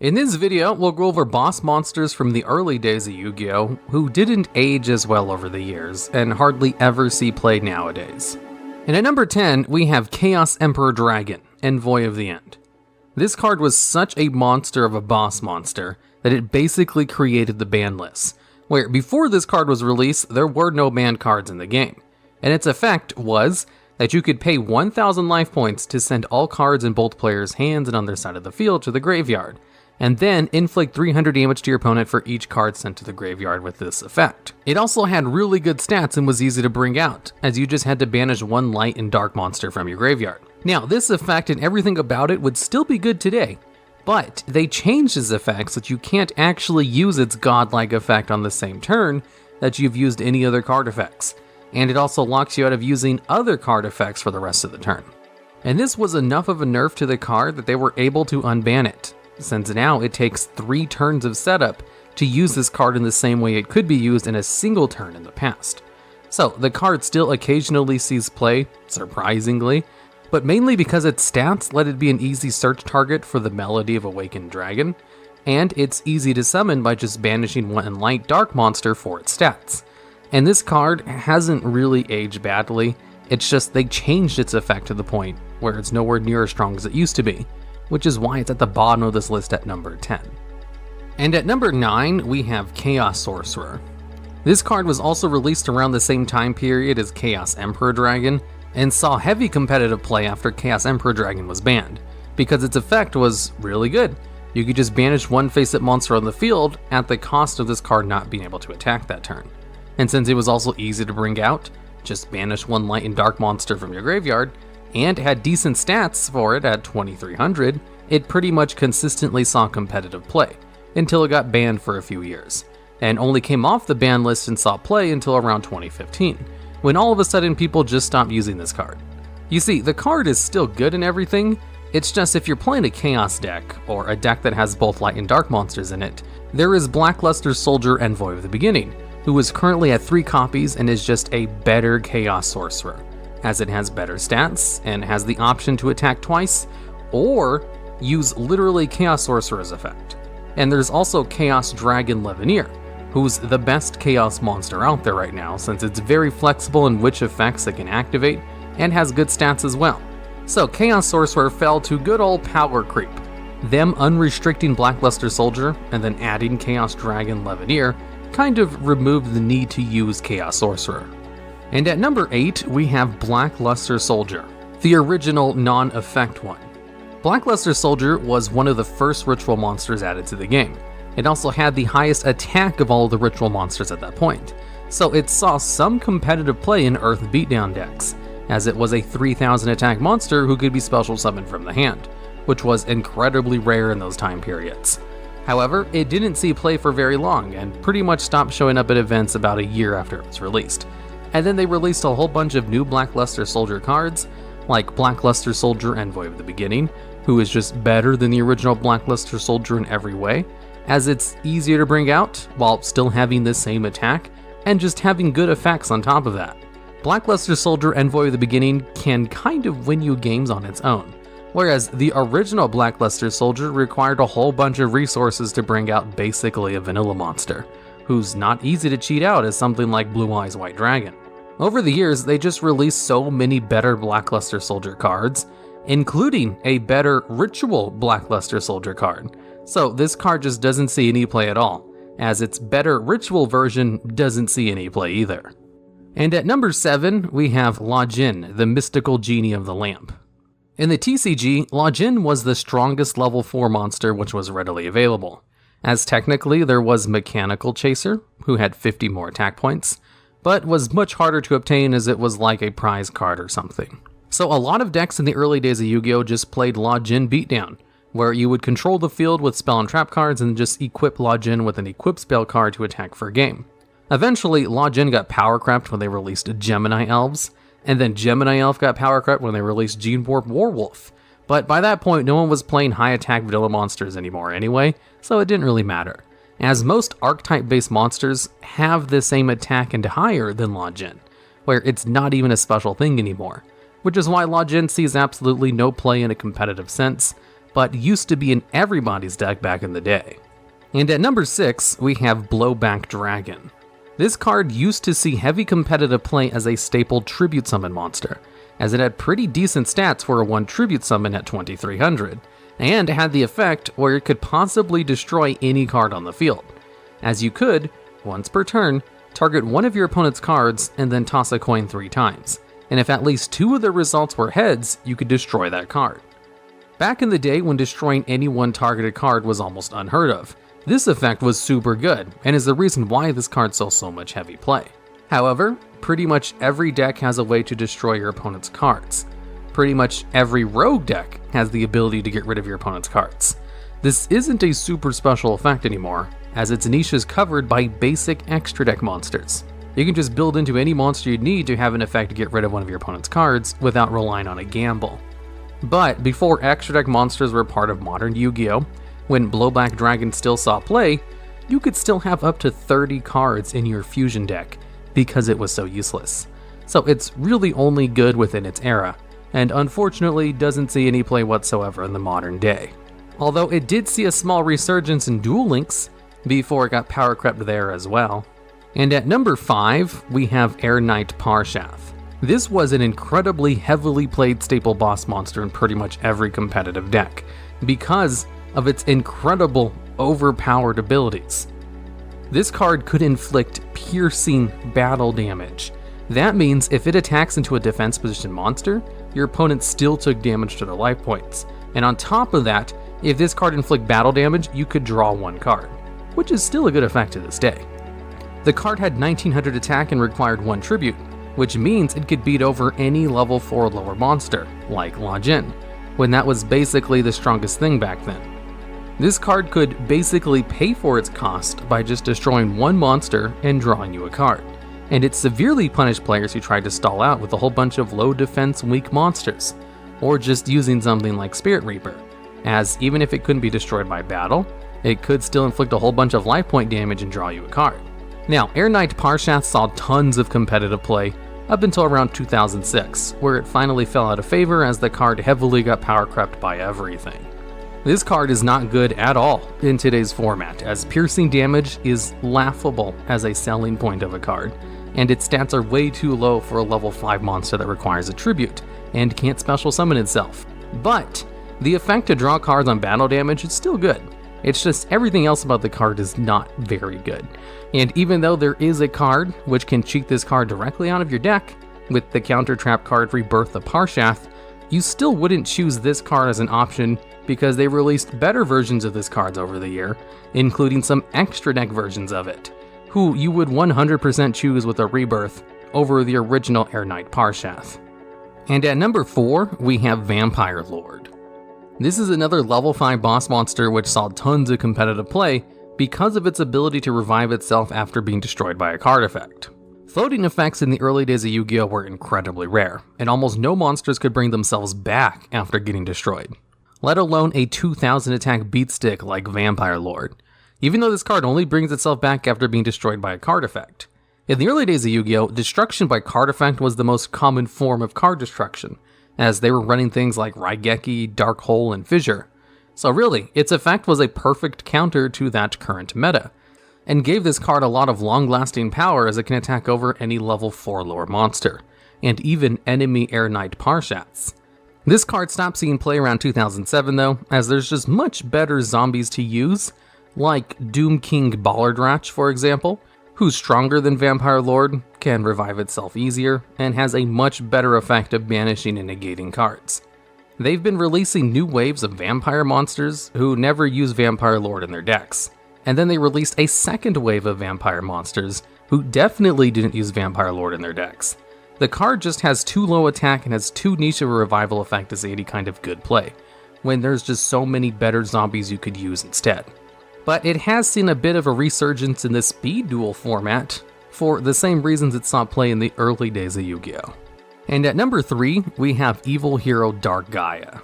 In this video, we'll go over boss monsters from the early days of Yu-Gi-Oh! Who didn't age as well over the years, and hardly ever see play nowadays. And at number 10, we have Chaos Emperor Dragon, Envoy of the End. This card was such a monster of a boss monster that it basically created the ban list, where before this card was released, there were no banned cards in the game. And its effect was that you could pay 1,000 life points to send all cards in both players' hands and on their side of the field to the graveyard, and then inflict 300 damage to your opponent for each card sent to the graveyard with this effect. It also had really good stats and was easy to bring out, as you just had to banish one light and dark monster from your graveyard. Now, this effect and everything about it would still be good today, but they changed its effect so that you can't actually use its godlike effect on the same turn that you've used any other card effects, and it also locks you out of using other card effects for the rest of the turn. And this was enough of a nerf to the card that they were able to unban it, since now it takes 3 turns of setup to use this card in the same way it could be used in a single turn in the past. So the card still occasionally sees play, surprisingly, but mainly because its stats let it be an easy search target for the Melody of Awakened Dragon, and it's easy to summon by just banishing one light dark monster for its stats. And this card hasn't really aged badly, it's just they changed its effect to the point where it's nowhere near as strong as it used to be, which is why it's at the bottom of this list at number 10. And at number 9, we have Chaos Sorcerer. This card was also released around the same time period as Chaos Emperor Dragon, and saw heavy competitive play after Chaos Emperor Dragon was banned, because its effect was really good. You could just banish one face-up monster on the field at the cost of this card not being able to attack that turn. And since it was also easy to bring out, just banish one light and dark monster from your graveyard, and had decent stats for it at 2300, it pretty much consistently saw competitive play, until it got banned for a few years, and only came off the ban list and saw play until around 2015, when all of a sudden people just stopped using this card. You see, the card is still good and everything, it's just if you're playing a Chaos deck, or a deck that has both light and dark monsters in it, there is Blackluster Soldier Envoy of the Beginning, who is currently at 3 copies and is just a better Chaos Sorcerer, as it has better stats and has the option to attack twice or use literally Chaos Sorcerer's effect. And there's also Chaos Dragon Levineer, who's the best Chaos monster out there right now since it's very flexible in which effects it can activate and has good stats as well. So Chaos Sorcerer fell to good old power creep. Them unrestricting Blackluster Soldier and then adding Chaos Dragon Levineer kind of removed the need to use Chaos Sorcerer. And at number 8, we have Blackluster Soldier, the original non-effect one. Blackluster Soldier was one of the first ritual monsters added to the game. It also had the highest attack of all of the ritual monsters at that point, so it saw some competitive play in Earth beatdown decks, as it was a 3000 attack monster who could be special summoned from the hand, which was incredibly rare in those time periods. However, it didn't see play for very long and pretty much stopped showing up at events about a year after it was released. And then they released a whole bunch of new Blackluster Soldier cards, like Blackluster Soldier Envoy of the Beginning, who is just better than the original Blackluster Soldier in every way, as it's easier to bring out while still having the same attack and just having good effects on top of that. Blackluster Soldier Envoy of the Beginning can kind of win you games on its own, whereas the original Blackluster Soldier required a whole bunch of resources to bring out basically a vanilla monster, who's not easy to cheat out as something like Blue Eyes White Dragon. Over the years, they just released so many better Blackluster Soldier cards, including a better Ritual Blackluster Soldier card, so this card just doesn't see any play at all, as its better Ritual version doesn't see any play either. And at number 7, we have La Jinn, the Mystical Genie of the Lamp. In the TCG, La Jinn was the strongest level 4 monster which was readily available, as technically there was Mechanical Chaser, who had 50 more attack points, but was much harder to obtain as it was like a prize card or something. So a lot of decks in the early days of Yu-Gi-Oh! Just played La Jinn Beatdown, where you would control the field with spell and trap cards and just equip La Jinn with an equip spell card to attack for a game. Eventually, La Jinn got power crept when they released Gemini Elves, and then Gemini Elf got power crept when they released Gene Warp Warwolf. But by that point, no one was playing high attack vanilla monsters anymore anyway, so it didn't really matter, as most archetype-based monsters have the same attack and higher than La Jinn, where it's not even a special thing anymore, which is why La Jinn sees absolutely no play in a competitive sense, but used to be in everybody's deck back in the day. And at number 6, we have Blowback Dragon. This card used to see heavy competitive play as a staple tribute summon monster, as it had pretty decent stats for a 1 tribute summon at 2300, and had the effect where it could possibly destroy any card on the field, as you could, once per turn, target one of your opponent's cards and then toss a coin 3 times, and if at least 2 of the results were heads, you could destroy that card. Back in the day when destroying any one targeted card was almost unheard of, this effect was super good, and is the reason why this card saw so much heavy play. However, pretty much every deck has a way to destroy your opponent's cards. Pretty much every rogue deck has the ability to get rid of your opponent's cards. This isn't a super special effect anymore, as its niche is covered by basic extra deck monsters. You can just build into any monster you need to have an effect to get rid of one of your opponent's cards without relying on a gamble. But before extra deck monsters were part of modern Yu-Gi-Oh!, when Blowback Dragon still saw play, you could still have up to 30 cards in your fusion deck because it was so useless. So it's really only good within its era, and unfortunately doesn't see any play whatsoever in the modern day. Although it did see a small resurgence in Duel Links before it got power crept there as well. And at number 5, we have Air Knight Parshath. This was an incredibly heavily played staple boss monster in pretty much every competitive deck, because of its incredible overpowered abilities. This card could inflict piercing battle damage. That means if it attacks into a defense position monster, your opponent still took damage to their life points. And on top of that, if this card inflict battle damage, you could draw 1 card, which is still a good effect to this day. The card had 1900 attack and required 1 tribute, which means it could beat over any level 4 lower monster, like La Jin, when that was basically the strongest thing back then. This card could basically pay for its cost by just destroying 1 monster and drawing you a card, and it severely punished players who tried to stall out with a whole bunch of low defense weak monsters, or just using something like Spirit Reaper, as even if it couldn't be destroyed by battle, it could still inflict a whole bunch of life point damage and draw you a card. Now, Air Knight Parshath saw tons of competitive play up until around 2006, where it finally fell out of favor as the card heavily got power crept by everything. This card is not good at all in today's format, as piercing damage is laughable as a selling point of a card, and its stats are way too low for a level 5 monster that requires a tribute, and can't special summon itself. But the effect to draw cards on battle damage is still good. It's just everything else about the card is not very good. And even though there is a card which can cheat this card directly out of your deck, with the counter trap card Rebirth of Parshath, you still wouldn't choose this card as an option because they released better versions of this card over the year, including some extra deck versions of it, who you would 100% choose with a Rebirth over the original Air Knight Parshath. And at number 4, we have Vampire Lord. This is another level 5 boss monster which saw tons of competitive play because of its ability to revive itself after being destroyed by a card effect. Floating effects in the early days of Yu-Gi-Oh! Were incredibly rare, and almost no monsters could bring themselves back after getting destroyed, let alone a 2000 attack beatstick like Vampire Lord, even though this card only brings itself back after being destroyed by a card effect. In the early days of Yu-Gi-Oh!, destruction by card effect was the most common form of card destruction, as they were running things like Raigeki, Dark Hole, and Fissure. So really, its effect was a perfect counter to that current meta, and gave this card a lot of long-lasting power as it can attack over any level 4 lower monster, and even enemy Air Knight Parshaths. This card stopped seeing play around 2007 though, as there's just much better zombies to use, like Doom King Ballardrach for example, who's stronger than Vampire Lord, can revive itself easier, and has a much better effect of banishing and negating cards. They've been releasing new waves of vampire monsters who never use Vampire Lord in their decks, and then they released a second wave of vampire monsters who definitely didn't use Vampire Lord in their decks. The card just has too low attack and has too niche of a revival effect to see any kind of good play, when there's just so many better zombies you could use instead. But it has seen a bit of a resurgence in the speed duel format, for the same reasons it saw play in the early days of Yu-Gi-Oh! And at number 3, we have Evil Hero Dark Gaia.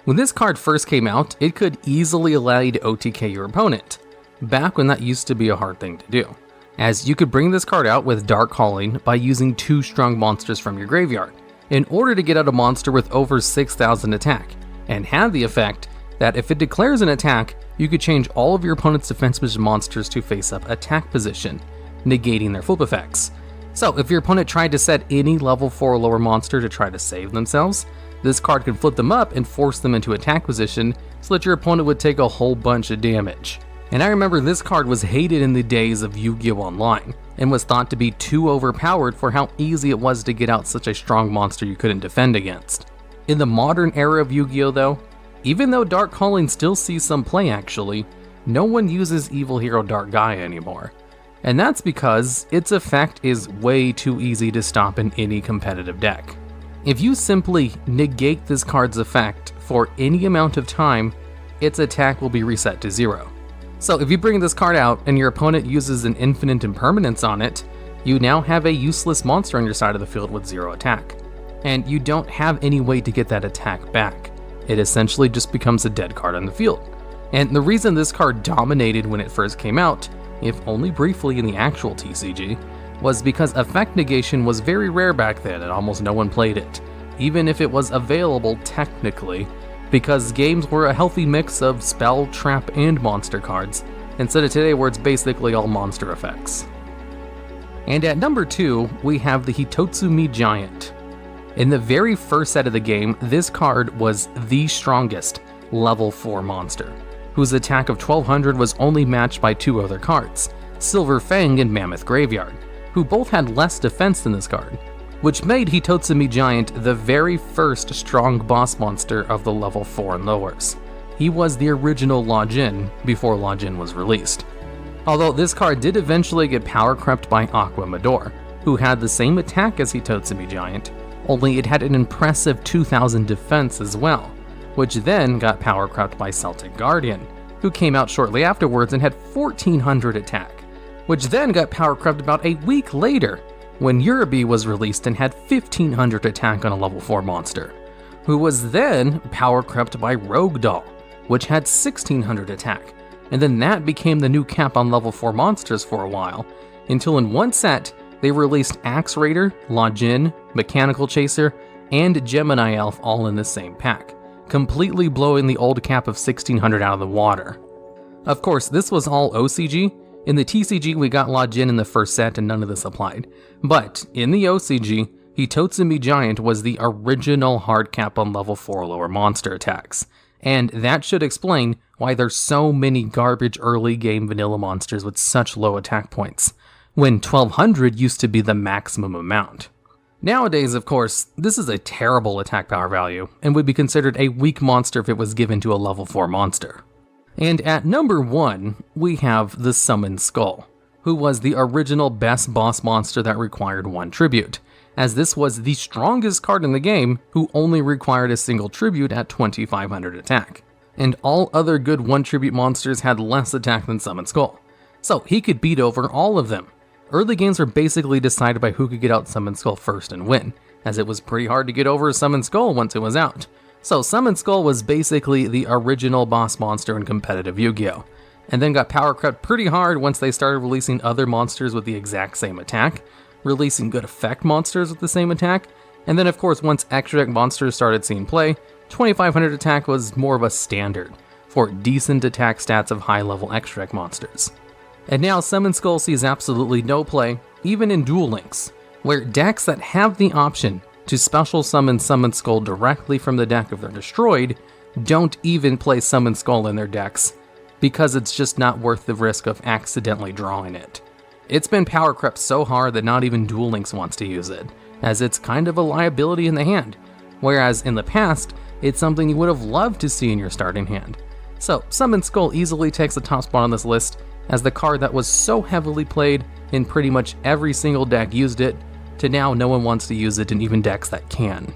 When this card first came out, it could easily allow you to OTK your opponent, back when that used to be a hard thing to do, as you could bring this card out with Dark Calling by using 2 strong monsters from your graveyard, in order to get out a monster with over 6,000 attack, and have the effect that if it declares an attack, you could change all of your opponent's defense position monsters to face-up attack position, negating their flip effects. So if your opponent tried to set any level 4 or lower monster to try to save themselves, this card can flip them up and force them into attack position so that your opponent would take a whole bunch of damage. And I remember this card was hated in the days of Yu-Gi-Oh! Online, and was thought to be too overpowered for how easy it was to get out such a strong monster you couldn't defend against. In the modern era of Yu-Gi-Oh! Though, even though Dark Calling still sees some play actually, no one uses Evil Hero Dark Gaia anymore. And that's because its effect is way too easy to stop in any competitive deck. If you simply negate this card's effect for any amount of time, its attack will be reset to 0. So if you bring this card out and your opponent uses an infinite impermanence on it, you now have a useless monster on your side of the field with 0 attack. And you don't have any way to get that attack back. It essentially just becomes a dead card on the field. And the reason this card dominated when it first came out, if only briefly in the actual TCG, was because effect negation was very rare back then and almost no one played it, even if it was available technically, because games were a healthy mix of spell, trap, and monster cards, instead of today where it's basically all monster effects. And at number 2, we have the Hitotsumi Giant. In the very first set of the game, this card was the strongest level 4 monster, whose attack of 1200 was only matched by 2 other cards, Silver Fang and Mammoth Graveyard, who both had less defense than this card, which made Hitotsumi Giant the very first strong boss monster of the level 4 and lowers. He was the original Login before Login was released. Although this card did eventually get power crept by Aqua Midor, who had the same attack as Hitotsumi Giant, only it had an impressive 2000 defense as well, which then got power crept by Celtic Guardian, who came out shortly afterwards and had 1400 attack, which then got power crept about a week later when Urabi was released and had 1500 attack on a level 4 monster, who was then power crept by Rogue Doll, which had 1600 attack, and then that became the new cap on level 4 monsters for a while, until in one set they released Axe Raider, Login, Mechanical Chaser, and Gemini Elf all in the same pack, completely blowing the old cap of 1600 out of the water. Of course, this was all OCG. In the TCG, we got Login in the first set and none of this applied. But in the OCG, Hitotsumi Giant was the original hard cap on level 4 lower monster attacks. And that should explain why there's so many garbage early game vanilla monsters with such low attack points, when 1200 used to be the maximum amount. Nowadays, of course, this is a terrible attack power value, and would be considered a weak monster if it was given to a level 4 monster. And at number 1, we have the Summoned Skull, who was the original best boss monster that required 1 tribute, as this was the strongest card in the game who only required a single tribute at 2500 attack. And all other good 1 tribute monsters had less attack than Summoned Skull, so he could beat over all of them. Early games were basically decided by who could get out Summoned Skull first and win, as it was pretty hard to get over Summoned Skull once it was out. So Summoned Skull was basically the original boss monster in competitive Yu-Gi-Oh! And then got power crept pretty hard once they started releasing other monsters with the exact same attack, releasing good effect monsters with the same attack, and then of course once extra deck monsters started seeing play, 2500 attack was more of a standard for decent attack stats of high level extra deck monsters. And now Summoned Skull sees absolutely no play, even in Duel Links, where decks that have the option to special summon Summoned Skull directly from the deck if they're destroyed, don't even play Summoned Skull in their decks, because it's just not worth the risk of accidentally drawing it. It's been power crept so hard that not even Duel Links wants to use it, as it's kind of a liability in the hand, whereas in the past, it's something you would have loved to see in your starting hand. So Summoned Skull easily takes the top spot on this list, as the card that was so heavily played in pretty much every single deck used it, to now no one wants to use it in even decks that can.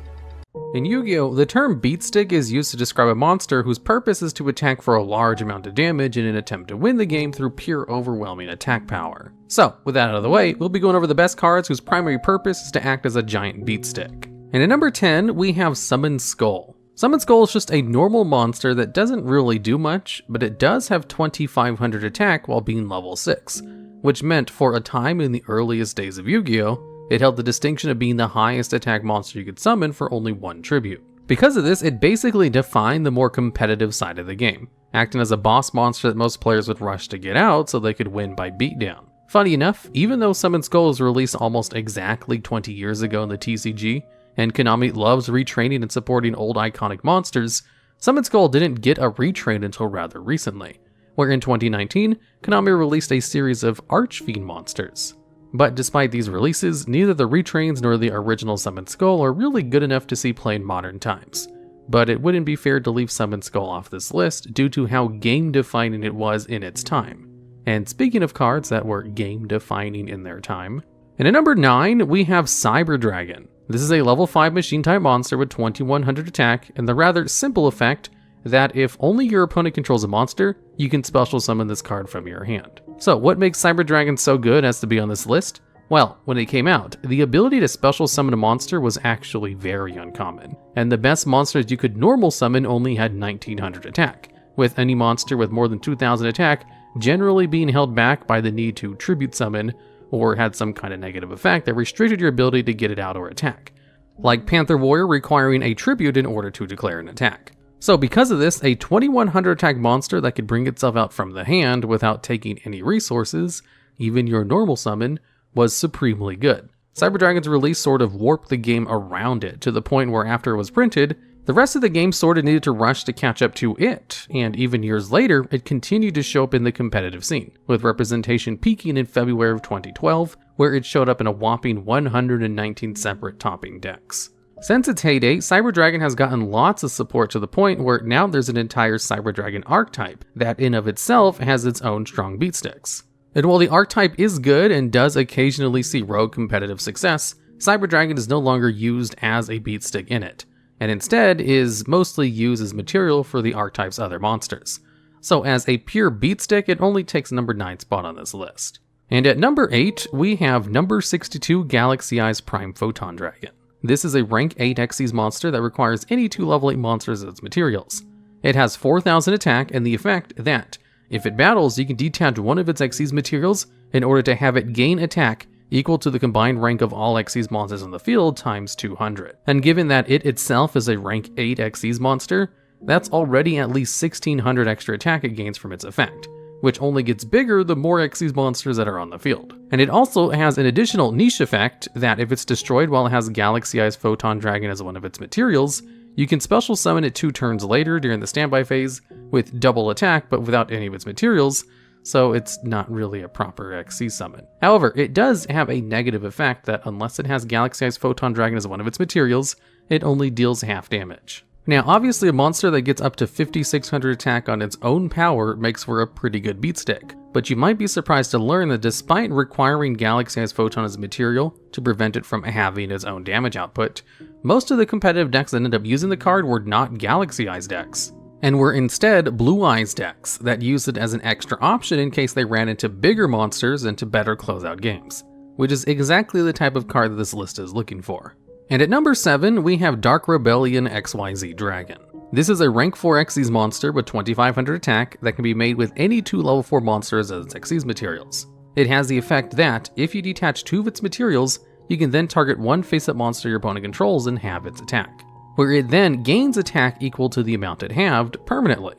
In Yu-Gi-Oh!, the term beatstick is used to describe a monster whose purpose is to attack for a large amount of damage in an attempt to win the game through pure overwhelming attack power. So, with that out of the way, we'll be going over the best cards whose primary purpose is to act as a giant beatstick. And at number 10, we have Summoned Skull. Summoned Skull is just a normal monster that doesn't really do much, but it does have 2500 attack while being level 6, which meant for a time in the earliest days of Yu-Gi-Oh!, it held the distinction of being the highest attack monster you could summon for only 1 tribute. Because of this, it basically defined the more competitive side of the game, acting as a boss monster that most players would rush to get out so they could win by beatdown. Funny enough, even though Summon Skull was released almost exactly 20 years ago in the TCG, and Konami loves retraining and supporting old iconic monsters, Summon Skull didn't get a retrain until rather recently, where in 2019, Konami released a series of Archfiend monsters. But despite these releases, neither the retrains nor the original Summon Skull are really good enough to see play in modern times. But it wouldn't be fair to leave Summon Skull off this list due to how game-defining it was in its time. And speaking of cards that were game-defining in their time, and at number 9, we have Cyber Dragon. This is a level 5 machine-type monster with 2100 attack, and the rather simple effect that if only your opponent controls a monster, you can special summon this card from your hand. So what makes Cyber Dragon so good as to be on this list? Well, when it came out, the ability to special summon a monster was actually very uncommon, and the best monsters you could normal summon only had 1900 attack, with any monster with more than 2000 attack generally being held back by the need to tribute summon or had some kind of negative effect that restricted your ability to get it out or attack, like Panther Warrior requiring a tribute in order to declare an attack. So because of this, a 2100 attack monster that could bring itself out from the hand without taking any resources, even your normal summon, was supremely good. Cyber Dragon's release sort of warped the game around it to the point where after it was printed, the rest of the game sort of needed to rush to catch up to it, and even years later, it continued to show up in the competitive scene, with representation peaking in February of 2012, where it showed up in a whopping 119 separate topping decks. Since its heyday, Cyber Dragon has gotten lots of support to the point where now there's an entire Cyber Dragon archetype that in of itself has its own strong beatsticks. And while the archetype is good and does occasionally see rogue competitive success, Cyber Dragon is no longer used as a beatstick in it, and instead is mostly used as material for the archetype's other monsters. So as a pure beatstick, it only takes number 9 spot on this list. And at number 8, we have number 62 Galaxy Eyes Prime Photon Dragon. This is a rank 8 Xyz monster that requires any 2 level 8 monsters as its materials. It has 4000 attack and the effect that, if it battles, you can detach one of its Xyz materials in order to have it gain attack equal to the combined rank of all Xyz monsters on the field times 200. And given that it itself is a rank 8 Xyz monster, that's already at least 1600 extra attack it gains from its effect, which only gets bigger the more Xyz monsters that are on the field. And it also has an additional niche effect that if it's destroyed while it has Galaxy Eyes Photon Dragon as one of its materials, you can special summon it 2 turns later during the standby phase with double attack but without any of its materials, so it's not really a proper Xyz summon. However, it does have a negative effect that unless it has Galaxy Eyes Photon Dragon as one of its materials, it only deals half damage. Now, obviously a monster that gets up to 5600 attack on its own power makes for a pretty good beatstick, but you might be surprised to learn that despite requiring Galaxy Eyes Photon as a material to prevent it from having its own damage output, most of the competitive decks that ended up using the card were not Galaxy Eyes decks, and were instead Blue Eyes decks that used it as an extra option in case they ran into bigger monsters and to better close out games, which is exactly the type of card that this list is looking for. And at number 7, we have Dark Rebellion XYZ Dragon. This is a rank 4 Xyz monster with 2500 attack that can be made with any 2 level 4 monsters as its Xyz materials. It has the effect that, if you detach 2 of its materials, you can then target 1 face-up monster your opponent controls and halve its attack, where it then gains attack equal to the amount it halved permanently.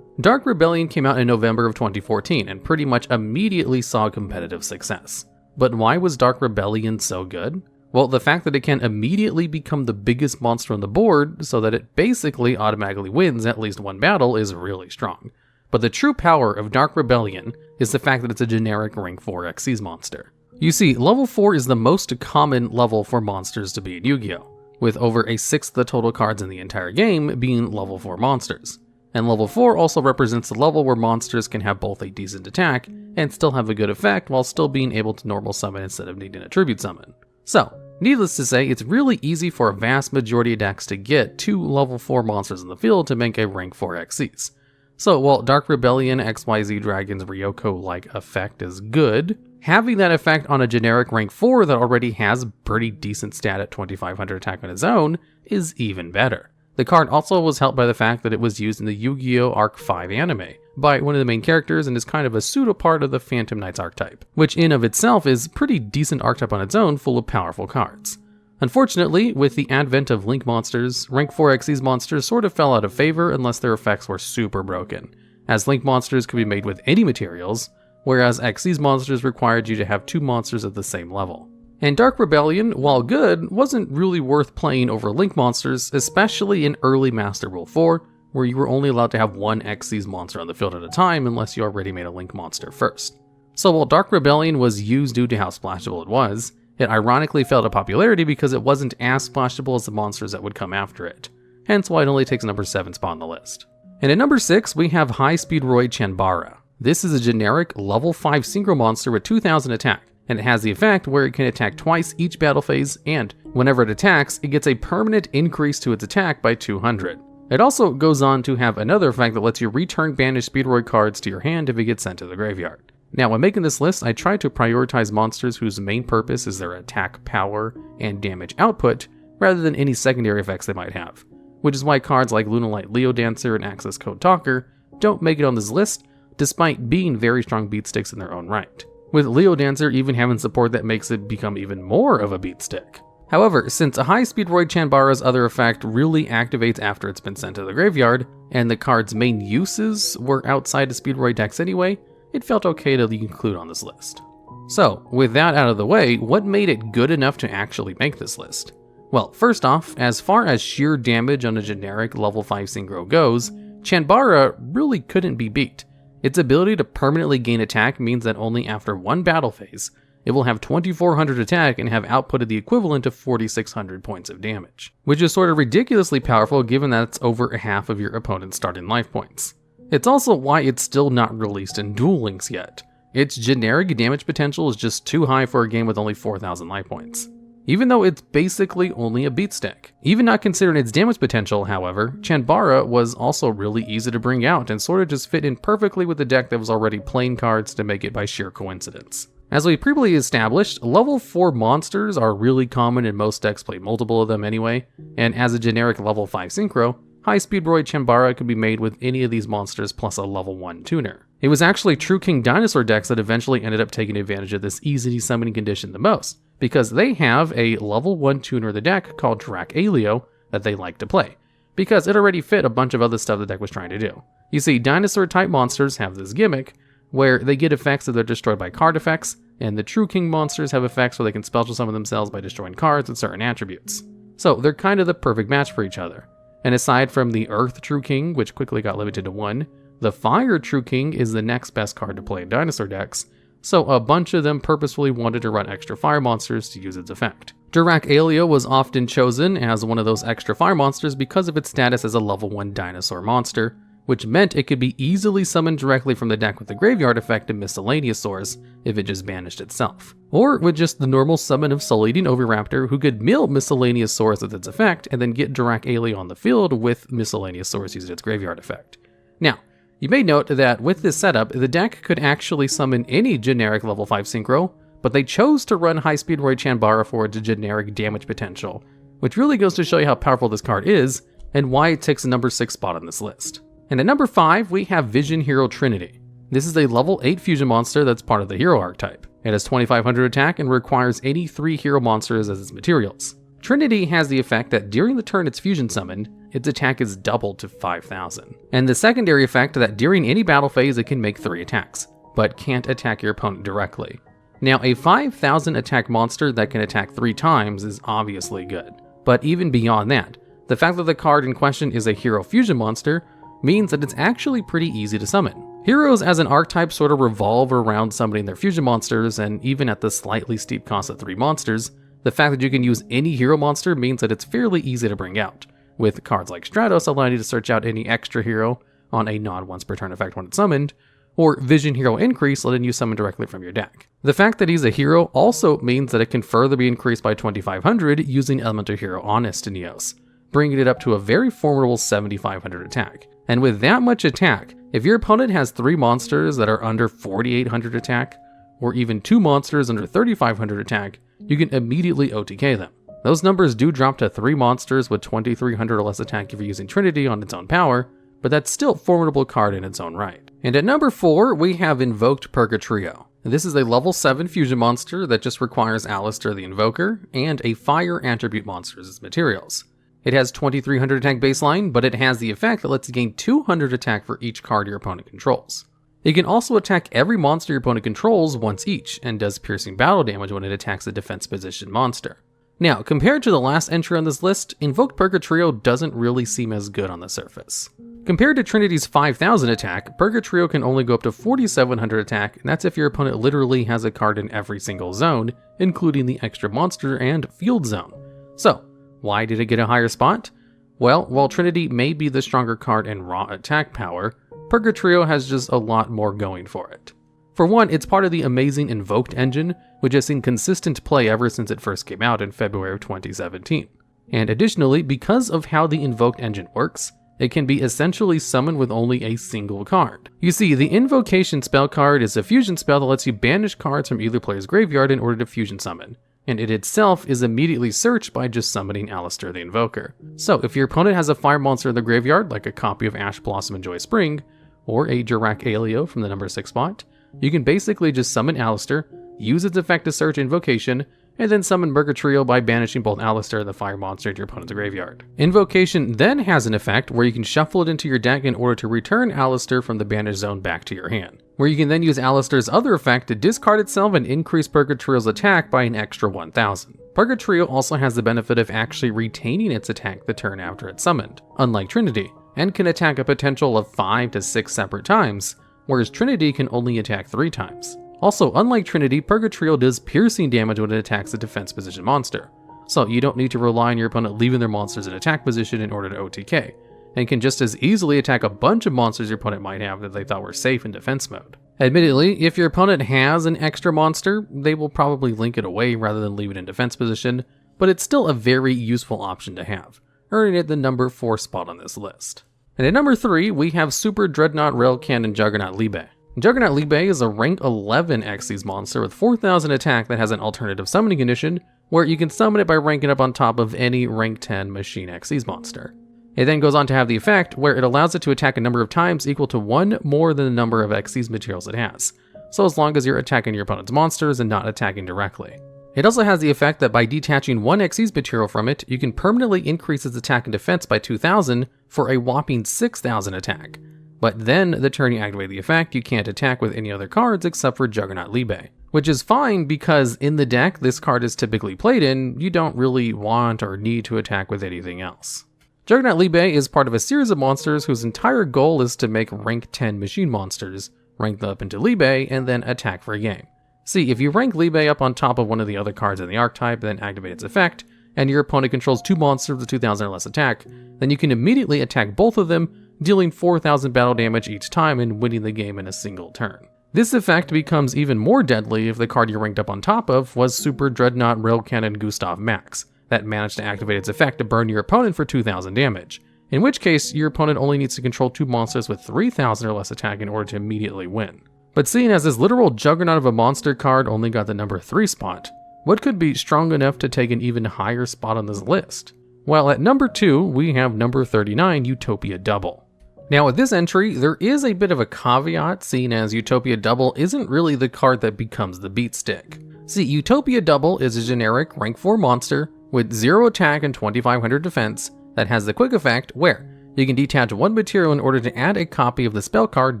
Dark Rebellion came out in November of 2014 and pretty much immediately saw competitive success. But why was Dark Rebellion so good? Well, the fact that it can immediately become the biggest monster on the board so that it basically automatically wins at least one battle is really strong. But the true power of Dark Rebellion is the fact that it's a generic rank 4 Xyz monster. You see, level 4 is the most common level for monsters to be in Yu-Gi-Oh!, with over a sixth of the total cards in the entire game being level 4 monsters. And level 4 also represents the level where monsters can have both a decent attack and still have a good effect while still being able to normal summon instead of needing a tribute summon. So, needless to say, it's really easy for a vast majority of decks to get 2 level 4 monsters in the field to make a rank 4 Xyz. So while Dark Rebellion XYZ Dragon's Ryoko-like effect is good, having that effect on a generic rank 4 that already has pretty decent stat at 2500 attack on its own is even better. The card also was helped by the fact that it was used in the Yu-Gi-Oh! Arc 5 anime by one of the main characters and is kind of a pseudo-part of the Phantom Knights archetype, which in of itself is pretty decent archetype on its own full of powerful cards. Unfortunately, with the advent of Link monsters, rank 4 Xyz monsters sort of fell out of favor unless their effects were super broken, as Link monsters could be made with any materials, whereas Xyz monsters required you to have 2 monsters at the same level. And Dark Rebellion, while good, wasn't really worth playing over Link monsters, especially in early Master Rule 4, where you were only allowed to have 1 Xyz monster on the field at a time unless you already made a Link monster first. So while Dark Rebellion was used due to how splashable it was, it ironically fell to popularity because it wasn't as splashable as the monsters that would come after it, hence why it only takes number 7 spot on the list. And at number 6, we have High Speed Roid Chanbara. This is a generic level 5 synchro monster with 2000 attack, and it has the effect where it can attack twice each battle phase, and whenever it attacks, it gets a permanent increase to its attack by 200. It also goes on to have another effect that lets you return banished Speedroid cards to your hand if it gets sent to the graveyard. Now, when making this list, I tried to prioritize monsters whose main purpose is their attack power and damage output, rather than any secondary effects they might have, which is why cards like Lunalight Leo Dancer and Accesscode Talker don't make it on this list, despite being very strong beat sticks in their own right, with Leo Dancer even having support that makes it become even more of a beat stick. However, since a High Speed Roid Chanbara's other effect really activates after it's been sent to the graveyard, and the card's main uses were outside of Speedroid decks anyway, it felt okay to include on this list. So, with that out of the way, what made it good enough to actually make this list? Well, first off, as far as sheer damage on a generic level 5 synchro goes, Chanbara really couldn't be beat. Its ability to permanently gain attack means that only after 1 battle phase, it will have 2400 attack and have outputted the equivalent of 4600 points of damage, which is sort of ridiculously powerful given that it's over half of your opponent's starting life points. It's also why it's still not released in Duel Links yet. Its generic damage potential is just too high for a game with only 4000 life points, even though it's basically only a beat stick. Even not considering its damage potential, however, Chanbara was also really easy to bring out and sort of just fit in perfectly with the deck that was already playing cards to make it by sheer coincidence. As we previously established, level 4 monsters are really common and most decks play multiple of them anyway, and as a generic level 5 synchro, High Speed Roid Chanbara could be made with any of these monsters plus a level 1 tuner. It was actually True King Dinosaur decks that eventually ended up taking advantage of this easy summoning condition the most, because they have a level 1 tuner of the deck called Draco that they like to play, because it already fit a bunch of other stuff the deck was trying to do. You see, dinosaur type monsters have this gimmick where they get effects that they're destroyed by card effects, and the True King monsters have effects where they can special summon themselves by destroying cards with certain attributes. So they're kind of the perfect match for each other. And aside from the Earth True King, which quickly got limited to 1, the Fire True King is the next best card to play in dinosaur decks, so a bunch of them purposefully wanted to run extra fire monsters to use its effect. Draco was often chosen as one of those extra fire monsters because of its status as a level 1 dinosaur monster, which meant it could be easily summoned directly from the deck with the graveyard effect of Miscellaneousaurus if it just banished itself. Or with just the normal summon of Soul-Eating Oviraptor, who could mill Miscellaneousaurus with its effect and then get Draco on the field with Miscellaneousaurus using its graveyard effect. Now, you may note that with this setup, the deck could actually summon any generic level 5 synchro, but they chose to run High Speed Roid Chanbara for its generic damage potential, which really goes to show you how powerful this card is and why it takes the number 6 spot on this list. And at number 5, we have Vision Hero Trinity. This is a level 8 fusion monster that's part of the hero archetype. It has 2500 attack and requires 83 hero monsters as its materials. Trinity has the effect that during the turn it's fusion summoned, its attack is doubled to 5000. And the secondary effect that during any battle phase it can make 3 attacks, but can't attack your opponent directly. Now, a 5000 attack monster that can attack 3 times is obviously good. But even beyond that, the fact that the card in question is a hero fusion monster means that it's actually pretty easy to summon. Heroes as an archetype sort of revolve around summoning their fusion monsters, and even at the slightly steep cost of 3 monsters, the fact that you can use any hero monster means that it's fairly easy to bring out, with cards like Stratos allowing you to search out any extra hero on a non-once per turn effect when it's summoned, or Vision Hero Increase letting you summon directly from your deck. The fact that he's a hero also means that it can further be increased by 2500 using Elemental Hero Honest in Eos, bringing it up to a very formidable 7500 attack. And with that much attack, if your opponent has 3 monsters that are under 4800 attack, or even 2 monsters under 3500 attack, you can immediately OTK them. Those numbers do drop to 3 monsters with 2300 or less attack if you're using Trinity on its own power, but that's still a formidable card in its own right. And at number 4, we have Invoked Purgatrio. This is a level 7 fusion monster that just requires Alistair the Invoker and a fire attribute monster as its materials. It has 2300 attack baseline, but it has the effect that lets you gain 200 attack for each card your opponent controls. It can also attack every monster your opponent controls once each, and does piercing battle damage when it attacks a defense position monster. Now, compared to the last entry on this list, Invoked Purgatrio doesn't really seem as good on the surface. Compared to Trinity's 5000 attack, Purgatrio can only go up to 4700 attack, and that's if your opponent literally has a card in every single zone, including the extra monster and field zone. So, why did it get a higher spot? Well, while Trinity may be the stronger card in raw attack power, Purgatrio has just a lot more going for it. For one, it's part of the amazing Invoked engine, which has seen consistent play ever since it first came out in February of 2017. And additionally, because of how the Invoked engine works, it can be essentially summoned with only a single card. You see, the Invocation spell card is a fusion spell that lets you banish cards from either player's graveyard in order to fusion summon, and it itself is immediately searched by just summoning Alistair the Invoker. So if your opponent has a fire monster in the graveyard, like a copy of Ash Blossom and Joy Spring, or a Jirac Aleo from the number 6 spot, you can basically just summon Alistair, use its effect to search Invocation, and then summon Purgatrio by banishing both Alistair and the fire monster to your opponent's graveyard. Invocation then has an effect where you can shuffle it into your deck in order to return Alistair from the banished zone back to your hand, where you can then use Alistair's other effect to discard itself and increase Purgatrio's attack by an extra 1000. Purgatrio also has the benefit of actually retaining its attack the turn after it's summoned, unlike Trinity, and can attack a potential of 5 to 6 separate times, whereas Trinity can only attack 3 times. Also, unlike Trinity, Purgatrio does piercing damage when it attacks a defense position monster, so you don't need to rely on your opponent leaving their monsters in attack position in order to OTK, and can just as easily attack a bunch of monsters your opponent might have that they thought were safe in defense mode. Admittedly, if your opponent has an extra monster, they will probably link it away rather than leave it in defense position, but it's still a very useful option to have, earning it the number 4 spot on this list. And at number 3, we have Super Dreadnought Railcannon Juggernaut Libe. Juggernaut Libe is a rank 11 Xyz monster with 4000 attack that has an alternative summoning condition, where you can summon it by ranking up on top of any rank 10 machine Xyz monster. It then goes on to have the effect where it allows it to attack a number of times equal to 1 more than the number of Xyz materials it has, so as long as you're attacking your opponent's monsters and not attacking directly. It also has the effect that by detaching 1 Xyz material from it, you can permanently increase its attack and defense by 2000 for a whopping 6000 attack. But then, the turn you activate the effect, you can't attack with any other cards except for Juggernaut Libe. Which is fine because in the deck this card is typically played in, you don't really want or need to attack with anything else. Juggernaut Libe is part of a series of monsters whose entire goal is to make rank 10 machine monsters, rank them up into Libe, and then attack for a game. See, if you rank Libe up on top of one of the other cards in the archetype, then activate its effect, and your opponent controls 2 monsters with 2000 or less attack, then you can immediately attack both of them, dealing 4000 battle damage each time and winning the game in a single turn. This effect becomes even more deadly if the card you ranked up on top of was Super Dreadnought Railcannon Gustav Max, that managed to activate its effect to burn your opponent for 2000 damage, in which case your opponent only needs to control 2 monsters with 3000 or less attack in order to immediately win. But seeing as this literal juggernaut of a monster card only got the number 3 spot, what could be strong enough to take an even higher spot on this list? Well, at number 2, we have number 39, Utopia Double. Now with this entry, there is a bit of a caveat, seeing as Utopia Double isn't really the card that becomes the beat stick. See, Utopia Double is a generic rank 4 monster with 0 attack and 2500 defense that has the quick effect where you can detach 1 material in order to add a copy of the spell card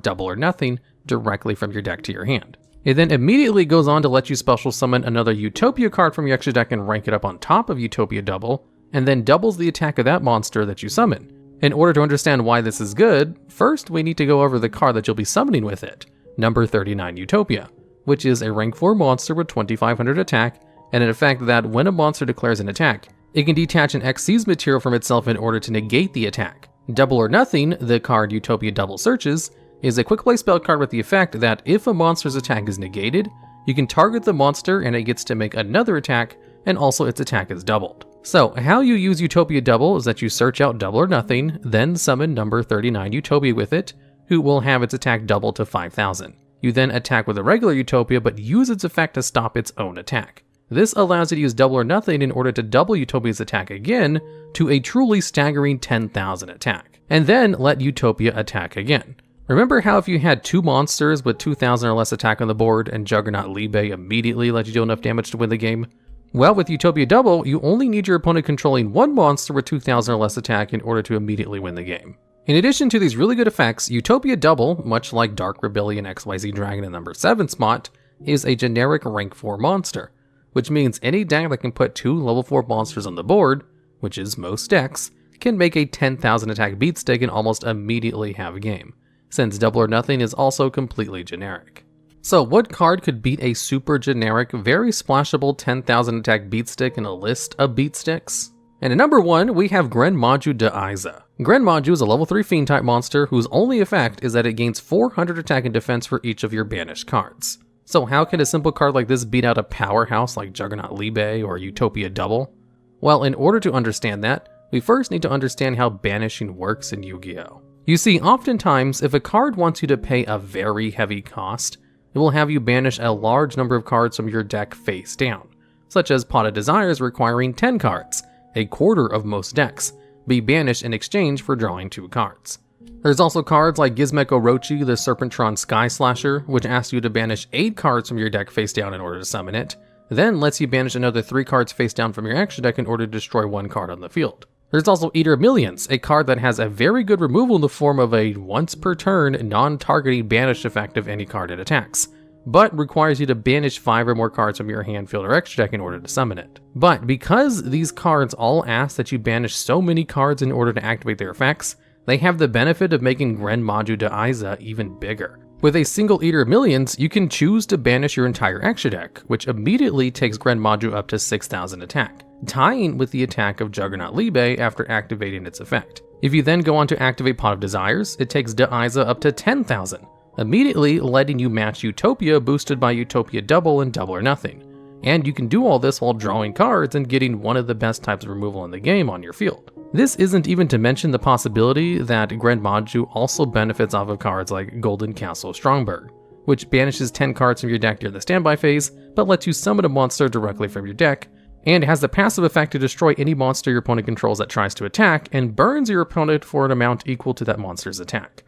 Double or Nothing directly from your deck to your hand. It then immediately goes on to let you special summon another Utopia card from your extra deck and rank it up on top of Utopia Double, and then doubles the attack of that monster that you summon. In order to understand why this is good, first we need to go over the card that you'll be summoning with it, number 39 Utopia, which is a rank 4 monster with 2500 attack, and an effect that when a monster declares an attack, it can detach an Xyz material from itself in order to negate the attack. Double or Nothing, the card Utopia Double searches, is a quick play spell card with the effect that if a monster's attack is negated, you can target the monster and it gets to make another attack, and also its attack is doubled. So, how you use Utopia Double is that you search out Double or Nothing, then summon number 39 Utopia with it, who will have its attack doubled to 5000. You then attack with a regular Utopia but use its effect to stop its own attack. This allows you to use Double or Nothing in order to double Utopia's attack again to a truly staggering 10,000 attack, and then let Utopia attack again, Remember how if you had 2 monsters with 2000 or less attack on the board and Juggernaut Libe immediately let you deal enough damage to win the game? Well, with Utopia Double, you only need your opponent controlling 1 monster with 2000 or less attack in order to immediately win the game. In addition to these really good effects, Utopia Double, much like Dark Rebellion XYZ Dragon in number 7 spot, is a generic rank 4 monster, which means any deck that can put 2 level 4 monsters on the board, which is most decks, can make a 10,000 attack beatstick and almost immediately have a game, since Double or Nothing is also completely generic. So what card could beat a super generic, very splashable 10,000 attack beatstick in a list of beatsticks? And at number 1, we have Gren Maju de Eiza. Gren Maju is a level 3 fiend type monster whose only effect is that it gains 400 attack and defense for each of your banished cards. So how can a simple card like this beat out a powerhouse like Juggernaut Libe or Utopia Double? Well, in order to understand that, we first need to understand how banishing works in Yu-Gi-Oh! You see, oftentimes, if a card wants you to pay a very heavy cost, it will have you banish a large number of cards from your deck face down, such as Pot of Desires requiring 10 cards, a quarter of most decks, be banished in exchange for drawing 2 cards. There's also cards like Gizmek Orochi, the Serpentron Sky Slasher, which asks you to banish 8 cards from your deck face down in order to summon it, then lets you banish another 3 cards face down from your extra deck in order to destroy 1 card on the field. There's also Eater of Millions, a card that has a very good removal in the form of a once per turn non-targeting banish effect of any card it attacks, but requires you to banish 5 or more cards from your hand, field, or extra deck in order to summon it. But because these cards all ask that you banish so many cards in order to activate their effects, they have the benefit of making Gren Maju de Eiza even bigger. With a single Eater of Millions, you can choose to banish your entire extra deck, which immediately takes Gren Maju up to 6,000 attack, tying with the attack of Juggernaut Libe after activating its effect. If you then go on to activate Pot of Desires, it takes de Eiza up to 10,000, immediately letting you match Utopia boosted by Utopia Double and Double or Nothing. And you can do all this while drawing cards and getting one of the best types of removal in the game on your field. This isn't even to mention the possibility that Gren Maju also benefits off of cards like Golden Castle Strongberg, which banishes 10 cards from your deck during the standby phase, but lets you summon a monster directly from your deck, and has the passive effect to destroy any monster your opponent controls that tries to attack, and burns your opponent for an amount equal to that monster's attack.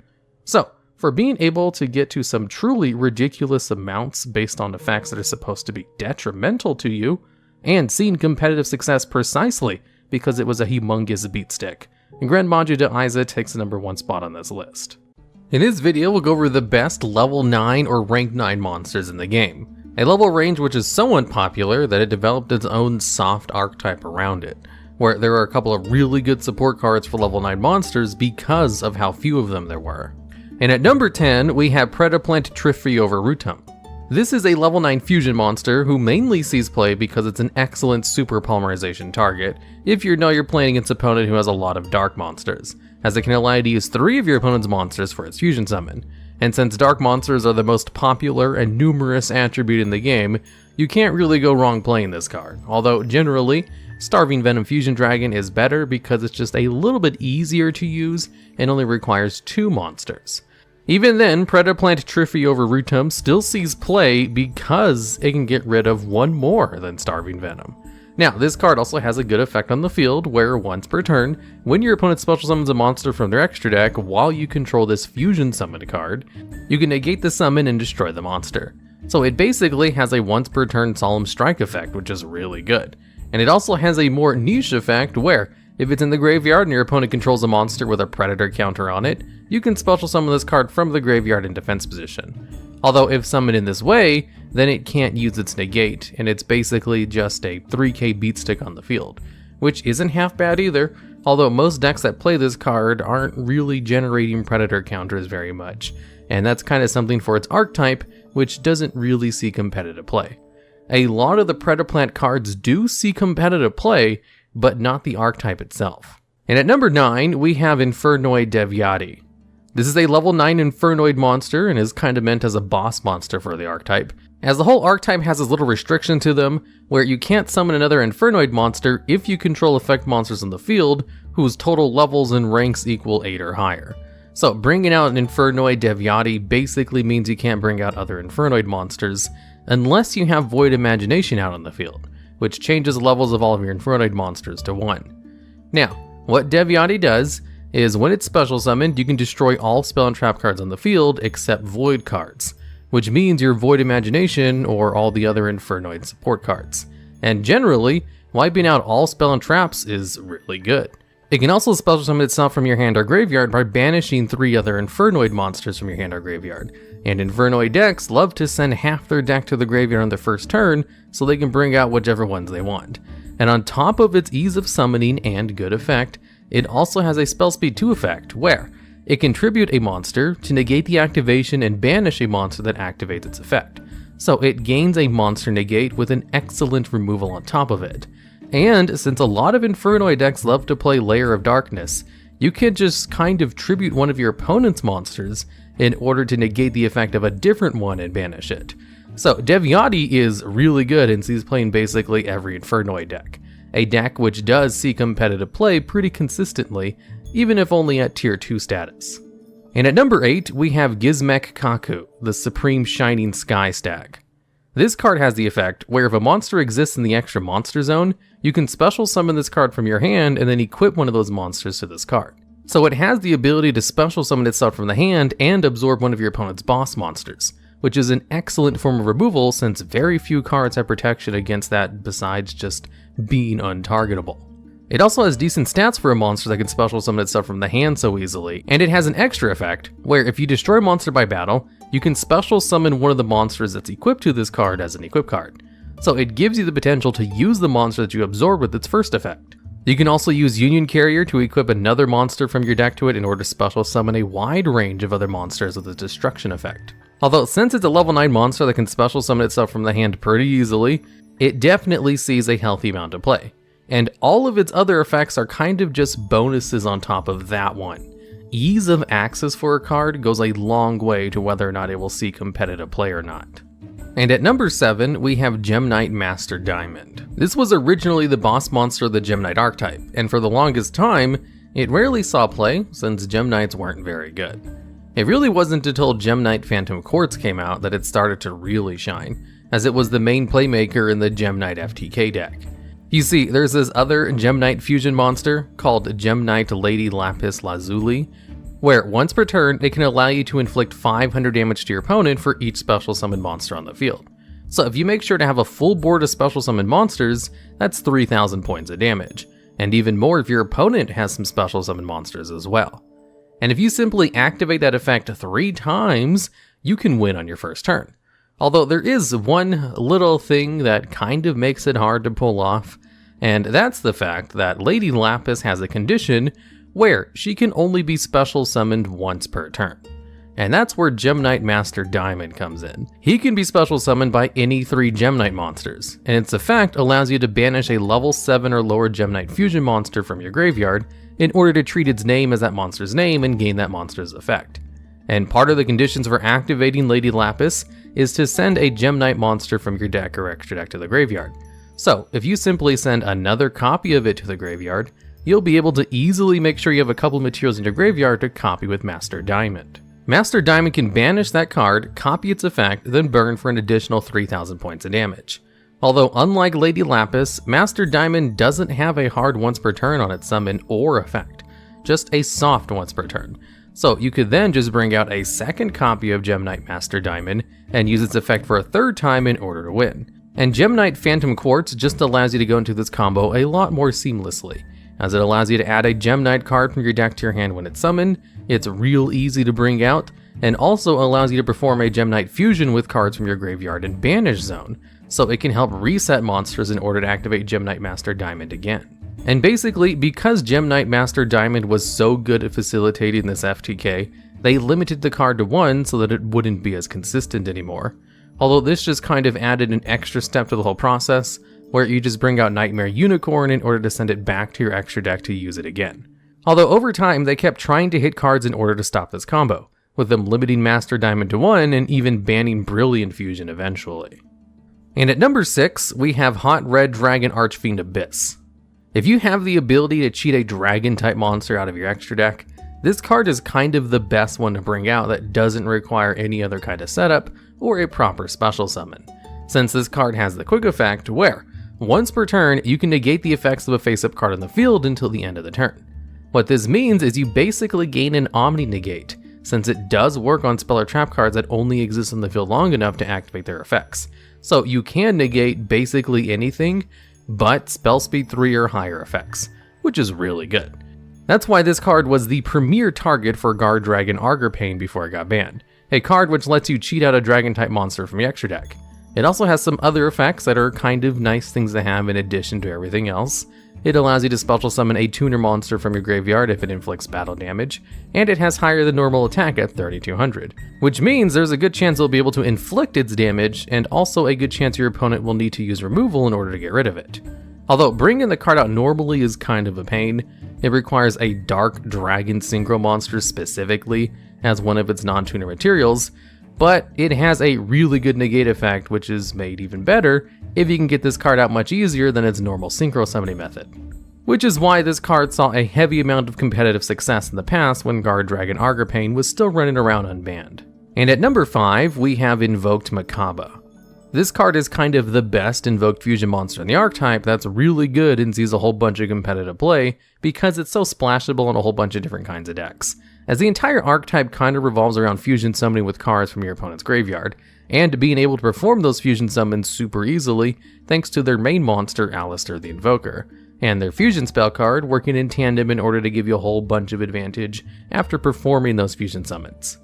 So, for being able to get to some truly ridiculous amounts based on effects that are supposed to be detrimental to you, and seeing competitive success precisely because it was a humongous beatstick, Gren Maju de Eiza takes the number 1 spot on this list. In this video, we'll go over the best level 9 or rank 9 monsters in the game, a level range which is so unpopular that it developed its own soft archetype around it, where there are a couple of really good support cards for level 9 monsters because of how few of them there were. And at number 10, we have Predaplant Trifrioverutum. This is a level 9 fusion monster who mainly sees play because it's an excellent super polymerization target if you know you're playing against an opponent who has a lot of dark monsters, as it can allow you to use 3 of your opponent's monsters for its fusion summon. And since dark monsters are the most popular and numerous attribute in the game, you can't really go wrong playing this card, although generally, Starving Venom Fusion Dragon is better because it's just a little bit easier to use and only requires 2 monsters. Even then, Predaplant Trifrioverutum still sees play because it can get rid of 1 more than Starving Venom. Now, this card also has a good effect on the field where once per turn, when your opponent special summons a monster from their extra deck while you control this fusion summon card, you can negate the summon and destroy the monster. So it basically has a once per turn Solemn Strike effect, which is really good. And it also has a more niche effect where, if it's in the graveyard and your opponent controls a monster with a predator counter on it, you can special summon this card from the graveyard in defense position. Although if summoned in this way, then it can't use its negate, and it's basically just a 3k beatstick on the field, which isn't half bad either, although most decks that play this card aren't really generating predator counters very much, and that's kind of something for its archetype, which doesn't really see competitive play. A lot of the Predaplant cards do see competitive play, but not the archetype itself. And at number 9, we have Infernoid Devyati. This is a level 9 Infernoid monster and is kind of meant as a boss monster for the archetype, as the whole archetype has this little restriction to them where you can't summon another Infernoid monster if you control effect monsters in the field whose total levels and ranks equal 8 or higher. So bringing out an Infernoid Devyati basically means you can't bring out other Infernoid monsters unless you have Void Imagination out on the field, which changes the levels of all of your Infernoid monsters to 1. Now, what Devyati does is when it's special summoned, you can destroy all spell and trap cards on the field except void cards, which means your void imagination or all the other infernoid support cards. And generally, wiping out all spell and traps is really good. It can also special summon itself from your hand or graveyard by banishing 3 other infernoid monsters from your hand or graveyard. And infernoid decks love to send half their deck to the graveyard on their first turn so they can bring out whichever ones they want. And on top of its ease of summoning and good effect, it also has a spell speed 2 effect where it can tribute a monster to negate the activation and banish a monster that activates its effect. So it gains a monster negate with an excellent removal on top of it. And since a lot of Infernoid decks love to play Layer of Darkness, you can just kind of tribute one of your opponent's monsters in order to negate the effect of a different one and banish it. So Devyati is really good and sees playing basically every Infernoid deck, a deck which does see competitive play pretty consistently, even if only at tier 2 status. And at number 8, we have Gizmek Kaku, the Supreme Shining Sky Stag. This card has the effect where if a monster exists in the extra monster zone, you can special summon this card from your hand and then equip one of those monsters to this card. So it has the ability to special summon itself from the hand and absorb one of your opponent's boss monsters, which is an excellent form of removal since very few cards have protection against that besides just being untargetable. It also has decent stats for a monster that can special summon itself from the hand so easily, and it has an extra effect where if you destroy a monster by battle, you can special summon one of the monsters that's equipped to this card as an equip card. So it gives you the potential to use the monster that you absorb with its first effect. You can also use Union Carrier to equip another monster from your deck to it in order to special summon a wide range of other monsters with a destruction effect. Although since it's a level 9 monster that can special summon itself from the hand pretty easily, it definitely sees a healthy amount of play. And all of its other effects are kind of just bonuses on top of that one. Ease of access for a card goes a long way to whether or not it will see competitive play or not. And at number 7, we have Gem Knight Master Diamond. This was originally the boss monster of the Gem Knight archetype, and for the longest time, it rarely saw play since Gem Knights weren't very good. It really wasn't until Gem Knight Phantom Quartz came out that it started to really shine, as it was the main playmaker in the Gem Knight FTK deck. You see, there's this other Gem Knight fusion monster called Gem Knight Lady Lapis Lazuli, where once per turn, it can allow you to inflict 500 damage to your opponent for each special summon monster on the field. So if you make sure to have a full board of special summon monsters, that's 3,000 points of damage, and even more if your opponent has some special summon monsters as well. And if you simply activate that effect 3 times, you can win on your first turn. Although there is one little thing that kind of makes it hard to pull off, and that's the fact that Lady Lapis has a condition where she can only be special summoned once per turn. And that's where Gem Knight Master Diamond comes in. He can be special summoned by any 3 Gem Knight monsters, and its effect allows you to banish a level 7 or lower Gem Knight fusion monster from your graveyard in order to treat its name as that monster's name and gain that monster's effect. And part of the conditions for activating Lady Lapis is to send a Gem Knight monster from your deck or extra deck to the graveyard. So if you simply send another copy of it to the graveyard, you'll be able to easily make sure you have a couple materials in your graveyard to copy with Master Diamond. Master Diamond can banish that card, copy its effect, then burn for an additional 3,000 points of damage. Although unlike Lady Lapis, Master Diamond doesn't have a hard once per turn on its summon or effect, just a soft once per turn. So you could then just bring out a second copy of Gem Knight Master Diamond and use its effect for a third time in order to win. And Gem Knight Phantom Quartz just allows you to go into this combo a lot more seamlessly, as it allows you to add a Gem Knight card from your deck to your hand when it's summoned, it's real easy to bring out, and also allows you to perform a Gem Knight fusion with cards from your graveyard and banish zone, so it can help reset monsters in order to activate Gem Knight Master Diamond again. And basically, because Gem Knight Master Diamond was so good at facilitating this FTK, they limited the card to 1 so that it wouldn't be as consistent anymore. Although this just kind of added an extra step to the whole process, where you just bring out Nightmare Unicorn in order to send it back to your extra deck to use it again. Although over time, they kept trying to hit cards in order to stop this combo, with them limiting Master Diamond to 1 and even banning Brilliant Fusion eventually. And at number 6, we have Hot Red Dragon Archfiend Abyss. If you have the ability to cheat a dragon-type monster out of your extra deck, this card is kind of the best one to bring out that doesn't require any other kind of setup or a proper special summon, since this card has the quick effect where, once per turn, you can negate the effects of a face-up card on the field until the end of the turn. What this means is you basically gain an omni-negate, since it does work on spell or trap cards that only exist in the field long enough to activate their effects. So you can negate basically anything but spell speed 3 or higher effects, which is really good. That's why this card was the premier target for Guard Dragon Argerpain before it got banned, a card which lets you cheat out a dragon type monster from your extra deck. It also has some other effects that are kind of nice things to have in addition to everything else. It allows you to special summon a tuner monster from your graveyard if it inflicts battle damage, and it has higher than normal attack at 3200, which means there's a good chance it'll be able to inflict its damage, and also a good chance your opponent will need to use removal in order to get rid of it. Although bringing the card out normally is kind of a pain, it requires a Dark Dragon Synchro monster specifically as one of its non-tuner materials, but it has a really good negate effect, which is made even better if you can get this card out much easier than its normal synchro summoning method. Which is why this card saw a heavy amount of competitive success in the past when Guard Dragon Argerpain was still running around unbanned. And at number 5, we have Invoked Makaba. This card is kind of the best invoked fusion monster in the archetype that's really good and sees a whole bunch of competitive play because it's so splashable in a whole bunch of different kinds of decks, as the entire archetype kind of revolves around fusion summoning with cards from your opponent's graveyard, and being able to perform those fusion summons super easily thanks to their main monster, Alistair the Invoker, and their fusion spell card working in tandem in order to give you a whole bunch of advantage after performing those fusion summons.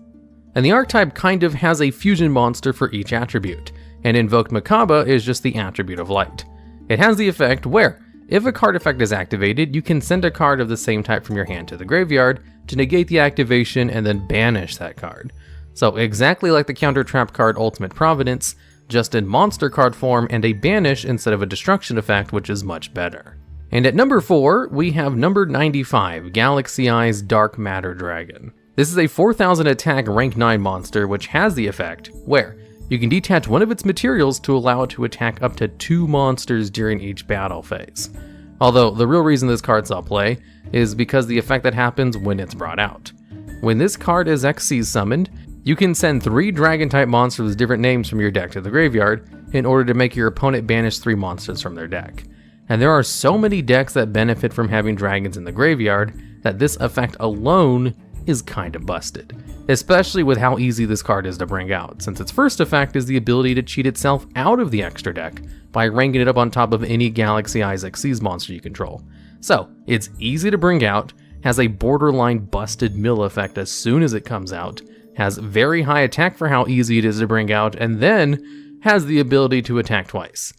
And the archetype kind of has a fusion monster for each attribute, and Invoked Makaba is just the attribute of light. It has the effect where, if a card effect is activated, you can send a card of the same type from your hand to the graveyard to negate the activation and then banish that card. So exactly like the counter trap card Ultimate Providence, just in monster card form and a banish instead of a destruction effect, which is much better. And at number 4, we have number 95, Galaxy Eyes Dark Matter Dragon. This is a 4000 attack rank 9 monster which has the effect where you can detach one of its materials to allow it to attack up to 2 monsters during each battle phase. Although the real reason this card saw play is because the effect that happens when it's brought out. When this card is XC summoned, you can send 3 dragon type monsters with different names from your deck to the graveyard in order to make your opponent banish 3 monsters from their deck. And there are so many decks that benefit from having dragons in the graveyard that this effect alone is kind of busted, especially with how easy this card is to bring out, since its first effect is the ability to cheat itself out of the extra deck by ranking it up on top of any Galaxy Eyes Xyz monster you control. So it's easy to bring out, has a borderline busted mill effect as soon as it comes out, has very high attack for how easy it is to bring out, and then has the ability to attack twice.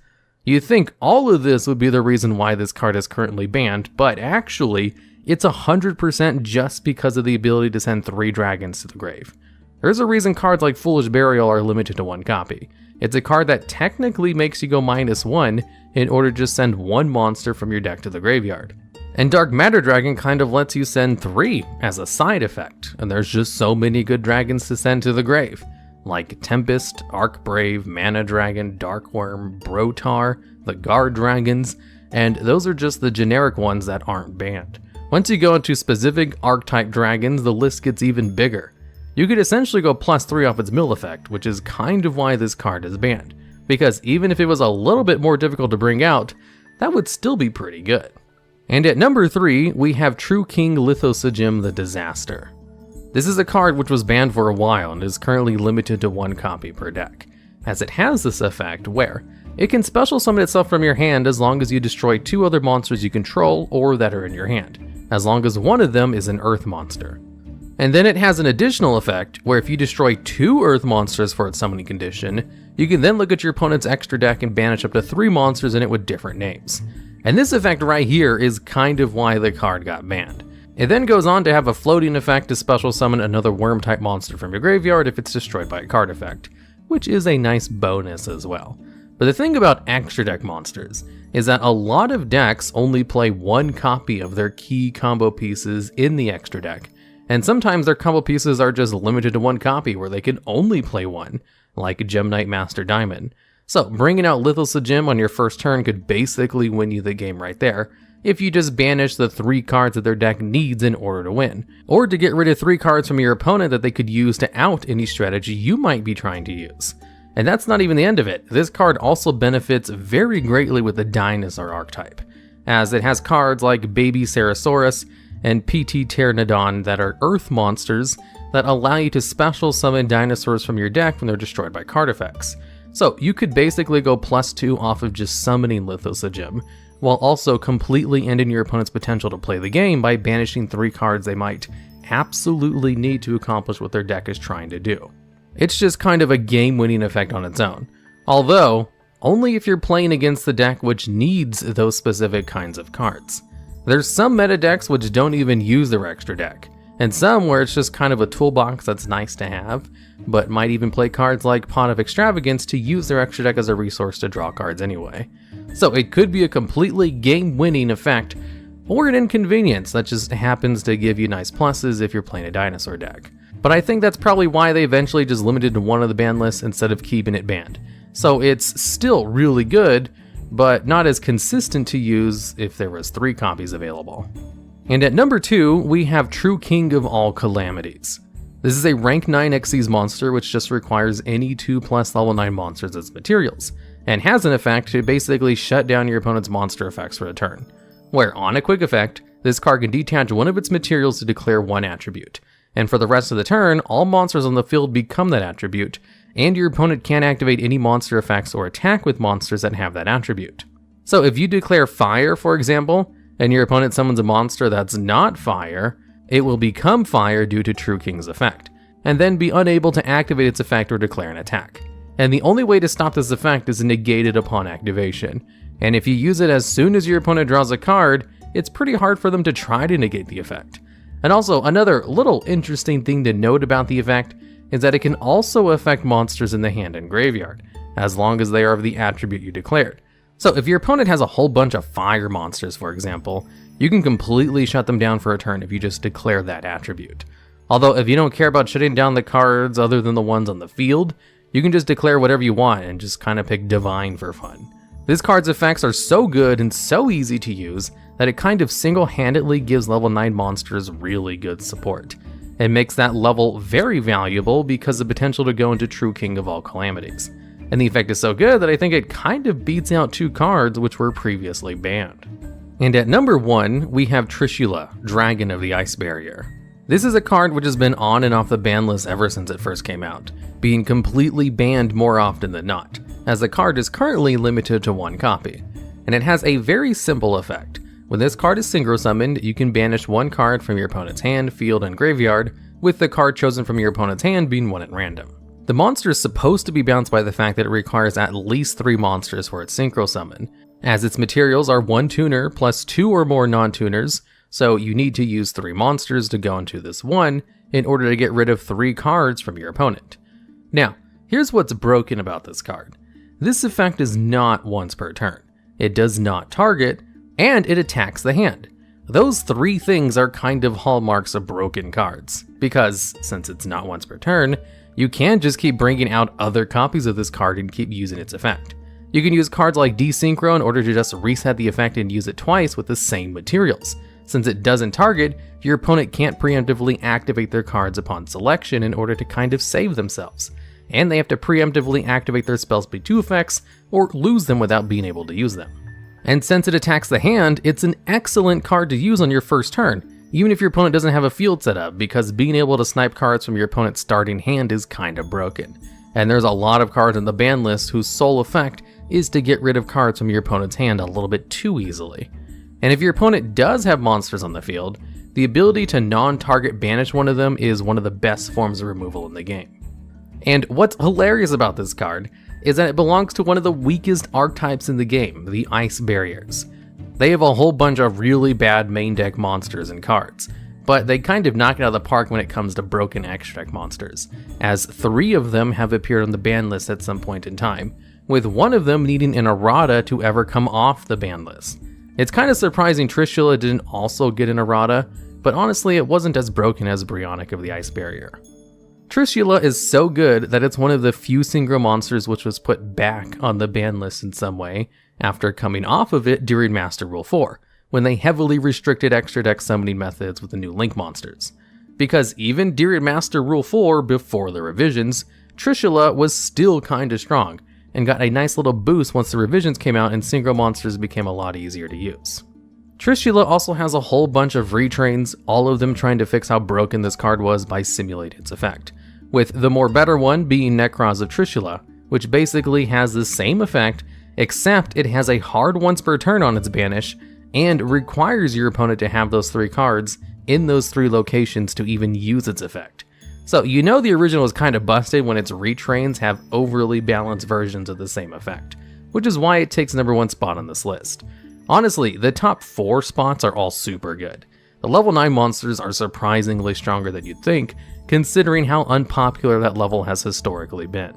You'd think all of this would be the reason why this card is currently banned, but actually, it's 100% just because of the ability to send 3 dragons to the grave. There's a reason cards like Foolish Burial are limited to 1 copy. It's a card that technically makes you go -1 in order to just send 1 monster from your deck to the graveyard. And Dark Matter Dragon kind of lets you send 3 as a side effect, and there's just so many good dragons to send to the grave, like Tempest, Arcbrave, Mana Dragon, Darkworm, Brotar, the Guard Dragons, and those are just the generic ones that aren't banned. Once you go into specific archetype dragons, the list gets even bigger. You could essentially go +3 off its mill effect, which is kind of why this card is banned, because even if it was a little bit more difficult to bring out, that would still be pretty good. And at number 3, we have True King Lithosejim the Disaster. This is a card which was banned for a while and is currently limited to 1 copy per deck, as it has this effect where it can special summon itself from your hand as long as you destroy 2 other monsters you control or that are in your hand, as long as one of them is an earth monster. And then it has an additional effect where if you destroy 2 earth monsters for its summoning condition, you can then look at your opponent's extra deck and banish up to 3 monsters in it with different names. And this effect right here is kind of why the card got banned. It then goes on to have a floating effect to special summon another worm type monster from your graveyard if it's destroyed by a card effect, which is a nice bonus as well. But the thing about extra deck monsters is that a lot of decks only play 1 copy of their key combo pieces in the extra deck, and sometimes their combo pieces are just limited to 1 copy where they can only play 1, like Gem Knight Master Diamond. So bringing out Lithosejim on your first turn could basically win you the game right there, if you just banish the 3 cards that their deck needs in order to win, or to get rid of 3 cards from your opponent that they could use to out any strategy you might be trying to use. And that's not even the end of it. This card also benefits very greatly with the Dinosaur archetype, as it has cards like Baby Ceratosaurus and PT Pteranodon that are Earth monsters that allow you to special summon dinosaurs from your deck when they're destroyed by card effects. So you could basically go +2 off of just summoning Lithosogem, while also completely ending your opponent's potential to play the game by banishing 3 cards they might absolutely need to accomplish what their deck is trying to do. It's just kind of a game-winning effect on its own, although only if you're playing against the deck which needs those specific kinds of cards. There's some meta decks which don't even use their extra deck, and some where it's just kind of a toolbox that's nice to have, but might even play cards like Pot of Extravagance to use their extra deck as a resource to draw cards anyway. So it could be a completely game-winning effect, or an inconvenience that just happens to give you nice pluses if you're playing a dinosaur deck. But I think that's probably why they eventually just limited to one of the ban lists instead of keeping it banned. So it's still really good, but not as consistent to use if there was 3 copies available. And at number 2, we have True King of All Calamities. This is a rank 9 Xyz monster which just requires any 2+ level 9 monsters as materials, and has an effect to basically shut down your opponent's monster effects for a turn, where on a quick effect, this card can detach one of its materials to declare one attribute, and for the rest of the turn, all monsters on the field become that attribute, and your opponent can't activate any monster effects or attack with monsters that have that attribute. So if you declare fire, for example, and your opponent summons a monster that's not fire, it will become fire due to True King's effect, and then be unable to activate its effect or declare an attack. And the only way to stop this effect is to negate it upon activation, and if you use it as soon as your opponent draws a card, it's pretty hard for them to try to negate the effect. And also, another little interesting thing to note about the effect is that it can also affect monsters in the hand and graveyard, as long as they are of the attribute you declared. So if your opponent has a whole bunch of fire monsters, for example, you can completely shut them down for a turn if you just declare that attribute. Although if you don't care about shutting down the cards other than the ones on the field, you can just declare whatever you want and just kind of pick Divine for fun. This card's effects are so good and so easy to use that it kind of single-handedly gives level 9 monsters really good support. It makes that level very valuable because of the potential to go into True King of All Calamities. And the effect is so good that I think it kind of beats out 2 cards which were previously banned. And at number 1, we have Trishula, Dragon of the Ice Barrier. This is a card which has been on and off the ban list ever since it first came out, being completely banned more often than not, as the card is currently limited to 1 copy. And it has a very simple effect. When this card is synchro summoned, you can banish 1 card from your opponent's hand, field, and graveyard, with the card chosen from your opponent's hand being 1 at random. The monster is supposed to be bounced by the fact that it requires at least 3 monsters for its synchro summon, as its materials are 1 tuner plus 2 or more non-tuners, so you need to use 3 monsters to go into this 1 in order to get rid of 3 cards from your opponent. Now, here's what's broken about this card. This effect is not once per turn. It does not target, and it attacks the hand. Those 3 things are kind of hallmarks of broken cards, because since it's not once per turn, you can just keep bringing out other copies of this card and keep using its effect. You can use cards like Desynchro in order to just reset the effect and use it twice with the same materials. Since it doesn't target, your opponent can't preemptively activate their cards upon selection in order to kind of save themselves, and they have to preemptively activate their spell speed 2 effects or lose them without being able to use them. And since it attacks the hand, it's an excellent card to use on your first turn, even if your opponent doesn't have a field set up, because being able to snipe cards from your opponent's starting hand is kind of broken. And there's a lot of cards in the ban list whose sole effect is to get rid of cards from your opponent's hand a little bit too easily. And if your opponent does have monsters on the field, the ability to non-target banish one of them is one of the best forms of removal in the game. And what's hilarious about this card is that it belongs to one of the weakest archetypes in the game, the Ice Barriers. They have a whole bunch of really bad main deck monsters and cards, but they kind of knock it out of the park when it comes to broken extra deck monsters, as 3 of them have appeared on the ban list at some point in time, with one of them needing an errata to ever come off the ban list. It's kind of surprising Trishula didn't also get an errata, but honestly it wasn't as broken as Brionac of the Ice Barrier. Trishula is so good that it's one of the few synchro monsters which was put back on the ban list in some way after coming off of it during Master Rule 4, when they heavily restricted extra deck summoning methods with the new Link monsters. Because even during Master Rule 4, before the revisions, Trishula was still kinda strong, and got a nice little boost once the revisions came out and synchro monsters became a lot easier to use. Trishula also has a whole bunch of retrains, all of them trying to fix how broken this card was by simulating its effect, with the more better one being Necros of Trishula, which basically has the same effect, except it has a hard once per turn on its banish, and requires your opponent to have those 3 cards in those 3 locations to even use its effect. So you know the original is kind of busted when its retrains have overly balanced versions of the same effect, which is why it takes number 1 spot on this list. Honestly, the top 4 spots are all super good. The level 9 monsters are surprisingly stronger than you'd think, considering how unpopular that level has historically been.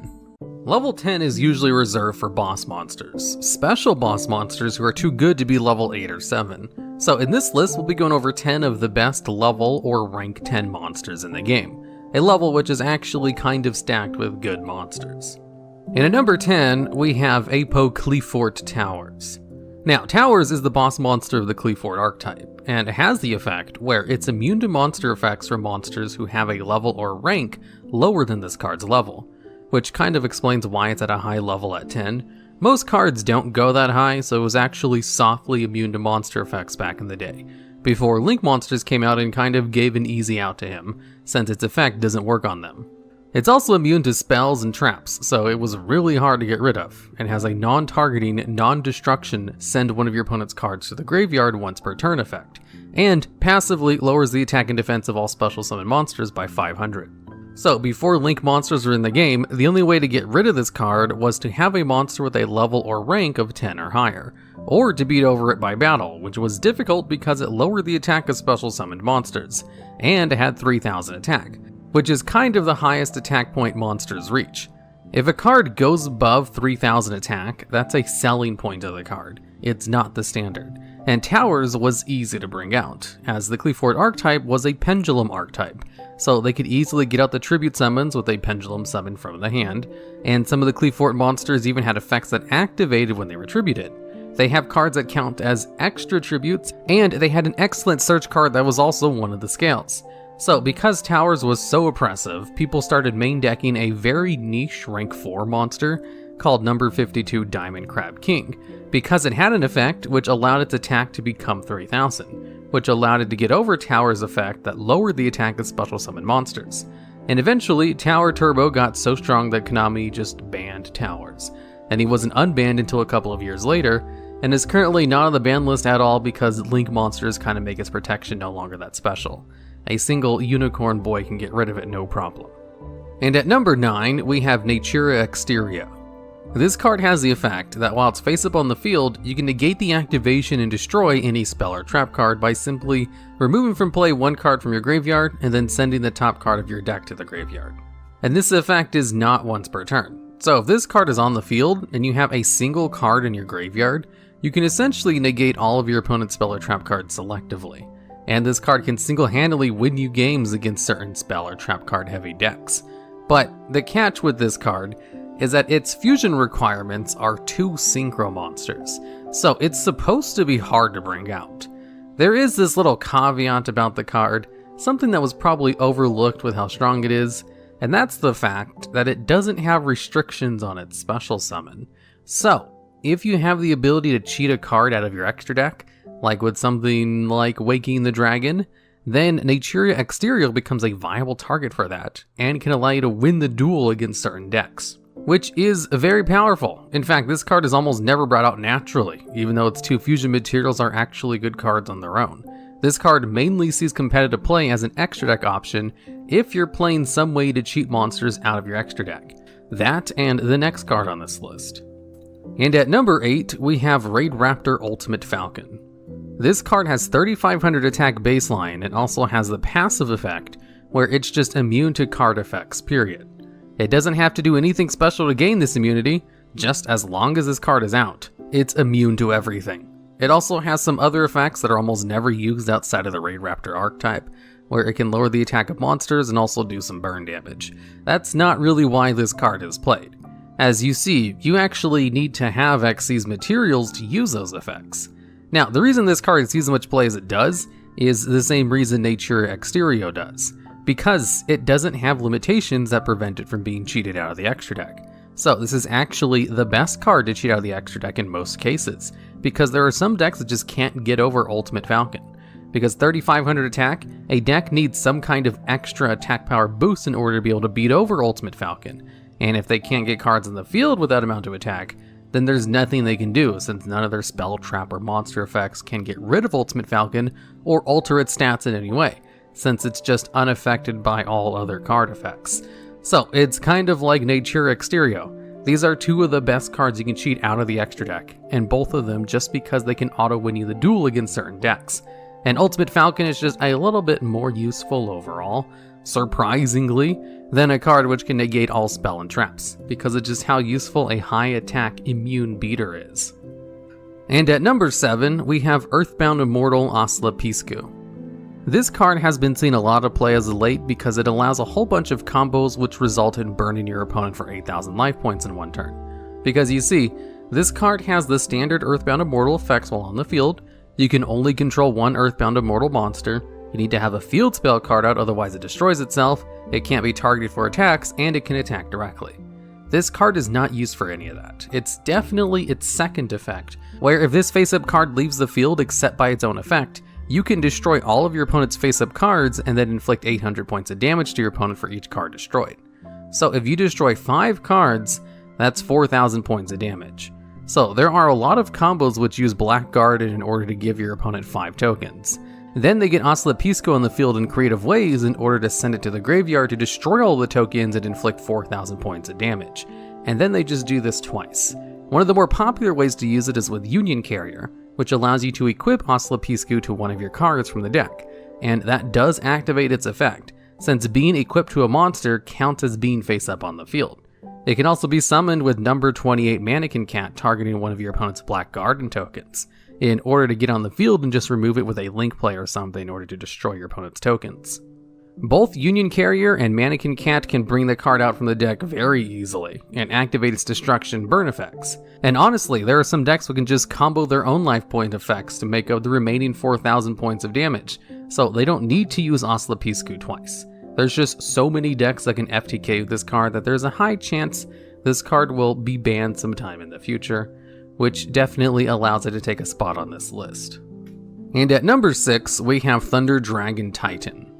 Level 10 is usually reserved for boss monsters, special boss monsters who are too good to be level 8 or 7. So in this list, we'll be going over 10 of the best level or rank 10 monsters in the game, a level which is actually kind of stacked with good monsters. And at number 10, we have Clifford Towers. Now, Towers is the boss monster of the Clifford archetype, and it has the effect where it's immune to monster effects from monsters who have a level or rank lower than this card's level, which kind of explains why it's at a high level at 10. Most cards don't go that high, so it was actually softly immune to monster effects back in the day, before Link monsters came out and kind of gave an easy out to him, since its effect doesn't work on them. It's also immune to spells and traps, so it was really hard to get rid of, and has a non-targeting, non-destruction send one of your opponent's cards to the graveyard once per turn effect, and passively lowers the attack and defense of all special summon monsters by 500. So before Link monsters were in the game, the only way to get rid of this card was to have a monster with a level or rank of 10 or higher, or to beat over it by battle, which was difficult because it lowered the attack of special summoned monsters, and it had 3000 attack, which is kind of the highest attack point monsters reach. If a card goes above 3000 attack, that's a selling point of the card. It's not the standard. And Towers was easy to bring out, as the Clifford archetype was a pendulum archetype, so they could easily get out the tribute summons with a pendulum summon from the hand, and some of the Clifford monsters even had effects that activated when they were tributed. They have cards that count as extra tributes, and they had an excellent search card that was also one of the scales. So because Towers was so oppressive, people started main decking a very niche rank 4 monster called number 52 Diamond Crab King, because it had an effect which allowed its attack to become 3000, which allowed it to get over Tower's effect that lowered the attack of special summon monsters. And eventually, Tower Turbo got so strong that Konami just banned Towers, and he wasn't unbanned until a couple of years later, and is currently not on the ban list at all because Link monsters kind of make its protection no longer that special. A single unicorn boy can get rid of it no problem. And at number 9, we have Natura Exterio. This card has the effect that while it's face up on the field, you can negate the activation and destroy any spell or trap card by simply removing from play 1 card from your graveyard and then sending the top card of your deck to the graveyard. And this effect is not once per turn. So if this card is on the field and you have a single card in your graveyard, you can essentially negate all of your opponent's spell or trap cards selectively. And this card can single-handedly win you games against certain spell or trap card heavy decks. But the catch with this card is that its fusion requirements are 2 synchro monsters, so it's supposed to be hard to bring out. There is this little caveat about the card, something that was probably overlooked with how strong it is, and that's the fact that it doesn't have restrictions on its special summon. So, if you have the ability to cheat a card out of your extra deck, like with something like Waking the Dragon, then Natura Exterio becomes a viable target for that, and can allow you to win the duel against certain decks, which is very powerful. In fact, this card is almost never brought out naturally, even though its 2 fusion materials are actually good cards on their own. This card mainly sees competitive play as an extra deck option if you're playing some way to cheat monsters out of your extra deck. That and the next card on this list. And at number 8, we have Raid Raptor Ultimate Falcon. This card has 3500 attack baseline and also has the passive effect where it's just immune to card effects, period. It doesn't have to do anything special to gain this immunity, just as long as this card is out, it's immune to everything. It also has some other effects that are almost never used outside of the Raid Raptor archetype, where it can lower the attack of monsters and also do some burn damage. That's not really why this card is played. As you see, you actually need to have Xyz materials to use those effects. Now, the reason this card sees as much play as it does is the same reason Natura Exterio does, because it doesn't have limitations that prevent it from being cheated out of the extra deck. So this is actually the best card to cheat out of the extra deck in most cases, because there are some decks that just can't get over Ultimate Falcon. Because 3500 attack, a deck needs some kind of extra attack power boost in order to be able to beat over Ultimate Falcon. And if they can't get cards in the field with that amount of attack, then there's nothing they can do, since none of their spell, trap, or monster effects can get rid of Ultimate Falcon or alter its stats in any way, since it's just unaffected by all other card effects. So it's kind of like Nature Exterio. These are two of the best cards you can cheat out of the extra deck, and both of them just because they can auto-win you the duel against certain decks. And Ultimate Falcon is just a little bit more useful overall, surprisingly, than a card which can negate all spell and traps, because of just how useful a high attack immune beater is. And at number 7, we have Earthbound Immortal Asclepiuscu. This card has been seen a lot of play as of late because it allows a whole bunch of combos which result in burning your opponent for 8,000 life points in one turn. Because you see, this card has the standard Earthbound Immortal effects while on the field. You can only control one Earthbound Immortal monster, you need to have a field spell card out otherwise it destroys itself, it can't be targeted for attacks, and it can attack directly. This card is not used for any of that. It's definitely its second effect, where if this face-up card leaves the field except by its own effect, you can destroy all of your opponent's face-up cards and then inflict 800 points of damage to your opponent for each card destroyed. So if you destroy 5 cards, that's 4,000 points of damage. So there are a lot of combos which use Blackguarded in order to give your opponent 5 tokens. Then they get Asclepiuscu on the field in creative ways in order to send it to the graveyard to destroy all the tokens and inflict 4,000 points of damage. And then they just do this twice. One of the more popular ways to use it is with Union Carrier, which allows you to equip Asclepiuscu to one of your cards from the deck. And that does activate its effect, since being equipped to a monster counts as being face up on the field. It can also be summoned with number 28 Mannequin Cat targeting one of your opponent's Black Garden tokens, in order to get on the field and just remove it with a Link Play or something in order to destroy your opponent's tokens. Both Union Carrier and Mannequin Cat can bring the card out from the deck very easily, and activate its destruction burn effects. And honestly, there are some decks that can just combo their own life point effects to make up the remaining 4,000 points of damage, so they don't need to use Asclepiuscu twice. There's just so many decks that can FTK with this card that there's a high chance this card will be banned sometime in the future, which definitely allows it to take a spot on this list. And at number 6, we have Thunder Dragon Titan.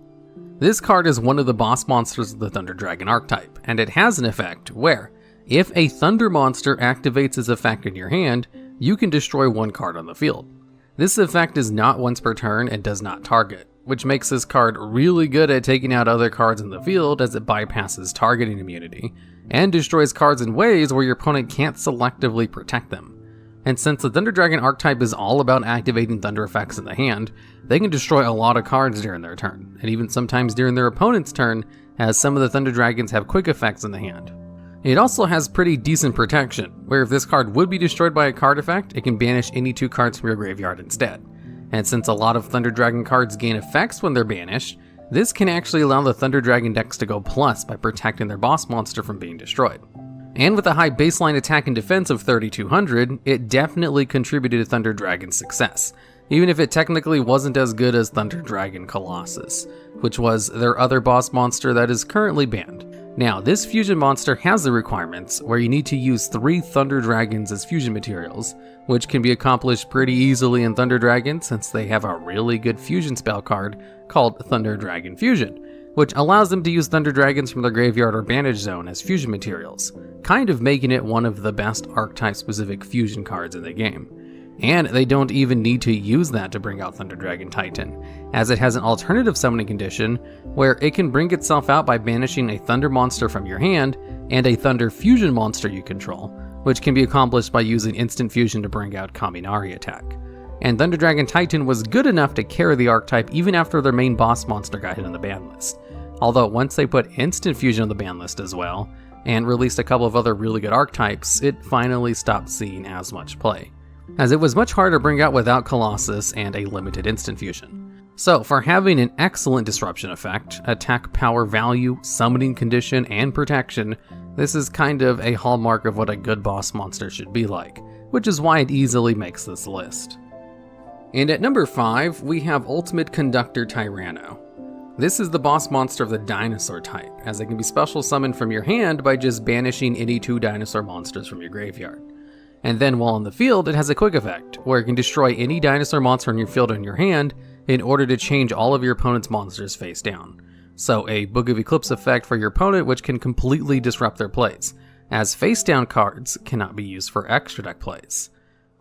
This card is one of the boss monsters of the Thunder Dragon archetype, and it has an effect where, if a Thunder monster activates its effect in your hand, you can destroy one card on the field. This effect is not once per turn and does not target, which makes this card really good at taking out other cards in the field as it bypasses targeting immunity, and destroys cards in ways where your opponent can't selectively protect them. And since the Thunder Dragon archetype is all about activating thunder effects in the hand, they can destroy a lot of cards during their turn, and even sometimes during their opponent's turn, as some of the Thunder Dragons have quick effects in the hand. It also has pretty decent protection, where if this card would be destroyed by a card effect, it can banish any 2 cards from your graveyard instead. And since a lot of Thunder Dragon cards gain effects when they're banished, this can actually allow the Thunder Dragon decks to go plus by protecting their boss monster from being destroyed. And with a high baseline attack and defense of 3,200, it definitely contributed to Thunder Dragon's success, even if it technically wasn't as good as Thunder Dragon Colossus, which was their other boss monster that is currently banned. Now, this fusion monster has the requirements where you need to use 3 Thunder Dragons as fusion materials, which can be accomplished pretty easily in Thunder Dragon since they have a really good fusion spell card called Thunder Dragon Fusion, which allows them to use Thunder Dragons from their graveyard or Banish Zone as fusion materials, kind of making it one of the best archetype-specific fusion cards in the game. And they don't even need to use that to bring out Thunder Dragon Titan, as it has an alternative summoning condition where it can bring itself out by banishing a Thunder monster from your hand and a Thunder Fusion monster you control, which can be accomplished by using Instant Fusion to bring out Kaminari attack. And Thunder Dragon Titan was good enough to carry the archetype even after their main boss monster got hit on the ban list. Although once they put Instant Fusion on the ban list as well, and released a couple of other really good archetypes, it finally stopped seeing as much play, as it was much harder to bring out without Colossus and a limited Instant Fusion. So for having an excellent disruption effect, attack power value, summoning condition, and protection, this is kind of a hallmark of what a good boss monster should be like, which is why it easily makes this list. And at number 5, we have Ultimate Conductor Tyranno. This is the boss monster of the dinosaur type, as it can be special summoned from your hand by just banishing any 2 dinosaur monsters from your graveyard. And then while on the field, it has a quick effect, where it can destroy any dinosaur monster in your field or in your hand in order to change all of your opponent's monsters face down. So a Book of Eclipse effect for your opponent, which can completely disrupt their plays, as face down cards cannot be used for extra deck plays.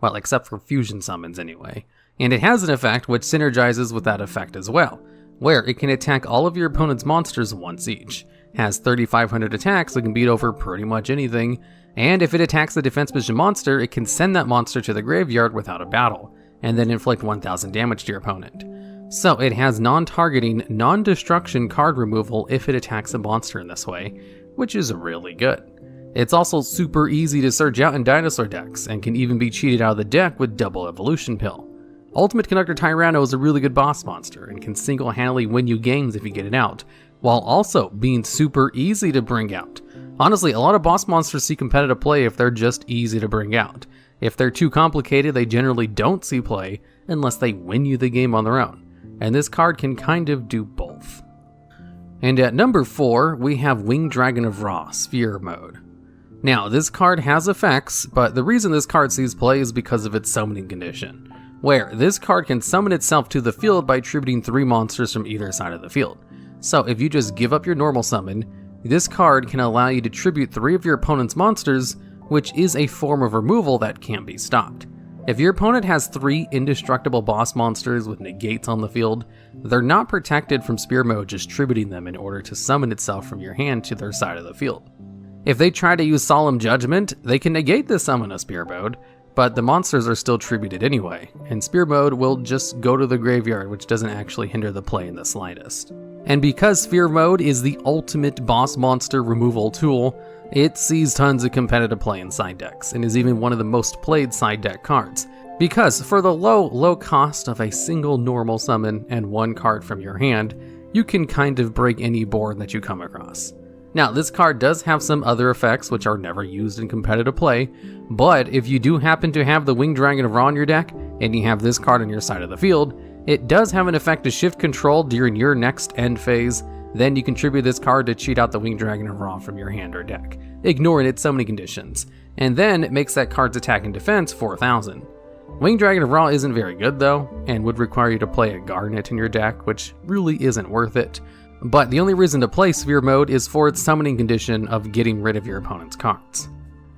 Well, except for fusion summons anyway. And it has an effect which synergizes with that effect as well, where it can attack all of your opponent's monsters once each. Has 3,500 attacks, so it can beat over pretty much anything, and if it attacks the defense position monster, it can send that monster to the graveyard without a battle, and then inflict 1,000 damage to your opponent. So it has non-targeting, non-destruction card removal if it attacks a monster in this way, which is really good. It's also super easy to search out in dinosaur decks, and can even be cheated out of the deck with Double Evolution Pill. Ultimate Conductor Tyranno is a really good boss monster, and can single-handedly win you games if you get it out, while also being super easy to bring out. Honestly, a lot of boss monsters see competitive play if they're just easy to bring out. If they're too complicated, they generally don't see play unless they win you the game on their own. And this card can kind of do both. And at number 4, we have Winged Dragon of Ra, Sphere Mode. Now, this card has effects, but the reason this card sees play is because of its summoning condition, where this card can summon itself to the field by attributing 3 monsters from either side of the field. So if you just give up your normal summon, this card can allow you to tribute 3 of your opponent's monsters, which is a form of removal that can't be stopped. If your opponent has 3 indestructible boss monsters with negates on the field, they're not protected from Spear Mode just tributing them in order to summon itself from your hand to their side of the field. If they try to use Solemn Judgment, they can negate the summon of Spear Mode, but the monsters are still tributed anyway, and Spear Mode will just go to the graveyard, which doesn't actually hinder the play in the slightest. And because Sphere Mode is the ultimate boss monster removal tool, it sees tons of competitive play in side decks, and is even one of the most played side deck cards. Because for the low cost of a single normal summon and 1 card from your hand, you can kind of break any board that you come across. Now, this card does have some other effects which are never used in competitive play, but if you do happen to have the Winged Dragon of Ra in your deck, and you have this card on your side of the field, it does have an effect to shift control during your next end phase. Then you contribute this card to cheat out the Winged Dragon of Ra from your hand or deck, ignoring its summoning conditions, and then it makes that card's attack and defense 4,000. Winged Dragon of Ra isn't very good though, and would require you to play a Garnet in your deck, which really isn't worth it. But the only reason to play Sphere Mode is for its summoning condition of getting rid of your opponent's cards.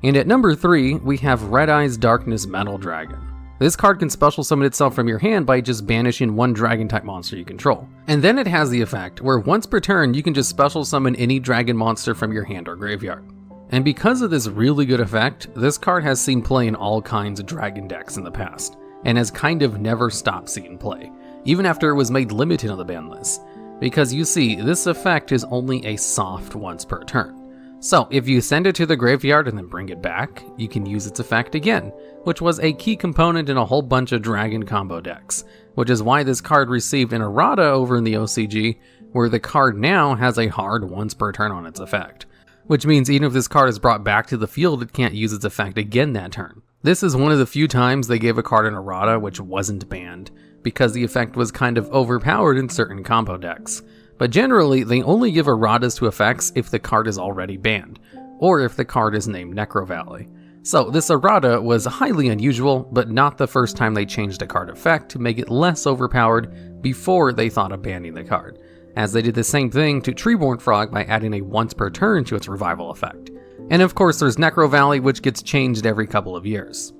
And at number 3, we have Red Eye's Darkness Metal Dragon. This card can special summon itself from your hand by just banishing 1 dragon type monster you control. And then it has the effect where once per turn you can just special summon any dragon monster from your hand or graveyard. And because of this really good effect, this card has seen play in all kinds of dragon decks in the past, and has kind of never stopped seeing play, even after it was made limited on the ban list. Because you see, this effect is only a soft once per turn. So if you send it to the graveyard and then bring it back, you can use its effect again, which was a key component in a whole bunch of dragon combo decks, which is why this card received an errata over in the OCG, where the card now has a hard once per turn on its effect. Which means even if this card is brought back to the field, it can't use its effect again that turn. This is one of the few times they gave a card an errata which wasn't banned, because the effect was kind of overpowered in certain combo decks. But generally, they only give erratas to effects if the card is already banned, or if the card is named Necro Valley. So this errata was highly unusual, but not the first time they changed a card effect to make it less overpowered before they thought of banning the card, as they did the same thing to Treeborn Frog by adding a once per turn to its revival effect. And of course there's Necro Valley, which gets changed every couple of years.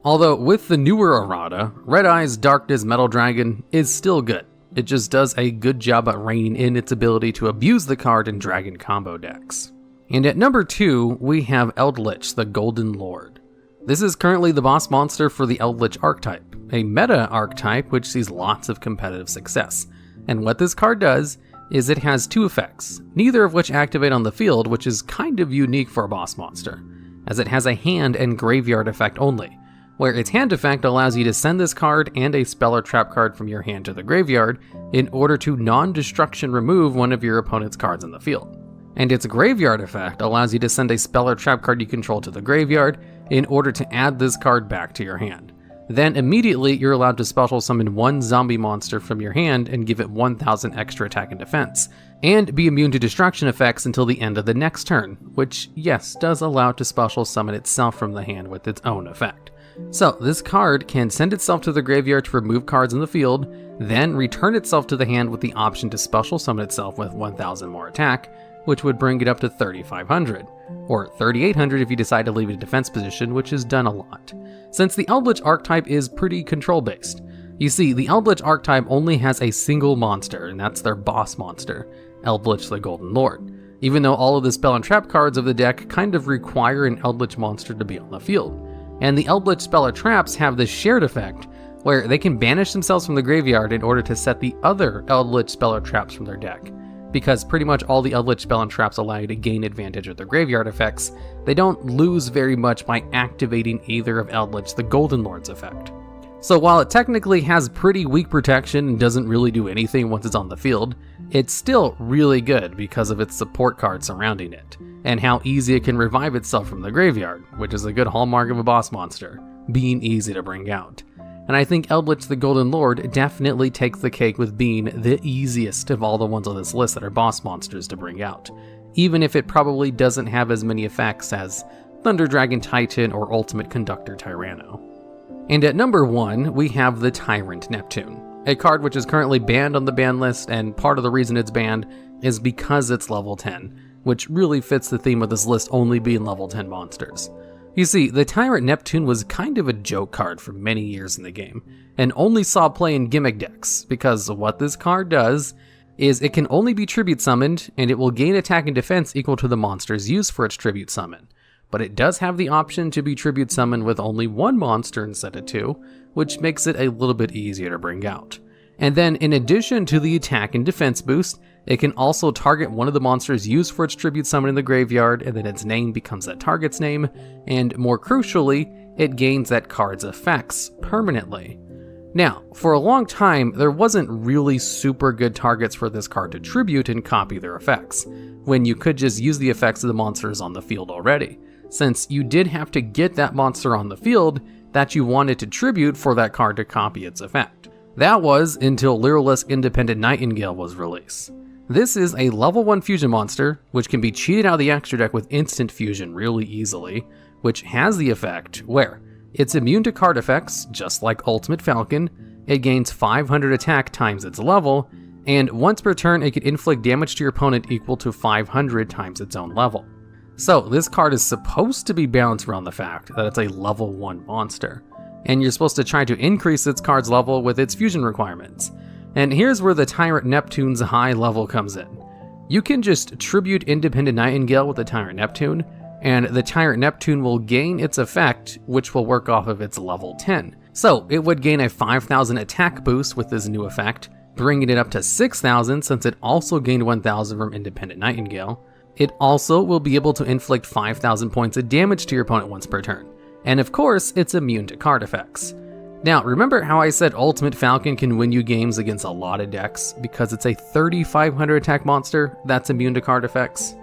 Although with the newer errata, Red Eye's Darkness Metal Dragon is still good. It just does a good job at reining in its ability to abuse the card in dragon combo decks. And at number 2, we have Eldritch, the Golden Lord. This is currently the boss monster for the Eldritch archetype, a meta archetype which sees lots of competitive success. And what this card does is it has 2 effects, neither of which activate on the field, which is kind of unique for a boss monster, as it has a hand and graveyard effect only, where its hand effect allows you to send this card and a spell or trap card from your hand to the graveyard in order to non-destruction remove one of your opponent's cards in the field. And its graveyard effect allows you to send a spell or trap card you control to the graveyard in order to add this card back to your hand. then immediately you're allowed to special summon one zombie monster from your hand and give it 1000 extra attack and defense, and be immune to destruction effects until the end of the next turn, which yes, does allow it to special summon itself from the hand with its own effect. So this card can send itself to the graveyard to remove cards in the field, then return itself to the hand with the option to special summon itself with 1000 more attack, which would bring it up to 3500, or 3800 if you decide to leave it in defense position, which is done a lot, since the Eldritch archetype is pretty control based. You see, the Eldritch archetype only has a single monster, and that's their boss monster, Eldritch the Golden Lord, even though all of the spell and trap cards of the deck kind of require an Eldritch monster to be on the field. And the Eldritch spell or traps have this shared effect, where they can banish themselves from the graveyard in order to set the other Eldritch spell or traps from their deck. Because pretty much all the Eldritch spell and traps allow you to gain advantage of their graveyard effects, they don't lose very much by activating either of Eldritch the Golden Lord's effect. So while it technically has pretty weak protection and doesn't really do anything once it's on the field, it's still really good because of its support cards surrounding it, and how easy it can revive itself from the graveyard, which is a good hallmark of a boss monster, being easy to bring out. And I think Eldritch the Golden Lord definitely takes the cake with being the easiest of all the ones on this list that are boss monsters to bring out, even if it probably doesn't have as many effects as Thunder Dragon Titan or Ultimate Conductor Tyranno. And at number 1, we have the Tyrant Neptune, a card which is currently banned on the ban list, and part of the reason it's banned is because it's level 10, which really fits the theme of this list only being level 10 monsters. You see, the Tyrant Neptune was kind of a joke card for many years in the game, and only saw play in gimmick decks, because what this card does is it can only be tribute summoned, and it will gain attack and defense equal to the monsters used for its tribute summon. But it does have the option to be tribute summoned with only one monster instead of two, which makes it a little bit easier to bring out. And then in addition to the attack and defense boost, it can also target one of the monsters used for its tribute summon in the graveyard, and then its name becomes that target's name, and more crucially, it gains that card's effects permanently. Now, for a long time, there wasn't really super good targets for this card to tribute and copy their effects, when you could just use the effects of the monsters on the field already, since you did have to get that monster on the field that you wanted to tribute for that card to copy its effect. That was until Lyrilisk Independent Nightingale was released. This is a level 1 fusion monster, which can be cheated out of the extra deck with instant fusion really easily, which has the effect where it's immune to card effects, just like Ultimate Falcon, it gains 500 attack times its level, and once per turn it can inflict damage to your opponent equal to 500 times its own level. So this card is supposed to be balanced around the fact that it's a level 1 monster, and you're supposed to try to increase its card's level with its fusion requirements. And here's where the Tyrant Neptune's high level comes in. You can just tribute Independent Nightingale with the Tyrant Neptune, and the Tyrant Neptune will gain its effect, which will work off of its level 10. So it would gain a 5000 attack boost with this new effect, bringing it up to 6000 since it also gained 1000 from Independent Nightingale. It also will be able to inflict 5000 points of damage to your opponent once per turn. And of course, it's immune to card effects. Now, remember how I said Ultimate Falcon can win you games against a lot of decks because it's a 3500 attack monster that's immune to card effects?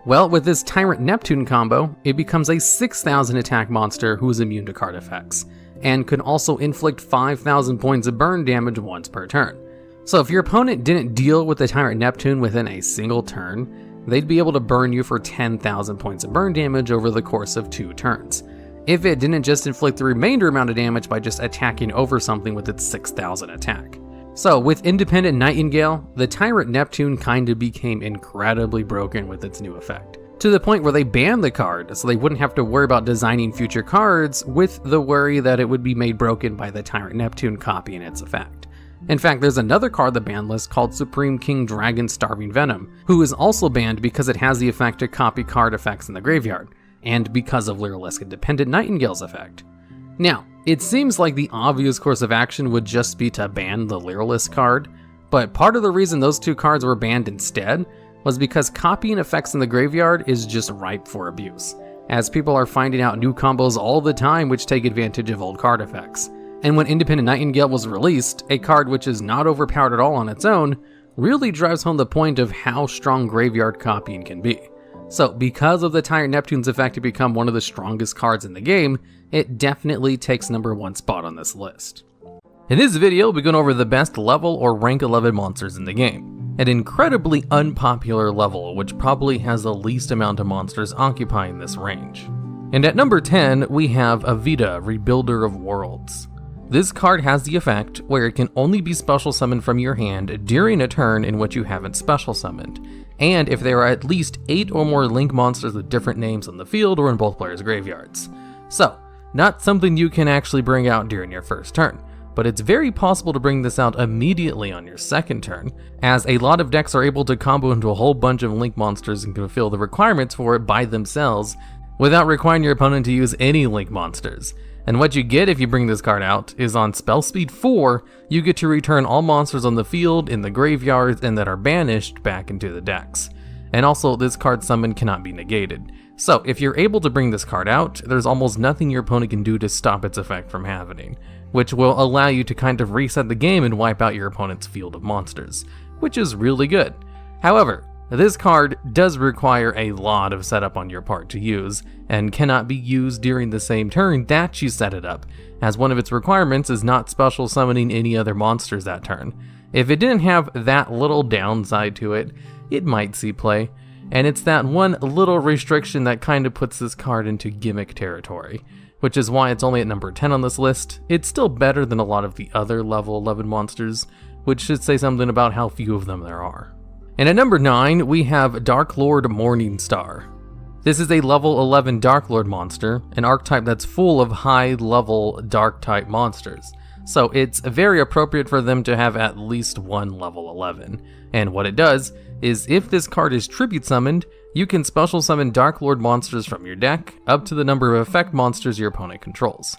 Well, with this Tyrant Neptune combo, it becomes a 6000 attack monster who is immune to card effects, and can also inflict 5000 points of burn damage once per turn. So if your opponent didn't deal with the Tyrant Neptune within a single turn, they'd be able to burn you for 10,000 points of burn damage over the course of 2 turns. If it didn't just inflict the remainder amount of damage by just attacking over something with its 6000 attack. So with Independent Nightingale, the Tyrant Neptune kinda became incredibly broken with its new effect, to the point where they banned the card so they wouldn't have to worry about designing future cards with the worry that it would be made broken by the Tyrant Neptune copying its effect. In fact, there's another card on the ban list called Supreme King Dragon Starving Venom, who is also banned because it has the effect to copy card effects in the graveyard, and because of Lyrilisk Independent Nightingale's effect. Now, it seems like the obvious course of action would just be to ban the Lyrilisk card, but part of the reason those 2 cards were banned instead was because copying effects in the graveyard is just ripe for abuse, as people are finding out new combos all the time which take advantage of old card effects. And when Independent Nightingale was released, a card which is not overpowered at all on its own really drives home the point of how strong graveyard copying can be. So because of the Tyrant Neptune's effect to become one of the strongest cards in the game, it definitely takes number 1 spot on this list. In this video, we're going over the best level or rank 11 monsters in the game. An incredibly unpopular level, which probably has the least amount of monsters occupying this range. And at number 10, we have Eiza, Rebuilder of Worlds. This card has the effect where it can only be special summoned from your hand during a turn in which you haven't special summoned, and if there are at least 8 or more link monsters with different names on the field or in both players' graveyards. So, not something you can actually bring out during your first turn, but it's very possible to bring this out immediately on your second turn, as a lot of decks are able to combo into a whole bunch of link monsters and can fulfill the requirements for it by themselves without requiring your opponent to use any link monsters. And what you get if you bring this card out is on spell speed 4, you get to return all monsters on the field, in the graveyards, and that are banished back into the decks. And also, this card's summon cannot be negated. So if you're able to bring this card out, there's almost nothing your opponent can do to stop its effect from happening, which will allow you to kind of reset the game and wipe out your opponent's field of monsters, which is really good. However, this card does require a lot of setup on your part to use, and cannot be used during the same turn that you set it up, as one of its requirements is not special summoning any other monsters that turn. If it didn't have that little downside to it, it might see play, and it's that one little restriction that kind of puts this card into gimmick territory, which is why it's only at number 10 on this list. It's still better than a lot of the other level 11 monsters, which should say something about how few of them there are. And at number 9, we have Dark Lord Morningstar. This is a level 11 Dark Lord monster, an archetype that's full of high-level Dark-type monsters. So it's very appropriate for them to have at least one level 11. And what it does is, if this card is tribute summoned, you can special summon Dark Lord monsters from your deck up to the number of effect monsters your opponent controls.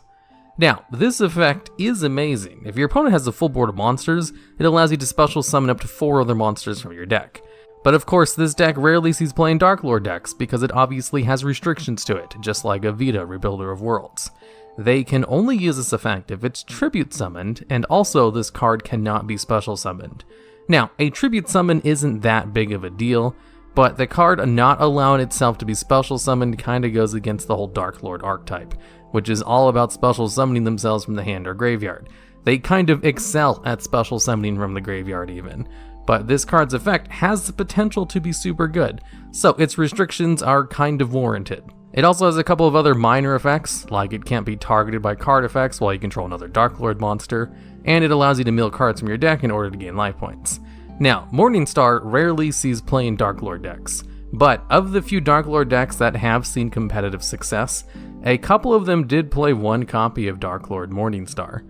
Now, this effect is amazing. If your opponent has a full board of monsters, it allows you to special summon up to 4 other monsters from your deck. But of course, this deck rarely sees play in Dark Lord decks because it obviously has restrictions to it, just like Eiza, Rebuilder of Worlds. They can only use this effect if it's tribute summoned, and also this card cannot be special summoned. Now, a tribute summon isn't that big of a deal, but the card not allowing itself to be special summoned kinda goes against the whole Dark Lord archetype, which is all about special summoning themselves from the hand or graveyard. They kind of excel at special summoning from the graveyard even, but this card's effect has the potential to be super good, so its restrictions are kind of warranted. It also has a couple of other minor effects, like it can't be targeted by card effects while you control another Dark Lord monster, and it allows you to mill cards from your deck in order to gain life points. Now, Morningstar rarely sees play in Dark Lord decks, but of the few Dark Lord decks that have seen competitive success, a couple of them did play one copy of Dark Lord Morningstar.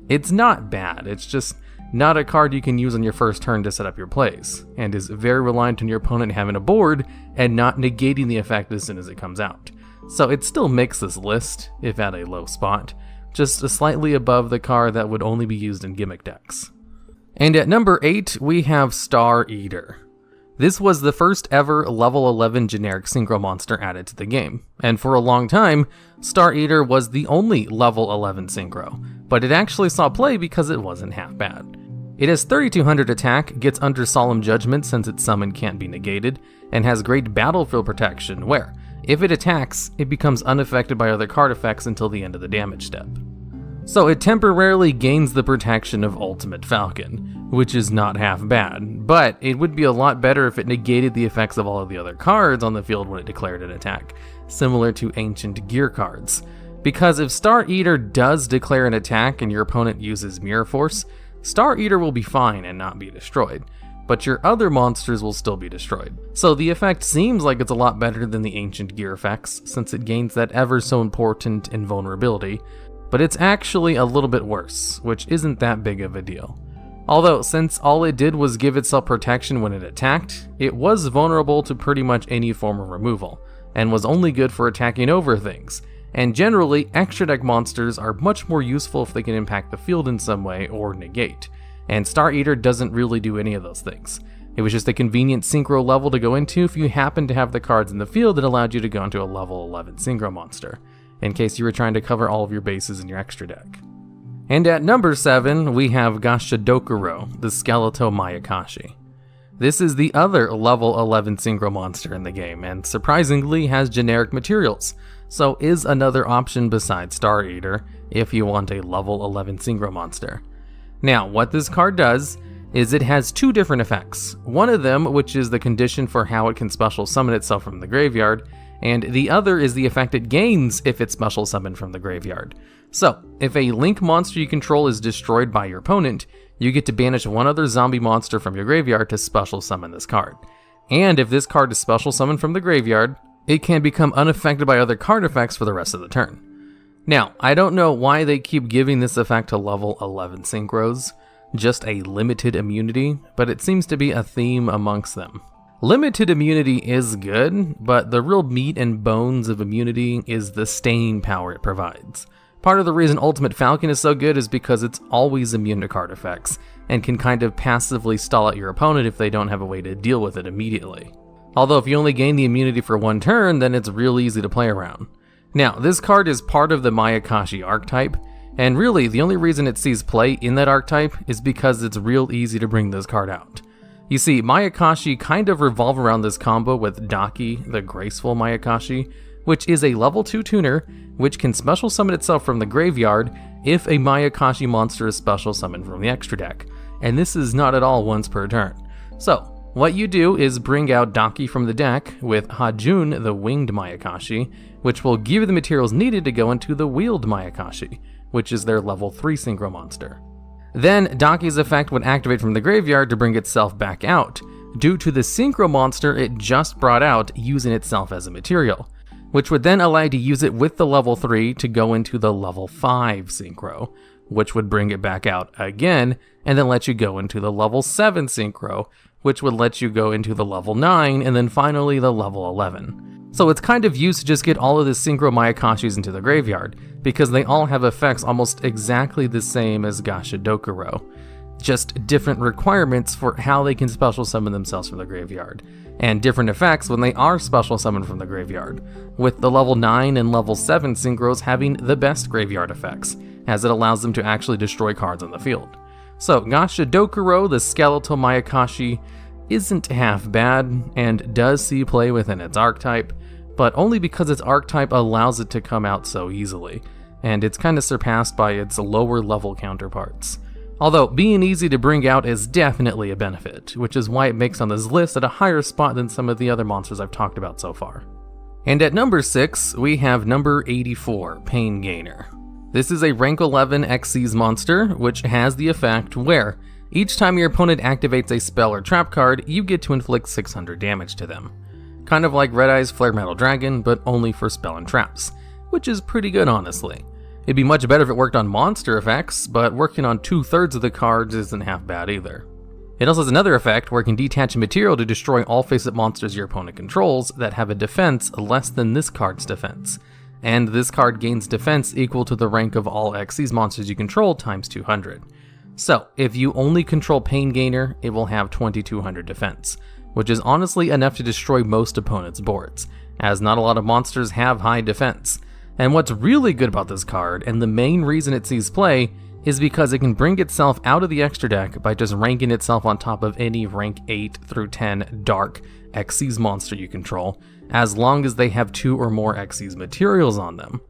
It's not bad, it's just not a card you can use on your first turn to set up your plays, and is very reliant on your opponent having a board and not negating the effect as soon as it comes out. So it still makes this list, if at a low spot, just slightly above the card that would only be used in gimmick decks. And at number 8, we have Star Eater. This was the first ever level 11 generic synchro monster added to the game, and for a long time, Star Eater was the only level 11 synchro, but it actually saw play because it wasn't half bad. It has 3200 attack, gets under Solemn Judgment since its summon can't be negated, and has great battlefield protection where, if it attacks, it becomes unaffected by other card effects until the end of the damage step. So it temporarily gains the protection of Ultimate Falcon, which is not half bad, but it would be a lot better if it negated the effects of all of the other cards on the field when it declared an attack, similar to Ancient Gear cards. Because if Star Eater does declare an attack and your opponent uses Mirror Force, Star Eater will be fine and not be destroyed, but your other monsters will still be destroyed. So the effect seems like it's a lot better than the Ancient Gear effects, since it gains that ever so important invulnerability, but it's actually a little bit worse, which isn't that big of a deal. Although, since all it did was give itself protection when it attacked, it was vulnerable to pretty much any form of removal, and was only good for attacking over things. And generally, extra deck monsters are much more useful if they can impact the field in some way or negate, and Star Eater doesn't really do any of those things. It was just a convenient synchro level to go into if you happened to have the cards in the field that allowed you to go into a level 11 synchro monster, in case you were trying to cover all of your bases in your extra deck. And at number 7, we have Gashadokuro, the Skeleto Mayakashi. This is the other level 11 synchro monster in the game, and surprisingly has generic materials, so is another option besides Star Eater if you want a level 11 synchro monster. Now, what this card does is it has two different effects. One of them, which is the condition for how it can special summon itself from the graveyard, and the other is the effect it gains if it's special summoned from the graveyard. So, if a Link monster you control is destroyed by your opponent, you get to banish one other zombie monster from your graveyard to special summon this card. And if this card is special summoned from the graveyard, it can become unaffected by other card effects for the rest of the turn. Now, I don't know why they keep giving this effect to level 11 synchros, just a limited immunity, but it seems to be a theme amongst them. Limited immunity is good, but the real meat and bones of immunity is the staying power it provides. Part of the reason Ultimate Falcon is so good is because it's always immune to card effects, and can kind of passively stall out your opponent if they don't have a way to deal with it immediately. Although if you only gain the immunity for one turn, then it's real easy to play around. Now, this card is part of the Mayakashi archetype, and really the only reason it sees play in that archetype is because it's real easy to bring this card out. You see, Mayakashi kind of revolve around this combo with Daki, the Graceful Mayakashi, which is a level 2 tuner, which can special summon itself from the graveyard if a Mayakashi monster is special summoned from the extra deck, and this is not at all once per turn. So, what you do is bring out Daki from the deck with Hajun, the Winged Mayakashi, which will give you the materials needed to go into the Wheeled Mayakashi, which is their level 3 synchro monster. Then, Daki's effect would activate from the graveyard to bring itself back out, due to the synchro monster it just brought out using itself as a material, which would then allow you to use it with the level 3 to go into the level 5 synchro, which would bring it back out again, and then let you go into the level 7 synchro, which would let you go into the level 9, and then finally the level 11. So it's kind of used to just get all of the synchro Mayakashis into the graveyard, because they all have effects almost exactly the same as Gashadokuro, just different requirements for how they can special summon themselves from the graveyard, and different effects when they are special summoned from the graveyard, with the level 9 and level 7 synchros having the best graveyard effects, as it allows them to actually destroy cards on the field. So Gashadokuro, the skeletal Mayakashi, isn't half bad, and does see play within its archetype, but only because its archetype allows it to come out so easily, and it's kind of surpassed by its lower level counterparts. Although being easy to bring out is definitely a benefit, which is why it makes on this list at a higher spot than some of the other monsters I've talked about so far. And at number 6, we have number 84, Pain Gainer. This is a rank 11 Xyz monster, which has the effect where each time your opponent activates a spell or trap card, you get to inflict 600 damage to them. Kind of like Red Eye's Flare Metal Dragon, but only for spell and traps, which is pretty good honestly. It'd be much better if it worked on monster effects, but working on 2/3 of the cards isn't half bad either. It also has another effect where it can detach a material to destroy all face-up monsters your opponent controls that have a defense less than this card's defense, and this card gains defense equal to the rank of all Xyz monsters you control times 200. So, if you only control Pain Gainer, it will have 2200 defense, which is honestly enough to destroy most opponents' boards, as not a lot of monsters have high defense. And what's really good about this card, and the main reason it sees play, is because it can bring itself out of the extra deck by just ranking itself on top of any rank 8 through 10 dark Xyz monster you control, as long as they have 2 or more Xyz materials on them.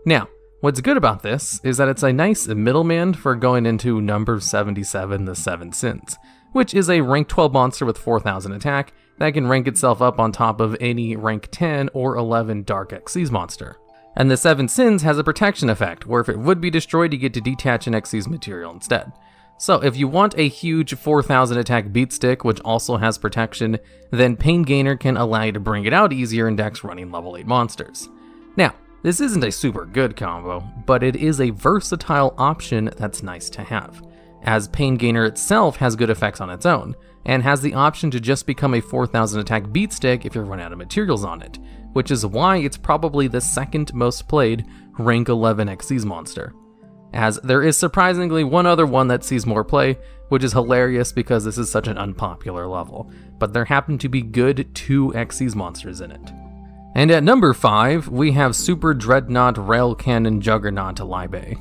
Now, what's good about this is that it's a nice middleman for going into number 77, the Seven Sins, which is a rank 12 monster with 4000 attack that can rank itself up on top of any rank 10 or 11 dark Xyz monster. And the Seven Sins has a protection effect, where if it would be destroyed, you get to detach an Xyz material instead. So if you want a huge 4000 attack beat stick, which also has protection, then Pain Gainer can allow you to bring it out easier in decks running level 8 monsters. Now, this isn't a super good combo, but it is a versatile option that's nice to have, as Pain Gainer itself has good effects on its own, and has the option to just become a 4000 attack beat stick if you run out of materials on it, which is why it's probably the second most played rank 11 Xyz monster. As there is surprisingly one other one that sees more play, which is hilarious because this is such an unpopular level, but there happen to be good 2 Xyz monsters in it. And at number 5, we have Super Dreadnought Rail Cannon Juggernaut Libe.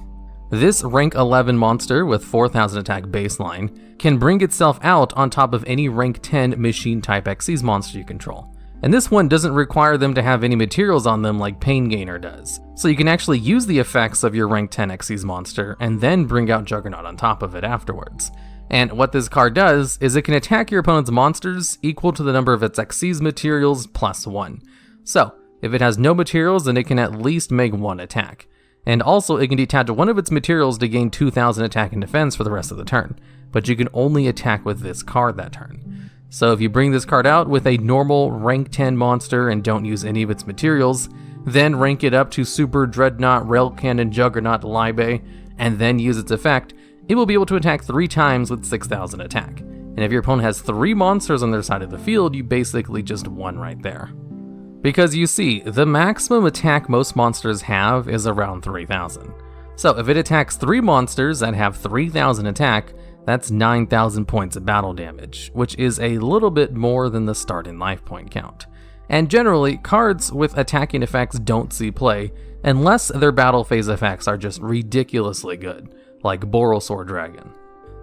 This rank 11 monster with 4000 attack baseline can bring itself out on top of any rank 10 machine type Xyz monster you control. And this one doesn't require them to have any materials on them like Pain Gainer does. So you can actually use the effects of your rank 10 Xyz monster and then bring out Juggernaut on top of it afterwards. And what this card does is it can attack your opponent's monsters equal to the number of its Xyz materials plus 1. So if it has no materials, then it can at least make 1 attack. And also it can detach one of its materials to gain 2000 attack and defense for the rest of the turn. But you can only attack with this card that turn. So if you bring this card out with a normal rank 10 monster and don't use any of its materials, then rank it up to Super Dreadnought, Rail Cannon, Juggernaut, Libe, and then use its effect, it will be able to attack 3 times with 6000 attack. And if your opponent has 3 monsters on their side of the field, you basically just won right there. Because you see, the maximum attack most monsters have is around 3000. So if it attacks 3 monsters that have 3000 attack, that's 9,000 points of battle damage, which is a little bit more than the starting life point count. And generally, cards with attacking effects don't see play unless their battle phase effects are just ridiculously good, like Borosword Dragon.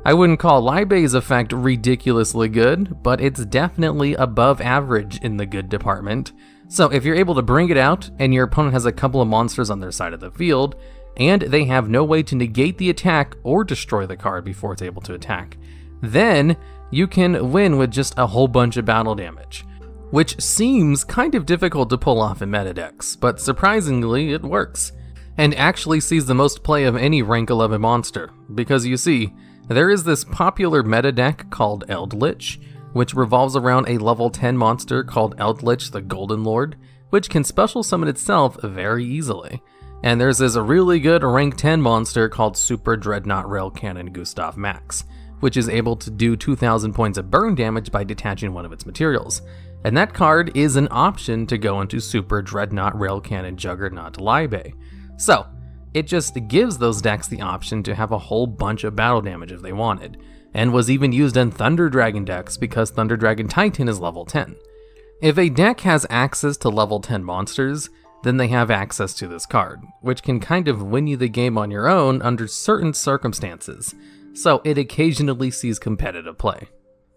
I wouldn't call Libe's effect ridiculously good, but it's definitely above average in the good department. So if you're able to bring it out and your opponent has a couple of monsters on their side of the field, and they have no way to negate the attack or destroy the card before it's able to attack, then you can win with just a whole bunch of battle damage, which seems kind of difficult to pull off in meta decks, but surprisingly it works, and actually sees the most play of any rank 11 monster, because you see, there is this popular meta deck called Eldritch, which revolves around a level 10 monster called Eldritch the Golden Lord, which can special summon itself very easily. And there's this really good rank 10 monster called Super Dreadnought Rail Cannon Gustav Max, which is able to do 2000 points of burn damage by detaching one of its materials. And that card is an option to go into Super Dreadnought Rail Cannon Juggernaut Libe. So, it just gives those decks the option to have a whole bunch of battle damage if they wanted, and was even used in Thunder Dragon decks because Thunder Dragon Titan is level 10. If a deck has access to level 10 monsters, then they have access to this card, which can kind of win you the game on your own under certain circumstances, so it occasionally sees competitive play.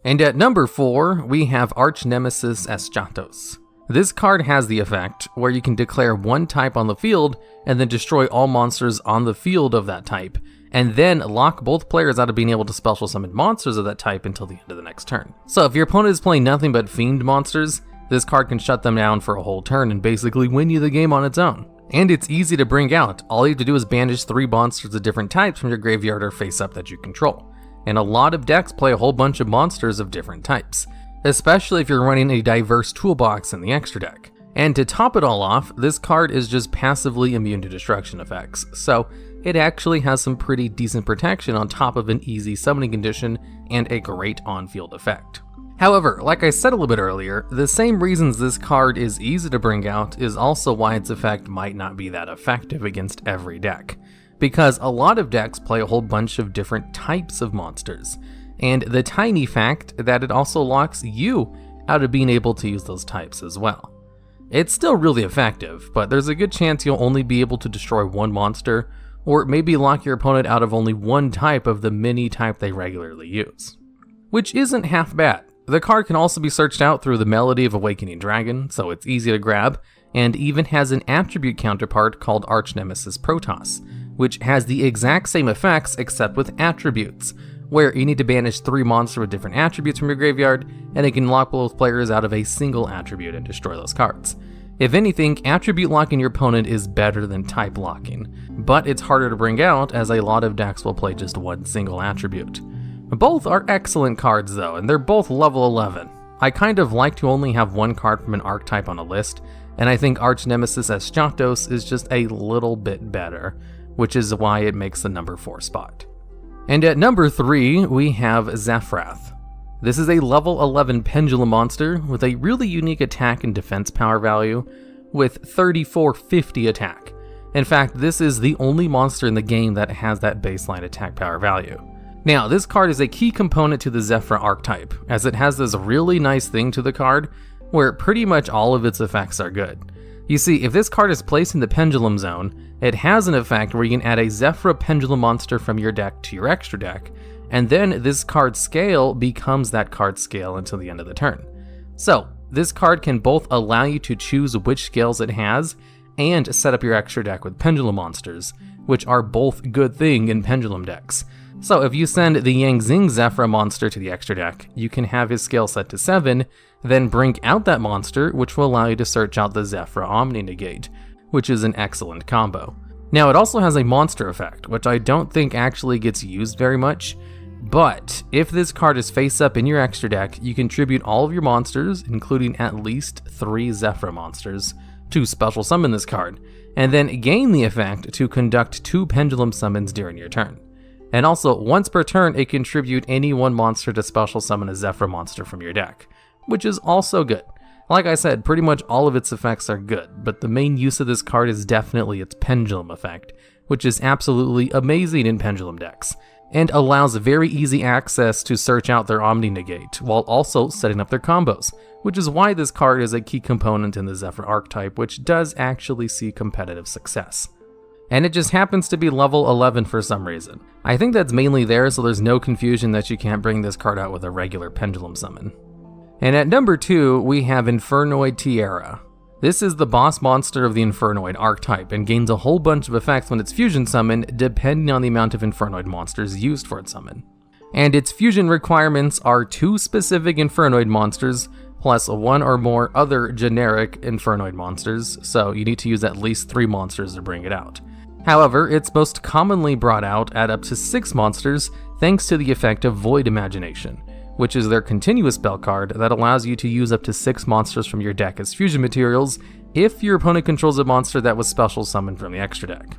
And at number 4, we have Arch Nemesis Eschatos. This card has the effect where you can declare one type on the field and then destroy all monsters on the field of that type, and then lock both players out of being able to special summon monsters of that type until the end of the next turn. So if your opponent is playing nothing but Fiend monsters, this card can shut them down for a whole turn and basically win you the game on its own. And it's easy to bring out. All you have to do is banish 3 monsters of different types from your graveyard or face up that you control. And a lot of decks play a whole bunch of monsters of different types, especially if you're running a diverse toolbox in the extra deck. And to top it all off, this card is just passively immune to destruction effects, so it actually has some pretty decent protection on top of an easy summoning condition and a great on-field effect. However, like I said a little bit earlier, the same reasons this card is easy to bring out is also why its effect might not be that effective against every deck, because a lot of decks play a whole bunch of different types of monsters, and the tiny fact that it also locks you out of being able to use those types as well. It's still really effective, but there's a good chance you'll only be able to destroy one monster, or maybe lock your opponent out of only one type of the mini type they regularly use. Which isn't half bad. The card can also be searched out through the Melody of Awakening Dragon, so it's easy to grab, and even has an attribute counterpart called Arch Nemesis Protoss, which has the exact same effects except with attributes, where you need to banish 3 monsters with different attributes from your graveyard, and it can lock both players out of a single attribute and destroy those cards. If anything, attribute locking your opponent is better than type locking, but it's harder to bring out as a lot of decks will play just one single attribute. Both are excellent cards though, and they're both level 11. I kind of like to only have one card from an archetype on a list, and I think Arch Nemesis Eschatos is just a little bit better, which is why it makes the number 4 spot. And at number 3, we have Zephyrath. This is a level 11 pendulum monster with a really unique attack and defense power value with 3450 attack. In fact, this is the only monster in the game that has that baseline attack power value. Now, this card is a key component to the Zephyr archetype, as it has this really nice thing to the card where pretty much all of its effects are good. You see, if this card is placed in the Pendulum Zone, it has an effect where you can add a Zephyra Pendulum monster from your deck to your extra deck, and then this card's scale becomes that card's scale until the end of the turn. So, this card can both allow you to choose which scales it has, and set up your extra deck with Pendulum monsters, which are both good thing in Pendulum decks. So if you send the Yang Xing Zephyra monster to the extra deck, you can have his scale set to 7, then bring out that monster, which will allow you to search out the Zephyra Omni Negate, which is an excellent combo. Now it also has a monster effect, which I don't think actually gets used very much, but if this card is face up in your extra deck, you contribute all of your monsters, including at least 3 Zephyra monsters, to special summon this card, and then gain the effect to conduct 2 Pendulum summons during your turn. And also, once per turn, it contribute any one monster to special summon a Zephyra monster from your deck, which is also good. Like I said, pretty much all of its effects are good, but the main use of this card is definitely its Pendulum effect, which is absolutely amazing in Pendulum decks, and allows very easy access to search out their Omni Negate, while also setting up their combos, which is why this card is a key component in the Zephyr archetype, which does actually see competitive success. And it just happens to be level 11 for some reason. I think that's mainly there so there's no confusion that you can't bring this card out with a regular Pendulum summon. And at number 2, we have Infernoid Tiara. This is the boss monster of the Infernoid archetype and gains a whole bunch of effects when it's fusion summoned depending on the amount of Infernoid monsters used for its summon. And its fusion requirements are 2 specific Infernoid monsters, plus 1 or more other generic Infernoid monsters, so you need to use at least 3 monsters to bring it out. However, it's most commonly brought out at up to 6 monsters thanks to the effect of Void Imagination, which is their continuous spell card that allows you to use up to 6 monsters from your deck as fusion materials if your opponent controls a monster that was special summoned from the extra deck.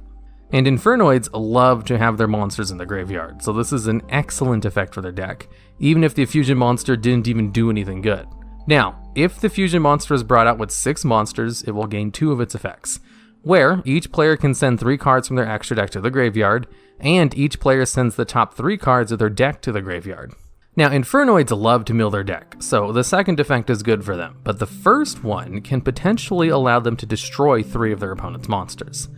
And Infernoids love to have their monsters in the graveyard, so this is an excellent effect for their deck, even if the fusion monster didn't even do anything good. Now, if the fusion monster is brought out with 6 monsters, it will gain 2 of its effects, where each player can send 3 cards from their extra deck to the graveyard, and each player sends the top 3 cards of their deck to the graveyard. Now, Infernoids love to mill their deck, so the second effect is good for them, but the first one can potentially allow them to destroy 3 of their opponent's monsters.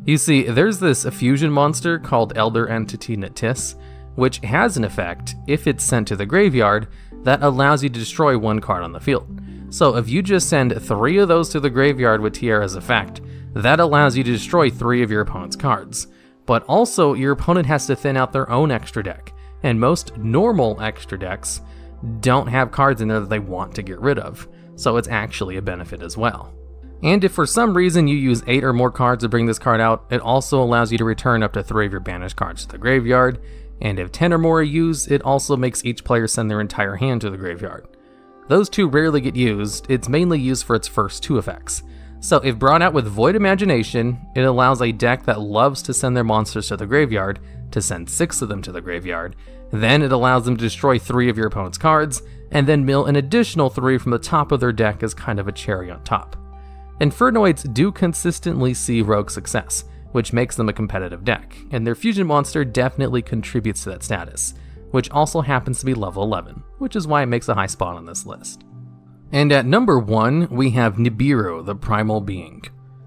You see, there's this fusion monster called Elder Entity Natis, which has an effect, if it's sent to the graveyard, that allows you to destroy 1 card on the field. So if you just send 3 of those to the graveyard with Tiara's effect, that allows you to destroy 3 of your opponent's cards. But also, your opponent has to thin out their own extra deck, and most normal extra decks don't have cards in there that they want to get rid of, so it's actually a benefit as well. And if for some reason you use 8 or more cards to bring this card out, it also allows you to return up to 3 of your banished cards to the graveyard, and if 10 or more are used, it also makes each player send their entire hand to the graveyard. Those 2 rarely get used, it's mainly used for its first 2 effects. So if brought out with Void Imagination, it allows a deck that loves to send their monsters to the graveyard to send 6 of them to the graveyard, then it allows them to destroy 3 of your opponent's cards, and then mill an additional 3 from the top of their deck as kind of a cherry on top. Infernoids do consistently see rogue success, which makes them a competitive deck, and their fusion monster definitely contributes to that status, which also happens to be level 11, which is why it makes a high spot on this list. And at number 1, we have Nibiru, the Primal Being.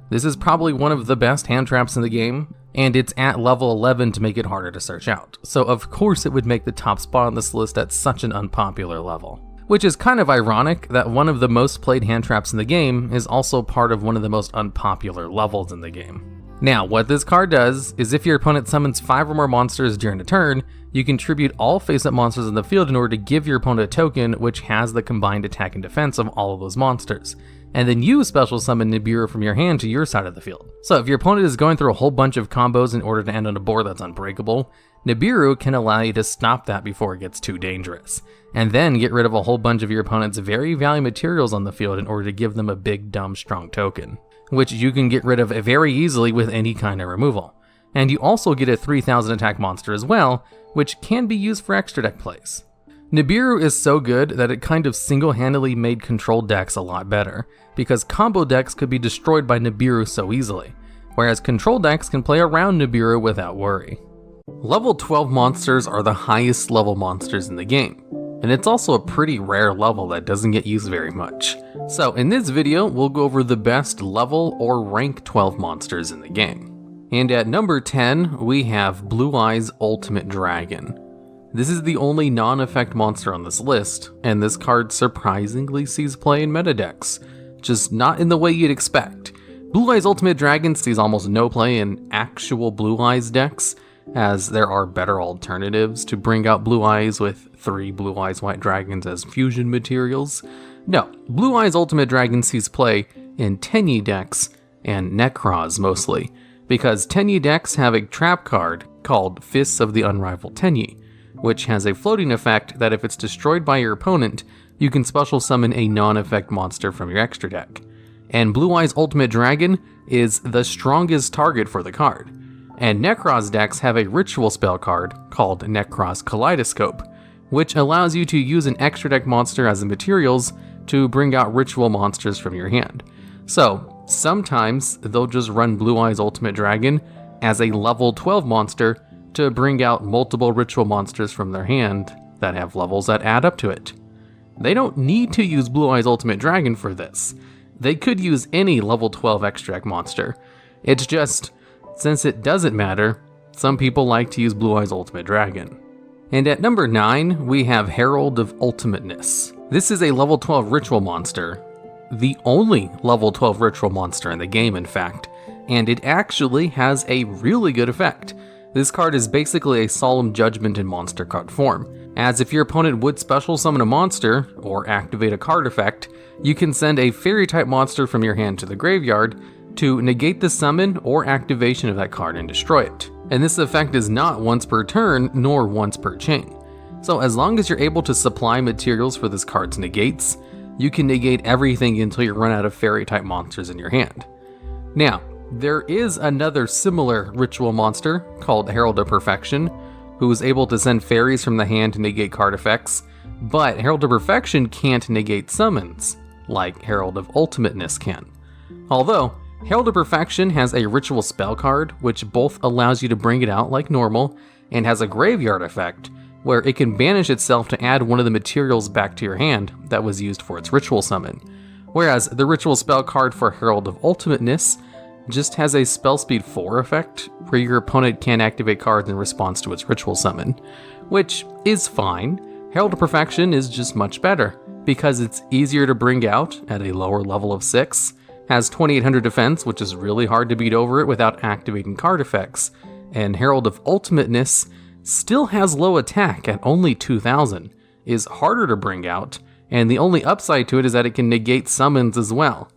This is probably one of the best hand traps in the game, and it's at level 11 to make it harder to search out, so of course it would make the top spot on this list at such an unpopular level. Which is kind of ironic that one of the most played hand traps in the game is also part of one of the most unpopular levels in the game. Now, what this card does is if your opponent summons 5 or more monsters during a turn, you contribute all face-up monsters in the field in order to give your opponent a token which has the combined attack and defense of all of those monsters. And then you special summon Nibiru from your hand to your side of the field. So if your opponent is going through a whole bunch of combos in order to end on a board that's unbreakable, Nibiru can allow you to stop that before it gets too dangerous, and then get rid of a whole bunch of your opponent's very valuable materials on the field in order to give them a big, dumb, strong token, which you can get rid of very easily with any kind of removal. And you also get a 3000 attack monster as well, which can be used for extra deck plays. Nibiru is so good that it kind of single-handedly made controlled decks a lot better, because combo decks could be destroyed by Nibiru so easily, whereas control decks can play around Nibiru without worry. Level 12 monsters are the highest level monsters in the game, and it's also a pretty rare level that doesn't get used very much. So in this video, we'll go over the best level or rank 12 monsters in the game. And at number 10, we have Blue Eyes Ultimate Dragon. This is the only non-effect monster on this list, and this card surprisingly sees play in meta decks, just not in the way you'd expect. Blue Eyes Ultimate Dragon sees almost no play in actual Blue Eyes decks, as there are better alternatives to bring out Blue Eyes with 3 Blue Eyes White Dragons as fusion materials. No, Blue Eyes Ultimate Dragon sees play in Tenyi decks and Necros mostly, because Tenyi decks have a trap card called Fists of the Unrivaled Tenyi, which has a floating effect that if it's destroyed by your opponent, you can special summon a non-effect monster from your extra deck. And Blue Eyes Ultimate Dragon is the strongest target for the card. And Necros decks have a ritual spell card called Necros Kaleidoscope, which allows you to use an extra deck monster as the materials to bring out ritual monsters from your hand. So, sometimes they'll just run Blue Eyes Ultimate Dragon as a level 12 monster to bring out multiple ritual monsters from their hand that have levels that add up to it. They don't need to use Blue Eyes Ultimate Dragon for this. They could use any level 12 extra deck monster. It's just, since it doesn't matter, some people like to use Blue Eyes Ultimate Dragon. And at number 9, we have Herald of Ultimateness. This is a level 12 ritual monster, the only level 12 ritual monster in the game in fact, and it actually has a really good effect. This card is basically a Solemn Judgment in monster card form, as if your opponent would special summon a monster, or activate a card effect, you can send a fairy type monster from your hand to the graveyard to negate the summon or activation of that card and destroy it. And this effect is not once per turn, nor once per chain. So as long as you're able to supply materials for this card's negates, you can negate everything until you run out of fairy type monsters in your hand. Now, there is another similar ritual monster called Herald of Perfection, who is able to send fairies from the hand to negate card effects, but Herald of Perfection can't negate summons, like Herald of Ultimateness can. Although, Herald of Perfection has a ritual spell card, which both allows you to bring it out like normal, and has a graveyard effect, where it can banish itself to add one of the materials back to your hand that was used for its ritual summon. Whereas the ritual spell card for Herald of Ultimateness just has a spell speed 4 effect, where your opponent can't activate cards in response to its ritual summon, which is fine. Herald of Perfection is just much better, because it's easier to bring out at a lower level of 6, has 2800 defense, which is really hard to beat over it without activating card effects, and Herald of Ultimateness still has low attack at only 2000, is harder to bring out, and the only upside to it is that it can negate summons as well.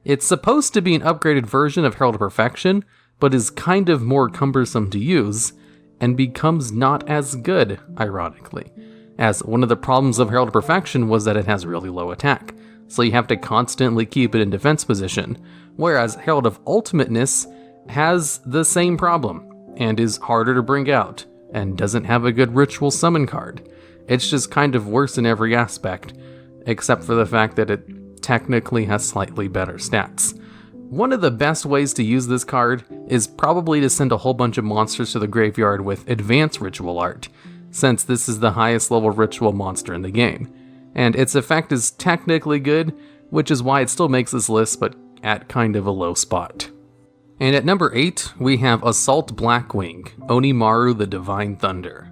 It's supposed to be an upgraded version of Herald of Perfection, but is kind of more cumbersome to use, and becomes not as good, ironically, as one of the problems of Herald of Perfection was that it has really low attack, so you have to constantly keep it in defense position, whereas Herald of Ultimateness has the same problem, and is harder to bring out, and doesn't have a good ritual summon card. It's just kind of worse in every aspect, except for the fact that it technically has slightly better stats. One of the best ways to use this card is probably to send a whole bunch of monsters to the graveyard with advanced ritual art, since this is the highest level ritual monster in the game. And its effect is technically good, which is why it still makes this list, but at kind of a low spot. And at number 8, we have Assault Blackwing, Onimaru the Divine Thunder.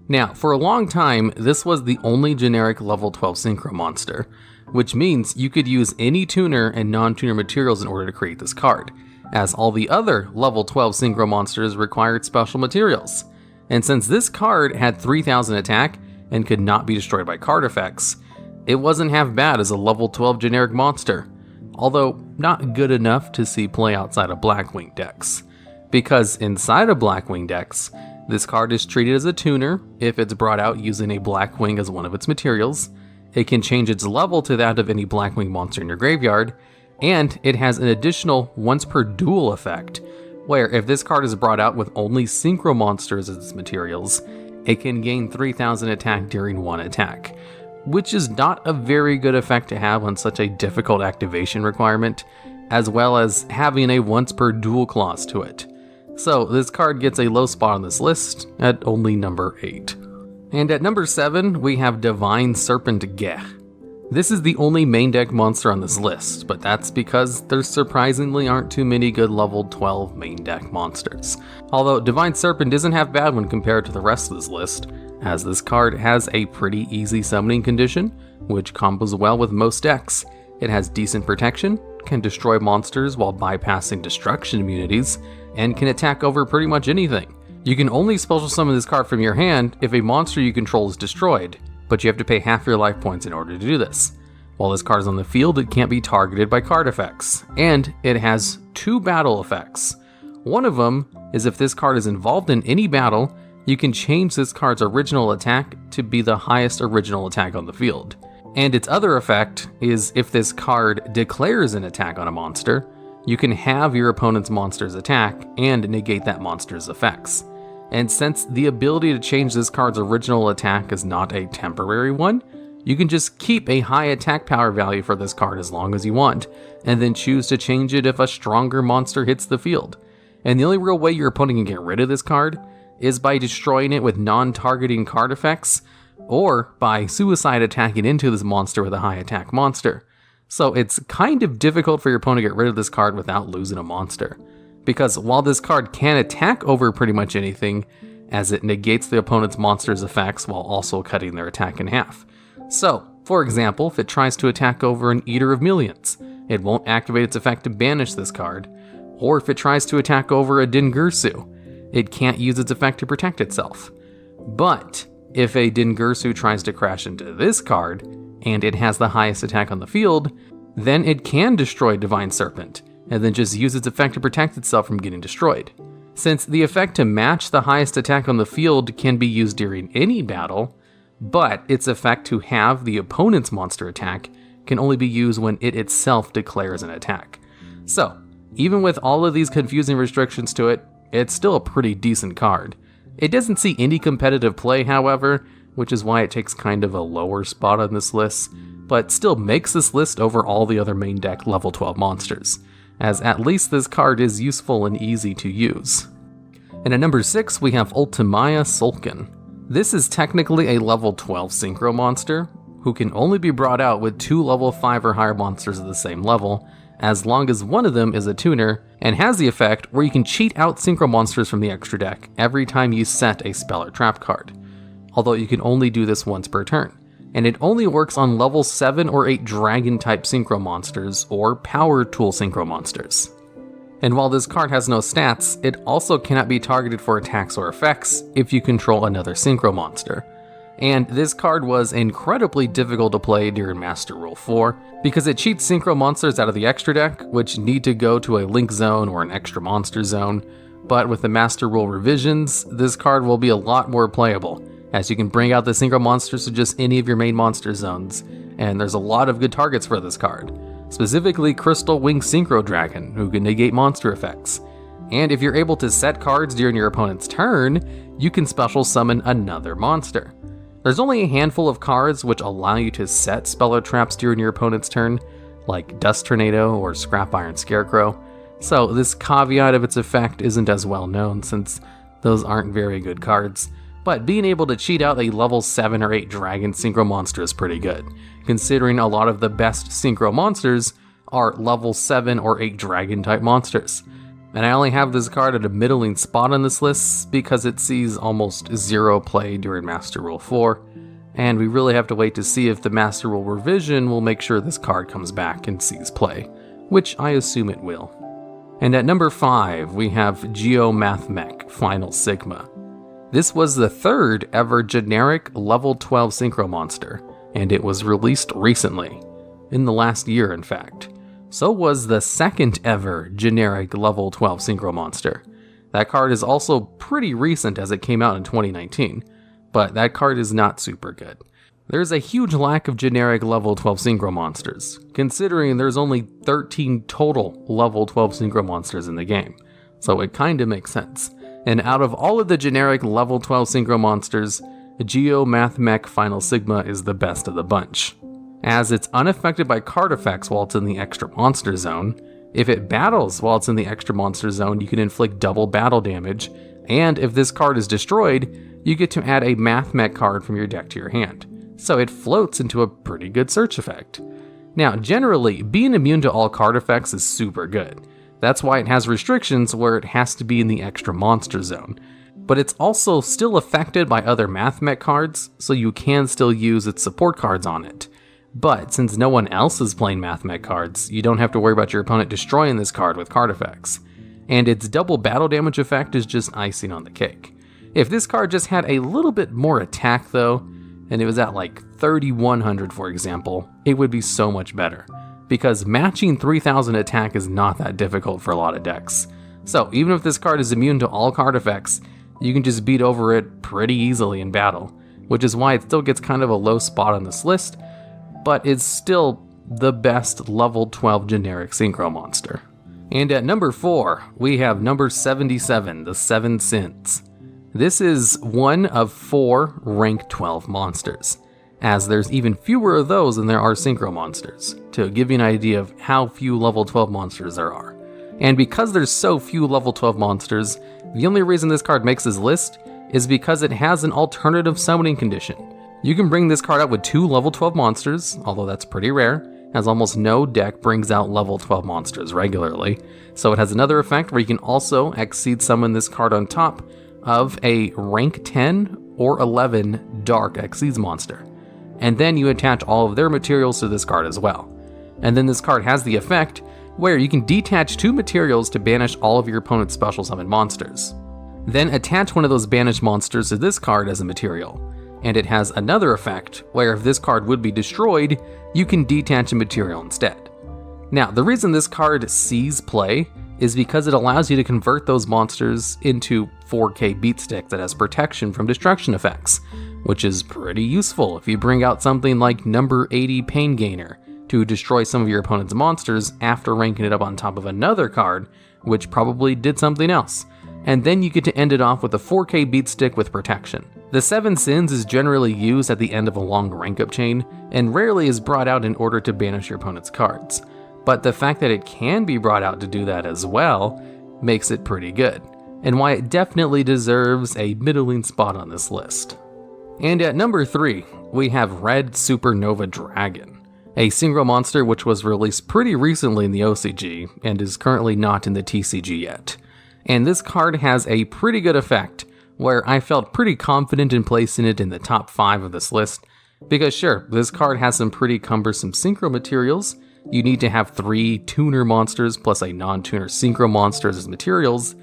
Now, for a long time, this was the only generic level 12 synchro monster, which means you could use any tuner and non-tuner materials in order to create this card, as all the other level 12 synchro monsters required special materials. And since this card had 3000 attack and could not be destroyed by card effects, it wasn't half bad as a level 12 generic monster, although not good enough to see play outside of Blackwing decks. Because inside of Blackwing decks, this card is treated as a tuner if it's brought out using a Blackwing as one of its materials, it can change its level to that of any Blackwing monster in your graveyard, and it has an additional once per duel effect, where if this card is brought out with only synchro monsters as its materials, it can gain 3000 attack during one attack, which is not a very good effect to have on such a difficult activation requirement, as well as having a once per duel clause to it. So this card gets a low spot on this list at only number 8. And at number 7, we have Divine Serpent Ge. This is the only main deck monster on this list, but that's because there surprisingly aren't too many good level 12 main deck monsters. Although Divine Serpent isn't half bad when compared to the rest of this list, as this card has a pretty easy summoning condition, which combos well with most decks. It has decent protection, can destroy monsters while bypassing destruction immunities, and can attack over pretty much anything. You can only special summon this card from your hand if a monster you control is destroyed, but you have to pay half your life points in order to do this. While this card is on the field, it can't be targeted by card effects, and it has 2 battle effects. One of them is if this card is involved in any battle, you can change this card's original attack to be the highest original attack on the field. And its other effect is if this card declares an attack on a monster, you can have your opponent's monster's attack and negate that monster's effects. And since the ability to change this card's original attack is not a temporary one, you can just keep a high attack power value for this card as long as you want, and then choose to change it if a stronger monster hits the field. And the only real way your opponent can get rid of this card is by destroying it with non-targeting card effects, or by suicide attacking into this monster with a high attack monster. So it's kind of difficult for your opponent to get rid of this card without losing a monster. Because while this card can attack over pretty much anything, as it negates the opponent's monster's effects while also cutting their attack in half. So, for example, if it tries to attack over an Eater of Millions, it won't activate its effect to banish this card. Or if it tries to attack over a Dingirsu, it can't use its effect to protect itself. But if a Dingirsu tries to crash into this card, and it has the highest attack on the field, then it can destroy Divine Serpent, and then just use its effect to protect itself from getting destroyed. Since the effect to match the highest attack on the field can be used during any battle, but its effect to have the opponent's monster attack can only be used when it itself declares an attack. So, even with all of these confusing restrictions to it, it's still a pretty decent card. It doesn't see any competitive play, however, which is why it takes kind of a lower spot on this list, but still makes this list over all the other main deck level 12 monsters, as at least this card is useful and easy to use. And at number 6, we have Ultimaya Sulkin. This is technically a level 12 synchro monster, who can only be brought out with 2 level 5 or higher monsters at the same level, as long as one of them is a tuner, and has the effect where you can cheat out synchro monsters from the extra deck every time you set a spell or trap card. Although you can only do this once per turn, and it only works on level 7 or 8 dragon type synchro monsters or power tool synchro monsters. And while this card has no stats, it also cannot be targeted for attacks or effects if you control another synchro monster. And this card was incredibly difficult to play during Master Rule 4, because it cheats synchro monsters out of the extra deck, which need to go to a link zone or an extra monster zone. But with the Master Rule revisions, this card will be a lot more playable, as you can bring out the synchro monsters to just any of your main monster zones, and there's a lot of good targets for this card. Specifically Crystal Wing Synchro Dragon, who can negate monster effects. And if you're able to set cards during your opponent's turn, you can special summon another monster. There's only a handful of cards which allow you to set spell or traps during your opponent's turn, like Dust Tornado or Scrap Iron Scarecrow, so this caveat of its effect isn't as well known since those aren't very good cards. But being able to cheat out a level 7 or 8 dragon synchro monster is pretty good, considering a lot of the best synchro monsters are level 7 or 8 dragon type monsters. And I only have this card at a middling spot on this list because it sees almost 0 play during Master Rule 4, and we really have to wait to see if the Master Rule revision will make sure this card comes back and sees play, which I assume it will. And at number 5, we have YGO Final Sigma. This was the 3rd ever generic level 12 synchro monster, and it was released recently, in the last year in fact. So was the 2nd ever generic level 12 synchro monster. That card is also pretty recent as it came out in 2019, but that card is not super good. There's a huge lack of generic level 12 synchro monsters, considering there's only 13 total level 12 synchro monsters in the game, so it kinda makes sense. And out of all of the generic level 12 synchro monsters, YGO Final Sigma is the best of the bunch, as it's unaffected by card effects while it's in the extra monster zone. If it battles while it's in the extra monster zone, you can inflict double battle damage, And if this card is destroyed, you get to add a Math Mech card from your deck to your hand. So it floats into a pretty good search effect. Now, generally, being immune to all card effects is super good. That's why it has restrictions where it has to be in the extra monster zone. But it's also still affected by other Math Mech cards, so you can still use its support cards on it. But since no one else is playing Math Mech cards, you don't have to worry about your opponent destroying this card with card effects. And its double battle damage effect is just icing on the cake. If this card just had a little bit more attack though, and it was at like 3100 for example, it would be so much better. Because matching 3000 attack is not that difficult for a lot of decks. So even if this card is immune to all card effects, you can just beat over it pretty easily in battle, which is why it still gets kind of a low spot on this list, but it's still the best level 12 generic synchro monster. And at number 4, we have number 77, the Seven Sins. This is one of 4 rank 12 monsters, as there's even fewer of those than there are synchro monsters, to give you an idea of how few level 12 monsters there are. And because there's so few level 12 monsters, the only reason this card makes this list is because it has an alternative summoning condition. You can bring this card out with 2 level 12 monsters, although that's pretty rare, as almost no deck brings out level 12 monsters regularly. So it has another effect where you can also Exceed summon this card on top of a rank 10 or 11 Dark Xyz monster. And then you attach all of their materials to this card as well. And then this card has the effect where you can detach 2 materials to banish all of your opponent's special summon monsters. Then attach one of those banished monsters to this card as a material. And it has another effect where if this card would be destroyed, you can detach a material instead. Now, the reason this card sees play is because it allows you to convert those monsters into 4K beatstick that has protection from destruction effects, which is pretty useful if you bring out something like number 80 Pain Gainer to destroy some of your opponent's monsters after ranking it up on top of another card, which probably did something else. And then you get to end it off with a 4K beatstick with protection. The Seven Sins is generally used at the end of a long rank up chain, and rarely is brought out in order to banish your opponent's cards. But the fact that it can be brought out to do that as well makes it pretty good, and why it definitely deserves a middling spot on this list. And at number 3, we have Red Supernova Dragon, a synchro monster which was released pretty recently in the OCG and is currently not in the TCG yet. And this card has a pretty good effect where I felt pretty confident in placing it in the top 5 of this list, because sure, this card has some pretty cumbersome synchro materials. You need to have 3 tuner monsters plus a non-tuner synchro monsters as materials,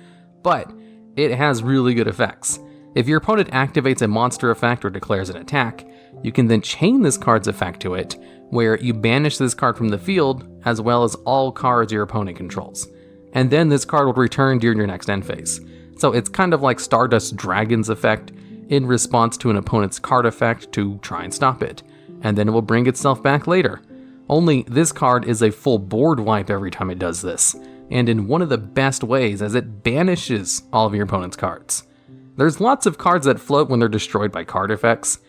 but it has really good effects. If your opponent activates a monster effect or declares an attack, you can then chain this card's effect to it, where you banish this card from the field, as well as all cards your opponent controls. And then this card will return during your next end phase. So it's kind of like Stardust Dragon's effect in response to an opponent's card effect to try and stop it, and then it will bring itself back later. Only this card is a full board wipe every time it does this, and in one of the best ways as it banishes all of your opponent's cards. There's lots of cards that float when they're destroyed by card effects,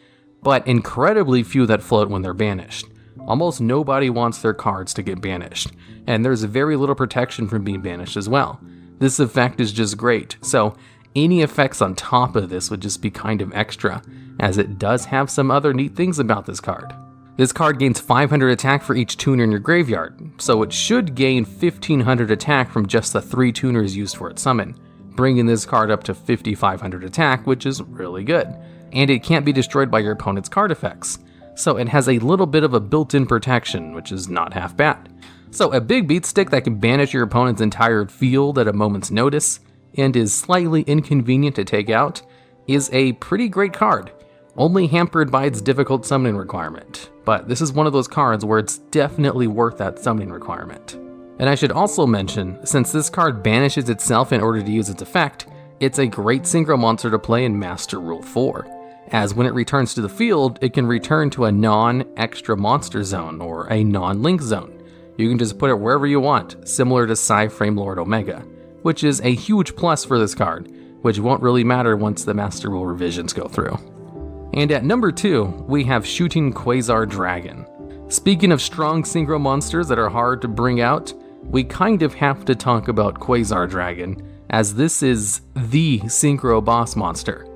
but incredibly few that float when they're banished. Almost nobody wants their cards to get banished, and there's very little protection from being banished as well. This effect is just great, so any effects on top of this would just be kind of extra, as it does have some other neat things about this card. This card gains 500 attack for each tuner in your graveyard, so it should gain 1500 attack from just the 3 tuners used for its summon, bringing this card up to 5500 attack, which is really good. And it can't be destroyed by your opponent's card effects, so it has a little bit of a built-in protection, which is not half bad. So a big beatstick that can banish your opponent's entire field at a moment's notice, and is slightly inconvenient to take out, is a pretty great card, only hampered by its difficult summoning requirement. But this is one of those cards where it's definitely worth that summoning requirement. And I should also mention, since this card banishes itself in order to use its effect, it's a great synchro monster to play in Master Rule 4, as when it returns to the field, it can return to a non-extra monster zone or a non-link zone. You can just put it wherever you want, similar to Psy-Frame Lord Omega, which is a huge plus for this card, which won't really matter once the Master Rule revisions go through. And at number 2, we have Shooting Quasar Dragon. Speaking of strong synchro monsters that are hard to bring out, we kind of have to talk about Quasar Dragon, as this is the synchro boss monster.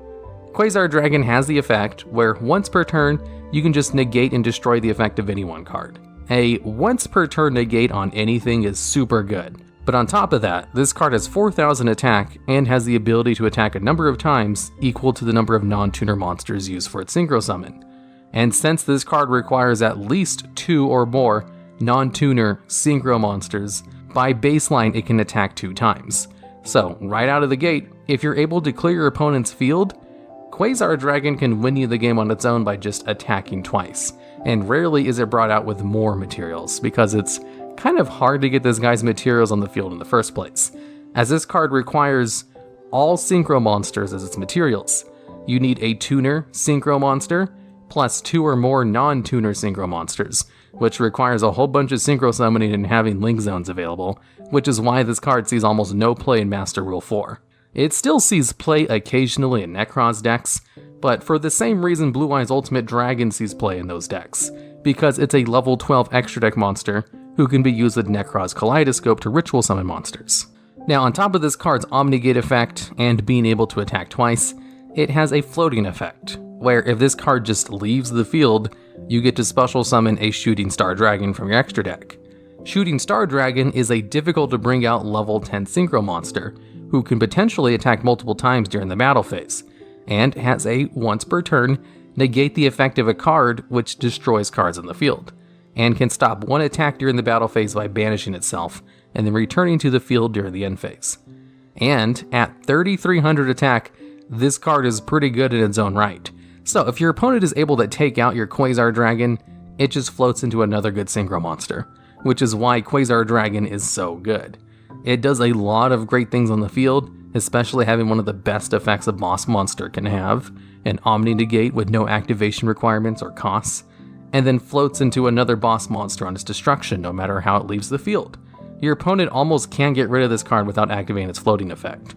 Quasar Dragon has the effect where once per turn, you can just negate and destroy the effect of any one card. A once per turn negate on anything is super good, but on top of that, this card has 4,000 attack and has the ability to attack a number of times equal to the number of non-tuner monsters used for its synchro summon. And since this card requires at least 2 or more non-tuner synchro monsters, by baseline it can attack 2 times. So right out of the gate, if you're able to clear your opponent's field, Quasar Dragon can win you the game on its own by just attacking twice, and rarely is it brought out with more materials, because it's kind of hard to get this guy's materials on the field in the first place, as this card requires all synchro monsters as its materials. You need a tuner synchro monster, plus 2 or more non-tuner synchro monsters, which requires a whole bunch of synchro summoning and having link zones available, which is why this card sees almost no play in Master Rule 4. It still sees play occasionally in Necros decks, but for the same reason Blue Eyes Ultimate Dragon sees play in those decks, because it's a level 12 extra deck monster who can be used with Necros Kaleidoscope to ritual summon monsters. Now on top of this card's Omnigate effect and being able to attack twice, it has a floating effect, where if this card just leaves the field, you get to special summon a Shooting Star Dragon from your extra deck. Shooting Star Dragon is a difficult to bring out level 10 synchro monster, who can potentially attack multiple times during the battle phase, and has a once per turn negate the effect of a card which destroys cards in the field, and can stop one attack during the battle phase by banishing itself, and then returning to the field during the end phase. And at 3,300 attack, this card is pretty good in its own right. So if your opponent is able to take out your Quasar Dragon, it just floats into another good synchro monster, which is why Quasar Dragon is so good. It does a lot of great things on the field, especially having one of the best effects a boss monster can have, an Omni Negate with no activation requirements or costs, and then floats into another boss monster on its destruction no matter how it leaves the field. Your opponent almost can't get rid of this card without activating its floating effect.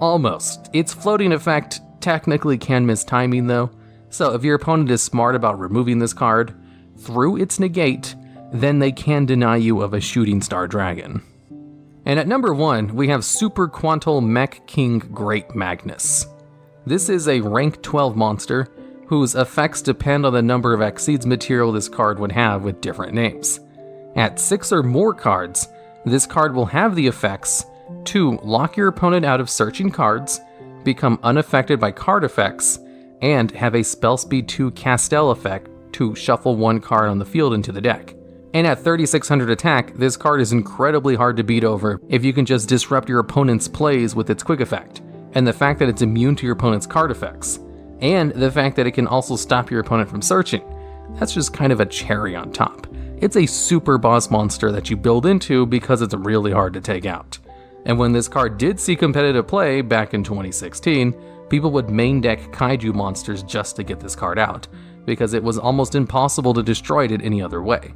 Almost. Its floating effect technically can miss timing though, so if your opponent is smart about removing this card through its negate, then they can deny you of a Shooting Star Dragon. And at number 1, we have Super Quantal Mech King Great Magnus. This is a rank 12 monster whose effects depend on the number of Xyz material this card would have with different names. At 6 or more cards, this card will have the effects to lock your opponent out of searching cards, become unaffected by card effects, and have a spell speed 2 Castell effect to shuffle one card on the field into the deck. And at 3,600 attack, this card is incredibly hard to beat over if you can just disrupt your opponent's plays with its quick effect, and the fact that it's immune to your opponent's card effects, and the fact that it can also stop your opponent from searching. That's just kind of a cherry on top. It's a super boss monster that you build into because it's really hard to take out. And when this card did see competitive play back in 2016, people would main deck kaiju monsters just to get this card out, because it was almost impossible to destroy it any other way.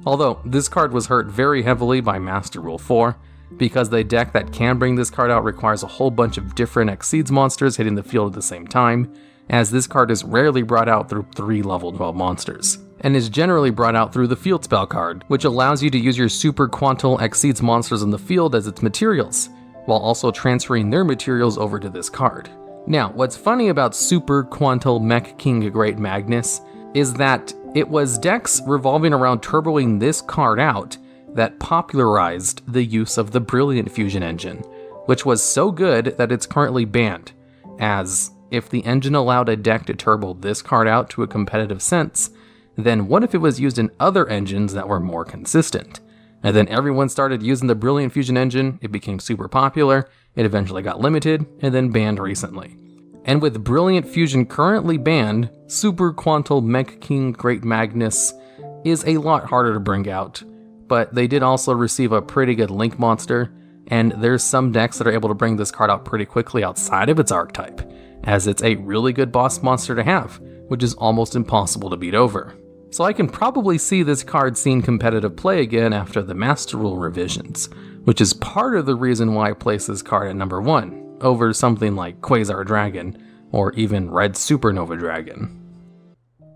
Although, this card was hurt very heavily by Master Rule 4, because the deck that can bring this card out requires a whole bunch of different Xyz monsters hitting the field at the same time, as this card is rarely brought out through 3 level 12 monsters, and is generally brought out through the Field Spell card, which allows you to use your Super Quantal Xyz monsters on the field as its materials, while also transferring their materials over to this card. Now, what's funny about Super Quantal Mech King Great Magnus is that it was decks revolving around turboing this card out that popularized the use of the Brilliant Fusion engine, which was so good that it's currently banned, as if the engine allowed a deck to turbo this card out to a competitive sense, then what if it was used in other engines that were more consistent? And then everyone started using the Brilliant Fusion engine, it became super popular, it eventually got limited, and then banned recently. And with Brilliant Fusion currently banned, Super Quantal Mech King Great Magnus is a lot harder to bring out, but they did also receive a pretty good Link monster, and there's some decks that are able to bring this card out pretty quickly outside of its archetype, as it's a really good boss monster to have, which is almost impossible to beat over. So I can probably see this card seeing competitive play again after the Master Rule revisions, which is part of the reason why I place this card at number 1, over something like Quasar Dragon, or even Red Supernova Dragon.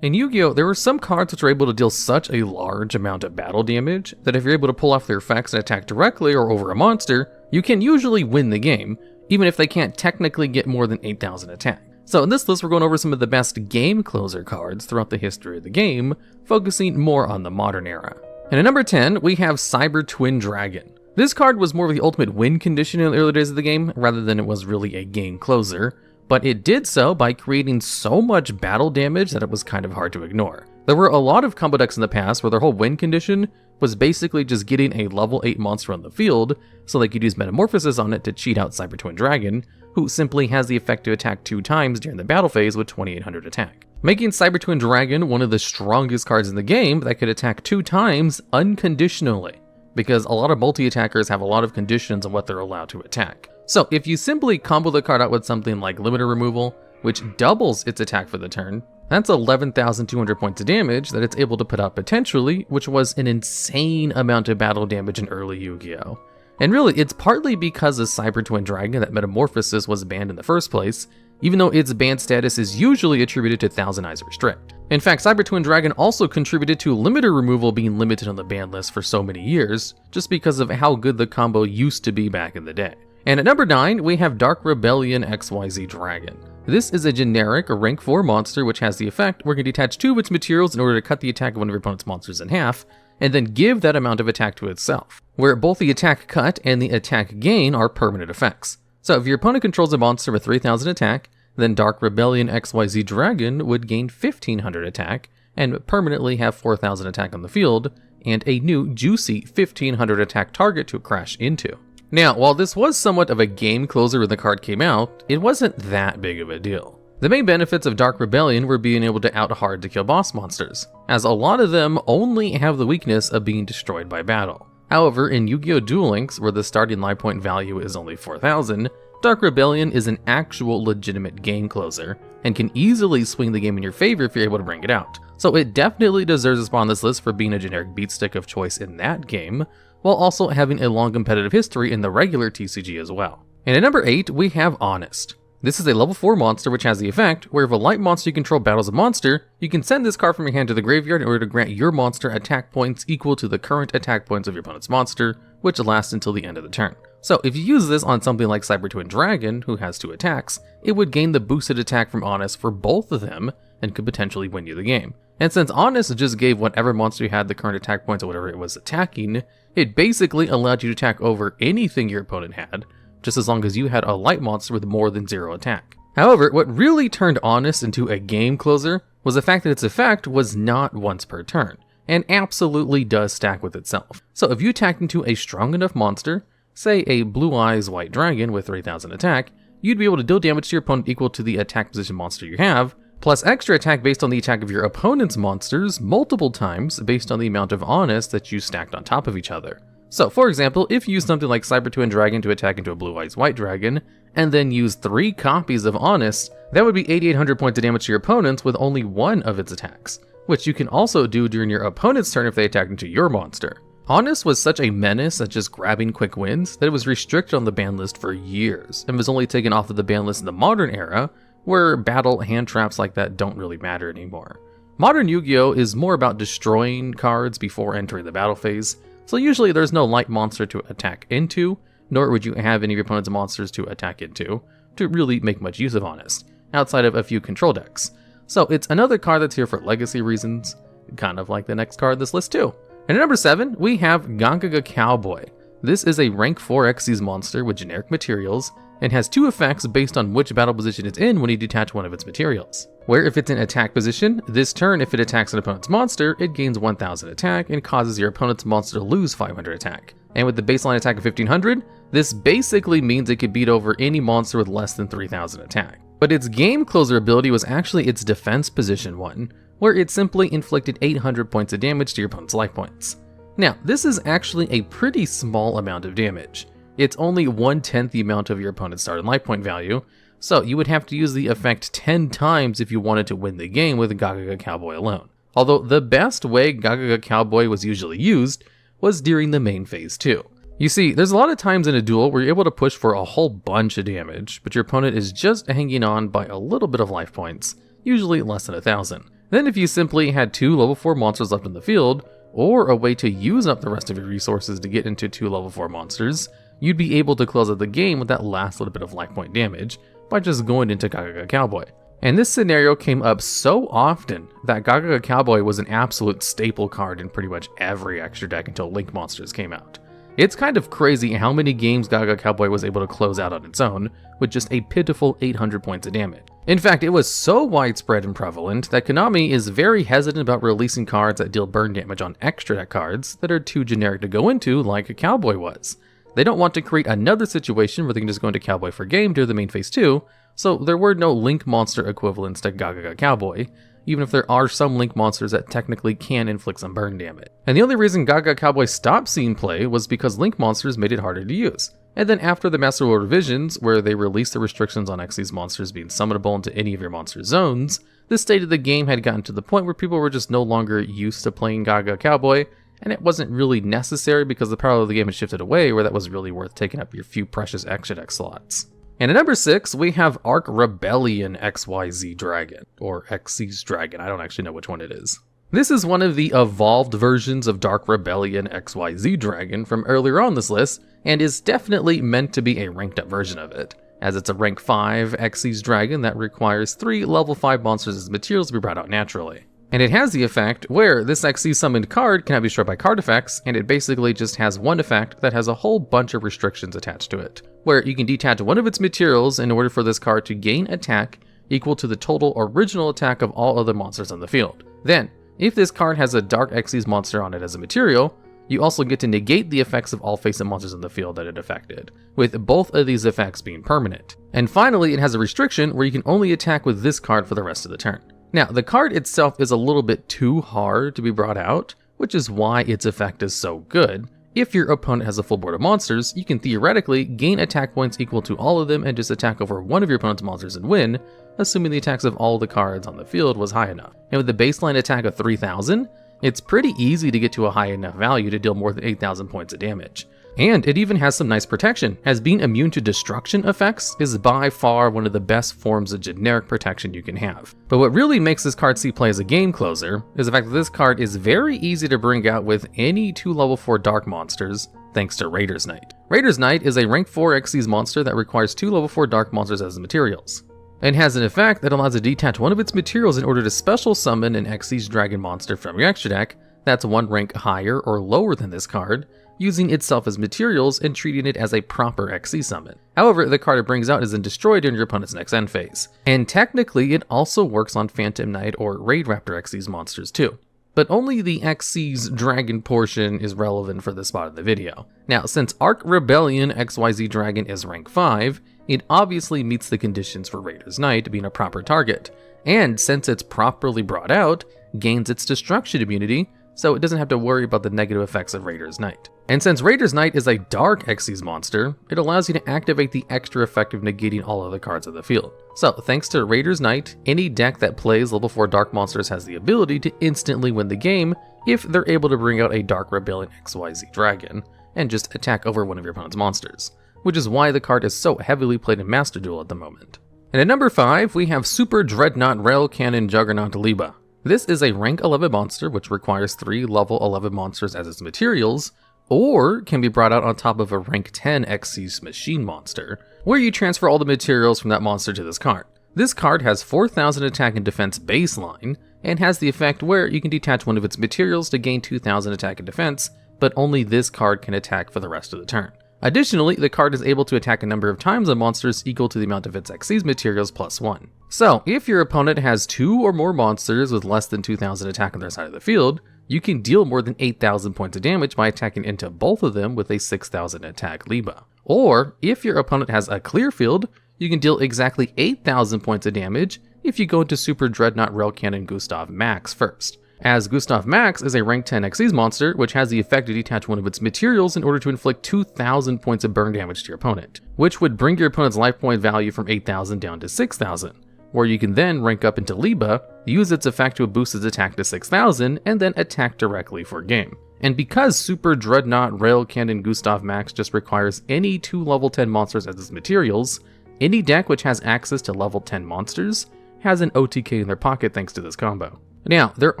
In Yu-Gi-Oh!, there were some cards which are able to deal such a large amount of battle damage that if you're able to pull off their effects and attack directly or over a monster, you can usually win the game, even if they can't technically get more than 8,000 attack. So in this list, we're going over some of the best game closer cards throughout the history of the game, focusing more on the modern era. And at number 10, we have Cyber Twin Dragon. This card was more of the ultimate win condition in the early days of the game, rather than it was really a game closer, but it did so by creating so much battle damage that it was kind of hard to ignore. There were a lot of combo decks in the past where their whole win condition was basically just getting a level 8 monster on the field, so they could use Metamorphosis on it to cheat out Cyber Twin Dragon, who simply has the effect to attack 2 times during the battle phase with 2800 attack, making Cyber Twin Dragon one of the strongest cards in the game that could attack 2 times unconditionally, because a lot of multi-attackers have a lot of conditions on what they're allowed to attack. So if you simply combo the card out with something like Limiter Removal, which doubles its attack for the turn, that's 11,200 points of damage that it's able to put out potentially, which was an insane amount of battle damage in early Yu-Gi-Oh! And really, it's partly because of Cyber Twin Dragon that Metamorphosis was banned in the first place, even though its ban status is usually attributed to Thousand Eyes Restrict. In fact, Cyber Twin Dragon also contributed to Limiter Removal being limited on the ban list for so many years, just because of how good the combo used to be back in the day. And at number 9, we have Dark Rebellion XYZ Dragon. This is a generic rank 4 monster which has the effect where it can detach 2 of its materials in order to cut the attack of one of your opponent's monsters in half, and then give that amount of attack to itself, where both the attack cut and the attack gain are permanent effects. So if your opponent controls a monster with 3,000 attack, then Dark Rebellion XYZ Dragon would gain 1,500 attack, and permanently have 4,000 attack on the field, and a new juicy 1,500 attack target to crash into. Now, while this was somewhat of a game closer when the card came out, it wasn't that big of a deal. The main benefits of Dark Rebellion were being able to out-hard to kill boss monsters, as a lot of them only have the weakness of being destroyed by battle. However, in Yu-Gi-Oh! Duel Links, where the starting life point value is only 4,000, Dark Rebellion is an actual legitimate game closer, and can easily swing the game in your favor if you're able to bring it out. So it definitely deserves a spot on this list for being a generic beatstick of choice in that game, while also having a long competitive history in the regular TCG as well. And at number 8, we have Honest. This is a level 4 monster which has the effect where if a light monster you control battles a monster, you can send this card from your hand to the graveyard in order to grant your monster attack points equal to the current attack points of your opponent's monster, which lasts until the end of the turn. So if you use this on something like Cyber Twin Dragon, who has 2 attacks, it would gain the boosted attack from Honest for both of them, and could potentially win you the game. And since Honest just gave whatever monster you had the current attack points of whatever it was attacking, it basically allowed you to attack over anything your opponent had, just as long as you had a light monster with more than 0 attack. However, what really turned Honest into a game closer was the fact that its effect was not once per turn, and absolutely does stack with itself. So if you attacked into a strong enough monster, say a Blue Eyes White Dragon with 3,000 attack, you'd be able to deal damage to your opponent equal to the attack position monster you have, plus extra attack based on the attack of your opponent's monsters multiple times based on the amount of Honest that you stacked on top of each other. So for example, if you use something like Cyber Twin Dragon to attack into a Blue Eyes White Dragon, and then use 3 copies of Honest, that would be 8,800 points of damage to your opponents with only 1 of its attacks, which you can also do during your opponent's turn if they attack into your monster. Honest was such a menace at just grabbing quick wins that it was restricted on the ban list for years, and was only taken off of the ban list in the modern era, where battle hand traps like that don't really matter anymore. Modern Yu-Gi-Oh! Is more about destroying cards before entering the battle phase, so usually there's no light monster to attack into, nor would you have any of your opponent's monsters to attack into, to really make much use of Honest, outside of a few control decks. So it's another card that's here for legacy reasons, kind of like the next card on this list too. And at number 7, we have Gongaga Cowboy. This is a rank 4 Xyz monster with generic materials, and has 2 effects based on which battle position it's in when you detach one of its materials. Where if it's in attack position, this turn if it attacks an opponent's monster, it gains 1,000 attack and causes your opponent's monster to lose 500 attack. And with the baseline attack of 1,500, this basically means it could beat over any monster with less than 3,000 attack. But its game closer ability was actually its defense position one, where it simply inflicted 800 points of damage to your opponent's life points. Now, this is actually a pretty small amount of damage. It's only 1/10 the amount of your opponent's starting life point value, so you would have to use the effect 10 times if you wanted to win the game with Gongaga Cowboy alone. Although the best way Gongaga Cowboy was usually used was during the main phase too. You see, there's a lot of times in a duel where you're able to push for a whole bunch of damage, but your opponent is just hanging on by a little bit of life points, usually less than 1,000. Then if you simply had 2 level 4 monsters left in the field, or a way to use up the rest of your resources to get into 2 level 4 monsters, you'd be able to close out the game with that last little bit of life point damage by just going into Gaga Cowboy. And this scenario came up so often that Gaga Cowboy was an absolute staple card in pretty much every extra deck until Link Monsters came out. It's kind of crazy how many games Gaga Cowboy was able to close out on its own with just a pitiful 800 points of damage. In fact, it was so widespread and prevalent that Konami is very hesitant about releasing cards that deal burn damage on extra deck cards that are too generic to go into like a Cowboy was. They don't want to create another situation where they can just go into Cowboy for game during the main phase 2, so there were no Link Monster equivalents to Gaga Cowboy, even if there are some Link monsters that technically can inflict some burn damage. And the only reason Gaga Cowboy stopped seeing play was because Link monsters made it harder to use. And then after the Master World revisions, where they released the restrictions on Xyz monsters being summonable into any of your monster zones, this state of the game had gotten to the point where people were just no longer used to playing Gaga Cowboy, and it wasn't really necessary because the power of the game had shifted away where that was really worth taking up your few precious extra deck slots. And at number 6, we have Arc Rebellion XYZ Dragon, or Xyz Dragon, I don't actually know which one it is. This is one of the evolved versions of Dark Rebellion XYZ Dragon from earlier on this list, and is definitely meant to be a ranked up version of it, as it's a rank 5 Xyz Dragon that requires 3 level 5 monsters as materials to be brought out naturally. And it has the effect where this Xyz summoned card cannot be destroyed by card effects, and it basically just has one effect that has a whole bunch of restrictions attached to it, where you can detach one of its materials in order for this card to gain attack equal to the total original attack of all other monsters on the field. Then, if this card has a Dark Xyz monster on it as a material, you also get to negate the effects of all face-up monsters in the field that it affected, with both of these effects being permanent. And finally, it has a restriction where you can only attack with this card for the rest of the turn. Now, the card itself is a little bit too hard to be brought out, which is why its effect is so good. If your opponent has a full board of monsters, you can theoretically gain attack points equal to all of them and just attack over one of your opponent's monsters and win, assuming the attacks of all the cards on the field was high enough. And with the baseline attack of 3000, it's pretty easy to get to a high enough value to deal more than 8000 points of damage. And it even has some nice protection, as being immune to destruction effects is by far one of the best forms of generic protection you can have. But what really makes this card see play as a game closer is the fact that this card is very easy to bring out with any 2 level 4 dark monsters, thanks to Raider's Knight. Raider's Knight is a rank 4 Xyz monster that requires 2 level 4 dark monsters as materials, and has an effect that allows it to detach one of its materials in order to special summon an Xyz dragon monster from your extra deck that's 1 rank higher or lower than this card, using itself as materials and treating it as a proper Xyz summon. However, the card it brings out isn't destroyed during your opponent's next end phase. And technically, it also works on Phantom Knight or Raid Raptor Xyz monsters too. But only the Xyz Dragon portion is relevant for this spot in the video. Now, since Arc Rebellion XYZ Dragon is rank 5, it obviously meets the conditions for Raider's Knight being a proper target. And since it's properly brought out, gains its destruction immunity, so it doesn't have to worry about the negative effects of Raider's Knight. And since Raider's Knight is a dark Xyz monster, it allows you to activate the extra effect of negating all other cards of the field. So thanks to Raider's Knight, any deck that plays level 4 dark monsters has the ability to instantly win the game if they're able to bring out a Dark Rebellion XYZ Dragon and just attack over one of your opponent's monsters, which is why the card is so heavily played in Master Duel at the moment. And at number 5, we have Super Dreadnought Rail Cannon Juggernaut Liba. This is a rank 11 monster which requires 3 level 11 monsters as its materials, or can be brought out on top of a rank 10 Xyz machine monster, where you transfer all the materials from that monster to this card. This card has 4000 attack and defense baseline, and has the effect where you can detach one of its materials to gain 2000 attack and defense, but only this card can attack for the rest of the turn. Additionally, the card is able to attack a number of times on monsters equal to the amount of its Xyz materials plus 1. So, if your opponent has 2 or more monsters with less than 2000 attack on their side of the field, you can deal more than 8000 points of damage by attacking into both of them with a 6000 attack Liba. Or, if your opponent has a clear field, you can deal exactly 8000 points of damage if you go into Super Dreadnought Rail Cannon Gustav Max first, as Gustav Max is a rank 10 Xyz monster which has the effect to detach one of its materials in order to inflict 2000 points of burn damage to your opponent, which would bring your opponent's life point value from 8000 down to 6000, where you can then rank up into Liba, use its effect to boost its attack to 6000, and then attack directly for game. And because Super Dreadnought Rail Cannon Gustav Max just requires any 2 level 10 monsters as its materials, any deck which has access to level 10 monsters has an OTK in their pocket thanks to this combo. Now, there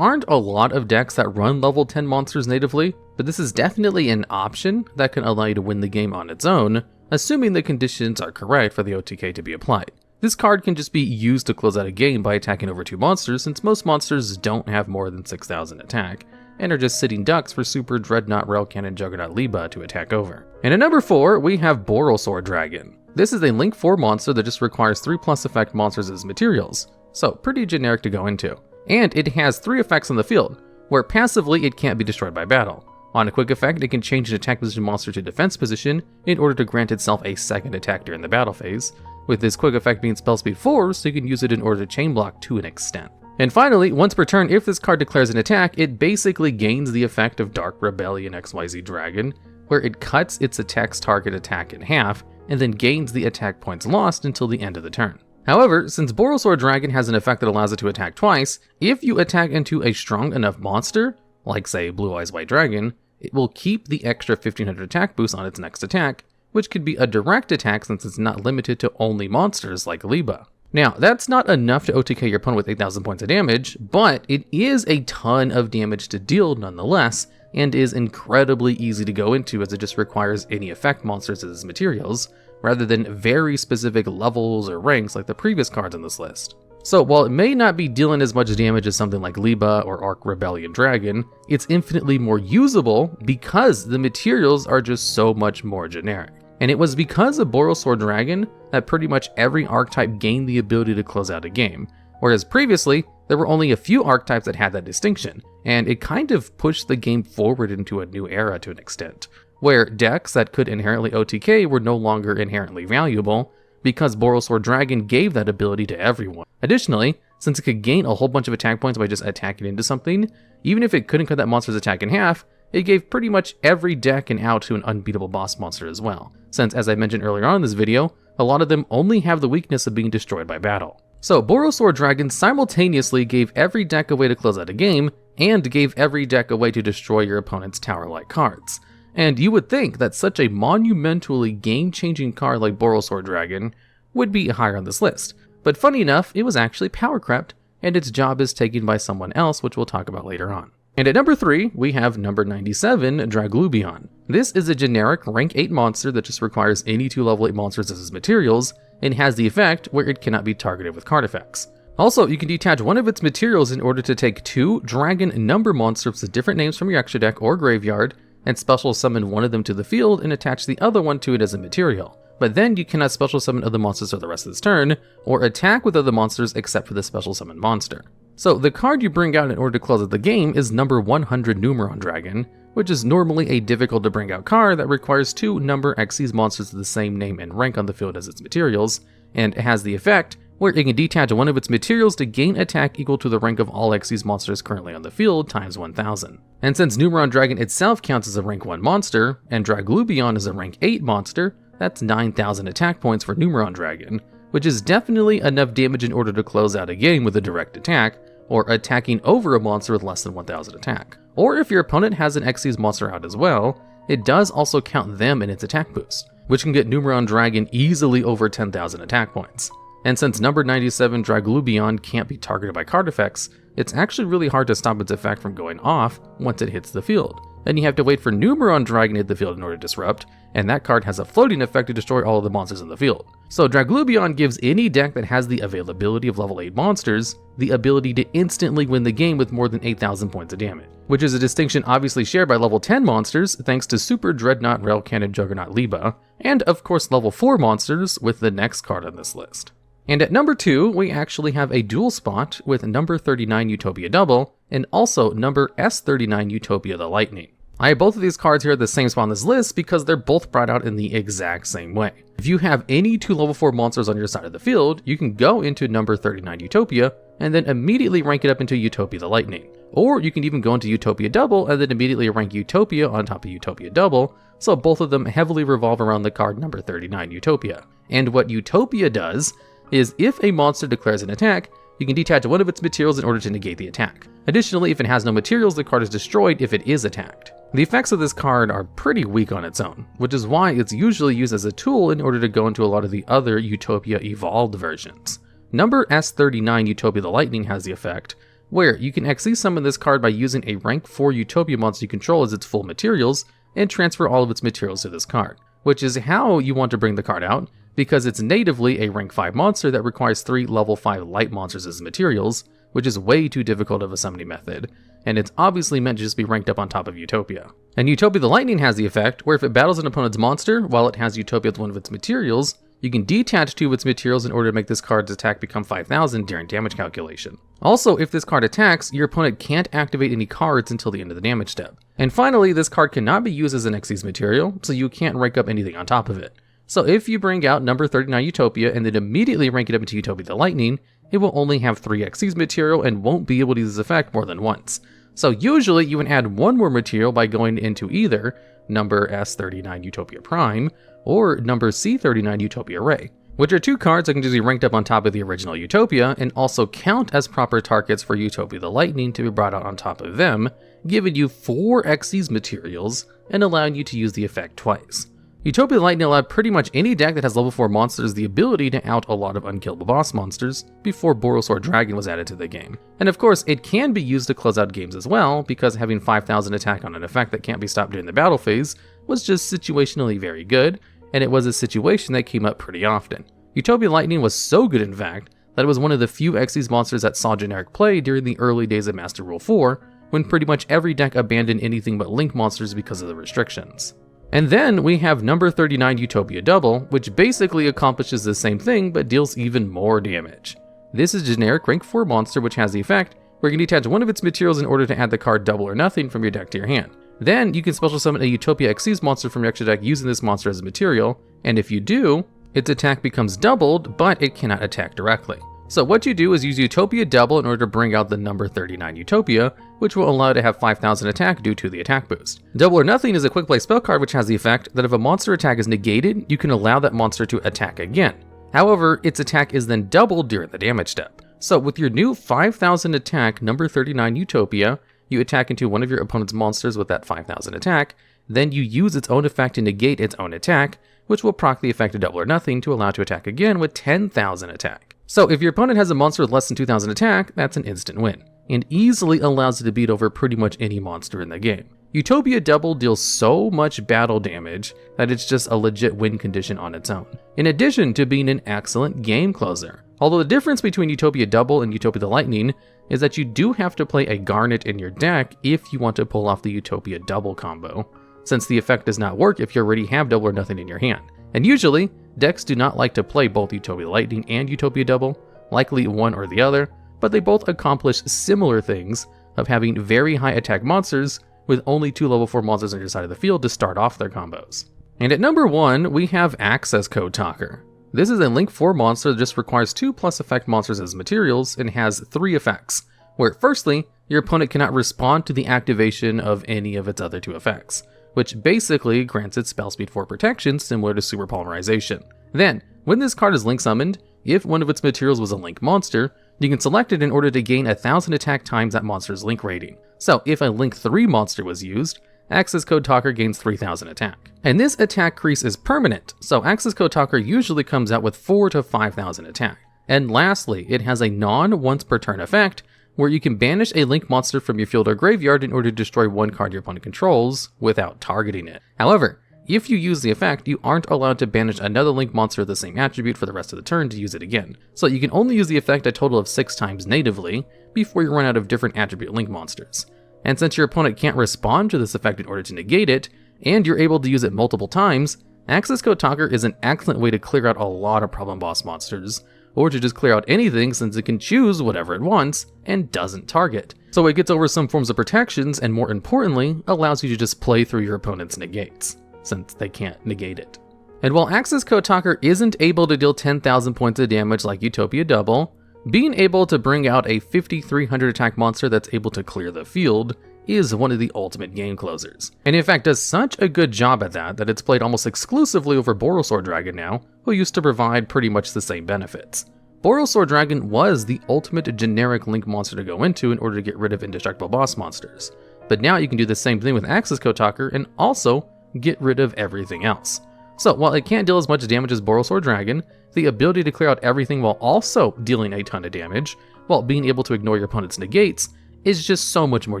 aren't a lot of decks that run level 10 monsters natively, but this is definitely an option that can allow you to win the game on its own, assuming the conditions are correct for the OTK to be applied. This card can just be used to close out a game by attacking over 2 monsters, since most monsters don't have more than 6,000 attack, and are just sitting ducks for Super Dreadnought, Rail Cannon, Juggernaut, Liba to attack over. And at number 4, we have Borrelsword Dragon. This is a Link 4 monster that just requires 3+ effect monsters as materials, so pretty generic to go into. And it has 3 effects on the field, where passively it can't be destroyed by battle. On a quick effect, it can change an attack position monster to defense position in order to grant itself a second attack during the battle phase, with this quick effect being spell speed 4, so you can use it in order to chain block to an extent. And finally, once per turn, if this card declares an attack, it basically gains the effect of Dark Rebellion XYZ Dragon, where it cuts its attack's target attack in half, and then gains the attack points lost until the end of the turn. However, since Borrelsword Dragon has an effect that allows it to attack twice, if you attack into a strong enough monster, like say Blue Eyes White Dragon, it will keep the extra 1500 attack boost on its next attack, which could be a direct attack since it's not limited to only monsters like Liba. Now, that's not enough to OTK your opponent with 8,000 points of damage, but it is a ton of damage to deal nonetheless, and is incredibly easy to go into as it just requires any effect monsters as materials, rather than very specific levels or ranks like the previous cards on this list. So while it may not be dealing as much damage as something like Liba or Arc Rebellion Dragon, it's infinitely more usable because the materials are just so much more generic. And it was because of Borrelsword Dragon that pretty much every archetype gained the ability to close out a game, whereas previously, there were only a few archetypes that had that distinction, and it kind of pushed the game forward into a new era to an extent, where decks that could inherently OTK were no longer inherently valuable, because Borrelsword Dragon gave that ability to everyone. Additionally, since it could gain a whole bunch of attack points by just attacking into something, even if it couldn't cut that monster's attack in half, it gave pretty much every deck an out to an unbeatable boss monster as well, since as I mentioned earlier on in this video, a lot of them only have the weakness of being destroyed by battle. So Borrelsword Dragon simultaneously gave every deck a way to close out a game, and gave every deck a way to destroy your opponent's tower-like cards. And you would think that such a monumentally game-changing card like Borrelsword Dragon would be higher on this list, but funny enough, it was actually power crept, and its job is taken by someone else, which we'll talk about later on. And at number 3, we have number 97, Draglubion. This is a generic rank 8 monster that just requires any 2 level 8 monsters as its materials, and has the effect where it cannot be targeted with card effects. Also, you can detach one of its materials in order to take 2 dragon number monsters with different names from your extra deck or graveyard, and special summon one of them to the field and attach the other one to it as a material. But then you cannot special summon other monsters for the rest of this turn, or attack with other monsters except for the special summon monster. So the card you bring out in order to close out the game is number 100 Numeron Dragon, which is normally a difficult to bring out card that requires 2 number Xyz monsters of the same name and rank on the field as its materials, and it has the effect where it can detach one of its materials to gain attack equal to the rank of all Xyz monsters currently on the field times 1000. And since Numeron Dragon itself counts as a rank 1 monster, and Draglubion is a rank 8 monster, that's 9,000 attack points for Numeron Dragon, which is definitely enough damage in order to close out a game with a direct attack, or attacking over a monster with less than 1000 attack. Or if your opponent has an Xyz monster out as well, it does also count them in its attack boost, which can get Numeron Dragon easily over 10,000 attack points. And since number 97 Draglubion can't be targeted by card effects, it's actually really hard to stop its effect from going off once it hits the field. Then you have to wait for Numeron Dragon to hit the field in order to disrupt, and that card has a floating effect to destroy all of the monsters in the field. So Draglubion gives any deck that has the availability of level 8 monsters the ability to instantly win the game with more than 8,000 points of damage, which is a distinction obviously shared by level 10 monsters thanks to Super Dreadnought, Rail Cannon, Juggernaut, Liba, and of course level 4 monsters with the next card on this list. And at number 2, we actually have a dual spot with number 39 Utopia Double, and also number S39 Utopia the Lightning. I have both of these cards here at the same spot on this list because they're both brought out in the exact same way. If you have any 2 level 4 monsters on your side of the field, you can go into number 39 Utopia, and then immediately rank it up into Utopia the Lightning. Or you can even go into Utopia Double, and then immediately rank Utopia on top of Utopia Double, so both of them heavily revolve around the card number 39 Utopia. And what Utopia does is if a monster declares an attack, you can detach one of its materials in order to negate the attack. Additionally, if it has no materials, the card is destroyed if it is attacked. The effects of this card are pretty weak on its own, which is why it's usually used as a tool in order to go into a lot of the other Utopia Evolved versions. Number S39 Utopia the Lightning has the effect where you can Xyz summon this card by using a rank 4 Utopia monster you control as its full materials, and transfer all of its materials to this card, which is how you want to bring the card out, because it's natively a rank 5 monster that requires 3 level 5 light monsters as materials, which is way too difficult of a summoning method, and it's obviously meant to just be ranked up on top of Utopia. And Utopia the Lightning has the effect where if it battles an opponent's monster while it has Utopia as one of its materials, you can detach 2 of its materials in order to make this card's attack become 5,000 during damage calculation. Also, if this card attacks, your opponent can't activate any cards until the end of the damage step. And finally, this card cannot be used as an Xyz material, so you can't rank up anything on top of it. So if you bring out number 39 Utopia and then immediately rank it up into Utopia the Lightning, it will only have 3 Xyz material and won't be able to use this effect more than once. So usually you would add 1 more material by going into either number S39 Utopia Prime or number C39 Utopia Ray, which are 2 cards that can just be ranked up on top of the original Utopia and also count as proper targets for Utopia the Lightning to be brought out on top of them, giving you 4 Xyz materials and allowing you to use the effect twice. Utopia the Lightning allowed pretty much any deck that has level 4 monsters the ability to out a lot of unkillable boss monsters before Borosor Dragon was added to the game. And of course, it can be used to close out games as well, because having 5,000 attack on an effect that can't be stopped during the battle phase was just situationally very good, and it was a situation that came up pretty often. Utopia Lightning was so good in fact, that it was one of the few Xyz monsters that saw generic play during the early days of Master Rule 4, when pretty much every deck abandoned anything but Link monsters because of the restrictions. And then we have number 39 Utopia Double, which basically accomplishes the same thing but deals even more damage. This is a generic rank 4 monster which has the effect where you can detach one of its materials in order to add the card Double or Nothing from your deck to your hand. Then you can special summon a Utopia Xyz monster from your extra deck using this monster as a material, and if you do, its attack becomes doubled, but it cannot attack directly. So what you do is use Utopia Double in order to bring out the number 39 Utopia, which will allow it to have 5,000 attack due to the attack boost. Double or Nothing is a quick play spell card which has the effect that if a monster attack is negated, you can allow that monster to attack again. However, its attack is then doubled during the damage step. So with your new 5,000 attack number 39 Utopia, you attack into one of your opponent's monsters with that 5,000 attack, then you use its own effect to negate its own attack, which will proc the effect of Double or Nothing to allow it to attack again with 10,000 attack. So if your opponent has a monster with less than 2,000 attack, that's an instant win, and easily allows it to beat over pretty much any monster in the game. Utopia Double deals so much battle damage that it's just a legit win condition on its own, in addition to being an excellent game closer. Although the difference between Utopia Double and Utopia the Lightning is that you do have to play a Garnet in your deck if you want to pull off the Utopia Double combo, since the effect does not work if you already have Double or Nothing in your hand. And usually, decks do not like to play both Utopia Lightning and Utopia Double, likely one or the other, but they both accomplish similar things of having very high attack monsters with only 2 level 4 monsters on your side of the field to start off their combos. And at number 1, we have Accesscode Talker. This is a Link 4 monster that just requires 2+ effect monsters as materials and has 3 effects, where firstly, your opponent cannot respond to the activation of any of its other 2 effects, which basically grants it spell speed 4 protection similar to Super Polymerization. Then, when this card is Link summoned, if one of its materials was a Link monster, you can select it in order to gain 1,000 attack times that monster's Link rating. So if a Link 3 monster was used, Accesscode Talker gains 3,000 attack. And this attack crease is permanent, so Accesscode Talker usually comes out with 4 to 5,000 attack. And lastly, it has a non-once per turn effect, where you can banish a Link monster from your field or graveyard in order to destroy one card your opponent controls without targeting it. However, if you use the effect, you aren't allowed to banish another Link monster of the same attribute for the rest of the turn to use it again. So you can only use the effect a total of 6 times natively before you run out of different attribute Link monsters. And since your opponent can't respond to this effect in order to negate it, and you're able to use it multiple times, Accesscode Talker is an excellent way to clear out a lot of problem boss monsters, or to just clear out anything since it can choose whatever it wants and doesn't target. So it gets over some forms of protections and more importantly, allows you to just play through your opponent's negates, since they can't negate it. And while Accesscode Talker isn't able to deal 10,000 points of damage like Utopia Double, being able to bring out a 5,300 attack monster that's able to clear the field is one of the ultimate game closers. And in fact does such a good job at that it's played almost exclusively over Borosor Dragon now, who used to provide pretty much the same benefits. Borosor Dragon was the ultimate generic Link monster to go into in order to get rid of indestructible boss monsters. But now you can do the same thing with Accesscode Talker and also get rid of everything else. So while it can't deal as much damage as Borosor Dragon, the ability to clear out everything while also dealing a ton of damage while being able to ignore your opponent's negates is just so much more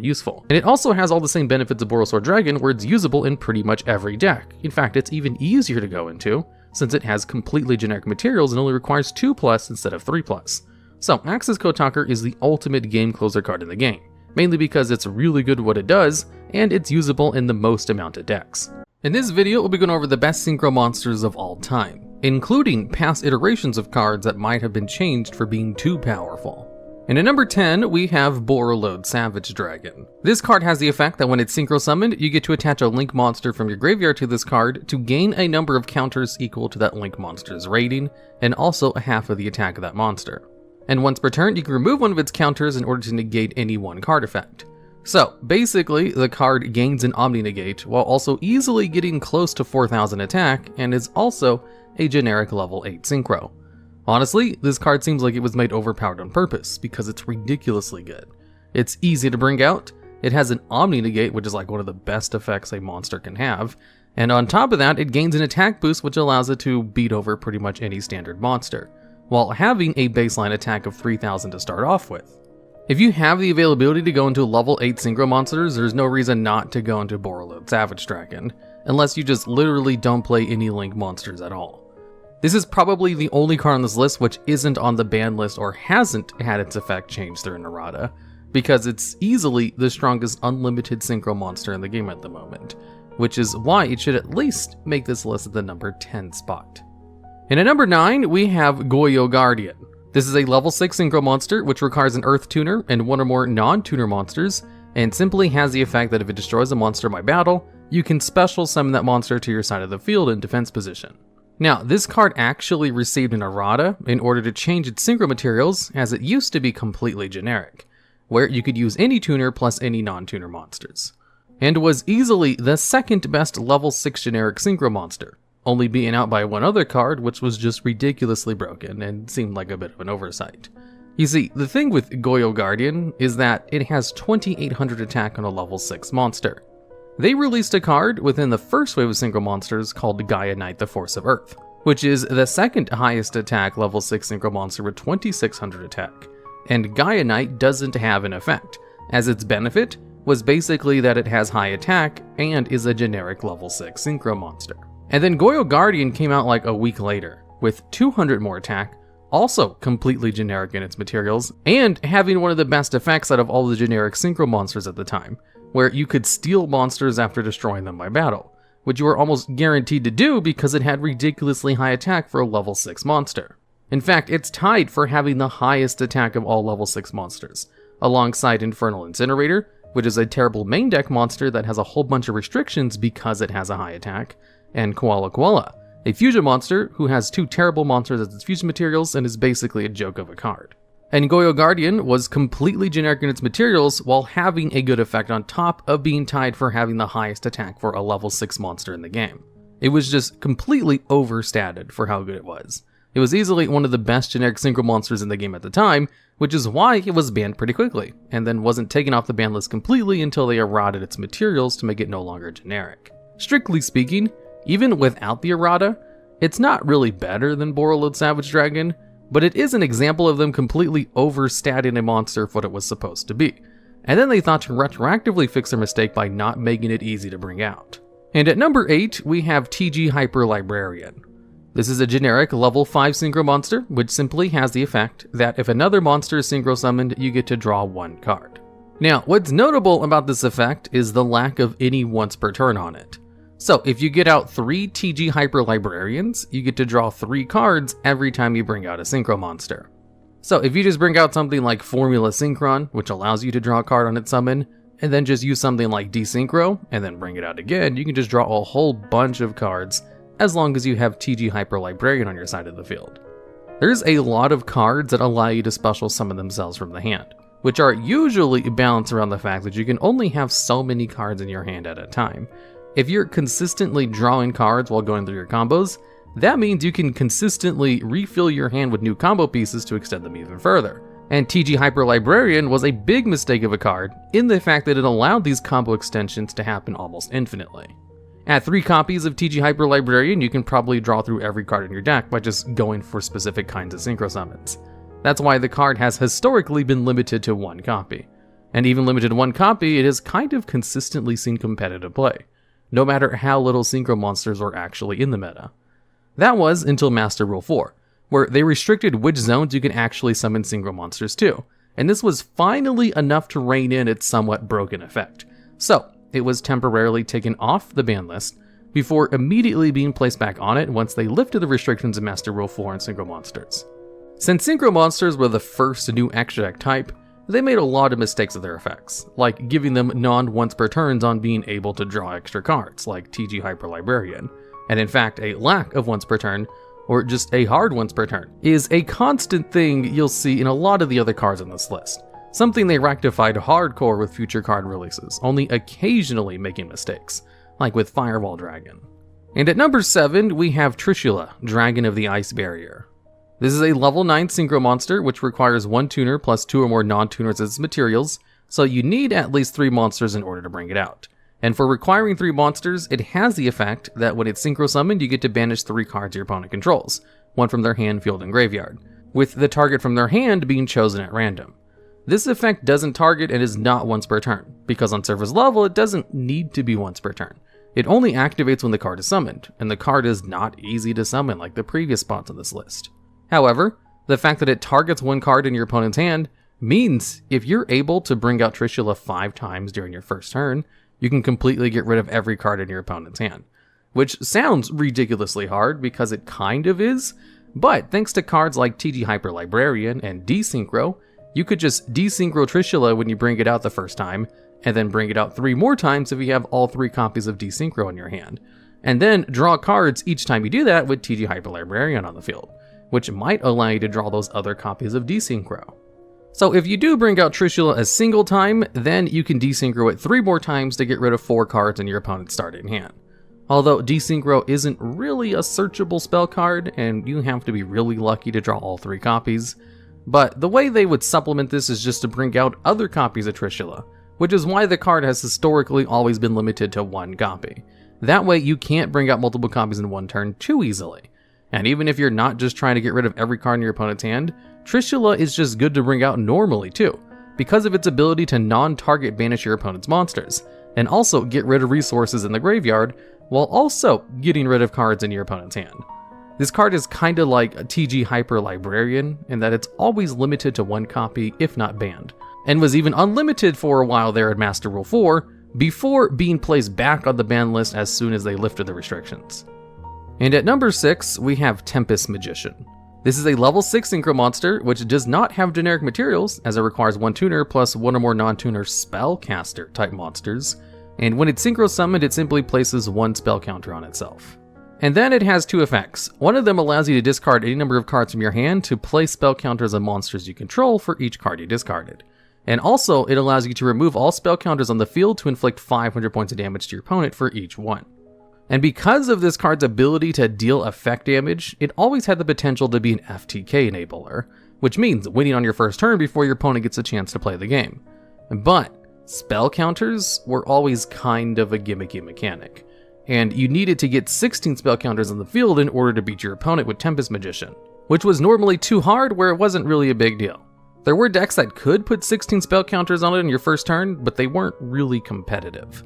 useful. And it also has all the same benefits of Borosword Dragon, where it's usable in pretty much every deck. In fact, it's even easier to go into, since it has completely generic materials and only requires 2+ instead of 3+. So Accesscode Talker is the ultimate game closer card in the game, mainly because it's really good at what it does, and it's usable in the most amount of decks. In this video, we'll be going over the best synchro monsters of all time, including past iterations of cards that might have been changed for being too powerful. And at number 10, we have Borreload Savage Dragon. This card has the effect that when it's synchro summoned, you get to attach a link monster from your graveyard to this card to gain a number of counters equal to that link monster's rating, and also half of the attack of that monster. And once per turn, you can remove one of its counters in order to negate any one card effect. So basically, the card gains an Omni Negate while also easily getting close to 4,000 attack, and is also a generic level 8 synchro. Honestly, this card seems like it was made overpowered on purpose, because it's ridiculously good. It's easy to bring out, it has an Omni Negate, which is like one of the best effects a monster can have, and on top of that, it gains an attack boost which allows it to beat over pretty much any standard monster, while having a baseline attack of 3,000 to start off with. If you have the availability to go into level 8 synchro monsters, there's no reason not to go into Borreload Savage Dragon, unless you just literally don't play any link monsters at all. This is probably the only card on this list which isn't on the ban list or hasn't had its effect changed through an errata, because it's easily the strongest unlimited synchro monster in the game at the moment, which is why it should at least make this list at the number 10 spot. And at number 9, we have YGO Guardian. This is a level 6 synchro monster which requires an Earth Tuner and one or more non-tuner monsters, and simply has the effect that if it destroys a monster by battle, you can special summon that monster to your side of the field in defense position. Now, this card actually received an errata in order to change its synchro materials, as it used to be completely generic, where you could use any tuner plus any non-tuner monsters, and was easily the second best level 6 generic synchro monster, only beaten out by one other card which was just ridiculously broken and seemed like a bit of an oversight. You see, the thing with YGO Guardian is that it has 2,800 attack on a level 6 monster. They released a card within the first wave of synchro monsters called Gaia Knight the Force of Earth, which is the second highest attack level 6 synchro monster with 2,600 attack. And Gaia Knight doesn't have an effect, as its benefit was basically that it has high attack and is a generic level 6 synchro monster. And then YGO Guardian came out like a week later, with 200 more attack, also completely generic in its materials, and having one of the best effects out of all the generic synchro monsters at the time, where you could steal monsters after destroying them by battle, which you were almost guaranteed to do because it had ridiculously high attack for a level 6 monster. In fact, it's tied for having the highest attack of all level 6 monsters, alongside Infernal Incinerator, which is a terrible main deck monster that has a whole bunch of restrictions because it has a high attack, and Koala Koala, a fusion monster who has 2 terrible monsters as its fusion materials and is basically a joke of a card. And YGO Guardian was completely generic in its materials while having a good effect on top of being tied for having the highest attack for a level 6 monster in the game. It was just completely overstated for how good it was. It was easily one of the best generic synchro monsters in the game at the time, which is why it was banned pretty quickly, and then wasn't taken off the ban list completely until they errated its materials to make it no longer generic. Strictly speaking, even without the errata, it's not really better than Borreload Savage Dragon, but it is an example of them completely overstating a monster for what it was supposed to be, and then they thought to retroactively fix their mistake by not making it easy to bring out. And at number 8, we have TG Hyper Librarian. This is a generic level 5 synchro monster, which simply has the effect that if another monster is synchro summoned, you get to draw 1 card. Now, what's notable about this effect is the lack of any once per turn on it. So if you get out 3 TG Hyper Librarians, you get to draw 3 cards every time you bring out a synchro monster. So if you just bring out something like Formula Synchron, which allows you to draw a card on its summon, and then just use something like Desynchro, and then bring it out again, you can just draw a whole bunch of cards as long as you have TG Hyper Librarian on your side of the field. There's a lot of cards that allow you to special summon themselves from the hand, which are usually balanced around the fact that you can only have so many cards in your hand at a time. If you're consistently drawing cards while going through your combos, that means you can consistently refill your hand with new combo pieces to extend them even further. And TG Hyper Librarian was a big mistake of a card in the fact that it allowed these combo extensions to happen almost infinitely. At 3 copies of TG Hyper Librarian, you can probably draw through every card in your deck by just going for specific kinds of synchro summons. That's why the card has historically been limited to one copy. And even limited to one copy, it has kind of consistently seen competitive play, no matter how little synchro monsters were actually in the meta. That was until Master Rule 4, where they restricted which zones you can actually summon synchro monsters to, and this was finally enough to rein in its somewhat broken effect. So, it was temporarily taken off the ban list, before immediately being placed back on it once they lifted the restrictions of Master Rule 4 on synchro monsters. Since synchro monsters were the first new extra deck type, they made a lot of mistakes with their effects, like giving them non-once per turns on being able to draw extra cards, like TG Hyper Librarian, and in fact a lack of once per turn, or just a hard once per turn, is a constant thing you'll see in a lot of the other cards on this list, something they rectified hardcore with future card releases, only occasionally making mistakes, like with Firewall Dragon. And at number 7, we have Trishula, Dragon of the Ice Barrier. This is a level 9 synchro monster, which requires 1 tuner plus 2 or more non-tuners as its materials, so you need at least 3 monsters in order to bring it out. And for requiring 3 monsters, it has the effect that when it's synchro summoned, you get to banish 3 cards your opponent controls, 1 from their hand, field, and graveyard, with the target from their hand being chosen at random. This effect doesn't target and is not once per turn, because on surface level it doesn't need to be once per turn. It only activates when the card is summoned, and the card is not easy to summon like the previous spots on this list. However, the fact that it targets 1 card in your opponent's hand means if you're able to bring out Trishula 5 times during your first turn, you can completely get rid of every card in your opponent's hand. Which sounds ridiculously hard because it kind of is, but thanks to cards like TG Hyper Librarian and Desynchro, you could just desynchro Trishula when you bring it out the first time, and then bring it out 3 more times if you have all 3 copies of Desynchro in your hand, and then draw cards each time you do that with TG Hyper Librarian on the field, which might allow you to draw those other copies of Desynchro. So if you do bring out Trishula a single time, then you can Desynchro it 3 more times to get rid of 4 cards in your opponent's starting hand. Although Desynchro isn't really a searchable spell card, and you have to be really lucky to draw all 3 copies, but the way they would supplement this is just to bring out other copies of Trishula, which is why the card has historically always been limited to 1 copy. That way you can't bring out multiple copies in 1 turn too easily. And even if you're not just trying to get rid of every card in your opponent's hand, Trishula is just good to bring out normally too, because of its ability to non-target banish your opponent's monsters, and also get rid of resources in the graveyard, while also getting rid of cards in your opponent's hand. This card is kinda like a TG Hyper Librarian, in that it's always limited to 1 copy, if not banned, and was even unlimited for a while there at Master Rule 4, before being placed back on the ban list as soon as they lifted the restrictions. And at number 6, we have Tempest Magician. This is a level 6 synchro monster, which does not have generic materials, as it requires 1 tuner plus 1 or more non-tuner spellcaster type monsters, and when it's synchro summoned, it simply places 1 spell counter on itself. And then it has 2 effects. One of them allows you to discard any number of cards from your hand to place spell counters on monsters you control for each card you discarded. And also, it allows you to remove all spell counters on the field to inflict 500 points of damage to your opponent for each one. And because of this card's ability to deal effect damage, it always had the potential to be an FTK enabler, which means winning on your first turn before your opponent gets a chance to play the game. But spell counters were always kind of a gimmicky mechanic, and you needed to get 16 spell counters on the field in order to beat your opponent with Tempest Magician, which was normally too hard where it wasn't really a big deal. There were decks that could put 16 spell counters on it in your first turn, but they weren't really competitive.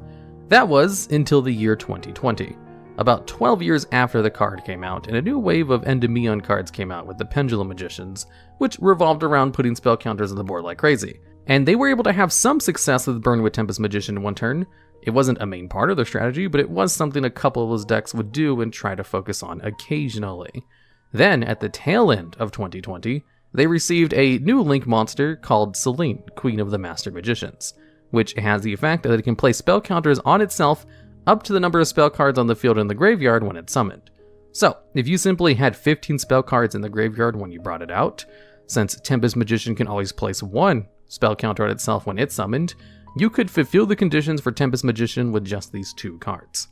That was until the year 2020, about 12 years after the card came out, and a new wave of Endymion cards came out with the Pendulum Magicians, which revolved around putting spell counters on the board like crazy. And they were able to have some success with burning with Tempest Magician in 1 turn. It wasn't a main part of their strategy, but it was something a couple of those decks would do and try to focus on occasionally. Then, at the tail end of 2020, they received a new Link monster called Selene, Queen of the Master Magicians, which has the effect that it can place spell counters on itself up to the number of spell cards on the field in the graveyard when it's summoned. So, if you simply had 15 spell cards in the graveyard when you brought it out, since Tempest Magician can always place 1 spell counter on itself when it's summoned, you could fulfill the conditions for Tempest Magician with just these 2 cards.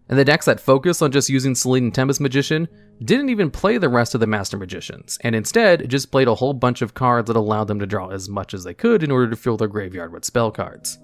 And the decks that focus on just using Selene and Tempest Magician didn't even play the rest of the Master Magicians, and instead just played a whole bunch of cards that allowed them to draw as much as they could in order to fill their graveyard with spell cards.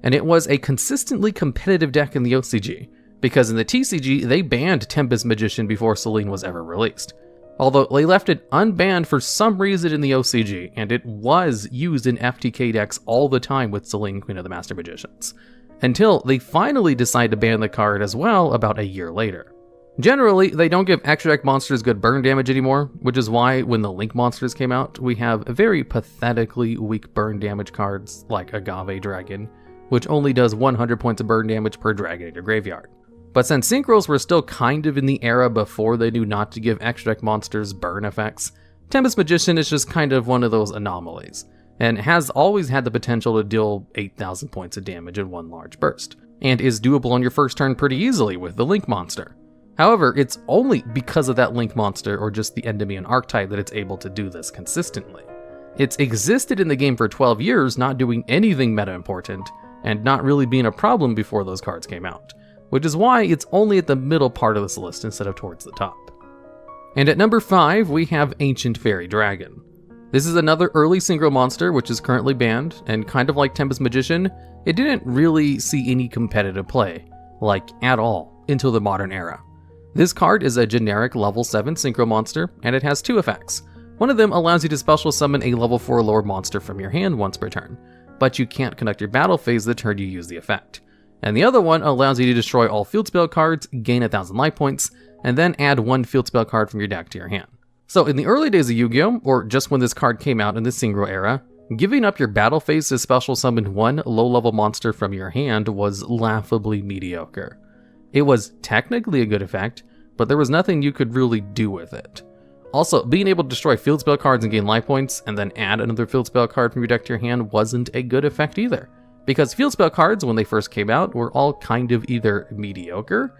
And it was a consistently competitive deck in the OCG, because in the TCG they banned Tempest Magician before Selene was ever released. although they left it unbanned for some reason in the OCG, and it was used in FTK decks all the time with Selene, Queen of the Master Magicians, until they finally decided to ban the card as well about a year later. Generally, they don't give extra deck monsters good burn damage anymore, which is why when the Link monsters came out, we have very pathetically weak burn damage cards like Agave Dragon, which only does 100 points of burn damage per dragon in your graveyard. But since Synchros were still kind of in the era before they knew not to give extra deck monsters burn effects, Tempest Magician is just kind of one of those anomalies, and has always had the potential to deal 8,000 points of damage in one large burst, and is doable on your first turn pretty easily with the Link monster. However, it's only because of that Link monster or just the Endymion archetype that it's able to do this consistently. It's existed in the game for 12 years, not doing anything meta important, and not really being a problem before those cards came out, which is why it's only at the middle part of this list instead of towards the top. And at number 5, we have Ancient Fairy Dragon. This is another early synchro monster which is currently banned, and kind of like Tempest Magician, it didn't really see any competitive play, like at all, until the modern era. This card is a generic level 7 synchro monster, and it has 2 effects. One of them allows you to special summon a level 4 lower monster from your hand once per turn, but you can't conduct your battle phase the turn you use the effect. And the other one allows you to destroy all field spell cards, gain 1,000 life points, and then add 1 field spell card from your deck to your hand. So in the early days of Yu-Gi-Oh!, or just when this card came out in the synchro era, giving up your battle phase to special summon 1 low-level monster from your hand was laughably mediocre. It was technically a good effect, but there was nothing you could really do with it. Also, being able to destroy field spell cards and gain life points, and then add another field spell card from your deck to your hand wasn't a good effect either, because field spell cards, when they first came out, were all kind of either mediocre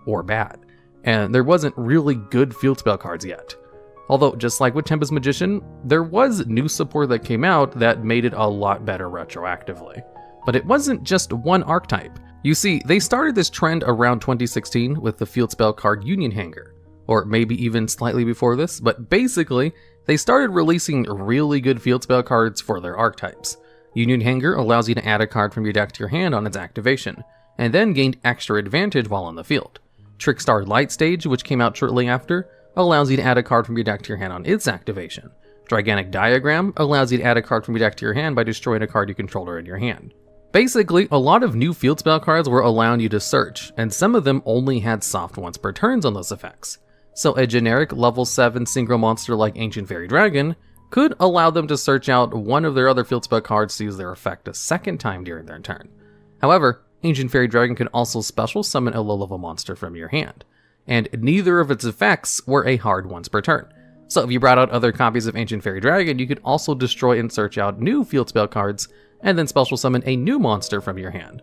or bad, and there wasn't really good field spell cards yet. Although, just like with Tempest Magician, there was new support that came out that made it a lot better retroactively. But it wasn't just one archetype. You see, they started this trend around 2016 with the field spell card Union Hanger, or maybe even slightly before this, but basically, they started releasing really good field spell cards for their archetypes. Union Hanger allows you to add a card from your deck to your hand on its activation, and then gained extra advantage while on the field. Trickstar Light Stage, which came out shortly after, allows you to add a card from your deck to your hand on its activation. Gigantic Diagram allows you to add a card from your deck to your hand by destroying a card you control in your hand. Basically, a lot of new field spell cards were allowing you to search, and some of them only had soft once per turns on those effects. So a generic level 7 synchro monster like Ancient Fairy Dragon could allow them to search out one of their other field spell cards to use their effect a second time during their turn. However, Ancient Fairy Dragon can also special summon a low-level monster from your hand, and neither of its effects were a hard once per turn. So if you brought out other copies of Ancient Fairy Dragon, you could also destroy and search out new field spell cards, and then special summon a new monster from your hand.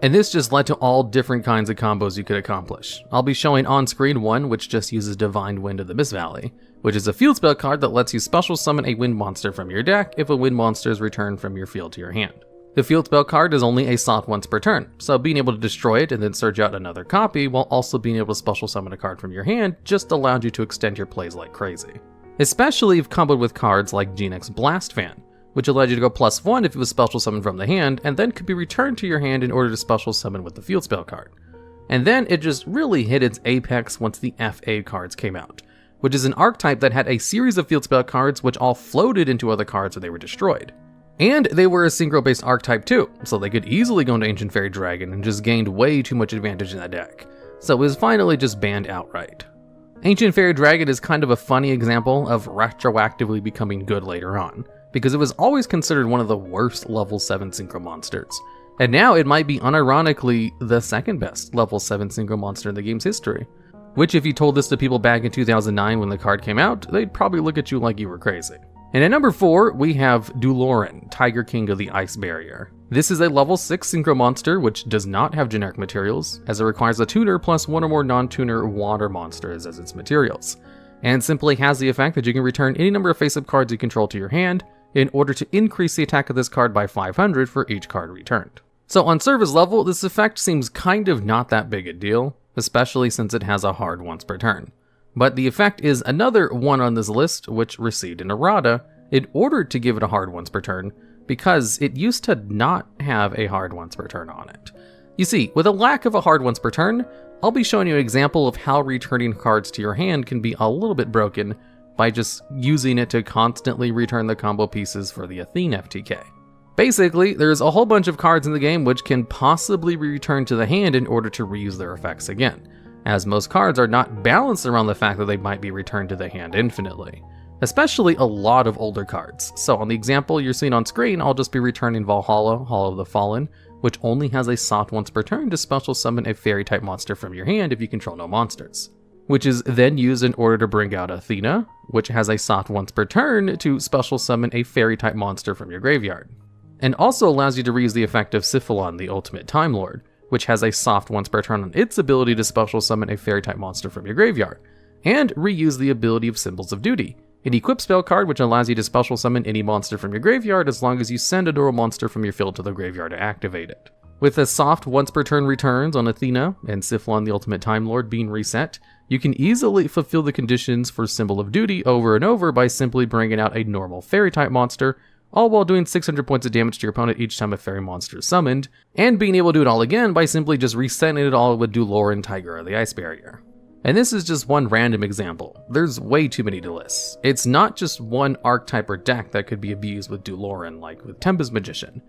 And this just led to all different kinds of combos you could accomplish. I'll be showing on screen one which just uses Divine Wind of the Mist Valley, which is a field spell card that lets you special summon a wind monster from your deck if a wind monster is returned from your field to your hand. The field spell card is only a soft once per turn, so being able to destroy it and then search out another copy while also being able to special summon a card from your hand just allowed you to extend your plays like crazy. Especially if comboed with cards like Genix Blast Fan, which allowed you to go +1 if it was special summoned from the hand, and then could be returned to your hand in order to special summon with the field spell card. And then it just really hit its apex once the FA cards came out, which is an archetype that had a series of field spell cards which all floated into other cards when they were destroyed. And they were a synchro-based archetype too, so they could easily go into Ancient Fairy Dragon and just gained way too much advantage in that deck. So it was finally just banned outright. Ancient Fairy Dragon is kind of a funny example of retroactively becoming good later on, because it was always considered one of the worst level 7 synchro monsters. And now it might be unironically the second best level 7 synchro monster in the game's history. Which if you told this to people back in 2009 when the card came out, they'd probably look at you like you were crazy. And at number 4, we have Duloran, Tiger King of the Ice Barrier. This is a level 6 synchro monster which does not have generic materials, as it requires a tuner plus one or more non-tuner water monsters as its materials, and simply has the effect that you can return any number of face-up cards you control to your hand in order to increase the attack of this card by 500 for each card returned. So on surface level, this effect seems kind of not that big a deal, especially since it has a hard once per turn. But the effect is another one on this list which received an errata in order to give it a hard once per turn, because it used to not have a hard once per turn on it. You see, with a lack of a hard once per turn, I'll be showing you an example of how returning cards to your hand can be a little bit broken by just using it to constantly return the combo pieces for the Athene FTK. Basically, there's a whole bunch of cards in the game which can possibly be returned to the hand in order to reuse their effects again, as most cards are not balanced around the fact that they might be returned to the hand infinitely. Especially a lot of older cards. So on the example you're seeing on screen, I'll just be returning Valhalla, Hall of the Fallen, which only has a soft once per turn to special summon a fairy type monster from your hand if you control no monsters, which is then used in order to bring out Athena, which has a soft once per turn to special summon a fairy type monster from your graveyard. And also allows you to reuse the effect of Siphalon, the Ultimate Time Lord, which has a soft once per turn on its ability to special summon a fairy type monster from your graveyard, and reuse the ability of Symbols of Duty, an equip spell card which allows you to special summon any monster from your graveyard as long as you send a dual monster from your field to the graveyard to activate it. With the soft once per turn returns on Athena and Siphalon, the Ultimate Time Lord, being reset, you can easily fulfill the conditions for Symbol of Duty over and over by simply bringing out a normal fairy type monster, all while doing 600 points of damage to your opponent each time a fairy monster is summoned, and being able to do it all again by simply just resetting it all with Duloran, Tiger, or the Ice Barrier. And this is just one random example. There's way too many to list. It's not just one archetype or deck that could be abused with Duloran, like with Tempest Magician.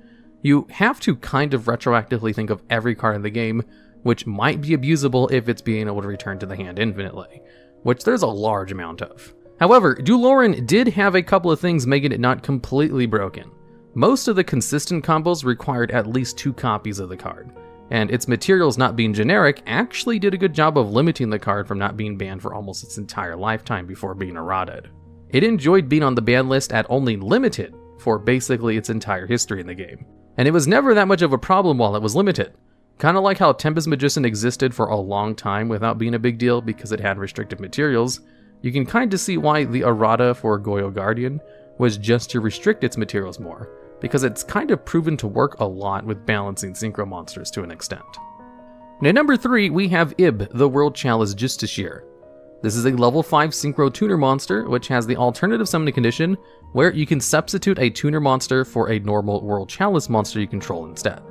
You have to kind of retroactively think of every card in the game which might be abusable if it's being able to return to the hand infinitely, which there's a large amount of. However, Duloran did have a couple of things making it not completely broken. Most of the consistent combos required at least 2 copies of the card, and its materials not being generic actually did a good job of limiting the card from not being banned for almost its entire lifetime before being eroded. It enjoyed being on the ban list at only limited for basically its entire history in the game, and it was never that much of a problem while it was limited. Kinda like how Tempest Magician existed for a long time without being a big deal because it had restricted materials, you can kinda see why the errata for Goyo Guardian was just to restrict its materials more, because it's kind of proven to work a lot with balancing synchro monsters to an extent. And at number 3, we have Ib, the World Chalice Justiciar. This is a level 5 synchro tuner monster, which has the alternative summoning condition, where you can substitute a tuner monster for a normal World Chalice monster you control instead.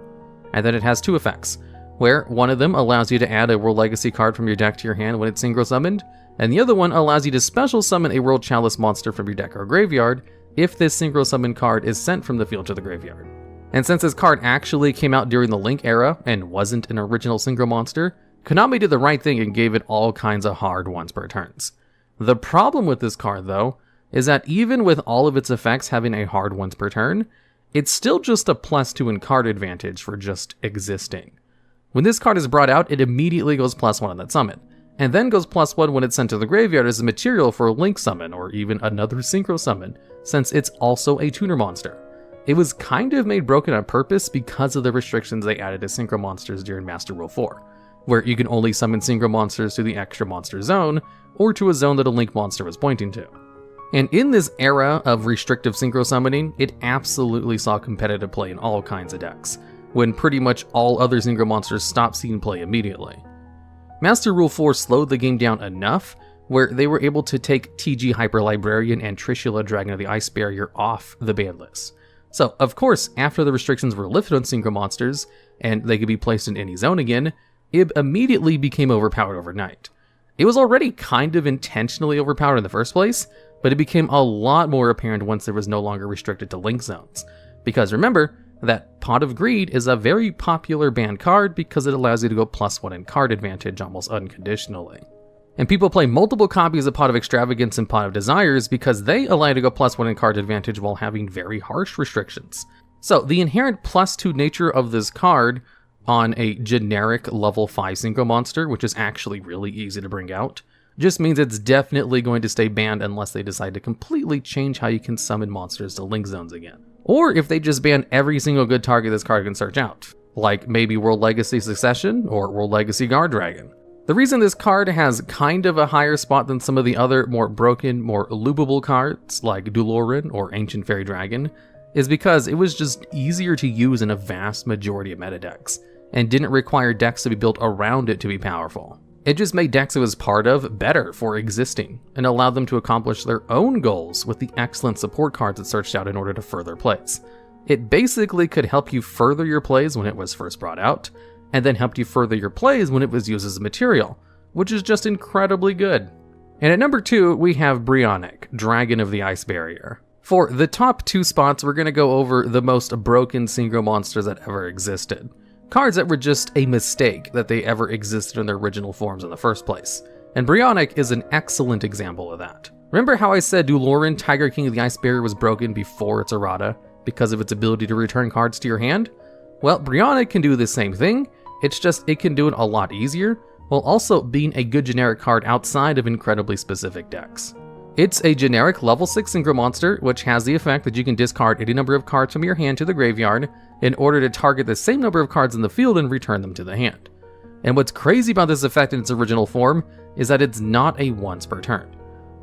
And then it has 2 effects, where one of them allows you to add a World Legacy card from your deck to your hand when it's synchro summoned, and the other one allows you to special summon a World Chalice monster from your deck or graveyard if this synchro summon card is sent from the field to the graveyard. And since this card actually came out during the Link era and wasn't an original synchro monster, Konami did the right thing and gave it all kinds of hard once per turns. The problem with this card though, is that even with all of its effects having a hard once per turn, it's still just a +2 in card advantage for just existing. When this card is brought out, it immediately goes +1 on that summon, and then goes +1 when it's sent to the graveyard as a material for a Link summon or even another synchro summon, since it's also a tuner monster. It was kind of made broken on purpose because of the restrictions they added to synchro monsters during Master Rule 4, where you can only summon synchro monsters to the extra monster zone, or to a zone that a Link monster was pointing to. And in this era of restrictive synchro summoning, it absolutely saw competitive play in all kinds of decks, when pretty much all other synchro monsters stopped seeing play immediately. Master Rule 4 slowed the game down enough where they were able to take TG Hyper Librarian and Trishula Dragon of the Ice Barrier off the ban list. So, of course, after the restrictions were lifted on synchro monsters, and they could be placed in any zone again, Ib immediately became overpowered overnight. It was already kind of intentionally overpowered in the first place, but it became a lot more apparent once there was no longer restricted to Link zones. Because remember, that Pot of Greed is a very popular banned card because it allows you to go +1 in card advantage almost unconditionally. And people play multiple copies of Pot of Extravagance and Pot of Desires because they allow you to go +1 in card advantage while having very harsh restrictions. So the inherent +2 nature of this card on a generic level 5 synchro monster, which is actually really easy to bring out, just means it's definitely going to stay banned unless they decide to completely change how you can summon monsters to Link zones again. Or if they just ban every single good target this card can search out, like maybe World Legacy Succession or World Legacy Guard Dragon. The reason this card has kind of a higher spot than some of the other more broken, more loopable cards like Duloran or Ancient Fairy Dragon is because it was just easier to use in a vast majority of meta decks, and didn't require decks to be built around it to be powerful. It just made decks it was part of better for existing, and allowed them to accomplish their own goals with the excellent support cards it searched out in order to further plays. It basically could help you further your plays when it was first brought out, and then helped you further your plays when it was used as a material, which is just incredibly good. And at number 2, we have Brionac, Dragon of the Ice Barrier. For the top 2 spots, we're going to go over the most broken synchro monsters that ever existed. Cards that were just a mistake that they ever existed in their original forms in the first place. And Brionac is an excellent example of that. Remember how I said Duloran, Tiger King of the Ice Barrier, was broken before its errata because of its ability to return cards to your hand? Well, Brionac can do the same thing, it's just it can do it a lot easier, while also being a good generic card outside of incredibly specific decks. It's a generic level 6 synchro monster, which has the effect that you can discard any number of cards from your hand to the graveyard in order to target the same number of cards in the field and return them to the hand. And what's crazy about this effect in its original form is that it's not a once per turn.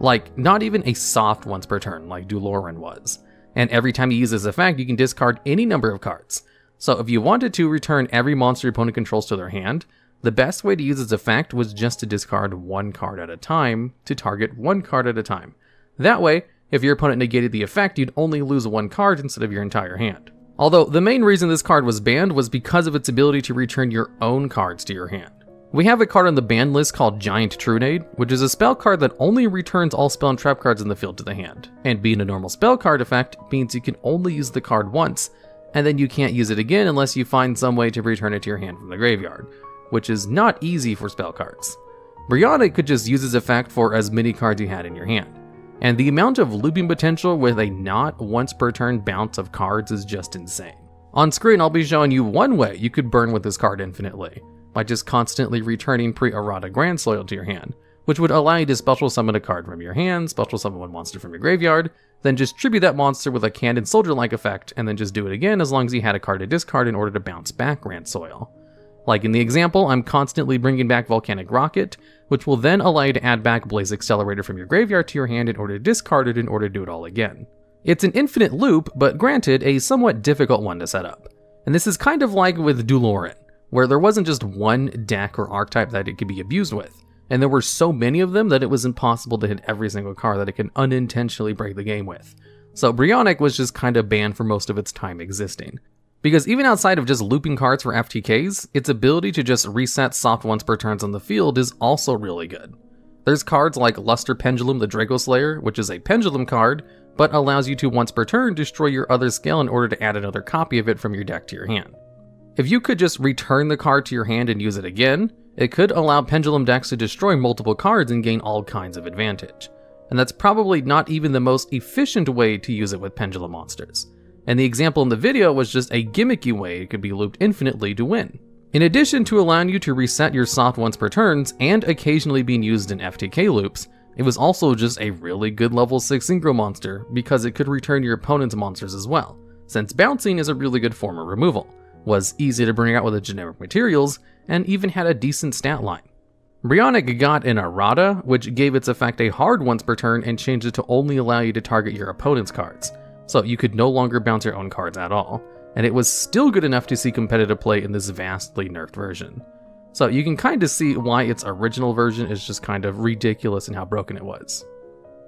Like, not even a soft once per turn like Duloran was. And every time you use this effect, you can discard any number of cards. So if you wanted to return every monster your opponent controls to their hand, the best way to use this effect was just to discard one card at a time to target one card at a time. That way, if your opponent negated the effect, you'd only lose one card instead of your entire hand. Although the main reason this card was banned was because of its ability to return your own cards to your hand. We have a card on the ban list called Giant Trunade, which is a spell card that only returns all spell and trap cards in the field to the hand. And being a normal spell card effect means you can only use the card once, and then you can't use it again unless you find some way to return it to your hand from the graveyard, which is not easy for spell cards. Brionac could just use this effect for as many cards you had in your hand, and the amount of looping potential with a not once per turn bounce of cards is just insane. On screen, I'll be showing you one way you could burn with this card infinitely, by just constantly returning pre-errata Grand Soil to your hand, which would allow you to special summon a card from your hand, special summon one monster from your graveyard, then just tribute that monster with a Cannon Soldier-like effect, and then just do it again as long as you had a card to discard in order to bounce back Grand Soil. Like in the example, I'm constantly bringing back Volcanic Rocket, which will then allow you to add back Blaze Accelerator from your graveyard to your hand in order to discard it in order to do it all again. It's an infinite loop, but granted, a somewhat difficult one to set up. And this is kind of like with Duloran, where there wasn't just one deck or archetype that it could be abused with, and there were so many of them that it was impossible to hit every single card that it can unintentionally break the game with. So Brionac was just kind of banned for most of its time existing. Because even outside of just looping cards for FTKs, its ability to just reset soft once per turns on the field is also really good. There's cards like Luster Pendulum the Draco Slayer, which is a pendulum card, but allows you to once per turn destroy your other scale in order to add another copy of it from your deck to your hand. If you could just return the card to your hand and use it again, it could allow pendulum decks to destroy multiple cards and gain all kinds of advantage. And that's probably not even the most efficient way to use it with pendulum monsters. And the example in the video was just a gimmicky way it could be looped infinitely to win. In addition to allowing you to reset your soft once per turns and occasionally being used in FTK loops, it was also just a really good level 6 synchro monster because it could return your opponent's monsters as well, since bouncing is a really good form of removal, was easy to bring out with the generic materials, and even had a decent stat line. Brionac got an errata, which gave its effect a hard once per turn and changed it to only allow you to target your opponent's cards, so you could no longer bounce your own cards at all, and it was still good enough to see competitive play in this vastly nerfed version. So you can kind of see why its original version is just kind of ridiculous in how broken it was.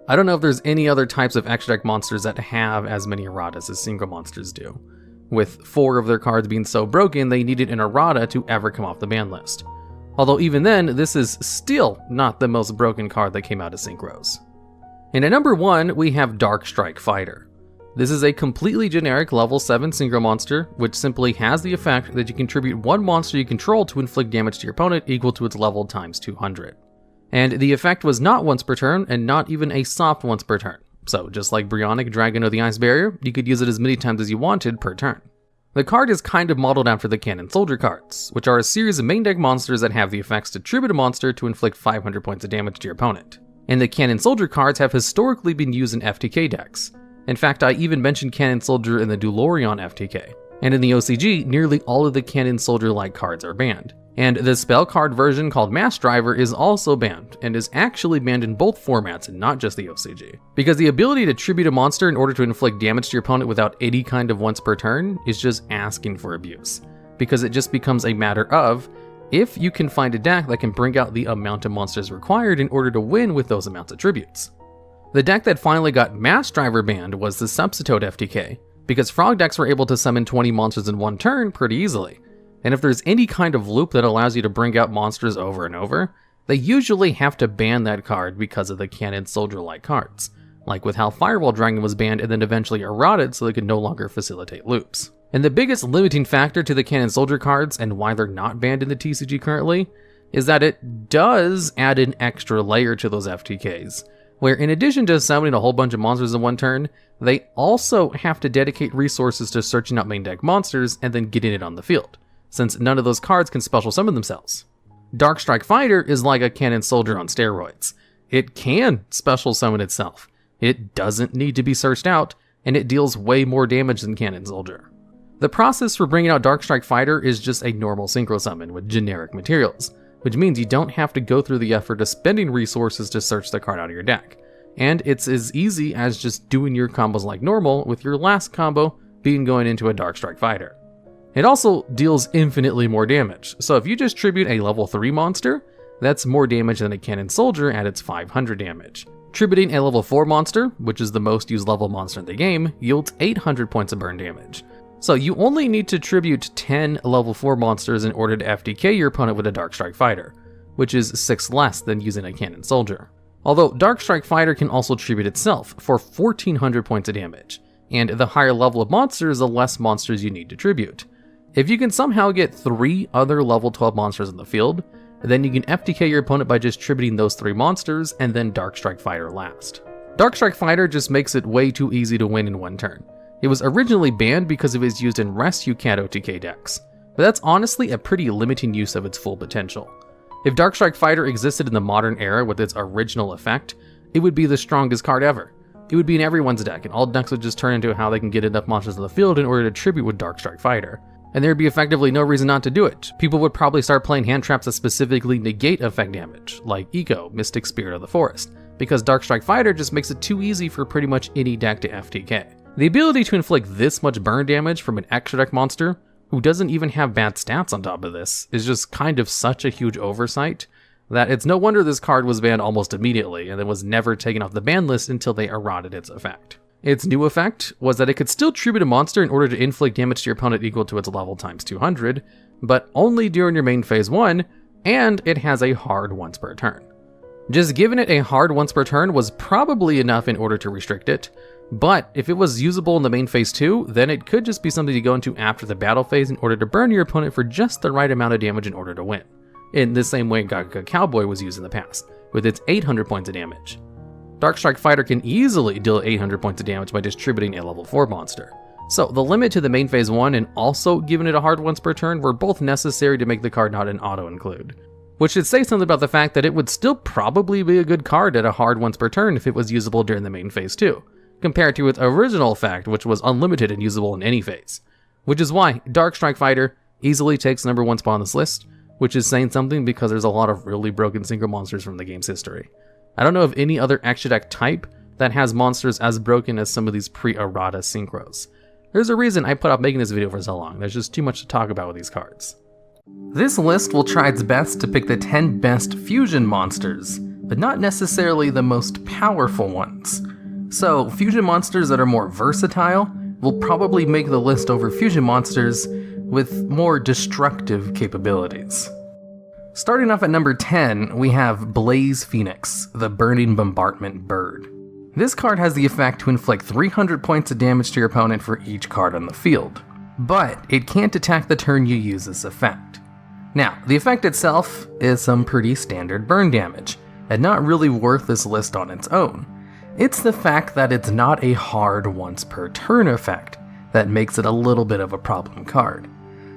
I don't know if there's any other types of extra deck monsters that have as many erratas as synchro monsters do, with 4 of their cards being so broken they needed an errata to ever come off the ban list. Although even then, this is still not the most broken card that came out of synchros. And at number 1, we have Dark Strike Fighter. This is a completely generic level 7 synchro monster, which simply has the effect that you contribute one monster you control to inflict damage to your opponent equal to its level times 200. And the effect was not once per turn, and not even a soft once per turn. So just like Brionac, Dragon of the Ice Barrier, you could use it as many times as you wanted per turn. The card is kind of modeled after the Cannon Soldier cards, which are a series of main deck monsters that have the effects to tribute a monster to inflict 500 points of damage to your opponent. And the Cannon Soldier cards have historically been used in FTK decks. In fact, I even mentioned Cannon Soldier in the Dulorion FTK. And in the OCG, nearly all of the Cannon Soldier-like cards are banned. And the spell card version called Mass Driver is also banned, and is actually banned in both formats and not just the OCG. Because the ability to tribute a monster in order to inflict damage to your opponent without any kind of once per turn is just asking for abuse. Because it just becomes a matter of, if you can find a deck that can bring out the amount of monsters required in order to win with those amounts of tributes. The deck that finally got Mass Driver banned was the Substitute FTK, because frog decks were able to summon 20 monsters in one turn pretty easily. And if there's any kind of loop that allows you to bring out monsters over and over, they usually have to ban that card because of the Cannon Soldier-like cards, like with how Firewall Dragon was banned and then eventually eroded so they could no longer facilitate loops. And the biggest limiting factor to the Cannon Soldier cards and why they're not banned in the TCG currently is that it does add an extra layer to those FTKs, where in addition to summoning a whole bunch of monsters in one turn, they also have to dedicate resources to searching out main deck monsters and then getting it on the field, since none of those cards can special summon themselves. Darkstrike Fighter is like a Cannon Soldier on steroids. It can special summon itself. It doesn't need to be searched out, and it deals way more damage than Cannon Soldier. The process for bringing out Darkstrike Fighter is just a normal synchro summon with generic materials, which means you don't have to go through the effort of spending resources to search the card out of your deck. And it's as easy as just doing your combos like normal, with your last combo being going into a Darkstrike Fighter. It also deals infinitely more damage, so if you just tribute a level 3 monster, that's more damage than a Cannon Soldier at its 500 damage. Tributing a level 4 monster, which is the most used level monster in the game, yields 800 points of burn damage. So you only need to tribute 10 level 4 monsters in order to FTK your opponent with a Darkstrike Fighter, which is 6 less than using a Cannon Soldier. Although Darkstrike Fighter can also tribute itself for 1400 points of damage, and the higher level of monsters, the less monsters you need to tribute. If you can somehow get 3 other level 12 monsters in the field, then you can FTK your opponent by just tributing those 3 monsters and then Darkstrike Fighter last. Darkstrike Fighter just makes it way too easy to win in one turn. It was originally banned because it was used in Rescue Cat OTK decks, but that's honestly a pretty limiting use of its full potential. If Darkstrike Fighter existed in the modern era with its original effect, it would be the strongest card ever. It would be in everyone's deck, and all decks would just turn into how they can get enough monsters on the field in order to tribute with Darkstrike Fighter. And there'd be effectively no reason not to do it. People would probably start playing hand traps that specifically negate effect damage, like YGO, Mystic Spirit of the Forest, because Darkstrike Fighter just makes it too easy for pretty much any deck to FTK. The ability to inflict this much burn damage from an extra deck monster, who doesn't even have bad stats on top of this, is just kind of such a huge oversight that it's no wonder this card was banned almost immediately and then was never taken off the ban list until they eroded its effect. Its new effect was that it could still tribute a monster in order to inflict damage to your opponent equal to its level times 200, but only during your main phase 1, and it has a hard once per turn. Just giving it a hard once per turn was probably enough in order to restrict it, but if it was usable in the main phase 2, then it could just be something to go into after the battle phase in order to burn your opponent for just the right amount of damage in order to win, in the same way Gaia Cowboy was used in the past, with its 800 points of damage. Darkstrike Fighter can easily deal 800 points of damage by distributing a level 4 monster. So the limit to the main phase 1 and also giving it a hard once per turn were both necessary to make the card not an auto-include. Which should say something about the fact that it would still probably be a good card at a hard once per turn if it was usable during the main phase 2, compared to its original effect, which was unlimited and usable in any phase. Which is why Darkstrike Fighter easily takes number 1 spot on this list, which is saying something because there's a lot of really broken synchro monsters from the game's history. I don't know of any other extra deck type that has monsters as broken as some of these pre-errata synchros. There's a reason I put off making this video for so long, there's just too much to talk about with these cards. This list will try its best to pick the 10 best fusion monsters, but not necessarily the most powerful ones. So, fusion monsters that are more versatile will probably make the list over fusion monsters with more destructive capabilities. Starting off at number 10, we have Blaze Phoenix, the Burning Bombardment Bird. This card has the effect to inflict 300 points of damage to your opponent for each card on the field, but it can't attack the turn you use this effect. Now, the effect itself is some pretty standard burn damage, and not really worth this list on its own. It's the fact that it's not a hard once per turn effect that makes it a little bit of a problem card.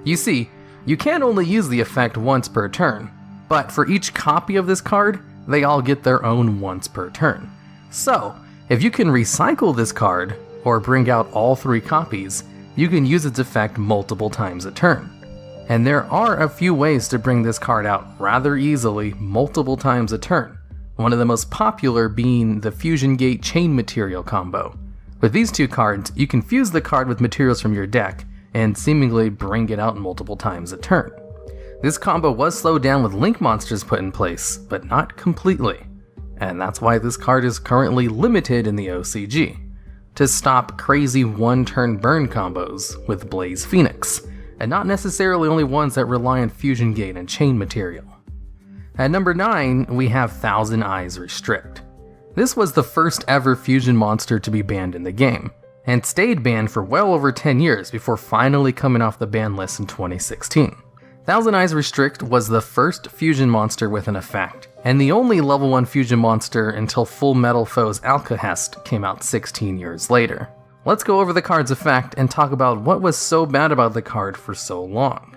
You see, you can only use the effect once per turn, but for each copy of this card, they all get their own once per turn. So, if you can recycle this card, or bring out all 3 copies, you can use its effect multiple times a turn. And there are a few ways to bring this card out rather easily multiple times a turn, one of the most popular being the Fusion Gate Chain Material combo. With these 2 cards, you can fuse the card with materials from your deck, and seemingly bring it out multiple times a turn. This combo was slowed down with link monsters put in place, but not completely, and that's why this card is currently limited in the OCG, to stop crazy one-turn burn combos with Blaze Phoenix, and not necessarily only ones that rely on Fusion Gate and Chain Material. At number 9, we have Thousand Eyes Restrict. This was the first ever fusion monster to be banned in the game, and stayed banned for well over 10 years before finally coming off the ban list in 2016. Thousand Eyes Restrict was the first fusion monster with an effect, and the only level 1 fusion monster until Full Metal Foes Alcahest came out 16 years later. Let's go over the card's effect and talk about what was so bad about the card for so long.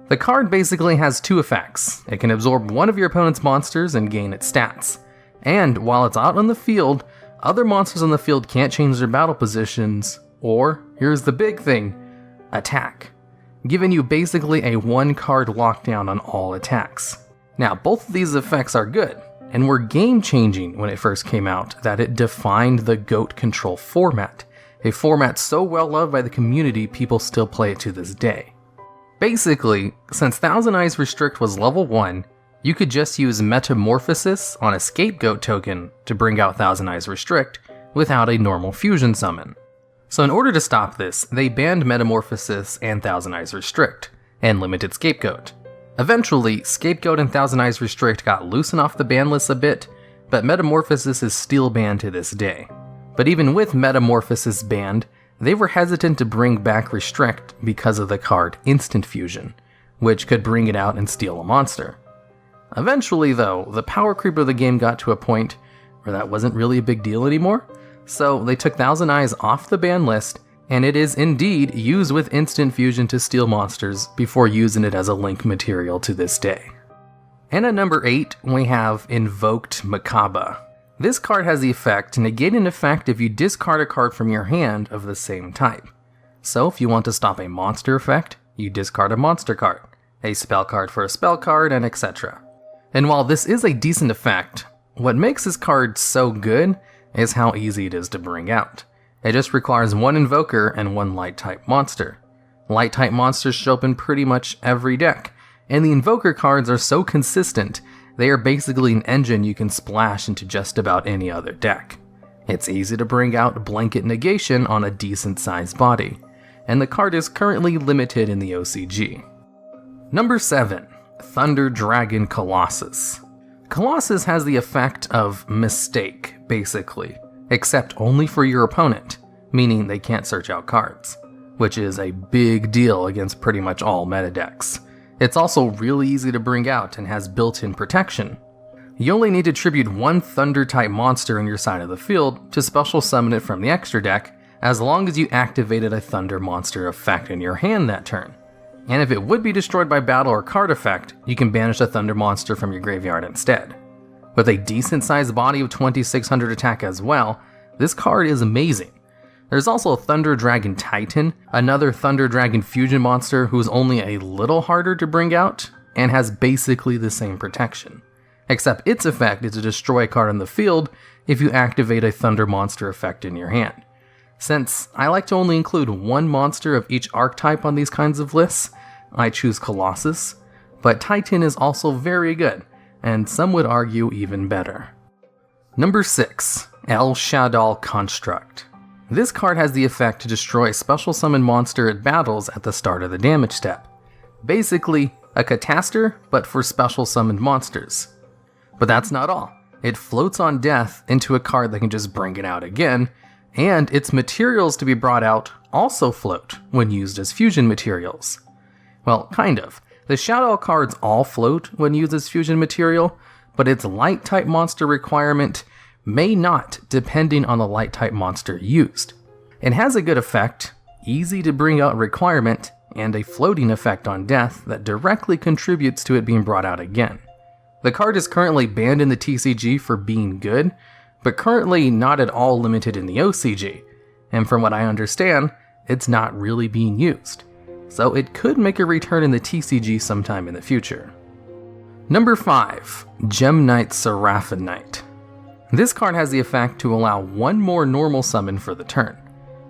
The card basically has 2 effects. It can absorb one of your opponent's monsters and gain its stats. And while it's out on the field, other monsters on the field can't change their battle positions, or, here's the big thing, attack, giving you basically a 1-card lockdown on all attacks. Now, both of these effects are good, and were game-changing when it first came out that it defined the GOAT control format, a format so well loved by the community people still play it to this day. Basically, since Thousand Eyes Restrict was level 1, you could just use Metamorphosis on a Scapegoat token to bring out Thousand Eyes Restrict without a normal fusion summon. So in order to stop this, they banned Metamorphosis and Thousand Eyes Restrict, and limited Scapegoat. Eventually, Scapegoat and Thousand Eyes Restrict got loosened off the ban list a bit, but Metamorphosis is still banned to this day. But even with Metamorphosis banned, they were hesitant to bring back Restrict because of the card Instant Fusion, which could bring it out and steal a monster. Eventually though, the power creep of the game got to a point where that wasn't really a big deal anymore, so they took Thousand Eyes off the ban list, and it is indeed used with Instant Fusion to steal monsters before using it as a link material to this day. And at number 8, we have Invoked Macabre. This card has the effect to negate an effect if you discard a card from your hand of the same type. So if you want to stop a monster effect, you discard a monster card, a spell card for a spell card, and etc. And while this is a decent effect, what makes this card so good is how easy it is to bring out. It just requires 1 Invoker and 1 Light-type monster. Light-type monsters show up in pretty much every deck, and the Invoker cards are so consistent, they are basically an engine you can splash into just about any other deck. It's easy to bring out Blanket Negation on a decent-sized body, and the card is currently limited in the OCG. Number 7. Thunder Dragon Colossus. Colossus has the effect of Mistake, basically, except only for your opponent, meaning they can't search out cards, which is a big deal against pretty much all meta decks. It's also really easy to bring out and has built-in protection. You only need to tribute 1 Thunder-type monster on your side of the field to special summon it from the extra deck, as long as you activated a Thunder monster effect in your hand that turn. And if it would be destroyed by battle or card effect, you can banish a Thunder monster from your graveyard instead. With a decent-sized body of 2600 attack as well, this card is amazing. There's also Thunder Dragon Titan, another Thunder Dragon fusion monster who's only a little harder to bring out, and has basically the same protection. Except its effect is to destroy a card on the field if you activate a Thunder monster effect in your hand. Since I like to only include 1 monster of each archetype on these kinds of lists, I choose Colossus, but Titan is also very good, and some would argue even better. Number 6. El Shaddoll Construct. This card has the effect to destroy a special summon monster it battles at the start of the damage step. Basically, a Cataster, but for special summoned monsters. But that's not all. It floats on death into a card that can just bring it out again, and its materials to be brought out also float when used as fusion materials. Well, kind of. The Shaddoll cards all float when used as fusion material, but its light-type monster requirement may not, depending on the light-type monster used. It has a good effect, easy to bring out requirement, and a floating effect on death that directly contributes to it being brought out again. The card is currently banned in the TCG for being good, but currently not at all limited in the OCG, and from what I understand, it's not really being used. So it could make a return in the TCG sometime in the future. Number 5. Gem Knight Seraphonite. This card has the effect to allow 1 more normal summon for the turn.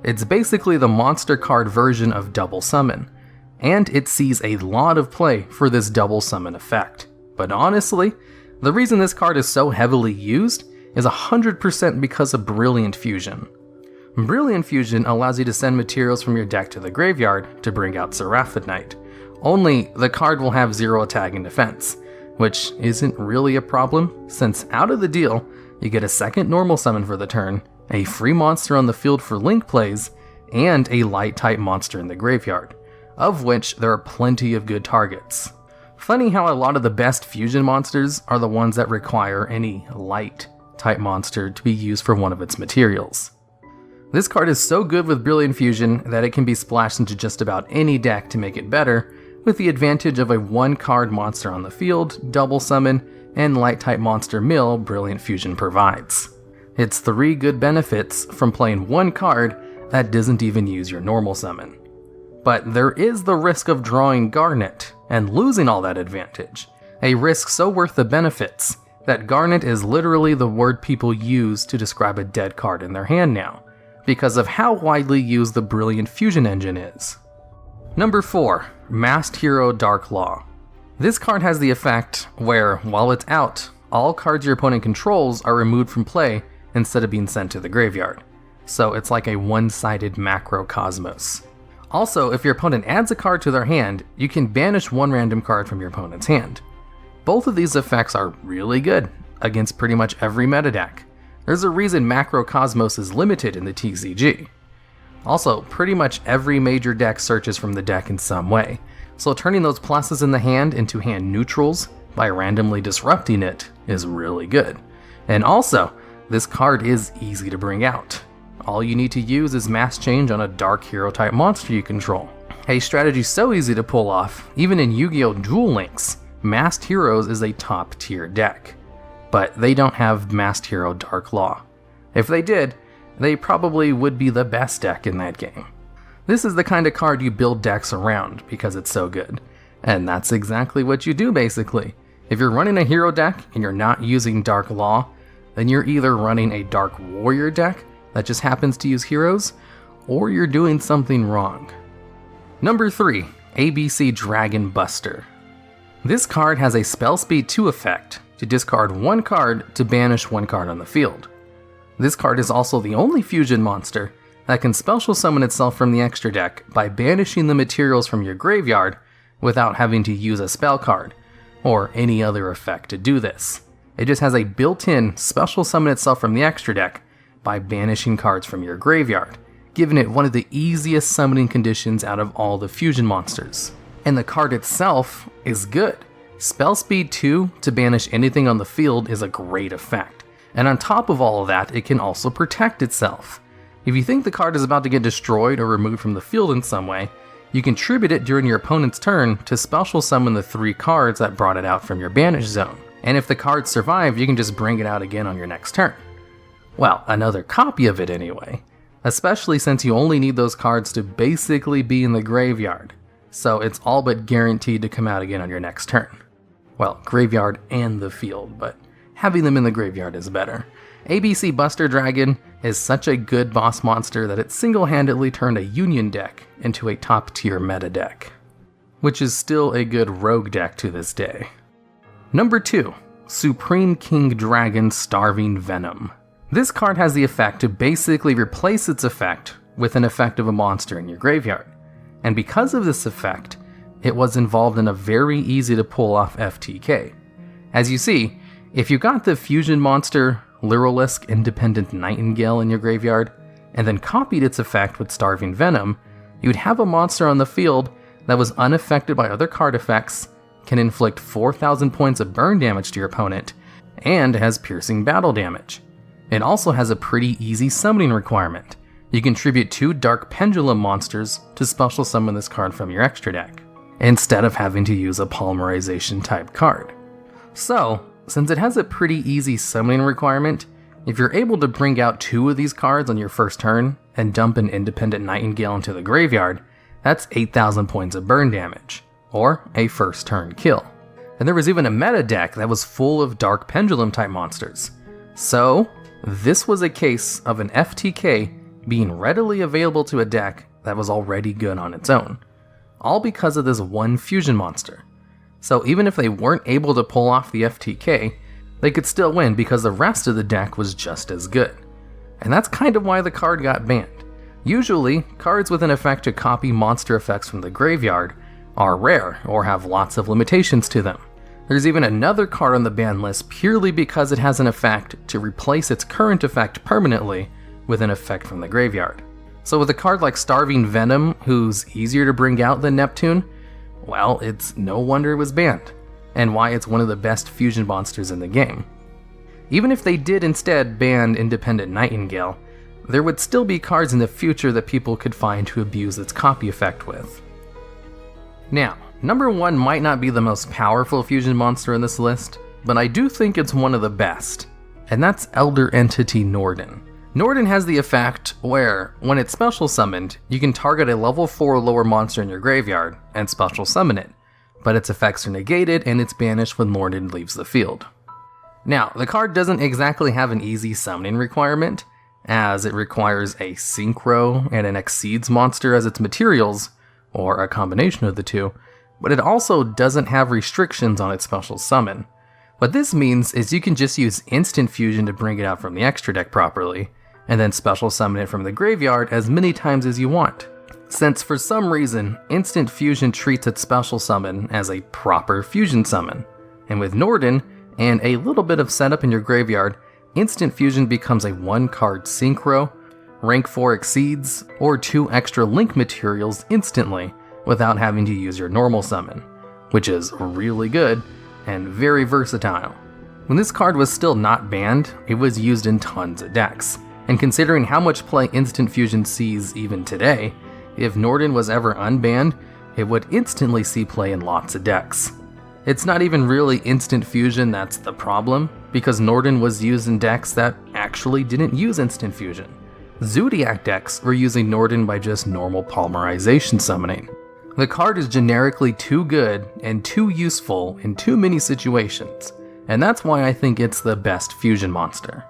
It's basically the monster card version of Double Summon, and it sees a lot of play for this Double Summon effect. But honestly, the reason this card is so heavily used is 100% because of Brilliant Fusion. Brilliant Fusion allows you to send materials from your deck to the graveyard to bring out Seraphonite, only the card will have 0 attack and defense, which isn't really a problem, since out of the deal, you get a second normal summon for the turn, a free monster on the field for link plays, and a light type monster in the graveyard, of which there are plenty of good targets. Funny how a lot of the best fusion monsters are the ones that require any light type monster to be used for one of its materials. This card is so good with Brilliant Fusion that it can be splashed into just about any deck to make it better, with the advantage of a 1-card monster on the field, double summon, and light type monster mill Brilliant Fusion provides. It's 3 good benefits from playing 1 card that doesn't even use your normal summon. But there is the risk of drawing Garnet and losing all that advantage, a risk so worth the benefits that Garnet is literally the word people use to describe a dead card in their hand now, because of how widely used the Brilliant Fusion engine is. Number 4, Masked Hero Dark Law. This card has the effect where, while it's out, all cards your opponent controls are removed from play instead of being sent to the graveyard. So it's like a one-sided macrocosmos. Also, if your opponent adds a card to their hand, you can banish 1 random card from your opponent's hand. Both of these effects are really good against pretty much every meta deck. There's a reason Macrocosmos is limited in the TCG. Also, pretty much every major deck searches from the deck in some way, so turning those pluses in the hand into hand neutrals by randomly disrupting it is really good. And also, this card is easy to bring out. All you need to use is Mass Change on a Dark Hero type monster you control. A strategy so easy to pull off, even in Yu-Gi-Oh! Duel Links, Masked Heroes is a top tier deck. But they don't have Masked Hero Dark Law. If they did, they probably would be the best deck in that game. This is the kind of card you build decks around because it's so good. And that's exactly what you do basically. If you're running a hero deck and you're not using Dark Law, then you're either running a Dark Warrior deck that just happens to use heroes, or you're doing something wrong. Number 3, ABC Dragon Buster. This card has a Spell Speed 2 effect to discard 1 card to banish 1 card on the field. This card is also the only fusion monster that can special summon itself from the extra deck by banishing the materials from your graveyard without having to use a spell card, or any other effect to do this. It just has a built-in special summon itself from the extra deck by banishing cards from your graveyard, giving it one of the easiest summoning conditions out of all the fusion monsters. And the card itself is good. Spell Speed 2 to banish anything on the field is a great effect, and on top of all of that, it can also protect itself. If you think the card is about to get destroyed or removed from the field in some way, you can tribute it during your opponent's turn to special summon the 3 cards that brought it out from your banish zone, and if the cards survive, you can just bring it out again on your next turn. Well, another copy of it anyway, especially since you only need those cards to basically be in the graveyard, so it's all but guaranteed to come out again on your next turn. Well, graveyard and the field, but having them in the graveyard is better. ABC Buster Dragon is such a good boss monster that it single-handedly turned a Union deck into a top-tier meta deck, which is still a good rogue deck to this day. Number 2, Supreme King Dragon Starving Venom. This card has the effect to basically replace its effect with an effect of a monster in your graveyard, and because of this effect, it was involved in a very easy to pull off FTK. As you see, if you got the fusion monster Lyrilisk Independent Nightingale in your graveyard, and then copied its effect with Starving Venom, you'd have a monster on the field that was unaffected by other card effects, can inflict 4,000 points of burn damage to your opponent, and has piercing battle damage. It also has a pretty easy summoning requirement. You can tribute 2 Dark Pendulum monsters to special summon this card from your extra deck, instead of having to use a polymerization type card. So, since it has a pretty easy summoning requirement, if you're able to bring out 2 of these cards on your first turn and dump an Independent Nightingale into the graveyard, that's 8,000 points of burn damage, or a first turn kill. And there was even a meta deck that was full of Dark Pendulum type monsters. So, this was a case of an FTK being readily available to a deck that was already good on its own, all because of this one fusion monster. So even if they weren't able to pull off the FTK, they could still win because the rest of the deck was just as good. And that's kind of why the card got banned. Usually, cards with an effect to copy monster effects from the graveyard are rare or have lots of limitations to them. There's even another card on the ban list purely because it has an effect to replace its current effect permanently with an effect from the graveyard. So with a card like Starving Venom, who's easier to bring out than Neptune, well, it's no wonder it was banned, and why it's one of the best fusion monsters in the game. Even if they did instead ban Independent Nightingale, there would still be cards in the future that people could find to abuse its copy effect with. Now, number 1 might not be the most powerful fusion monster in this list, but I do think it's one of the best, and that's Elder Entity Norden. Norden has the effect where, when it's special summoned, you can target a level 4 or lower monster in your graveyard and special summon it, but its effects are negated and it's banished when Norden leaves the field. Now, the card doesn't exactly have an easy summoning requirement, as it requires a Synchro and an Xyz monster as its materials, or a combination of the two, but it also doesn't have restrictions on its special summon. What this means is you can just use instant fusion to bring it out from the extra deck properly, and then special summon it from the graveyard as many times as you want. Since for some reason, instant fusion treats its special summon as a proper fusion summon, and with Norden, and a little bit of setup in your graveyard, instant fusion becomes a 1-card Synchro, rank 4 Xyz, or 2 extra link materials instantly without having to use your normal summon, which is really good and very versatile. When this card was still not banned, it was used in tons of decks, and considering how much play instant fusion sees even today, if Norden was ever unbanned, it would instantly see play in lots of decks. It's not even really instant fusion that's the problem, because Norden was used in decks that actually didn't use instant fusion. Zodiac decks were using Norden by just normal polymerization summoning. The card is generically too good and too useful in too many situations, and that's why I think it's the best fusion monster.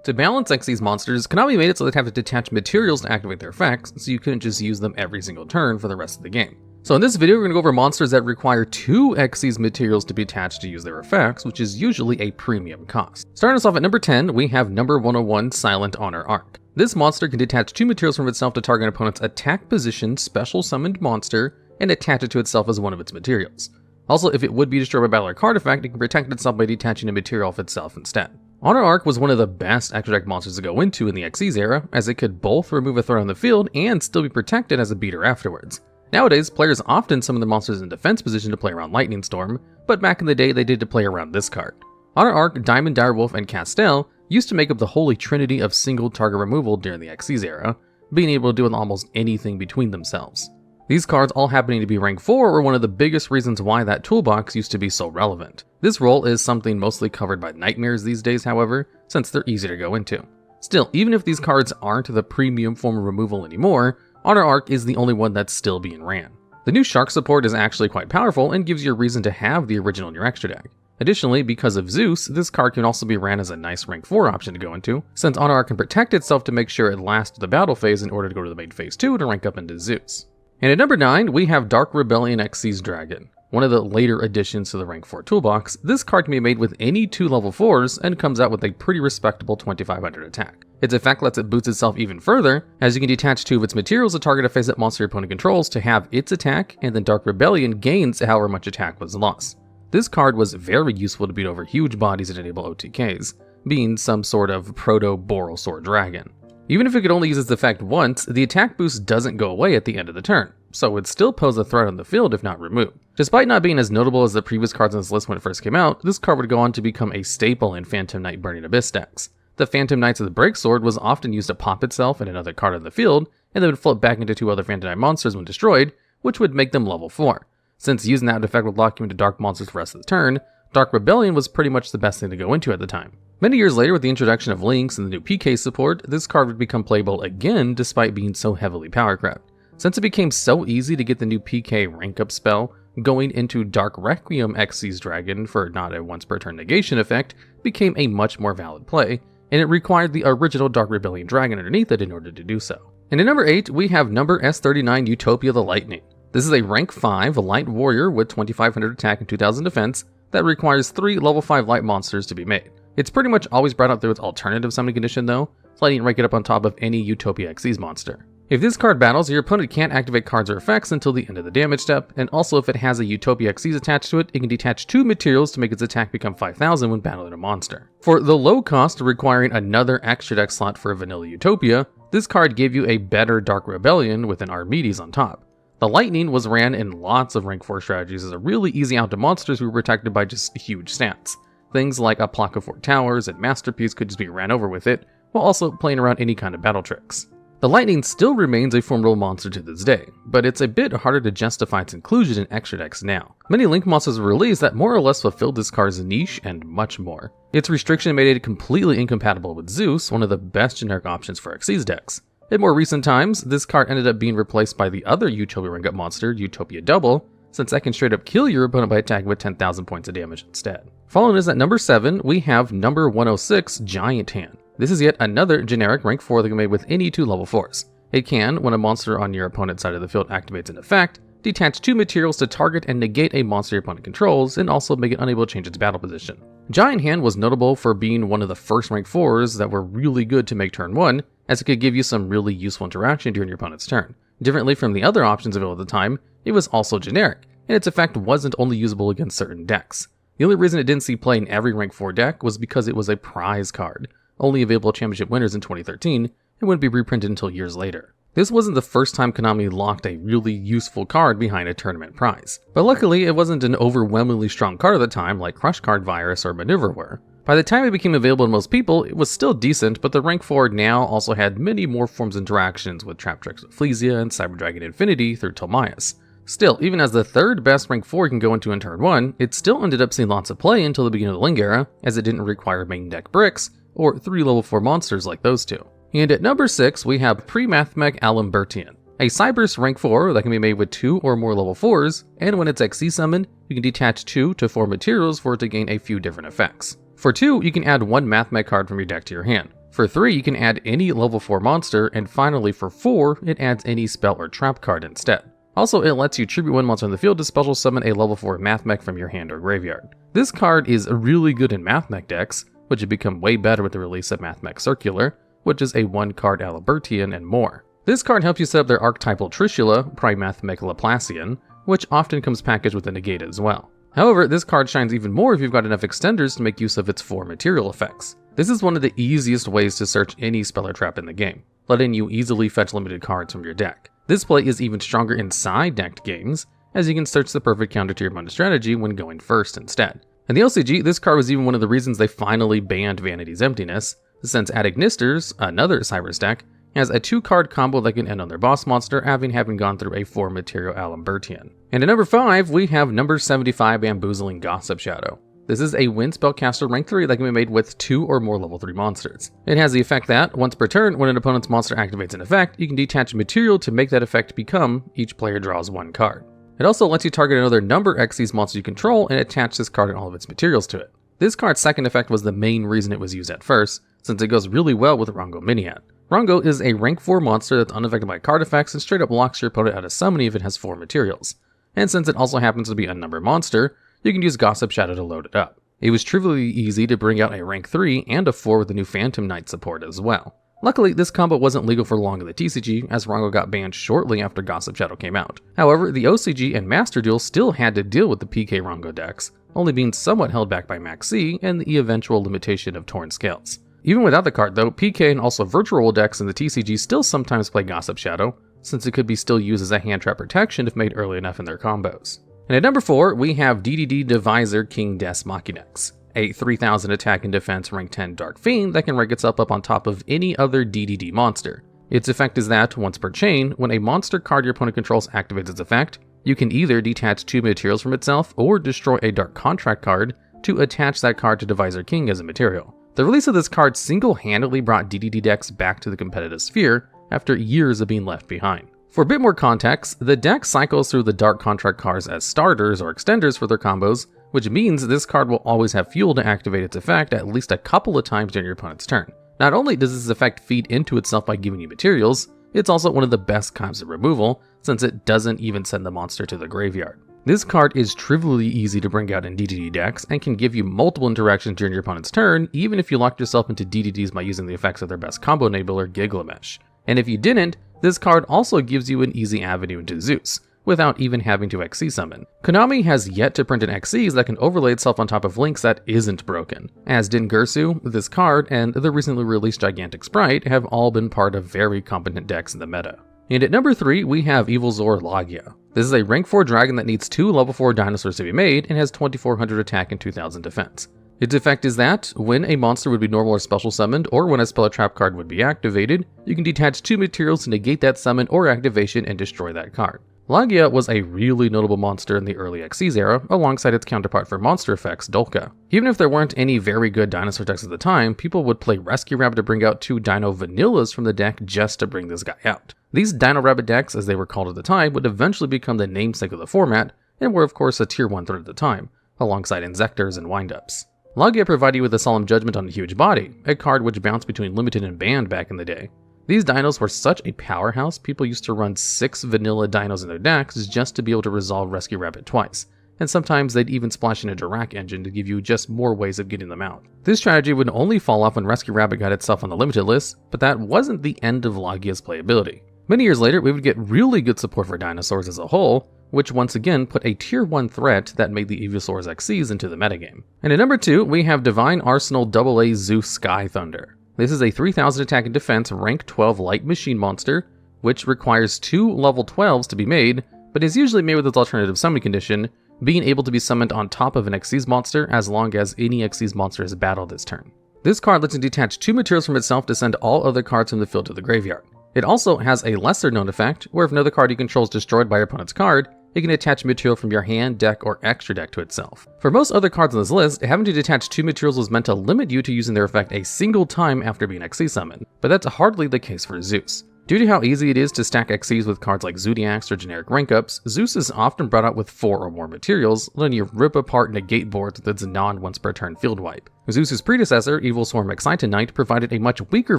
To balance Xyz monsters, Konami made it so they'd have to detach materials to activate their effects, so you couldn't just use them every single turn for the rest of the game. So in this video, we're going to go over monsters that require 2 Xyz materials to be attached to use their effects, which is usually a premium cost. Starting us off at number 10, we have number 101, Silent Honor Arc. This monster can detach 2 materials from itself to target an opponent's attack position special summoned monster and attach it to itself as one of its materials. Also, if it would be destroyed by battle or card effect, it can protect itself by detaching a material off itself instead. Honor Arc was one of the best extra deck monsters to go into in the Xyz era, as it could both remove a threat on the field and still be protected as a beater afterwards. Nowadays, players often summon the monsters in defense position to play around Lightning Storm, but back in the day they did to play around this card. Honor Arc, Diamond Direwolf, and Castel used to make up the holy trinity of single target removal during the Xyz era, being able to do almost anything between themselves. These cards all happening to be rank 4 were one of the biggest reasons why that toolbox used to be so relevant. This role is something mostly covered by nightmares these days, however, since they're easy to go into. Still, even if these cards aren't the premium form of removal anymore, Honor Arc is the only one that's still being ran. The new Shark support is actually quite powerful and gives you a reason to have the original in your extra deck. Additionally, because of Zeus, this card can also be ran as a nice rank 4 option to go into, since Honor Arc can protect itself to make sure it lasts the battle phase in order to go to the main phase 2 to rank up into Zeus. And at number 9, we have Dark Rebellion Xyz Dragon. One of the later additions to the rank 4 toolbox, this card can be made with any 2 level 4s and comes out with a pretty respectable 2500 attack. Its effect lets it boost itself even further, as you can detach 2 of its materials to target a face-up monster your opponent controls to have its attack, and then Dark Rebellion gains however much attack was lost. This card was very useful to beat over huge bodies that enable OTKs, being some sort of proto-Borosaur dragon. Even if it could only use its effect once, the attack boost doesn't go away at the end of the turn, so it would still pose a threat on the field if not removed. Despite not being as notable as the previous cards on this list when it first came out, this card would go on to become a staple in Phantom Knight Burning Abyss decks. The Phantom Knights of the Breaksword was often used to pop itself and another card on the field, and then would flip back into 2 other Phantom Knight monsters when destroyed, which would make them level 4. Since using that effect would lock you into dark monsters for the rest of the turn, Dark Rebellion was pretty much the best thing to go into at the time. Many years later, with the introduction of Lynx and the new PK support, this card would become playable again despite being so heavily power-crept. Since it became so easy to get the new PK rank-up spell, going into Dark Requiem Xyz Dragon for not a once per turn negation effect became a much more valid play, and it required the original Dark Rebellion Dragon underneath it in order to do so. And at number 8, we have number S39 Utopia the Lightning. This is a rank 5 light warrior with 2500 attack and 2000 defense that requires 3 level 5 light monsters to be made. It's pretty much always brought up through its alternative summoning condition though, letting it rank it up on top of any Utopia Xyz monster. If this card battles, your opponent can't activate cards or effects until the end of the damage step, and also if it has a Utopia Xyz attached to it, it can detach 2 materials to make its attack become 5,000 when battling a monster. For the low cost of requiring another extra deck slot for a vanilla Utopia, this card gave you a better Dark Rebellion with an Armides on top. The Lightning was ran in lots of rank 4 strategies as a really easy out to monsters who were protected by just huge stats. Things like a Block of 4 Towers and Masterpiece could just be ran over with it, while also playing around any kind of battle tricks. The Lightning still remains a formidable monster to this day, but it's a bit harder to justify its inclusion in extra decks now. Many Link monsters were released that more or less fulfilled this card's niche and much more. Its restriction made it completely incompatible with Zeus, one of the best generic options for Xyz decks. In more recent times, this card ended up being replaced by the other Utopia rank up monster, Utopia Double, since that can straight up kill your opponent by attacking with 10,000 points of damage instead. Following us at number 7, we have number 106, Giant Hand. This is yet another generic rank 4 that can be made with any 2 level 4s. It can, when a monster on your opponent's side of the field activates an effect, detach 2 materials to target and negate a monster your opponent controls, and also make it unable to change its battle position. Giant Hand was notable for being one of the first rank 4s that were really good to make turn 1, as it could give you some really useful interaction during your opponent's turn. Differently from the other options available at the time, it was also generic, and its effect wasn't only usable against certain decks. The only reason it didn't see play in every rank 4 deck was because it was a prize card, only available to championship winners in 2013, and wouldn't be reprinted until years later. This wasn't the first time Konami locked a really useful card behind a tournament prize, but luckily it wasn't an overwhelmingly strong card at the time like Crush Card Virus or Maneuver were. By the time it became available to most people, it was still decent, but the rank 4 now also had many more forms of interactions with Trap Tricks with Flesia and Cyber Dragon Infinity through Telmias. Still, even as the third best rank 4 you can go into in turn 1, it still ended up seeing lots of play until the beginning of the Ling era, as it didn't require main deck bricks, or 3 level 4 monsters like those two. And at number 6, we have Pre-Mathmech Alambertian, a Cyberse rank 4 that can be made with 2 or more level 4s, and when it's XC summoned, you can detach 2 to 4 materials for it to gain a few different effects. For 2, you can add 1 Mathmech card from your deck to your hand. For 3, you can add any level 4 monster, and finally for 4, it adds any spell or trap card instead. Also, it lets you tribute 1 monster in the field to special summon a level 4 Mathmech from your hand or graveyard. This card is really good in Mathmech decks, which have become way better with the release of Mathmech Circular, which is a 1-card Alambertian and more. This card helps you set up their archetypal Trishula, Primathmech Laplacian, which often comes packaged with a negate as well. However, this card shines even more if you've got enough extenders to make use of its 4 material effects. This is one of the easiest ways to search any spell or trap in the game, letting you easily fetch limited cards from your deck. This play is even stronger in side-decked games, as you can search the perfect counter to your opponent's strategy when going first instead. In the LCG, this card was even one of the reasons they finally banned Vanity's Emptiness, since Adignisters, another Cyberse deck, has a 2-card combo that can end on their boss monster having gone through a 4-material Alambertian. And at number 5, we have number 75 Bamboozling Gossip Shadow. This is a wind spellcaster rank 3 that can be made with 2 or more level 3 monsters. It has the effect that, once per turn, when an opponent's monster activates an effect, you can detach material to make that effect become each player draws 1 card. It also lets you target another number Xyz monster you control and attach this card and all of its materials to it. This card's second effect was the main reason it was used at first, since it goes really well with Rongo Miniat. Rongo is a rank 4 monster that's unaffected by card effects and straight up locks your opponent out of summoning if it has 4 materials. And since it also happens to be a number monster, you can use Gossip Shadow to load it up. It was trivially easy to bring out a rank 3 and a 4 with the new Phantom Knight support as well. Luckily, this combo wasn't legal for long in the TCG, as Rongo got banned shortly after Gossip Shadow came out. However, the OCG and Master Duel still had to deal with the PK Rongo decks, only being somewhat held back by Max C and the eventual limitation of Torn Scales. Even without the card though, PK and also Virtual decks in the TCG still sometimes play Gossip Shadow, since it could be still used as a hand trap protection if made early enough in their combos. And at number 4, we have DDD Divisor King Des Machinex, a 3000 attack and defense rank 10 Dark Fiend that can rank itself up on top of any other DDD monster. Its effect is that, once per chain, when a monster card your opponent controls activates its effect, you can either detach 2 materials from itself or destroy a Dark Contract card to attach that card to Divisor King as a material. The release of this card single-handedly brought DDD decks back to the competitive sphere after years of being left behind. For a bit more context, the deck cycles through the Dark Contract cards as starters or extenders for their combos, which means this card will always have fuel to activate its effect at least a couple of times during your opponent's turn. Not only does this effect feed into itself by giving you materials, it's also one of the best kinds of removal, since it doesn't even send the monster to the graveyard. This card is trivially easy to bring out in DDD decks and can give you multiple interactions during your opponent's turn, even if you locked yourself into DDDs by using the effects of their best combo enabler, Giglamesh. And if you didn't, This card also gives you an easy avenue into Zeus, without even having to XC summon. Konami has yet to print an XCs that can overlay itself on top of links that isn't broken, as Dingirsu, this card, and the recently released Gigantic Sprite have all been part of very competent decks in the meta. And at number 3, we have Evil Zor Lagia. This is a rank 4 dragon that needs 2 level 4 dinosaurs to be made and has 2400 attack and 2000 defense. Its effect is that, when a monster would be normal or special summoned, or when a spell or trap card would be activated, you can detach 2 materials to negate that summon or activation and destroy that card. Lagia was a really notable monster in the early Xyz era, alongside its counterpart for monster effects, Dolka. Even if there weren't any very good dinosaur decks at the time, people would play Rescue Rabbit to bring out 2 Dino Vanillas from the deck just to bring this guy out. These Dino Rabbit decks, as they were called at the time, would eventually become the namesake of the format, and were of course a tier 1 threat at the time, alongside Insectors and Windups. Lagia provided you with a Solemn Judgment on a Huge Body, a card which bounced between limited and banned back in the day. These dinos were such a powerhouse, people used to run 6 vanilla dinos in their decks just to be able to resolve Rescue Rabbit twice, and sometimes they'd even splash in a Drac engine to give you just more ways of getting them out. This strategy would only fall off when Rescue Rabbit got itself on the limited list, but that wasn't the end of Lagia's playability. Many years later, we would get really good support for dinosaurs as a whole, which once again put a tier 1 threat that made the Evosaur's XCs into the metagame. And at number 2, we have Divine Arsenal AA Zeus Sky Thunder. This is a 3000 attack and defense rank 12 light machine monster, which requires 2 level 12s to be made, but is usually made with its alternative summon condition, being able to be summoned on top of an Xyz monster as long as any Xyz monster is battled this turn. This card lets you detach 2 materials from itself to send all other cards from the field to the graveyard. It also has a lesser known effect, where if another card you control is destroyed by your opponent's card, it can attach material from your hand, deck, or extra deck to itself. For most other cards on this list, having to detach 2 materials was meant to limit you to using their effect a single time after being XC summoned, but that's hardly the case for Zeus. Due to how easy it is to stack XCs with cards like Zodiacs or generic rank ups, Zeus is often brought out with 4 or more materials, letting you rip apart negate boards with its non-once per turn field wipe. Zeus's predecessor, Evil Swarm Excitonite, provided a much weaker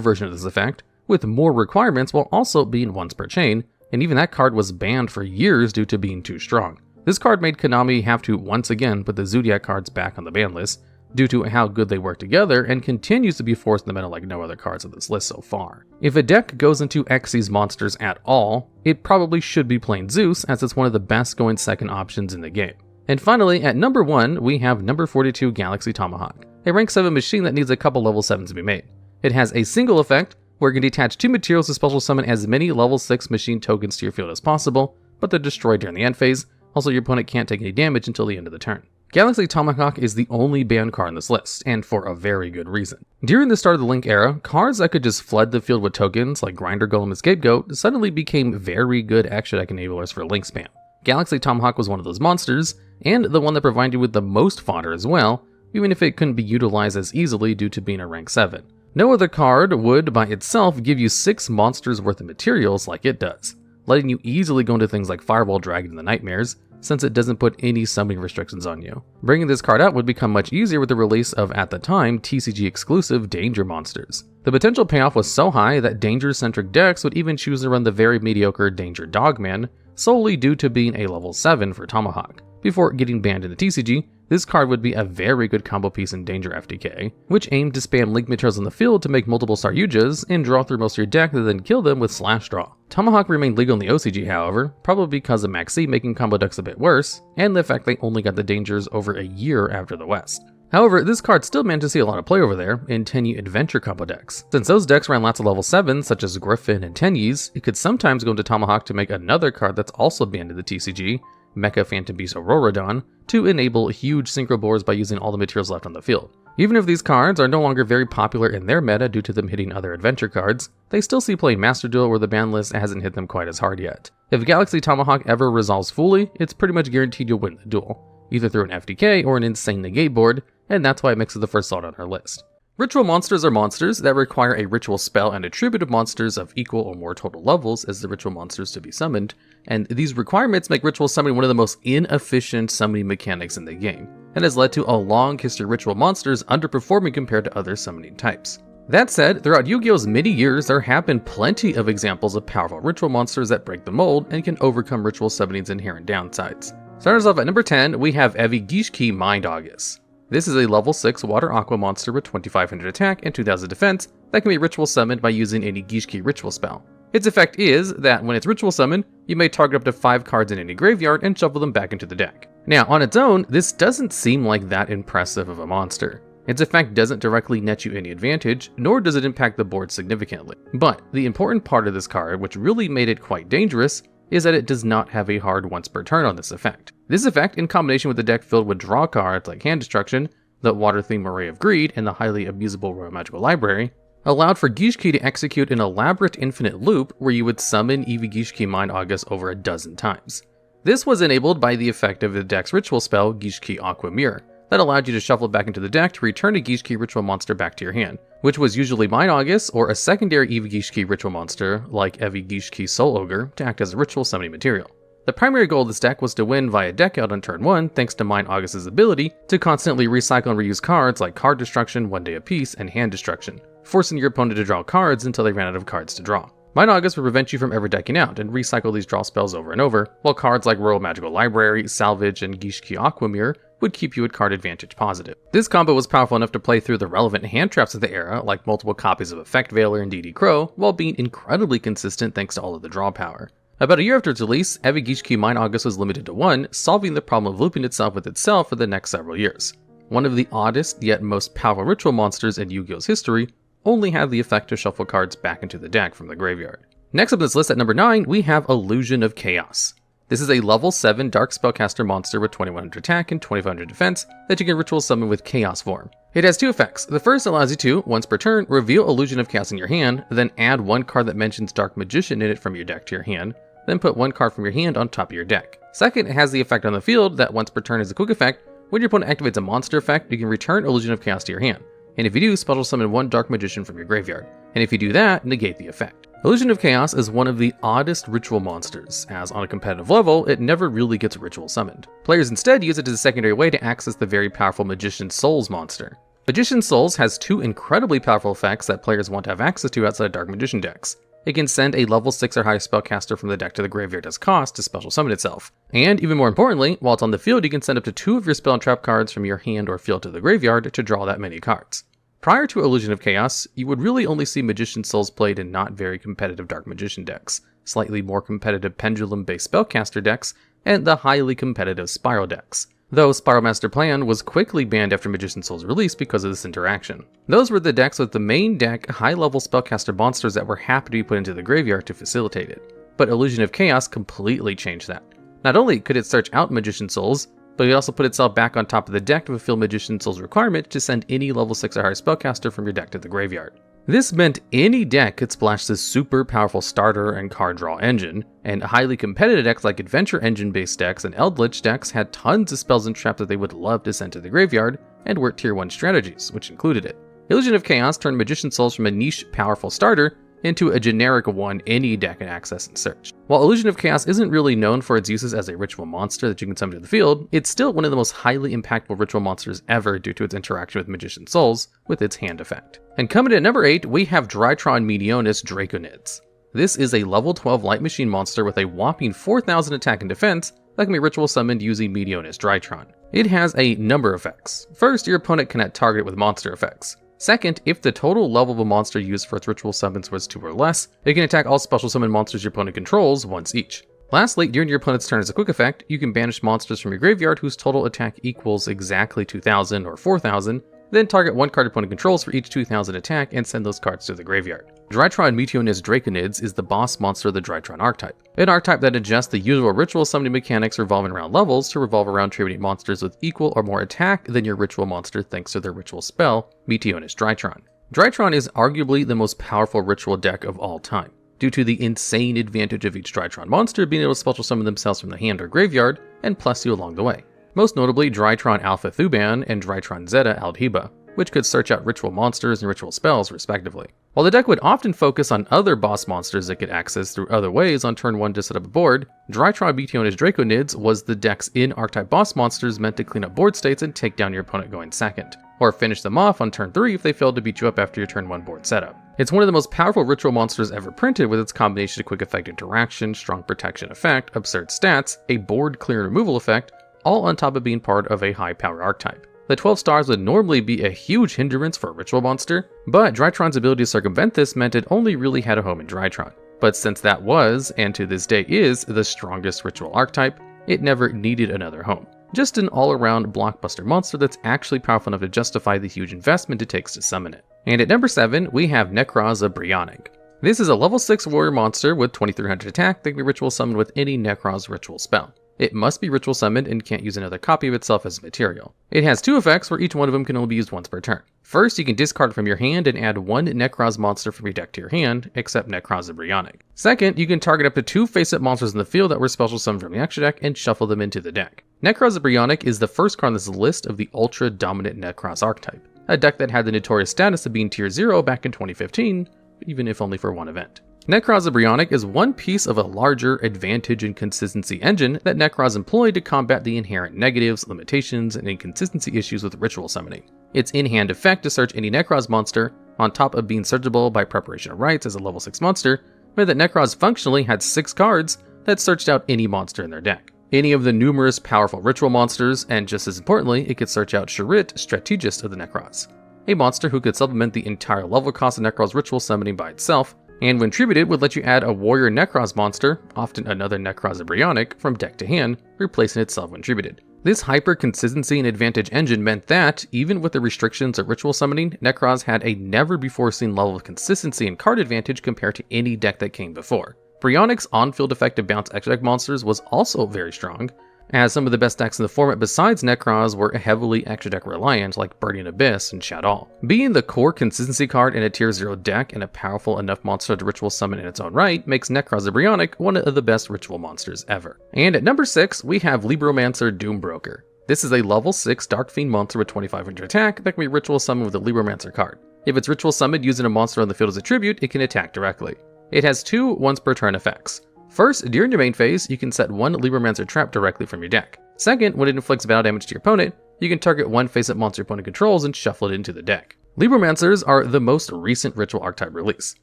version of this effect, with more requirements while also being once per chain, and even that card was banned for years due to being too strong. This card made Konami have to once again put the Zodiac cards back on the ban list, due to how good they work together, and continues to be forced in the meta like no other cards on this list so far. If a deck goes into Xyz monsters at all, it probably should be playing Zeus, as it's one of the best going second options in the game. And finally, at number 1, we have number 42 Galaxy Tomahawk, a rank 7 machine that needs a couple level 7s to be made. It has a single effect, where you can detach 2 materials to special summon as many level 6 machine tokens to your field as possible, but they're destroyed during the end phase. Also, your opponent can't take any damage until the end of the turn. Galaxy Tomahawk is the only banned card on this list, and for a very good reason. During the start of the Link era, cards that could just flood the field with tokens, like Grinder Golem and Scapegoat, suddenly became very good extra deck enablers for Link spam. Galaxy Tomahawk was one of those monsters, and the one that provided you with the most fodder as well, even if it couldn't be utilized as easily due to being a rank 7. No other card would, by itself, give you 6 monsters worth of materials like it does, letting you easily go into things like Firewall Dragon and the Nightmares, since it doesn't put any summoning restrictions on you. Bringing this card out would become much easier with the release of, at the time, TCG exclusive Danger monsters. The potential payoff was so high that Danger-centric decks would even choose to run the very mediocre Danger Dogman, solely due to being a level 7 for Tomahawk. Before getting banned in the TCG, this card would be a very good combo piece in Danger FTK, which aimed to spam Link materials on the field to make multiple star yugiohs and draw through most of your deck and then kill them with Slash Draw. Tomahawk remained legal in the OCG, however, probably because of Maxi making combo decks a bit worse, and the fact they only got the Dangers over a year after the West. However, this card still managed to see a lot of play over there in Tenyi Adventure combo decks. Since those decks ran lots of level 7s, such as Griffin and Tenyis, it could sometimes go into Tomahawk to make another card that's also banned in the TCG, Mecha Phantom Beast Auroradon, to enable huge synchro boards by using all the materials left on the field. Even if these cards are no longer very popular in their meta due to them hitting other adventure cards, they still see play in Master Duel where the ban list hasn't hit them quite as hard yet. If Galaxy Tomahawk ever resolves fully, it's pretty much guaranteed you'll win the duel, either through an FTK or an insane negate board, and that's why it makes it the first slot on our list. Ritual monsters are monsters that require a ritual spell and attribute of monsters of equal or more total levels as the ritual monsters to be summoned, and these requirements make ritual summoning one of the most inefficient summoning mechanics in the game, and has led to a long history of ritual monsters underperforming compared to other summoning types. That said, throughout Yu-Gi-Oh's many years, there have been plenty of examples of powerful ritual monsters that break the mold and can overcome ritual summoning's inherent downsides. Starting us off at number 10, we have Evi Gishki Mind August. This is a level 6 water aqua monster with 2500 attack and 2000 defense that can be ritual summoned by using any Gishki ritual spell. Its effect is that when it's ritual summoned, you may target up to 5 cards in any graveyard and shuffle them back into the deck. Now, on its own, this doesn't seem like that impressive of a monster. Its effect doesn't directly net you any advantage, nor does it impact the board significantly. But the important part of this card, which really made it quite dangerous, is that it does not have a hard once per turn on this effect. This effect, in combination with a deck filled with draw cards like Hand Destruction, the water-themed Array of Greed, and the highly abusable Royal Magical Library, allowed for YGO to execute an elaborate infinite loop where you would summon YGO Mind August over a dozen times. This was enabled by the effect of the deck's ritual spell, YGO Aqua Mirror, that allowed you to shuffle it back into the deck to return a YGO ritual monster back to your hand, which was usually Mind August or a secondary YGO ritual monster like YGO Soul Ogre to act as a ritual summoning material. The primary goal of this deck was to win via deck out on turn 1 thanks to Mind August's ability to constantly recycle and reuse cards like Card Destruction, 1 day apiece, and Hand Destruction, forcing your opponent to draw cards until they ran out of cards to draw. Mind August would prevent you from ever decking out and recycle these draw spells over and over, while cards like Royal Magical Library, Salvage, and YGO Aqua Mirror would keep you at card advantage positive. This combo was powerful enough to play through the relevant hand traps of the era, like multiple copies of Effect Veiler and DD Crow, while being incredibly consistent thanks to all of the draw power. About a year after its release, YGO Mind August was limited to 1, solving the problem of looping itself with itself for the next several years. One of the oddest yet most powerful ritual monsters in Yu-Gi-Oh's history, only had the effect to shuffle cards back into the deck from the graveyard. Next up on this list at number 9, we have Illusion of Chaos. This is a level 7 Dark Spellcaster monster with 2100 attack and 2500 defense that you can ritual summon with Chaos form. It has 2 effects. The first allows you to, once per turn, reveal Illusion of Chaos in your hand, then add 1 card that mentions Dark Magician in it from your deck to your hand, then put 1 card from your hand on top of your deck. Second, it has the effect on the field that once per turn is a quick effect. When your opponent activates a monster effect, you can return Illusion of Chaos to your hand. And if you do, special summon 1 Dark Magician from your graveyard. And if you do that, negate the effect. Illusion of Chaos is one of the oddest ritual monsters, as on a competitive level, it never really gets ritual summoned. Players instead use it as a secondary way to access the very powerful Magician Souls monster. Magician Souls has 2 incredibly powerful effects that players want to have access to outside of Dark Magician decks. It can send a level 6 or higher spellcaster from the deck to the graveyard as cost to special summon itself. And even more importantly, while it's on the field, you can send up to 2 of your spell and trap cards from your hand or field to the graveyard to draw that many cards. Prior to Illusion of Chaos, you would really only see Magician Souls played in not very competitive Dark Magician decks, slightly more competitive Pendulum-based Spellcaster decks, and the highly competitive Spiral decks. Though Spiral Master Plan was quickly banned after Magician Souls release because of this interaction. Those were the decks with the main deck high-level Spellcaster monsters that were happy to be put into the graveyard to facilitate it. But Illusion of Chaos completely changed that. Not only could it search out Magician Souls, but it also put itself back on top of the deck to fulfill Magician Soul's requirement to send any level 6 or higher spellcaster from your deck to the graveyard. This meant any deck could splash this super powerful starter and card draw engine, and highly competitive decks like Adventure Engine based decks and Eldritch decks had tons of spells and traps that they would love to send to the graveyard, and were tier 1 strategies, which included it. Illusion of Chaos turned Magician Souls from a niche powerful starter into a generic one any deck can access and search. While Illusion of Chaos isn't really known for its uses as a ritual monster that you can summon to the field, it's still one of the most highly impactful ritual monsters ever due to its interaction with Magician Souls with its hand effect. And coming in at number 8, we have Drytron Meteonis Draconids. This is a level 12 light machine monster with a whopping 4000 attack and defense that can be ritual summoned using Meteonis Drytron. It has a number of effects. First, your opponent cannot target it with monster effects. Second, if the total level of a monster used for its ritual summons was 2 or less, it can attack all special summon monsters your opponent controls once each. Lastly, during your opponent's turn as a quick effect, you can banish monsters from your graveyard whose total attack equals exactly 2000 or 4000, then target 1 card your opponent controls for each 2000 attack and send those cards to the graveyard. Drytron Meteonis Draconids is the boss monster of the Drytron archetype, an archetype that adjusts the usual ritual summoning mechanics revolving around levels to revolve around trading monsters with equal or more attack than your ritual monster thanks to their ritual spell, Meteonis Drytron. Drytron is arguably the most powerful ritual deck of all time, due to the insane advantage of each Drytron monster being able to special summon themselves from the hand or graveyard and plus you along the way. Most notably Drytron Alpha Thuban and Drytron Zeta Aldhiba, which could search out ritual monsters and ritual spells respectively. While the deck would often focus on other boss monsters it could access through other ways on turn 1 to set up a board, Drytron Meteonis Draconids was the deck's in-archetype boss monsters meant to clean up board states and take down your opponent going second, or finish them off on turn 3 if they failed to beat you up after your turn 1 board setup. It's one of the most powerful ritual monsters ever printed with its combination of quick effect interaction, strong protection effect, absurd stats, a board clear removal effect, all on top of being part of a high power archetype. The 12 stars would normally be a huge hindrance for a ritual monster, but Drytron's ability to circumvent this meant it only really had a home in Drytron. But since that was, and to this day is, the strongest ritual archetype, it never needed another home. Just an all-around blockbuster monster that's actually powerful enough to justify the huge investment it takes to summon it. And at number 7, we have Necros of Bryonic. This is a level 6 warrior monster with 2300 attack that can be ritual summoned with any Necros ritual spell. It must be ritual summoned and can't use another copy of itself as material. It has 2 effects where each one of them can only be used once per turn. First, you can discard it from your hand and add 1 Necros monster from your deck to your hand, except Necros of Bryonic. Second, you can target up to 2 face-up monsters in the field that were special summoned from the extra deck and shuffle them into the deck. Necros of Bryonic is the first card on this list of the ultra-dominant Necros archetype, a deck that had the notorious status of being tier 0 back in 2015, even if only for one event. Necros of Bryonic is one piece of a larger advantage and consistency engine that Necros employed to combat the inherent negatives, limitations, and inconsistency issues with ritual summoning. Its in-hand effect to search any Necros monster, on top of being searchable by preparation of rites as a level 6 monster, meant that Necros functionally had 6 cards that searched out any monster in their deck. Any of the numerous powerful ritual monsters, and just as importantly, it could search out Sharit, Strategist of the Necros, a monster who could supplement the entire level cost of Necros ritual summoning by itself, and when tributed would let you add a warrior Necros monster, often another Necros of Bryonic, from deck to hand, replacing itself when tributed. This hyper consistency and advantage engine meant that, even with the restrictions of ritual summoning, Necros had a never before seen level of consistency and card advantage compared to any deck that came before. Bryonic's on-field effect to bounce extra deck monsters was also very strong, as some of the best decks in the format besides Necros were heavily extra deck reliant, like Burning Abyss and Shaddoll. Being the core consistency card in a tier 0 deck and a powerful enough monster to ritual summon in its own right makes Necros of Bryonic one of the best ritual monsters ever. And at number 6, we have Libromancer Doombroker. This is a level 6 Dark Fiend monster with 2500 attack that can be ritual summoned with a Libromancer card. If it's ritual summoned using a monster on the field as a tribute, it can attack directly. It has 2 once per turn effects. First, during your main phase, you can set 1 Libromancer trap directly from your deck. Second, when it inflicts battle damage to your opponent, you can target 1 face-up monster your opponent controls and shuffle it into the deck. Libromancers are the most recent ritual archetype release.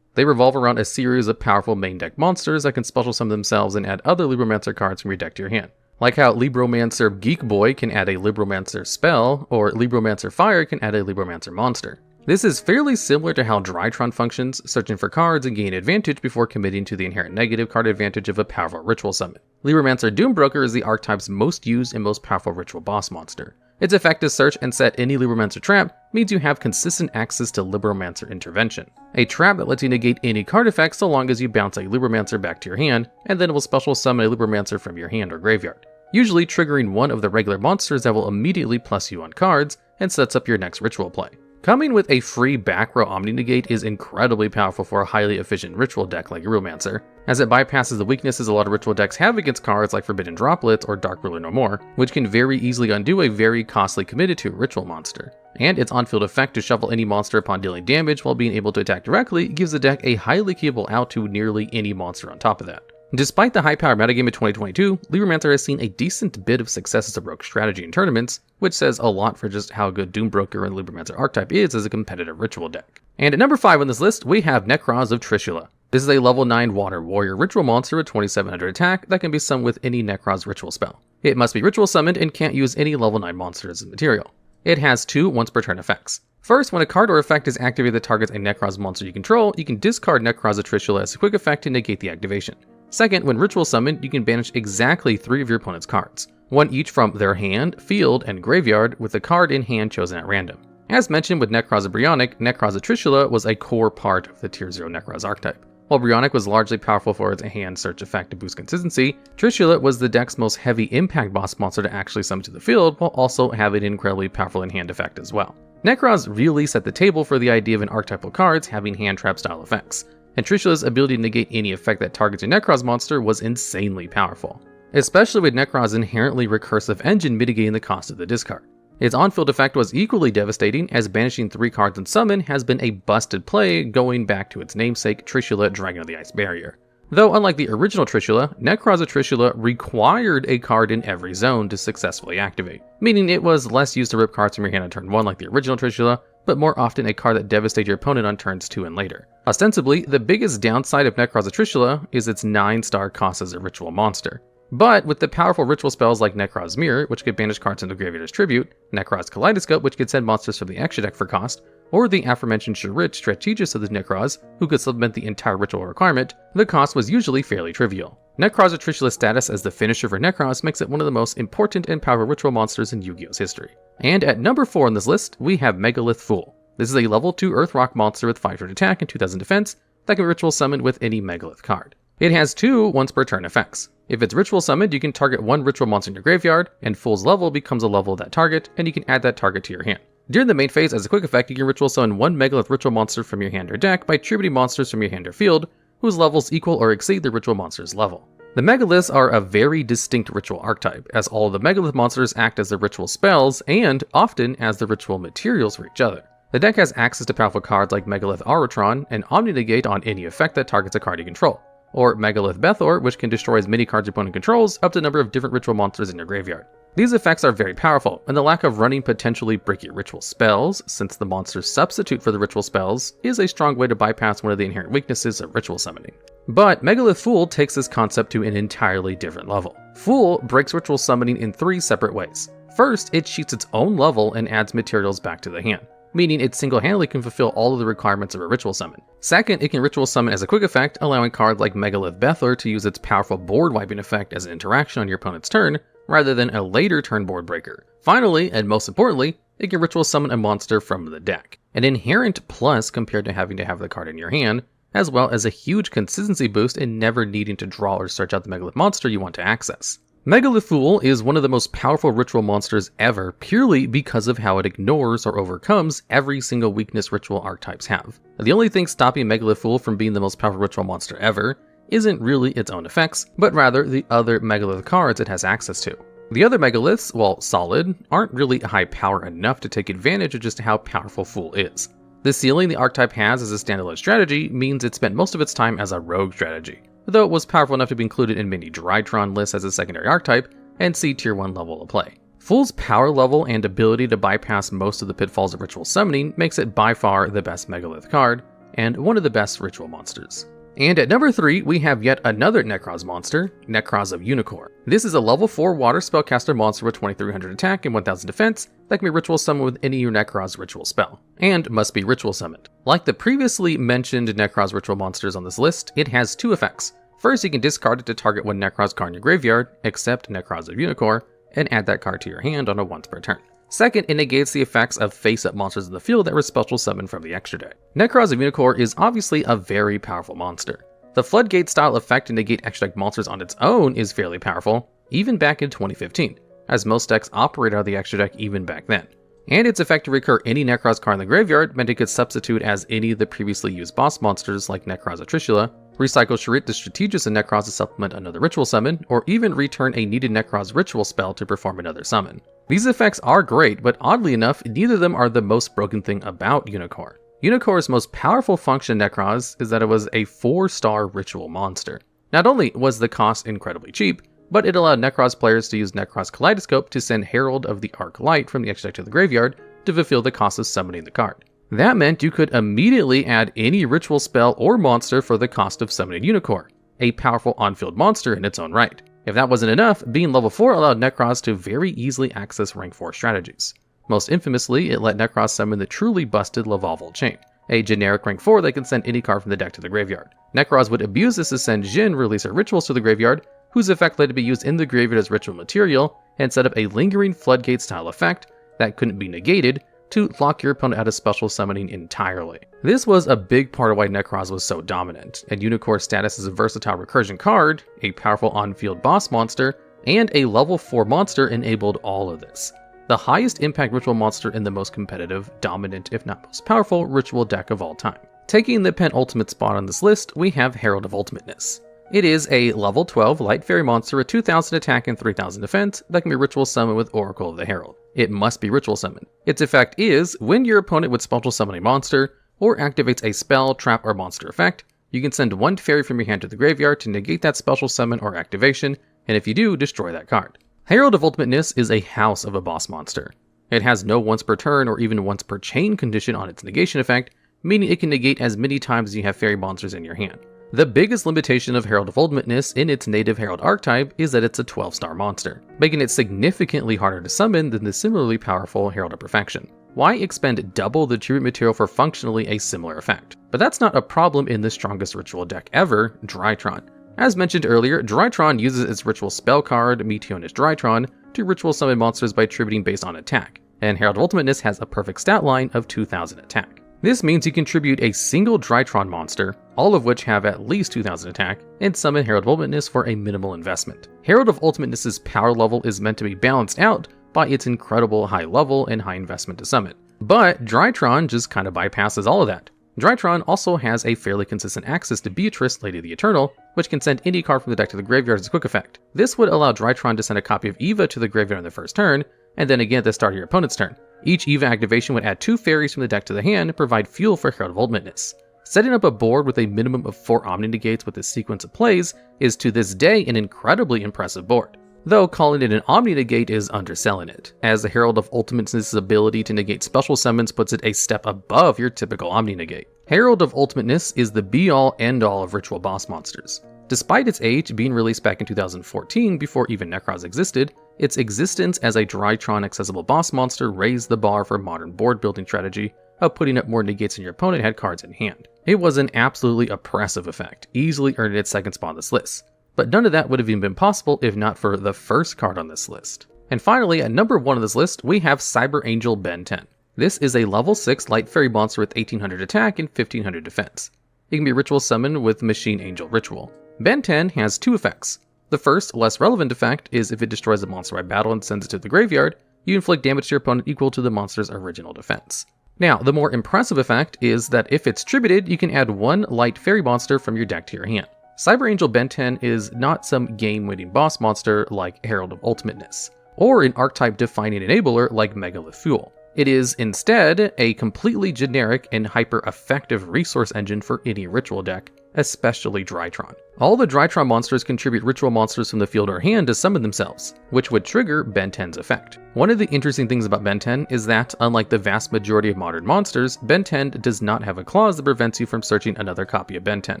They revolve around a series of powerful main deck monsters that can special summon themselves and add other Libromancer cards from your deck to your hand. Like how Libromancer Geek Boy can add a Libromancer spell, or Libromancer Fire can add a Libromancer monster. This is fairly similar to how Drytron functions, searching for cards and gaining advantage before committing to the inherent negative card advantage of a powerful ritual summon. Libromancer Doombroker is the archetype's most used and most powerful ritual boss monster. Its effect to search and set any Libromancer trap means you have consistent access to Libromancer Intervention, a trap that lets you negate any card effects so long as you bounce a Libromancer back to your hand, and then it will special summon a Libromancer from your hand or graveyard, usually triggering one of the regular monsters that will immediately plus you on cards and sets up your next ritual play. Coming with a free back row Omni Negate is incredibly powerful for a highly efficient ritual deck like Libromancer, as it bypasses the weaknesses a lot of ritual decks have against cards like Forbidden Droplets or Dark Ruler No More, which can very easily undo a very costly committed to ritual monster. And its on-field effect to shuffle any monster upon dealing damage while being able to attack directly gives the deck a highly keyable out to nearly any monster on top of that. Despite the high-power metagame of 2022, Libromancer has seen a decent bit of success as a rogue strategy in tournaments, which says a lot for just how good Doombroker and Libromancer archetype is as a competitive ritual deck. And at number 5 on this list, we have Necros of Trishula. This is a level 9 water warrior ritual monster with 2700 attack that can be summoned with any Necros ritual spell. It must be ritual summoned and can't use any level 9 monsters as material. It has 2 once per turn effects. First, when a card or effect is activated that targets a Necros monster you control, you can discard Necros of Trishula as a quick effect to negate the activation. Second, when ritual summoned, you can banish exactly 3 of your opponent's cards, 1 each from their hand, field, and graveyard, with a card in hand chosen at random. As mentioned with Necros of Bryonic, Necros of Trishula was a core part of the tier 0 Necros archetype. While Bryonic was largely powerful for its hand search effect to boost consistency, Trishula was the deck's most heavy impact boss monster to actually summon to the field, while also having an incredibly powerful in-hand effect as well. Necros really set the table for the idea of an archetypal cards having hand trap style effects, and Trishula's ability to negate any effect that targets a Necros monster was insanely powerful, especially with Necros' inherently recursive engine mitigating the cost of the discard. Its on-field effect was equally devastating, as banishing 3 cards in summon has been a busted play going back to its namesake Trishula Dragon of the Ice Barrier. Though unlike the original Trishula, Necros of Trishula required a card in every zone to successfully activate, meaning it was less used to rip cards from your hand on turn 1 like the original Trishula, but more often a card that devastated your opponent on turns 2 and later. Ostensibly, the biggest downside of Necros of Trishula is its 9-star cost as a ritual monster. But with the powerful ritual spells like Necroz's Mirror, which could banish cards into the graveyard as tribute, Necroz's Kaleidoscope, which could send monsters from the extra deck for cost, or the aforementioned Shurit Strategist of the Necroz, who could supplement the entire ritual requirement, the cost was usually fairly trivial. Necroz's Trishula's status as the finisher for Necroz makes it one of the most important and powerful ritual monsters in Yu-Gi-Oh's history. And at number 4 on this list, we have Megalith Fool. This is a level 2 Earth Rock monster with 500 attack and 2000 defense that can be ritual summoned with any Megalith card. It has 2 once per turn effects. If it's ritual summoned, you can target 1 ritual monster in your graveyard, and Fool's level becomes a level of that target, and you can add that target to your hand. During the main phase, as a quick effect, you can ritual summon 1 Megalith ritual monster from your hand or deck by tributing monsters from your hand or field, whose levels equal or exceed the ritual monster's level. The Megaliths are a very distinct ritual archetype, as all of the Megalith monsters act as the ritual spells, and often as the ritual materials for each other. The deck has access to powerful cards like Megalith Aratron and Omni-Negate on any effect that targets a card you control, or Megalith Bethor, which can destroy as many cards your opponent controls up to a number of different ritual monsters in your graveyard. These effects are very powerful, and the lack of running potentially bricky ritual spells, since the monster's substitute for the ritual spells, is a strong way to bypass one of the inherent weaknesses of ritual summoning. But Megalith Fool takes this concept to an entirely different level. Fool breaks ritual summoning in 3 separate ways. First, it cheats its own level and adds materials back to the hand, meaning it single-handedly can fulfill all of the requirements of a ritual summon. Second, it can ritual summon as a quick effect, allowing cards like Megalith Bethor to use its powerful board wiping effect as an interaction on your opponent's turn, rather than a later turn board breaker. Finally, and most importantly, it can ritual summon a monster from the deck, an inherent plus compared to having to have the card in your hand, as well as a huge consistency boost in never needing to draw or search out the Megalith monster you want to access. Megalith Fool is one of the most powerful ritual monsters ever, purely because of how it ignores or overcomes every single weakness ritual archetypes have. The only thing stopping Megalith Fool from being the most powerful ritual monster ever isn't really its own effects, but rather the other Megalith cards it has access to. The other Megaliths, while solid, aren't really high power enough to take advantage of just how powerful Fool is. The ceiling the archetype has as a standalone strategy means it spent most of its time as a rogue strategy, though it was powerful enough to be included in many Drytron lists as a secondary archetype and see tier 1 level of play. Fool's power level and ability to bypass most of the pitfalls of ritual summoning makes it by far the best Megalith card, and one of the best ritual monsters. And at number 3, we have yet another Necroz monster, Necroz of Unicorn. This is a level 4 water spellcaster monster with 2300 attack and 1000 defense that can be ritual summoned with any of your Necroz ritual spell, and must be ritual summoned. Like the previously mentioned Necroz ritual monsters on this list, it has 2 effects. First, you can discard it to target 1 Necroz card in your graveyard, except Necroz of Unicorn, and add that card to your hand on a once per turn. Second, it negates the effects of face-up monsters in the field that were special summoned from the extra deck. Necroz of Unicorn is obviously a very powerful monster. The Floodgate style effect to negate extra deck monsters on its own is fairly powerful, even back in 2015, as most decks operated out of the extra deck even back then. And its effect to recur any Necroz card in the graveyard meant it could substitute as any of the previously used boss monsters like Necroz of Trishula, recycle Shurit the Strategist and Necroz to supplement another ritual summon, or even return a needed Necroz ritual spell to perform another summon. These effects are great, but oddly enough, neither of them are the most broken thing about Unicorn. Unicorn's most powerful function in Necroz is that it was a 4-star ritual monster. Not only was the cost incredibly cheap, but it allowed Necroz players to use Necroz Kaleidoscope to send Herald of the Arc Light from the extra deck to the graveyard to fulfill the cost of summoning the card. That meant you could immediately add any ritual spell or monster for the cost of summoning Unicorn, a powerful on-field monster in its own right. If that wasn't enough, being level 4 allowed Necroz to very easily access rank 4 strategies. Most infamously, it let Necroz summon the truly busted Lavalval Chain, a generic rank 4 that can send any card from the deck to the graveyard. Necroz would abuse this to send Jin releaser rituals to the graveyard, whose effect led to be used in the graveyard as ritual material, and set up a lingering Floodgate style effect that couldn't be negated to lock your opponent out of special summoning entirely. This was a big part of why Necroz was so dominant, and Unicorn's status as a versatile recursion card, a powerful on-field boss monster, and a level 4 monster enabled all of this. The highest impact ritual monster in the most competitive, dominant, if not most powerful, ritual deck of all time. Taking the penultimate spot on this list, we have Herald of Ultimateness. It is a level 12 light fairy monster with 2000 attack and 3000 defense that can be ritual summoned with Oracle of the Herald. It must be ritual summoned. Its effect is, when your opponent would special summon a monster, or activates a spell, trap, or monster effect, you can send 1 fairy from your hand to the graveyard to negate that special summon or activation, and if you do, destroy that card. Herald of Ultimateness is a house of a boss monster. It has no once per turn or even once per chain condition on its negation effect, meaning it can negate as many times as you have fairy monsters in your hand. The biggest limitation of Herald of Ultimateness in its native Herald archetype is that it's a 12-star monster, making it significantly harder to summon than the similarly powerful Herald of Perfection. Why expend double the tribute material for functionally a similar effect? But that's not a problem in the strongest ritual deck ever, Drytron. As mentioned earlier, Drytron uses its ritual spell card, Meteonis Drytron, to ritual summon monsters by tributing based on attack, and Herald of Ultimateness has a perfect stat line of 2000 attack. This means you can tribute a single Drytron monster, all of which have at least 2000 attack, and summon Herald of Ultimateness for a minimal investment. Herald of Ultimateness's power level is meant to be balanced out by its incredible high level and high investment to summon. But Drytron just kind of bypasses all of that. Drytron also has a fairly consistent access to Beatrice, Lady of the Eternal, which can send any card from the deck to the graveyard as a quick effect. This would allow Drytron to send a copy of Eiza to the graveyard on the first turn, and then again at the start of your opponent's turn. Each Eiza activation would add 2 fairies from the deck to the hand and provide fuel for Herald of Ultimateness. Setting up a board with a minimum of 4 Omni Negates with this sequence of plays is to this day an incredibly impressive board. Though calling it an Omni Negate is underselling it, as the Herald of Ultimateness' ability to negate special summons puts it a step above your typical Omni Negate. Herald of Ultimateness is the be-all end-all of ritual boss monsters. Despite its age being released back in 2014 before even Necros existed, its existence as a Drytron accessible boss monster raised the bar for modern board building strategy of putting up more negates than your opponent had cards in hand. It was an absolutely oppressive effect, easily earning its second spot on this list. But none of that would have even been possible if not for the first card on this list. And finally, at number 1 on this list, we have Cyber Angel Ben 10. This is a level 6 light fairy monster with 1800 attack and 1500 defense. It can be ritual summoned with Machine Angel Ritual. Ben 10 has 2 effects. The first, less relevant effect, is if it destroys a monster by battle and sends it to the graveyard, you inflict damage to your opponent equal to the monster's original defense. Now, the more impressive effect is that if it's tributed, you can add 1 light fairy monster from your deck to your hand. Cyber Angel Ben 10 is not some game-winning boss monster like Herald of Ultimateness, or an archetype-defining enabler like Megalith Fuel. It is instead a completely generic and hyper-effective resource engine for any ritual deck, especially Drytron. All the Drytron monsters contribute ritual monsters from the field or hand to summon themselves, which would trigger Ben 10's effect. One of the interesting things about Ben 10 is that, unlike the vast majority of modern monsters, Ben 10 does not have a clause that prevents you from searching another copy of Ben 10.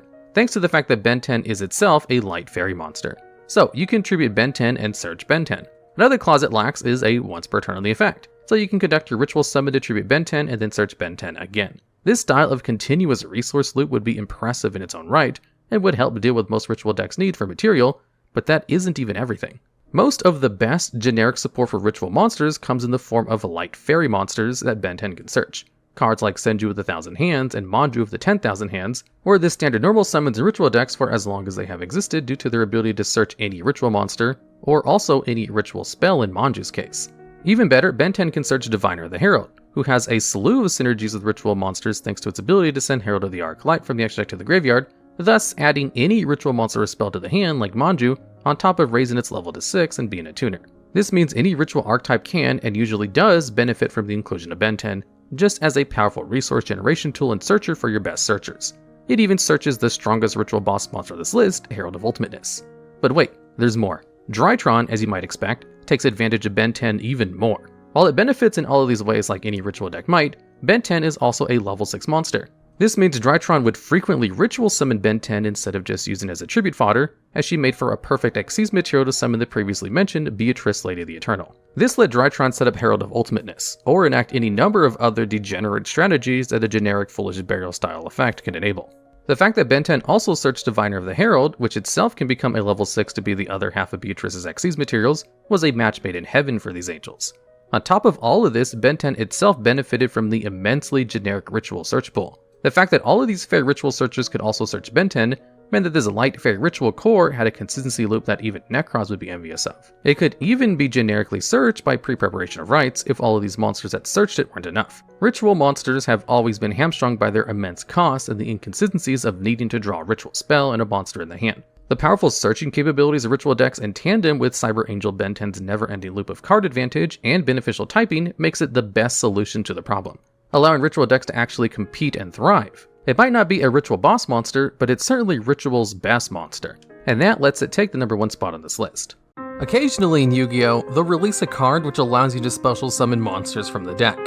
Thanks to the fact that Ben 10 is itself a light fairy monster. So you can tribute Ben 10 and search Ben 10. Another clause it lacks is a once per turn on the effect, so you can conduct your ritual summon to tribute Ben 10 and then search Ben 10 again. This style of continuous resource loop would be impressive in its own right, and would help deal with most ritual decks' need for material, but that isn't even everything. Most of the best generic support for ritual monsters comes in the form of light fairy monsters that Ben 10 can search. Cards like Senju with 1,000 hands and Maju with the 10,000 hands were the standard normal summons in ritual decks for as long as they have existed due to their ability to search any ritual monster, or also any ritual spell in Manju's case. Even better, Ben 10 can search Diviner of the Herald, who has a slew of synergies with ritual monsters thanks to its ability to send Herald of the Arc-Light from the extra deck to the graveyard, thus adding any ritual monster or spell to the hand like Maju, on top of raising its level to 6 and being a tuner. This means any ritual archetype can, and usually does, benefit from the inclusion of Ben 10, just as a powerful resource generation tool and searcher for your best searchers. It even searches the strongest ritual boss monster on this list, Herald of Ultimateness. But wait, there's more. Drytron, as you might expect, takes advantage of Ben 10 even more. While it benefits in all of these ways like any ritual deck might, Ben 10 is also a level 6 monster. This means Drytron would frequently ritual summon Ben 10 instead of just using it as a tribute fodder, as she made for a perfect Xyz material to summon the previously mentioned Beatrice, Lady of the Eternal. This let Drytron set up Herald of Ultimateness, or enact any number of other degenerate strategies that a generic Foolish Burial style effect can enable. The fact that Ben 10 also searched Diviner of the Herald, which itself can become a level 6 to be the other half of Beatrice's Xyz materials, was a match made in heaven for these angels. On top of all of this, Ben 10 itself benefited from the immensely generic ritual search pool. The fact that all of these fairy ritual searchers could also search Ben 10 meant that this light fairy ritual core had a consistency loop that even Necros would be envious of. It could even be generically searched by pre-preparation of rites if all of these monsters that searched it weren't enough. Ritual monsters have always been hamstrung by their immense cost and the inconsistencies of needing to draw a ritual spell and a monster in the hand. The powerful searching capabilities of ritual decks in tandem with Cyber Angel Ben 10's never-ending loop of card advantage and beneficial typing makes it the best solution to the problem, allowing ritual decks to actually compete and thrive. It might not be a ritual boss monster, but it's certainly ritual's best monster, and that lets it take the number 1 spot on this list. Occasionally in Yu-Gi-Oh, they'll release a card which allows you to special summon monsters from the deck,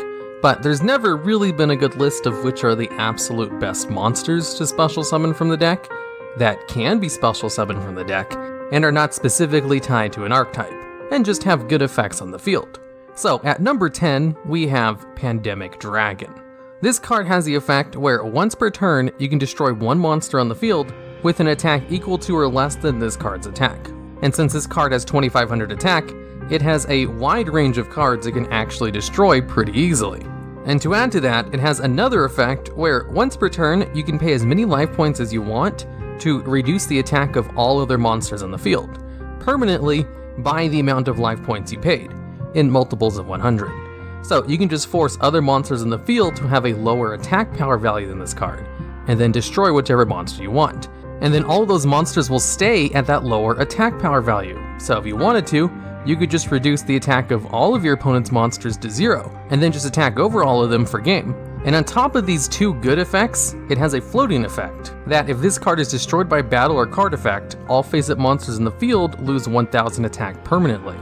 but there's never really been a good list of which are the absolute best monsters to special summon from the deck. that can be special summoned from the deck and are not specifically tied to an archetype, and just have good effects on the field. So at number 10, we have Pandemic Dragon. This card has the effect where once per turn, you can destroy one monster on the field with an attack equal to or less than this card's attack. And since this card has 2500 attack, it has a wide range of cards it can actually destroy pretty easily. And to add to that, it has another effect where once per turn, you can pay as many life points as you want to reduce the attack of all other monsters on the field, permanently by the amount of life points you paid, in multiples of 100. So you can just force other monsters in the field to have a lower attack power value than this card, and then destroy whichever monster you want. And then all of those monsters will stay at that lower attack power value. So if you wanted to, you could just reduce the attack of all of your opponent's monsters to 0, and then just attack over all of them for game. And on top of these two good effects, it has a floating effect, that if this card is destroyed by battle or card effect, all face-up monsters in the field lose 1000 attack permanently.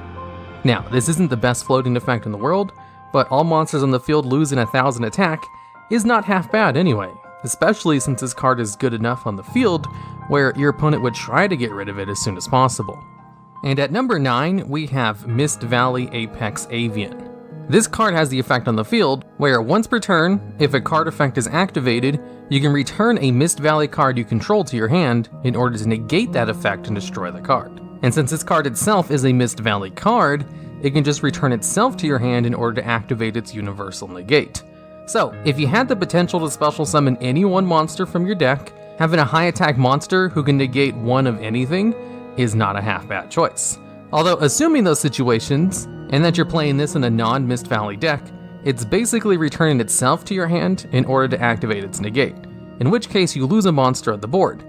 Now, this isn't the best floating effect in the world, but all monsters on the field losing 1000 attack is not half bad anyway, especially since this card is good enough on the field where your opponent would try to get rid of it as soon as possible. And at number 9, we have Mist Valley Apex Avian. This card has the effect on the field where once per turn, if a card effect is activated, you can return a Mist Valley card you control to your hand in order to negate that effect and destroy the card. And since this card itself is a Mist Valley card, it can just return itself to your hand in order to activate its universal negate. So, if you had the potential to special summon any one monster from your deck, having a high attack monster who can negate one of anything is not a half bad choice. Although, assuming those situations, and that you're playing this in a non-Mist Valley deck, it's basically returning itself to your hand in order to activate its negate, in which case you lose a monster on the board.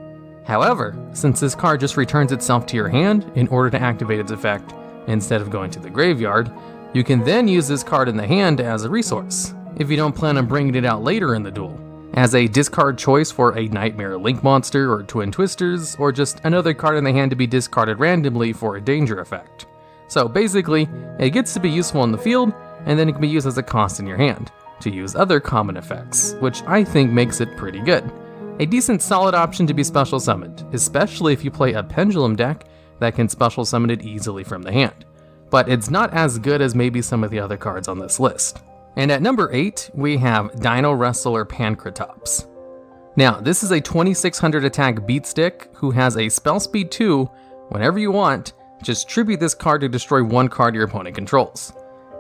However, since this card just returns itself to your hand in order to activate its effect, instead of going to the graveyard, you can then use this card in the hand as a resource, if you don't plan on bringing it out later in the duel, as a discard choice for a Nightmare Link monster or Twin Twisters, or just another card in the hand to be discarded randomly for a danger effect. So basically, it gets to be useful in the field, and then it can be used as a cost in your hand, to use other common effects, which I think makes it pretty good. A decent solid option to be special summoned, especially if you play a Pendulum deck that can special summon it easily from the hand. But it's not as good as maybe some of the other cards on this list. And at number 8, we have Dino Wrestler Pancratops. Now, this is a 2600 attack beat stick who has a spell speed 2. Whenever you want, just tribute this card to destroy one card your opponent controls.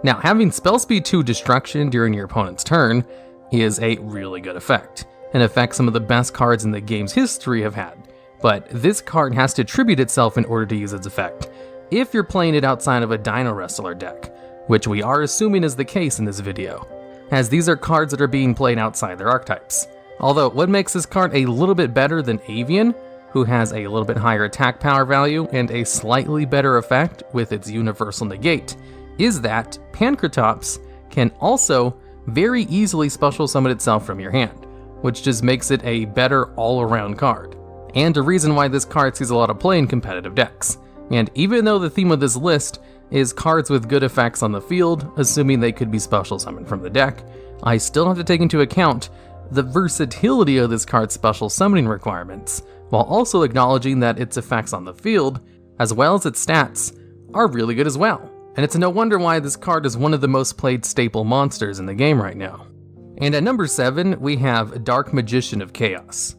Now, having spell speed 2 destruction during your opponent's turn is a really good effect, an effect some of the best cards in the game's history have had. But this card has to tribute itself in order to use its effect, if you're playing it outside of a Dino Wrestler deck, which we are assuming is the case in this video, as these are cards that are being played outside their archetypes. Although what makes this card a little bit better than Avian, who has a little bit higher attack power value and a slightly better effect with its universal negate, is that Pancratops can also very easily special summon itself from your hand, which just makes it a better all-around card, and a reason why this card sees a lot of play in competitive decks. And even though the theme of this list is cards with good effects on the field, assuming they could be special summoned from the deck, I still have to take into account the versatility of this card's special summoning requirements, while also acknowledging that its effects on the field, as well as its stats, are really good as well. And it's no wonder why this card is one of the most played staple monsters in the game right now. And at number 7, we have Dark Magician of Chaos.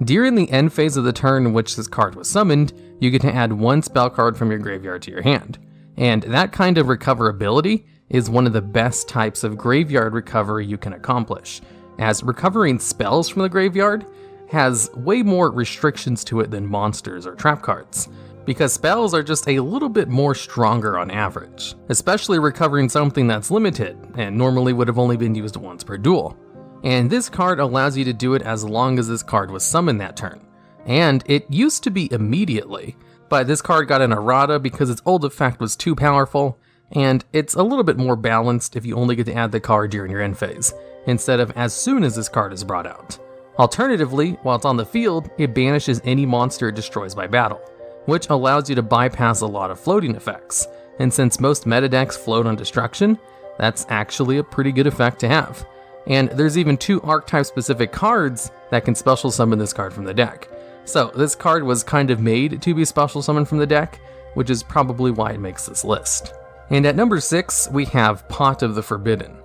During the end phase of the turn in which this card was summoned, you get to add one spell card from your graveyard to your hand. And that kind of recoverability is one of the best types of graveyard recovery you can accomplish, as recovering spells from the graveyard has way more restrictions to it than monsters or trap cards, because spells are just a little bit more stronger on average, especially recovering something that's limited and normally would have only been used once per duel. And this card allows you to do it as long as this card was summoned that turn. And it used to be immediately, but this card got an errata because its old effect was too powerful, and it's a little bit more balanced if you only get to add the card during your end phase, instead of as soon as this card is brought out. Alternatively, while it's on the field, it banishes any monster it destroys by battle, which allows you to bypass a lot of floating effects. And since most meta decks float on destruction, that's actually a pretty good effect to have. And there's even 2 archetype specific cards that can special summon this card from the deck. So this card was kind of made to be special summoned from the deck, which is probably why it makes this list. And at number 6, we have Pot of the Forbidden.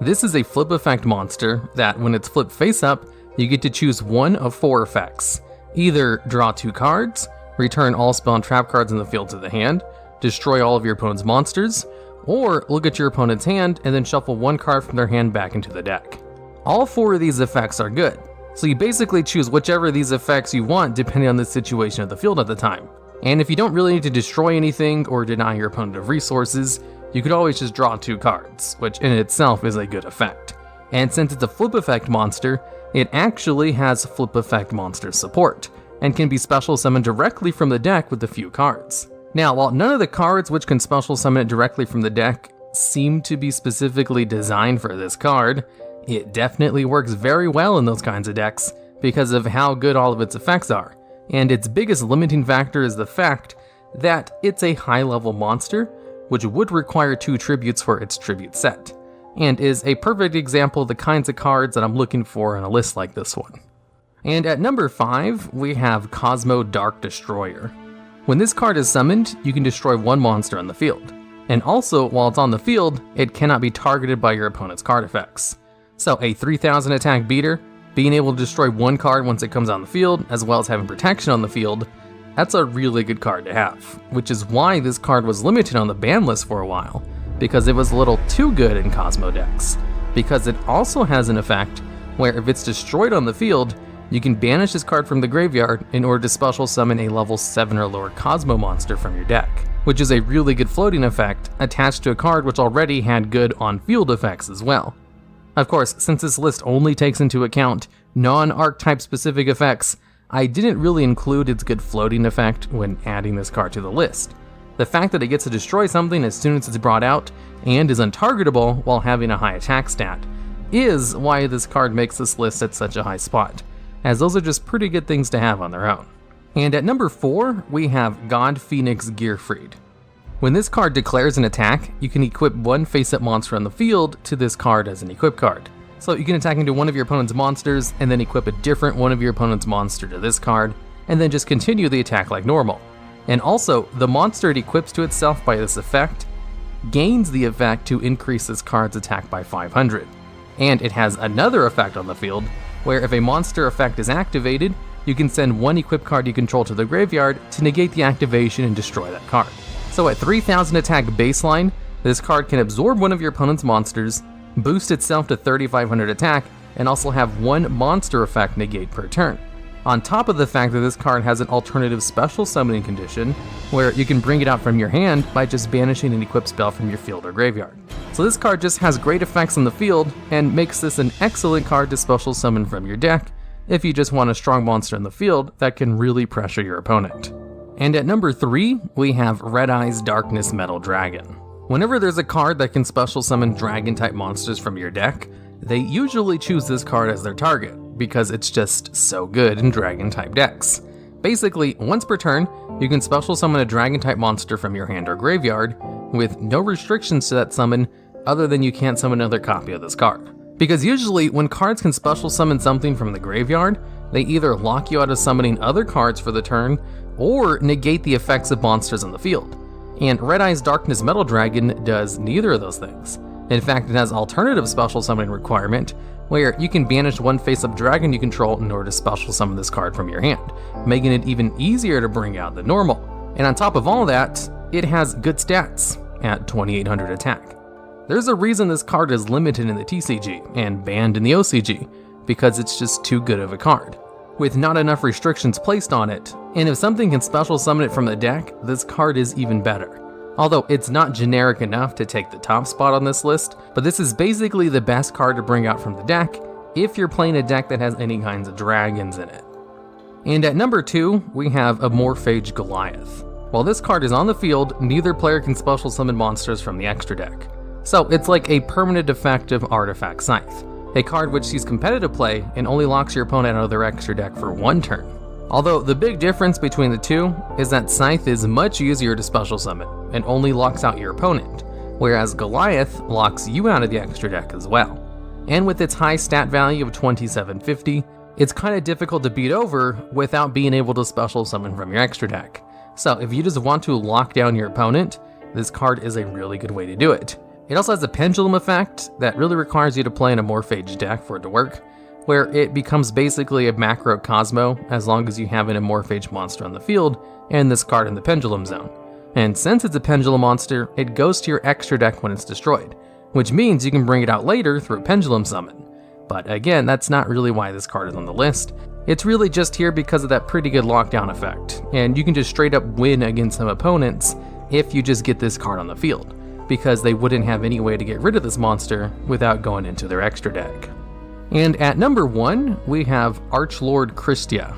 This is a flip effect monster that when it's flipped face up, you get to choose one of 4 effects. Either draw 2 cards, return all spell and trap cards in the field to the hand, destroy all of your opponent's monsters, or look at your opponent's hand and then shuffle 1 card from their hand back into the deck. All 4 of these effects are good, so you basically choose whichever of these effects you want depending on the situation of the field at the time. And if you don't really need to destroy anything or deny your opponent of resources, you could always just draw 2 cards, which in itself is a good effect. And since it's a flip effect monster, it actually has flip effect monster support, and can be special summoned directly from the deck with a few cards. Now, while none of the cards which can special summon it directly from the deck seem to be specifically designed for this card, it definitely works very well in those kinds of decks because of how good all of its effects are. And its biggest limiting factor is the fact that it's a high-level monster, which would require 2 tributes for its tribute set, and is a perfect example of the kinds of cards that I'm looking for in a list like this one. And at number 5, we have Cosmo Dark Destroyer. When this card is summoned, you can destroy 1 monster on the field. And also, while it's on the field, it cannot be targeted by your opponent's card effects. So a 3000 attack beater, being able to destroy 1 card once it comes on the field, as well as having protection on the field, that's a really good card to have, which is why this card was limited on the ban list for a while, because it was a little too good in Cosmo decks, because it also has an effect where if it's destroyed on the field, you can banish this card from the graveyard in order to special summon a level 7 or lower Cosmo monster from your deck, which is a really good floating effect attached to a card which already had good on-field effects as well. Of course, since this list only takes into account non-archetype specific effects, I didn't really include its good floating effect when adding this card to the list. The fact that it gets to destroy something as soon as it's brought out and is untargetable while having a high attack stat is why this card makes this list at such a high spot, as those are just pretty good things to have on their own. And at number 4, we have God Phoenix Gearfried. When this card declares an attack, you can equip 1 face-up monster on the field to this card as an equip card. So you can attack into one of your opponent's monsters and then equip a different one of your opponent's monster to this card, and then just continue the attack like normal. And also, the monster it equips to itself by this effect gains the effect to increase this card's attack by 500. And it has another effect on the field, where if a monster effect is activated, you can send 1 equip card you control to the graveyard to negate the activation and destroy that card. So at 3000 attack baseline, this card can absorb one of your opponent's monsters, boost itself to 3500 attack, and also have 1 monster effect negate per turn. On top of the fact that this card has an alternative special summoning condition, where you can bring it out from your hand by just banishing an equipped spell from your field or graveyard. So this card just has great effects on the field, and makes this an excellent card to special summon from your deck, if you just want a strong monster in the field that can really pressure your opponent. And at number 3, we have Red Eyes Darkness Metal Dragon. Whenever there's a card that can special summon dragon-type monsters from your deck, they usually choose this card as their target, because it's just so good in dragon-type decks. Basically, once per turn, you can special summon a dragon-type monster from your hand or graveyard, with no restrictions to that summon other than you can't summon another copy of this card. Because usually, when cards can special summon something from the graveyard, they either lock you out of summoning other cards for the turn, or negate the effects of monsters on the field. And Red Eyes Darkness Metal Dragon does neither of those things. In fact, it has alternative special summoning requirement, where you can banish 1 face-up dragon you control in order to special summon this card from your hand, making it even easier to bring out than normal. And on top of all that, it has good stats at 2800 attack. There's a reason this card is limited in the TCG and banned in the OCG, because it's just too good of a card, with not enough restrictions placed on it, and if something can special summon it from the deck, this card is even better. Although it's not generic enough to take the top spot on this list, but this is basically the best card to bring out from the deck if you're playing a deck that has any kinds of dragons in it. And at number 2, we have Amorphage Goliath. While this card is on the field, neither player can special summon monsters from the extra deck. So it's like a permanent effect of Artifact Scythe, a card which sees competitive play and only locks your opponent out of their extra deck for 1 turn. Although the big difference between the two is that Scythe is much easier to special summon and only locks out your opponent, whereas Goliath locks you out of the extra deck as well. And with its high stat value of 2750, it's kind of difficult to beat over without being able to special summon from your extra deck. So if you just want to lock down your opponent, this card is a really good way to do it. It also has a pendulum effect that really requires you to play in a Morphage deck for it to work, where it becomes basically a macro Cosmo as long as you have an Morphage monster on the field and this card in the pendulum zone. And since it's a pendulum monster, it goes to your extra deck when it's destroyed, which means you can bring it out later through a pendulum summon. But again, that's not really why this card is on the list. It's really just here because of that pretty good lockdown effect, and you can just straight up win against some opponents if you just get this card on the field, because they wouldn't have any way to get rid of this monster without going into their extra deck. And at number 1, we have Archlord Christia.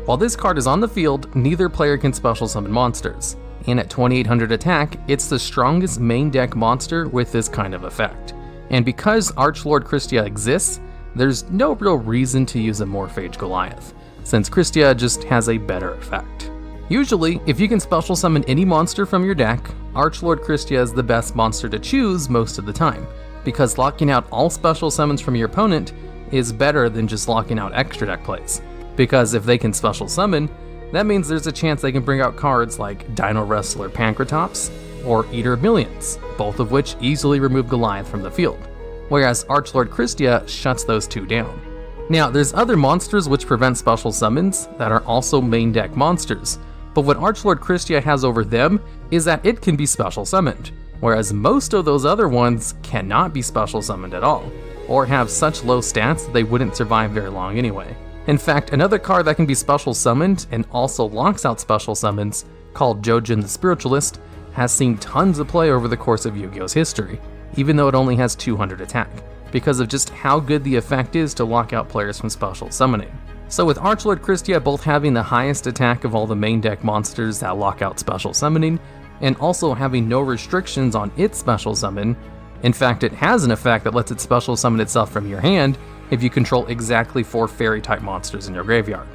While this card is on the field, neither player can special summon monsters, and at 2800 attack, it's the strongest main deck monster with this kind of effect. And because Archlord Christia exists, there's no real reason to use a Morphage Goliath, since Christia just has a better effect. Usually, if you can special summon any monster from your deck, Archlord Christia is the best monster to choose most of the time, because locking out all special summons from your opponent is better than just locking out extra deck plays. Because if they can special summon, that means there's a chance they can bring out cards like Dino Wrestler Pancratops or Eater of Millions, both of which easily remove Goliath from the field, whereas Archlord Christia shuts those two down. Now, there's other monsters which prevent special summons that are also main deck monsters, but what Archlord Christia has over them is that it can be special summoned, whereas most of those other ones cannot be special summoned at all, or have such low stats that they wouldn't survive very long anyway. In fact, another card that can be special summoned and also locks out special summons, called Jojin the Spiritualist, has seen tons of play over the course of Yu-Gi-Oh's history, even though it only has 200 attack, because of just how good the effect is to lock out players from special summoning. So with Archlord Christia both having the highest attack of all the main deck monsters that lock out special summoning, and also having no restrictions on its special summon, in fact it has an effect that lets it special summon itself from your hand if you control exactly 4 fairy type monsters in your graveyard.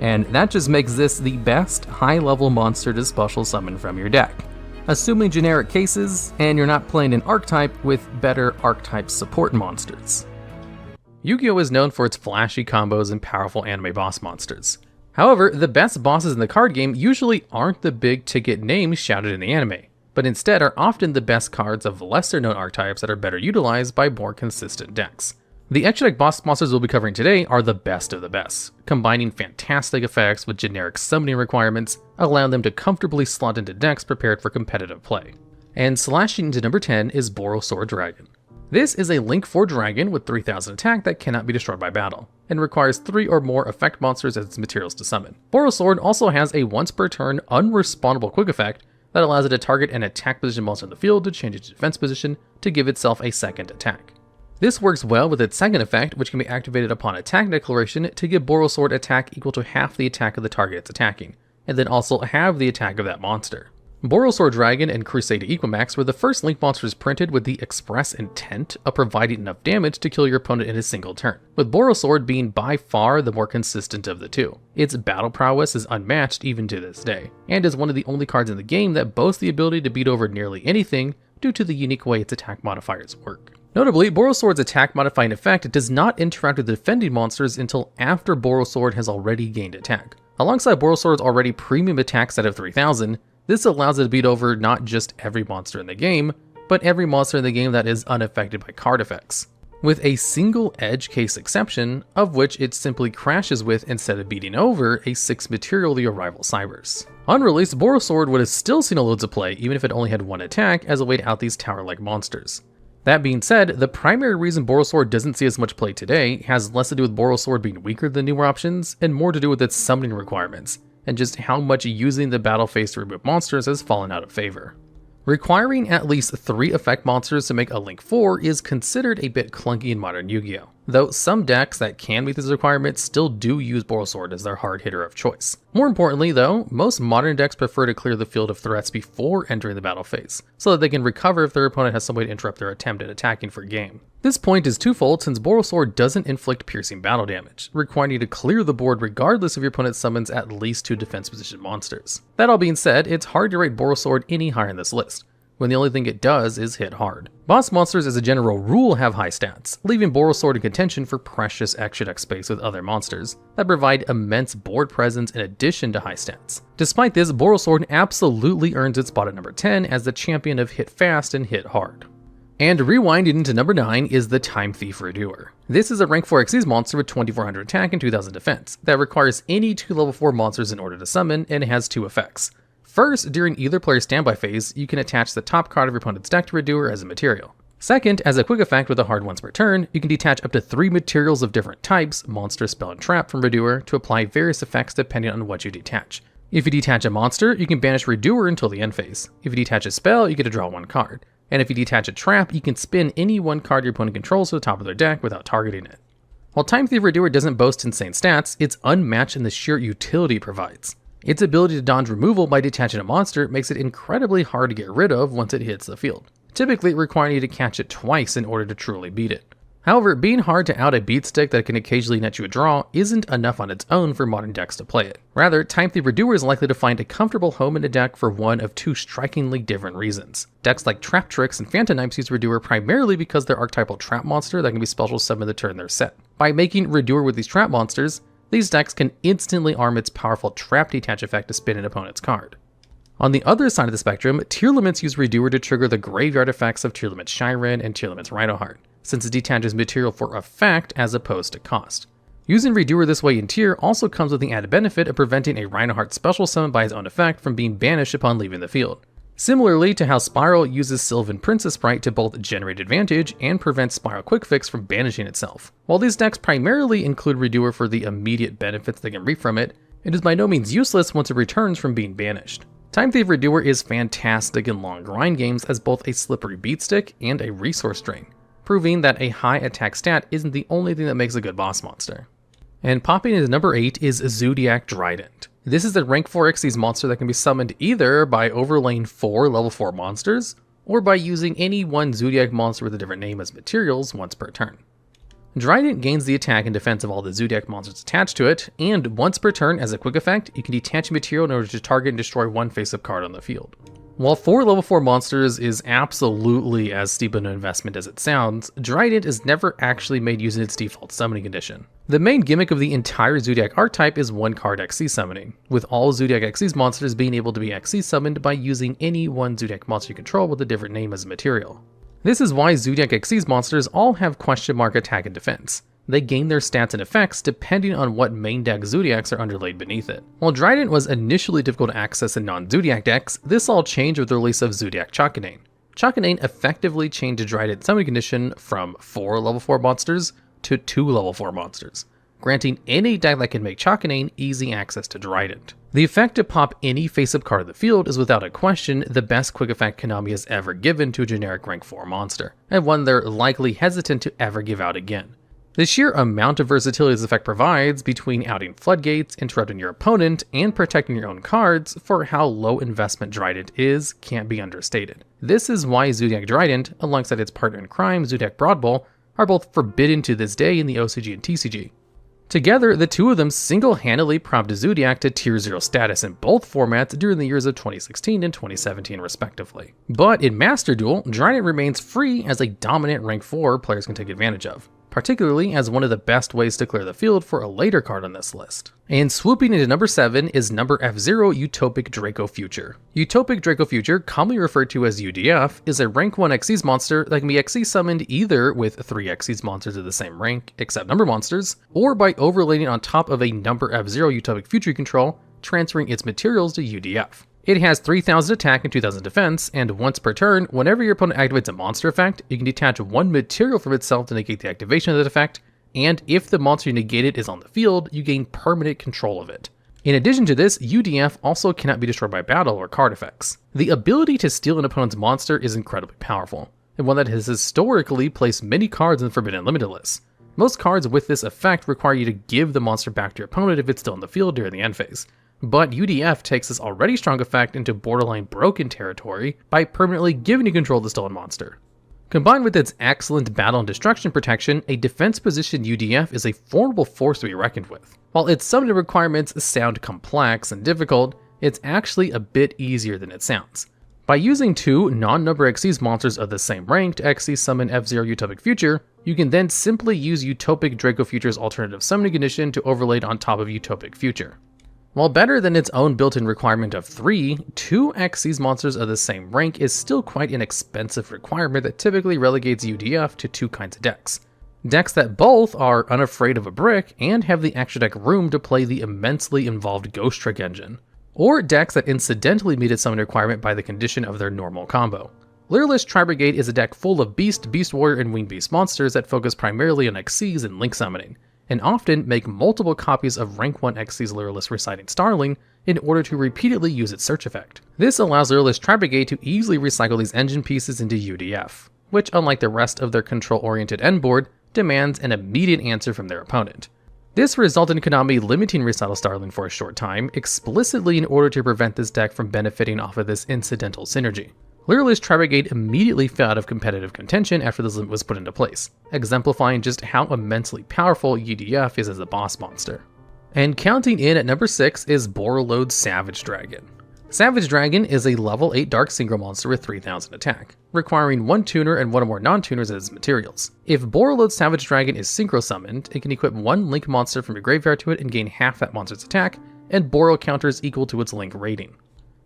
And that just makes this the best high level monster to special summon from your deck, assuming generic cases and you're not playing an archetype with better archetype support monsters. Yu-Gi-Oh! Is known for its flashy combos and powerful anime boss monsters. However, the best bosses in the card game usually aren't the big ticket names shouted in the anime, but instead are often the best cards of lesser known archetypes that are better utilized by more consistent decks. The extra deck boss monsters we'll be covering today are the best of the best, combining fantastic effects with generic summoning requirements, allowing them to comfortably slot into decks prepared for competitive play. And slashing into number 10 is Borosword Dragon. This is a Link 4 dragon with 3000 attack that cannot be destroyed by battle, and requires 3 or more effect monsters as its materials to summon. Borosword also has a once per turn unrespawnable quick effect that allows it to target an attack position monster in the field to change its defense position to give itself a second attack. This works well with its second effect, which can be activated upon attack declaration to give Borosword attack equal to half the attack of the target it's attacking, and then also halve the attack of that monster. Borosword Dragon and Crusader Equimax were the first Link monsters printed with the express intent of providing enough damage to kill your opponent in a single turn, with Borosword being by far the more consistent of the two. Its battle prowess is unmatched even to this day, and is one of the only cards in the game that boasts the ability to beat over nearly anything due to the unique way its attack modifiers work. Notably, Borosword's attack modifying effect does not interact with defending monsters until after Borosword has already gained attack. Alongside Borosword's already premium attack set of 3000, this allows it to beat over not just every monster in the game, but every monster in the game that is unaffected by card effects, with a single edge case exception, of which it simply crashes with instead of beating over a 6 material the Arrival Cybers. Unreleased, Borosword would have still seen loads of play even if it only had one attack as a way to out these tower-like monsters. That being said, the primary reason Borosword doesn't see as much play today has less to do with Borosword being weaker than newer options, and more to do with its summoning requirements, and just how much using the battle phase to remove monsters has fallen out of favor. Requiring at least 3 effect monsters to make a Link 4 is considered a bit clunky in modern Yu-Gi-Oh! Though some decks that can meet this requirement still do use Borosword as their hard hitter of choice. More importantly though, most modern decks prefer to clear the field of threats before entering the battle phase, so that they can recover if their opponent has some way to interrupt their attempt at attacking for game. This point is twofold since Borosword doesn't inflict piercing battle damage, requiring you to clear the board regardless if your opponent summons at least 2 defense position monsters. That all being said, it's hard to rate Borosword any higher in this list, when the only thing it does is hit hard. Boss monsters as a general rule have high stats, leaving Borrelsword in contention for precious extra deck space with other monsters that provide immense board presence in addition to high stats. Despite this, Borrelsword absolutely earns its spot at number 10 as the champion of hit fast and hit hard. And rewinding into number 9 is the Time Thief Redoer. This is a rank 4 Xyz monster with 2400 attack and 2000 defense that requires any 2 level 4 monsters in order to summon, and it has 2 effects. First, during either player's standby phase, you can attach the top card of your opponent's deck to Redoer as a material. Second, as a quick effect with a hard once per turn, you can detach up to 3 materials of different types, monster, spell, and trap, from Redoer to apply various effects depending on what you detach. If you detach a monster, you can banish Redoer until the end phase. If you detach a spell, you get to draw 1 card. And if you detach a trap, you can spin any 1 card your opponent controls to the top of their deck without targeting it. While Time Thief Redoer doesn't boast insane stats, it's unmatched in the sheer utility it provides. Its ability to dodge removal by detaching a monster makes it incredibly hard to get rid of once it hits the field, typically requiring you to catch it twice in order to truly beat it. However, being hard to out a beat stick that can occasionally net you a draw isn't enough on its own for modern decks to play it. Rather, Time Thief Redoer is likely to find a comfortable home in a deck for one of 2 strikingly different reasons. Decks like Trap Tricks and Phantom Knights use Redoer primarily because they're archetypal trap monster that can be special summoned the turn they're set. By making Redoer with these trap monsters, these decks can instantly arm its powerful trap detach effect to spin an opponent's card. On the other side of the spectrum, Tier Limits use Redoer to trigger the graveyard effects of Tier Limits Shyren and Tier Limits Rhinoheart, since it detaches material for effect as opposed to cost. Using Redoer this way in Tier also comes with the added benefit of preventing a Rhinoheart special summon by his own effect from being banished upon leaving the field. Similarly to how Spiral uses Sylvan Princess Sprite to both generate advantage and prevent Spiral Quick Fix from banishing itself. While these decks primarily include Redoer for the immediate benefits they can reap from it, it is by no means useless once it returns from being banished. Time Thief Redoer is fantastic in long grind games as both a slippery beat stick and a resource drain, proving that a high attack stat isn't the only thing that makes a good boss monster. And popping into number 8 is Zodiac Trident. This is a rank 4 Xyz monster that can be summoned either by overlaying 4 level 4 monsters, or by using any 1 Zodiac monster with a different name as materials once per turn. Trident gains the attack and defense of all the Zodiac monsters attached to it, and once per turn as a quick effect, you can detach material in order to target and destroy 1 face-up card on the field. While 4 level 4 monsters is absolutely as steep an investment as it sounds, Trident is never actually made using its default summoning condition. The main gimmick of the entire Zodiac archetype is 1 card Xyz summoning, with all Zodiac Xyz monsters being able to be Xyz summoned by using any 1 Zodiac monster you control with a different name as a material. This is why Zodiac Xyz monsters all have question mark attack and defense. They gain their stats and effects depending on what main deck Zodiacs are underlaid beneath it. While Trident was initially difficult to access in non-Zodiac decks, this all changed with the release of Zodiac Chakanane. Chakanane effectively changed Trident's summoning condition from 4 level 4 monsters to 2 level 4 monsters, granting any deck that can make Chakanane easy access to Trident. The effect to pop any face-up card of the field is without a question the best quick effect Konami has ever given to a generic rank 4 monster, and one they're likely hesitant to ever give out again. The sheer amount of versatility this effect provides between outing floodgates, interrupting your opponent, and protecting your own cards for how low investment Trident is can't be understated. This is why Zodiac Trident, alongside its partner in crime Zodiac Broadbull, are both forbidden to this day in the OCG and TCG. Together, the 2 of them single-handedly prompted Zodiac to Tier 0 status in both formats during the years of 2016 and 2017 respectively. But in Master Duel, Trident remains free as a dominant rank 4 players can take advantage of, particularly as one of the best ways to clear the field for a later card on this list. And swooping into number 7 is number F0 Utopic Draco Future. Utopic Draco Future, commonly referred to as UDF, is a rank 1 Xyz monster that can be Xyz summoned either with 3 Xyz monsters of the same rank, except number monsters, or by overlaying on top of a number F0 Utopic Future you control, transferring its materials to UDF. It has 3000 attack and 2000 defense, and once per turn, whenever your opponent activates a monster effect, you can detach 1 material from itself to negate the activation of that effect, and if the monster you negated is on the field, you gain permanent control of it. In addition to this, UDF also cannot be destroyed by battle or card effects. The ability to steal an opponent's monster is incredibly powerful, and one that has historically placed many cards in the Forbidden Limited list. Most cards with this effect require you to give the monster back to your opponent if it's still in the field during the end phase. But UDF takes this already strong effect into borderline broken territory by permanently giving you control of the stolen monster. Combined with its excellent battle and destruction protection, a defense position UDF is a formidable force to be reckoned with. While its summoning requirements sound complex and difficult, it's actually a bit easier than it sounds. By using two non-number Xyz monsters of the same rank to Xyz summon F-Zero Utopic Future, you can then simply use Utopic Draco Future's alternative summoning condition to overlay it on top of Utopic Future. While better than its own built-in requirement of 3, 2 Xyz monsters of the same rank is still quite an expensive requirement that typically relegates UDF to two kinds of decks. Decks that both are unafraid of a brick and have the extra deck room to play the immensely involved Ghost Trick engine, or decks that incidentally meet its summon requirement by the condition of their normal combo. Lyreless Tri-Brigade is a deck full of Beast, Beast Warrior, and Winged Beast monsters that focus primarily on Xyz and Link summoning, and often make multiple copies of rank 1 Xyz Lyreless Reciting Starling in order to repeatedly use its search effect. This allows Lyreless Tri-Brigade to easily recycle these engine pieces into UDF, which, unlike the rest of their control-oriented end board, demands an immediate answer from their opponent. This resulted in Konami limiting Recital Starling for a short time, explicitly in order to prevent this deck from benefiting off of this incidental synergy. Lyreless Tri-Brigade immediately fell out of competitive contention after this limit was put into place, exemplifying just how immensely powerful UDF is as a boss monster. And counting in at number 6 is Borreload's Savage Dragon. Savage Dragon is a level 8 Dark Synchro monster with 3000 attack, requiring one tuner and one or more non-tuners as its materials. If Borreload's Savage Dragon is synchro summoned, it can equip one Link monster from your graveyard to it and gain half that monster's attack, and Borrel counters equal to its Link rating.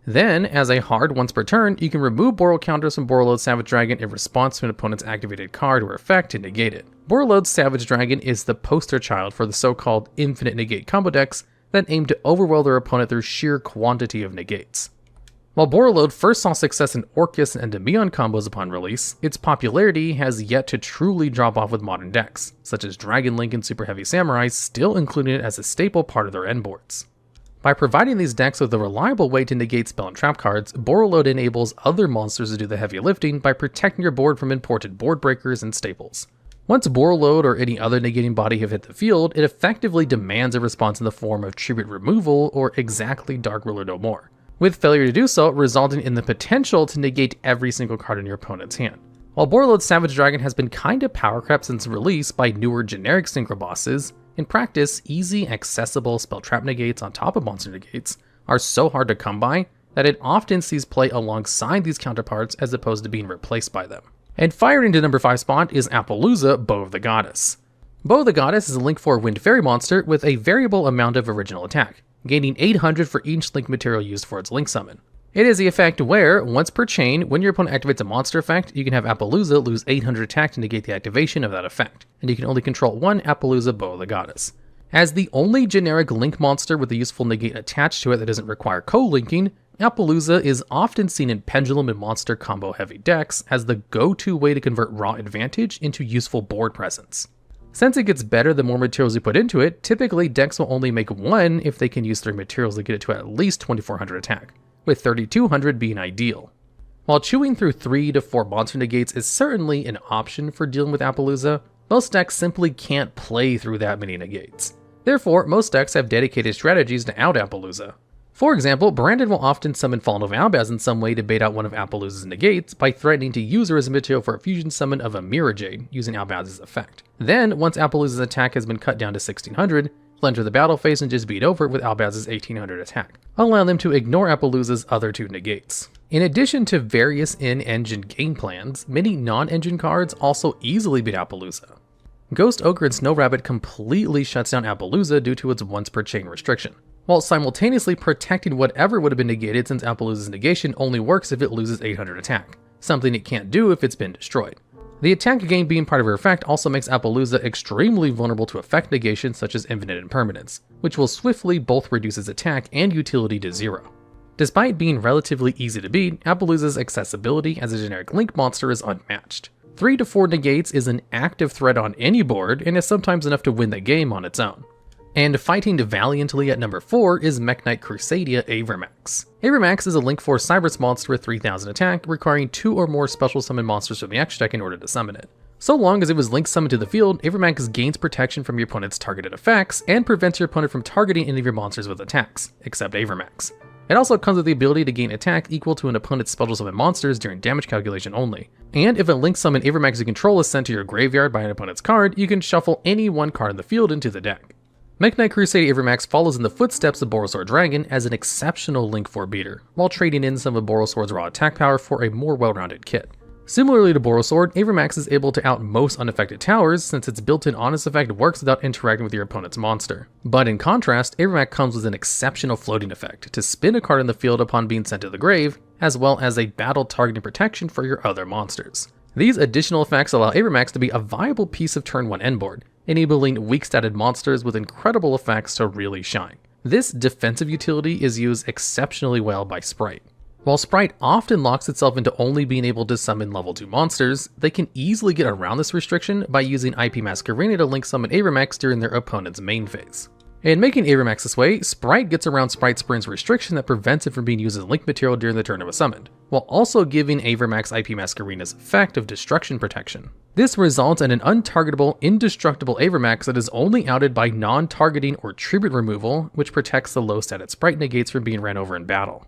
Then, as a hard once per turn, you can remove Borrel counters from Borreload's Savage Dragon in response to an opponent's activated card or effect to negate it. Borreload's Savage Dragon is the poster child for the so-called infinite negate combo decks that aim to overwhelm their opponent through sheer quantity of negates. While Borreload first saw success in Orcus and Endymion combos upon release, its popularity has yet to truly drop off with modern decks, such as Dragon Link and Super Heavy Samurai still including it as a staple part of their end boards. By providing these decks with a reliable way to negate spell and trap cards, Borreload enables other monsters to do the heavy lifting by protecting your board from imported board breakers and staples. Once Borreload or any other negating body have hit the field, it effectively demands a response in the form of tribute removal or exactly Dark Ruler no more, with failure to do so resulting in the potential to negate every single card in your opponent's hand. While Borreload's Savage Dragon has been kinda power crept since release by newer generic synchro bosses, in practice, easy, accessible spell trap negates on top of monster negates are so hard to come by that it often sees play alongside these counterparts as opposed to being replaced by them. And firing into number 5 spot is Appaloosa, Bow of the Goddess. Bow of the Goddess is a Link 4 Wind Fairy monster with a variable amount of original attack, gaining 800 for each Link material used for its Link summon. It is the effect where, once per chain, when your opponent activates a monster effect, you can have Appaloosa lose 800 attack to negate the activation of that effect, and you can only control one Appaloosa Bow of the Goddess. As the only generic Link monster with a useful negate attached to it that doesn't require co-linking, Appaloosa is often seen in Pendulum and Monster combo heavy decks as the go-to way to convert raw advantage into useful board presence. Since it gets better the more materials you put into it, typically decks will only make one if they can use 3 materials to get it to at least 2400 attack, with 3200 being ideal. While chewing through 3 to 4 monster negates is certainly an option for dealing with Appaloosa, most decks simply can't play through that many negates. Therefore, most decks have dedicated strategies to out Appaloosa. For example, Brandon will often summon Fallen of Albaz in some way to bait out one of Appaloosa's negates by threatening to use her as a material for a fusion summon of a Mirror Jade using Albaz's effect. Then, once Appaloosa's attack has been cut down to 1600, he'll enter the battle phase and just beat over it with Albaz's 1800 attack, allowing them to ignore Appaloosa's other 2 negates. In addition to various in-engine game plans, many non-engine cards also easily beat Appaloosa. Ghost Ogre and Snow Rabbit completely shuts down Appaloosa due to its once per chain restriction, while simultaneously protecting whatever would have been negated since Appaloosa's negation only works if it loses 800 attack, something it can't do if it's been destroyed. The attack gain being part of her effect also makes Appaloosa extremely vulnerable to effect negations such as Infinite Impermanence, which will swiftly both reduce its attack and utility to 0. Despite being relatively easy to beat, Appaloosa's accessibility as a generic Link monster is unmatched. 3 to 4 negates is an active threat on any board and is sometimes enough to win the game on its own. And fighting valiantly at number 4 is Mech Knight Crusadia Avermax. Avermax is a Link 4 Cybers monster with 3000 attack, requiring 2 or more special summon monsters from the extra deck in order to summon it. So long as it was Link summoned to the field, Avermax gains protection from your opponent's targeted effects and prevents your opponent from targeting any of your monsters with attacks, except Avermax. It also comes with the ability to gain attack equal to an opponent's special summon monsters during damage calculation only. And if a Link summon Avermax you control is sent to your graveyard by an opponent's card, you can shuffle any one card in the field into the deck. Mech Knight Crusade Avermax follows in the footsteps of Borosaur Dragon as an exceptional Link 4 beater, while trading in some of Borosaur's raw attack power for a more well-rounded kit. Similarly to Borosaur, Avermax is able to out most unaffected towers since its built-in Honest effect works without interacting with your opponent's monster. But in contrast, Avermax comes with an exceptional floating effect to spin a card in the field upon being sent to the grave, as well as a battle targeting protection for your other monsters. These additional effects allow Avermax to be a viable piece of turn 1 endboard, enabling weak-statted monsters with incredible effects to really shine. This defensive utility is used exceptionally well by Sprite. While Sprite often locks itself into only being able to summon level 2 monsters, they can easily get around this restriction by using IP Masquerena to link summon Avermax during their opponent's main phase. In making Avermax this way, Sprite gets around Sprite Sprint's restriction that prevents it from being used as link material during the turn of a summon, while also giving Avermax IP Masquerena's effect of destruction protection. This results in an untargetable, indestructible Avermax that is only outed by non-targeting or tribute removal, which protects the low-statted Sprite negates from being ran over in battle.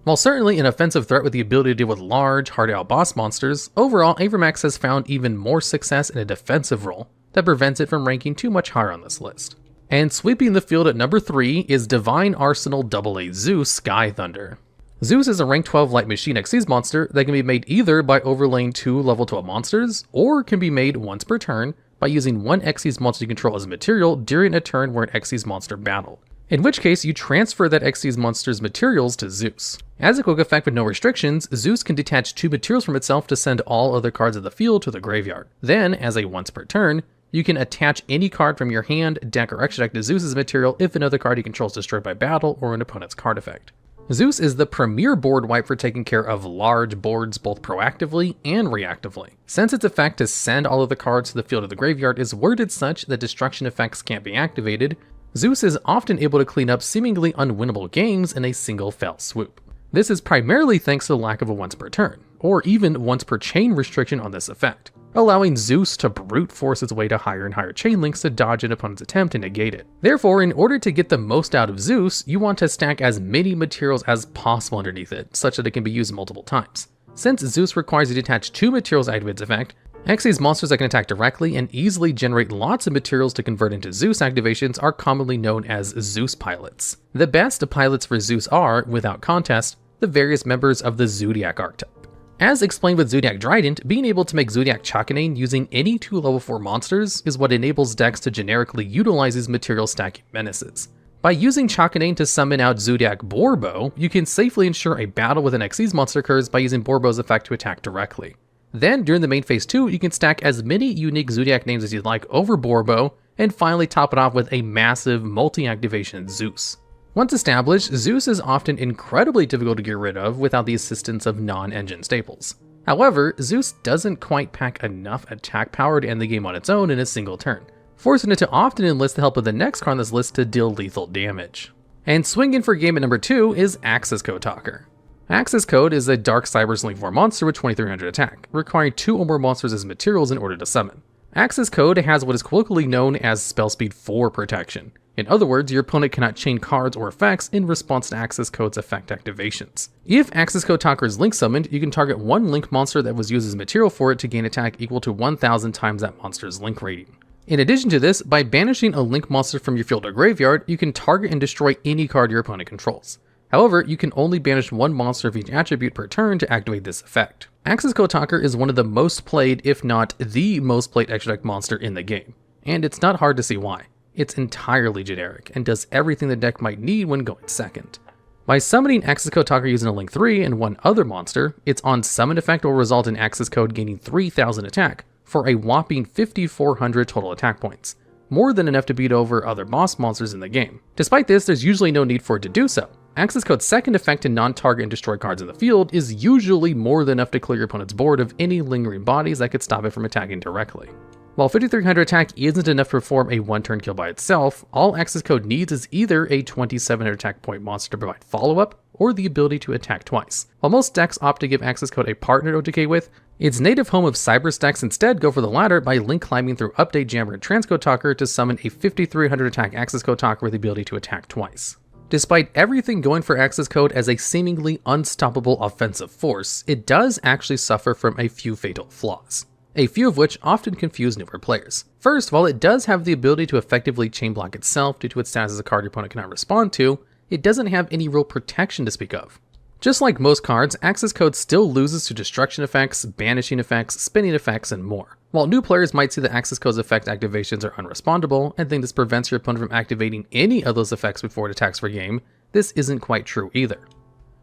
While certainly an offensive threat with the ability to deal with large, hard-out boss monsters, overall Avermax has found even more success in a defensive role that prevents it from ranking too much higher on this list. And sweeping the field at number 3 is Divine Arsenal AA Zeus Sky Thunder. Zeus is a rank 12 Light Machine Xyz monster that can be made either by overlaying 2 level 12 monsters, or can be made once per turn by using one Xyz monster you control as a material during a turn where an Xyz monster battled. In which case, you transfer that Xyz monster's materials to Zeus. As a quick effect with no restrictions, Zeus can detach 2 materials from itself to send all other cards of the field to the graveyard. Then, as a once per turn, you can attach any card from your hand, deck, or extra deck to Zeus's material if another card you control is destroyed by battle or an opponent's card effect. Zeus is the premier board wipe for taking care of large boards both proactively and reactively. Since its effect to send all of the cards to the field of the graveyard is worded such that destruction effects can't be activated, Zeus is often able to clean up seemingly unwinnable games in a single fell swoop. This is primarily thanks to the lack of a once per turn, or even once per chain restriction on this effect, allowing Zeus to brute force its way to higher and higher chain links to dodge an opponent's attempt and negate it. Therefore, in order to get the most out of Zeus, you want to stack as many materials as possible underneath it, such that it can be used multiple times. Since Zeus requires you to attach 2 materials to activate its effect, Xyz monsters that can attack directly and easily generate lots of materials to convert into Zeus activations are commonly known as Zeus pilots. The best pilots for Zeus are, without contest, the various members of the Zodiac archetype. As explained with Zodiac Trident, being able to make Zodiac Chakanane using any 2 level 4 monsters is what enables decks to generically utilize these material stacking menaces. By using Chakanane to summon out Zodiac Borbo, you can safely ensure a battle with an Xyz monster occurs by using Borbo's effect to attack directly. Then, during the main phase 2, you can stack as many unique Zodiac names as you'd like over Borbo, and finally top it off with a massive multi-activation Zeus. Once established, Zeus is often incredibly difficult to get rid of without the assistance of non-engine staples. However, Zeus doesn't quite pack enough attack power to end the game on its own in a single turn, forcing it to often enlist the help of the next card on this list to deal lethal damage. And swinging for game at number 2 is Accesscode Talker. Accesscode is a Dark Cyber's Link 4 monster with 2300 attack, requiring 2 or more monsters as materials in order to summon. Accesscode has what is colloquially known as spell speed 4 protection. In other words, your opponent cannot chain cards or effects in response to Accesscode's effect activations. If Accesscode Talker is link summoned, you can target one link monster that was used as material for it to gain attack equal to 1000 times that monster's link rating. In addition to this, by banishing a link monster from your field or graveyard, you can target and destroy any card your opponent controls. However, you can only banish one monster of each attribute per turn to activate this effect. Accesscode Talker is one of the most played, if not the most played extra deck monster in the game, and it's not hard to see why. It's entirely generic, and does everything the deck might need when going second. By summoning Accesscode Talker using a Link 3 and one other monster, its on-summon effect will result in Accesscode gaining 3000 attack for a whopping 5400 total attack points, more than enough to beat over other boss monsters in the game. Despite this, there's usually no need for it to do so. Accesscode's second effect to non-target and destroy cards in the field is usually more than enough to clear your opponent's board of any lingering bodies that could stop it from attacking directly. While 5300 attack isn't enough to perform a one-turn kill by itself, all Accesscode needs is either a 2700 attack point monster to provide follow-up, or the ability to attack twice. While most decks opt to give Accesscode a partner to OTK with, its native home of Cyber decks instead go for the latter by link climbing through Update Jammer and Transcode Talker to summon a 5300 attack Accesscode Talker with the ability to attack twice. Despite everything going for Accesscode as a seemingly unstoppable offensive force, it does actually suffer from a few fatal flaws. a few of which often confuse newer players. First, while it does have the ability to effectively chain block itself due to its status as a card your opponent cannot respond to, it doesn't have any real protection to speak of. Just like most cards, Accesscode still loses to destruction effects, banishing effects, spinning effects, and more. While new players might see that Accesscode's effect activations are unrespondable and think this prevents your opponent from activating any of those effects before it attacks for game, this isn't quite true either.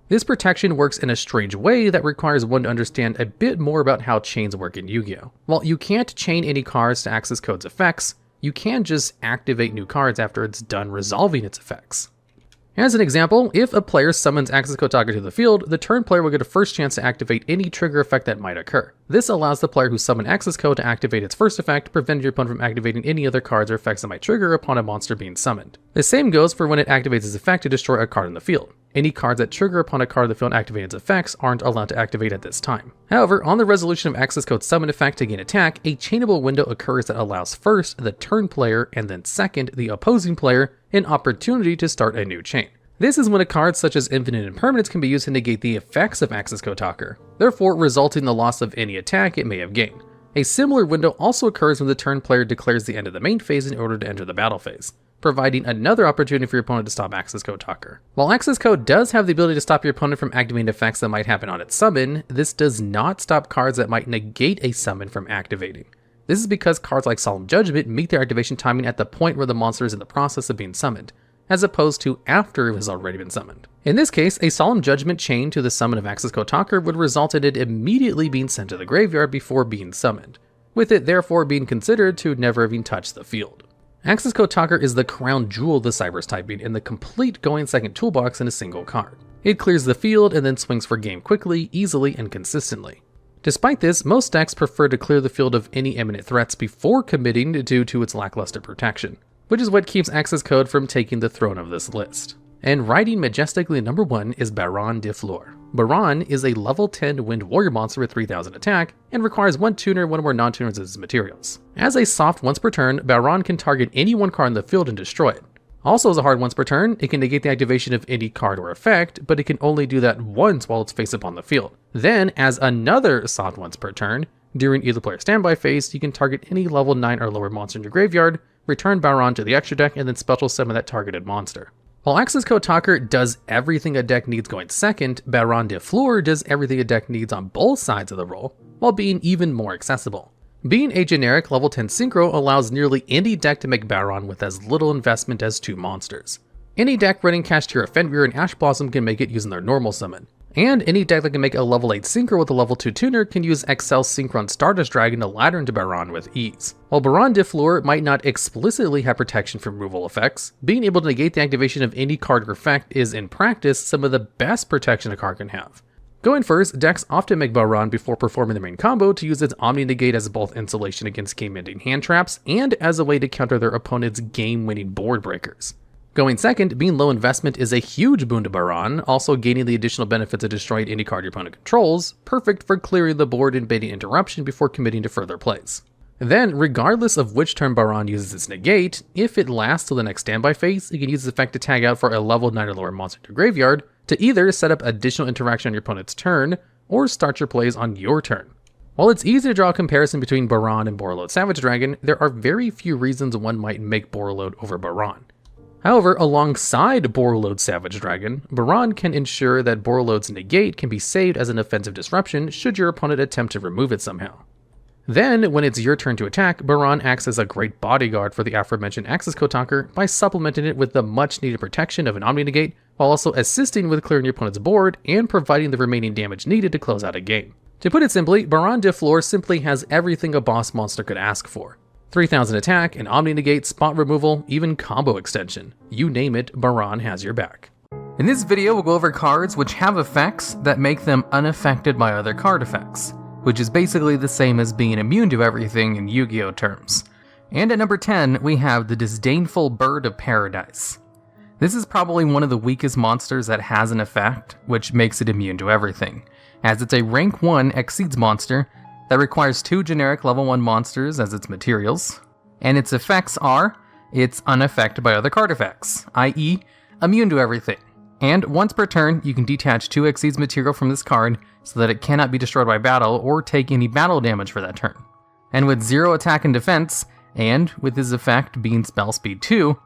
This protection works in a strange way that requires one to understand a bit more about how chains work in Yu-Gi-Oh! While you can't chain any cards to Accesscode's effects, you can just activate new cards after it's done resolving its effects. As an example, if a player summons Accesscode Talker to the field, the turn player will get a first chance to activate any trigger effect that might occur. This allows the player who summoned Accesscode to activate its first effect, preventing your opponent from activating any other cards or effects that might trigger upon a monster being summoned. The same goes for when it activates its effect to destroy a card in the field. Any cards that trigger upon a card in the field activating its effects aren't allowed to activate at this time. However, on the resolution of Accesscode's summon effect to gain attack, a chainable window occurs that allows first the turn player and then second the opposing player an opportunity to start a new chain. This is when a card such as Infinite Impermanence can be used to negate the effects of Accesscode Talker, therefore resulting in the loss of any attack it may have gained. A similar window also occurs when the turn player declares the end of the main phase in order to enter the battle phase, providing another opportunity for your opponent to stop Accesscode Talker. While Accesscode does have the ability to stop your opponent from activating effects that might happen on its summon, this does not stop cards that might negate a summon from activating. This is because cards like Solemn Judgment meet their activation timing at the point where the monster is in the process of being summoned, as opposed to after it has already been summoned. In this case, a Solemn Judgment chain to the summon of Accesscode Talker would result in it immediately being sent to the graveyard before being summoned, with it therefore being considered to never having touched the field. Accesscode Talker is the crown jewel of the Cyber's typing and the complete going second toolbox in a single card. It clears the field and then swings for game quickly, easily, and consistently. Despite this, most decks prefer to clear the field of any imminent threats before committing due to its lackluster protection, which is what keeps Accesscode from taking the throne of this list. And riding majestically at number 1 is Baronne de Fleur. Baronne is a level 10 Wind Warrior monster with 3000 attack, and requires one tuner, one or more non-tuners as its materials. As a soft once per turn, Baronne can target any one card in the field and destroy it. Also as a hard once per turn, it can negate the activation of any card or effect, but it can only do that once while it's face up on the field. Then, as another soft once per turn, during either player's standby phase, you can target any level 9 or lower monster in your graveyard, return Baronne to the extra deck, and then special summon that targeted monster. While Accesscode Talker does everything a deck needs going second, Baronne de Fleur does everything a deck needs on both sides of the roll, while being even more accessible. Being a generic level 10 synchro allows nearly any deck to make Baronne with as little investment as 2 monsters. Any deck running Kashtira Fenrir and Ash Blossom can make it using their normal summon. And any deck that can make a level 8 synchro with a level 2 tuner can use Excel's Synchron Stardust Dragon to ladder into Baronne with ease. While Baronne de Fleur might not explicitly have protection from removal effects, being able to negate the activation of any card or effect is in practice some of the best protection a card can have. Going first, decks often make Baronne before performing the main combo to use its Omni Negate as both insulation against game-ending hand traps and as a way to counter their opponent's game-winning board breakers. Going second, being low investment is a huge boon to Baronne, also gaining the additional benefits of destroying any card your opponent controls, perfect for clearing the board and baiting interruption before committing to further plays. Then, regardless of which turn Baronne uses its negate, if it lasts till the next standby phase, you can use its effect to tag out for a level 9 or lower monster in your graveyard to either set up additional interaction on your opponent's turn, or start your plays on your turn. While it's easy to draw a comparison between Baronne and Borreload Savage Dragon, there are very few reasons one might make Borreload over Baronne. However, alongside Borreload Savage Dragon, Baronne can ensure that Borreload's negate can be saved as an offensive disruption should your opponent attempt to remove it somehow. Then, when it's your turn to attack, Baronne acts as a great bodyguard for the aforementioned Accesscode Talker by supplementing it with the much needed protection of an Omni Negate, while also assisting with clearing your opponent's board and providing the remaining damage needed to close out a game. To put it simply, Baronne de Fleur simply has everything a boss monster could ask for. 3000 attack, an Omni Negate, spot removal, even combo extension. You name it, Baronne has your back. In this video, we'll go over cards which have effects that make them unaffected by other card effects, which is basically the same as being immune to everything in Yu-Gi-Oh terms. And at number 10, we have the Disdainful Bird of Paradise. This is probably one of the weakest monsters that has an effect, which makes it immune to everything, as it's a rank 1 Xyz monster that requires 2 generic level 1 monsters as its materials, and its effects are, it's unaffected by other card effects, i.e. immune to everything. And once per turn, you can detach 2 Xyz material from this card so that it cannot be destroyed by battle or take any battle damage for that turn. And with 0 attack and defense, and with his effect being spell speed 2,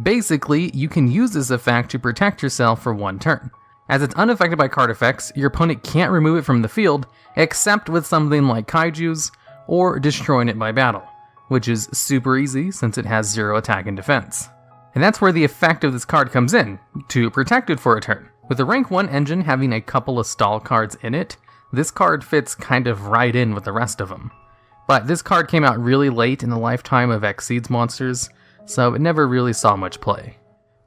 basically you can use this effect to protect yourself for 1 turn. As it's unaffected by card effects, your opponent can't remove it from the field except with something like kaijus or destroying it by battle, which is super easy since it has 0 attack and defense. And that's where the effect of this card comes in, to protect it for a turn. With the rank 1 engine having a couple of stall cards in it, this card fits kind of right in with the rest of them. But this card came out really late in the lifetime of Xyz monsters, so it never really saw much play.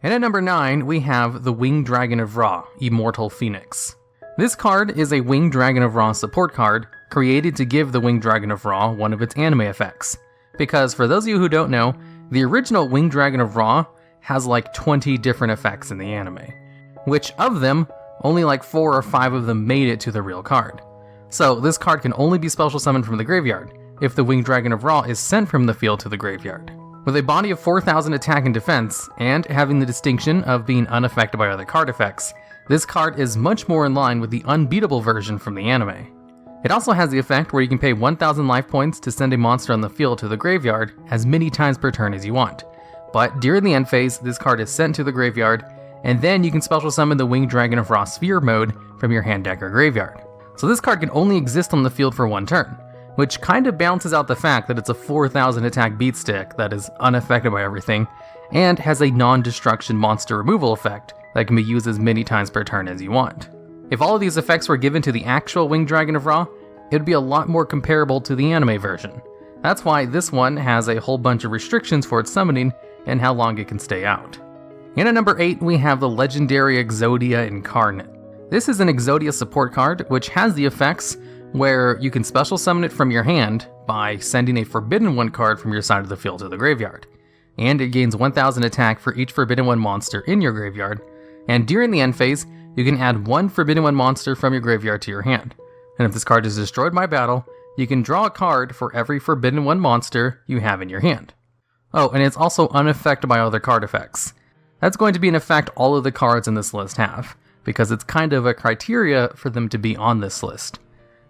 And at number 9, we have the Winged Dragon of Ra, Immortal Phoenix. This card is a Winged Dragon of Ra support card, created to give the Winged Dragon of Ra one of its anime effects. Because for those of you who don't know, the original Winged Dragon of Ra has like 20 different effects in the anime, which of them, only like 4 or 5 of them made it to the real card. So this card can only be special summoned from the graveyard, if the Winged Dragon of Ra is sent from the field to the graveyard. With a body of 4,000 attack and defense, and having the distinction of being unaffected by other card effects, this card is much more in line with the unbeatable version from the anime. It also has the effect where you can pay 1,000 life points to send a monster on the field to the graveyard as many times per turn as you want. But during the end phase, this card is sent to the graveyard, and then you can special summon the Winged Dragon of Ra Sphere mode from your hand deck or graveyard. So this card can only exist on the field for 1 turn, which kind of balances out the fact that it's a 4,000 attack beatstick that is unaffected by everything, and has a non-destruction monster removal effect that can be used as many times per turn as you want. If all of these effects were given to the actual Winged Dragon of Ra, it would be a lot more comparable to the anime version. That's why this one has a whole bunch of restrictions for its summoning and how long it can stay out. And at number 8, we have the legendary Exodia Incarnate. This is an Exodia support card which has the effects where you can special summon it from your hand by sending a Forbidden One card from your side of the field to the graveyard. And it gains 1,000 attack for each Forbidden One monster in your graveyard, and during the end phase, you can add 1 Forbidden One monster from your graveyard to your hand. And if this card is destroyed by battle, you can draw a card for every Forbidden One monster you have in your hand. Oh, and it's also unaffected by other card effects. That's going to be an effect all of the cards in this list have, because it's kind of a criteria for them to be on this list.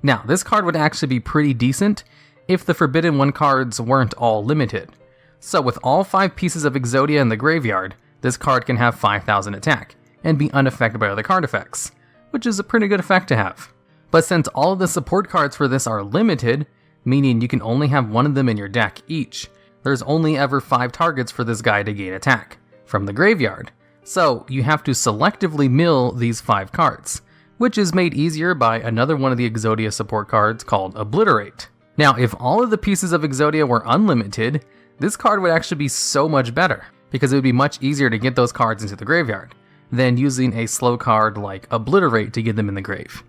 Now, this card would actually be pretty decent if the Forbidden One cards weren't all limited. So with all 5 pieces of Exodia in the graveyard, this card can have 5,000 attack, and be unaffected by other card effects, which is a pretty good effect to have. But since all of the support cards for this are limited, meaning you can only have 1 of them in your deck each, there's only ever 5 targets for this guy to gain attack, from the graveyard. So you have to selectively mill these 5 cards, which is made easier by another one of the Exodia support cards called Obliterate. Now, if all of the pieces of Exodia were unlimited, this card would actually be so much better, because it would be much easier to get those cards into the graveyard, than using a slow card like Obliterate to get them in the grave.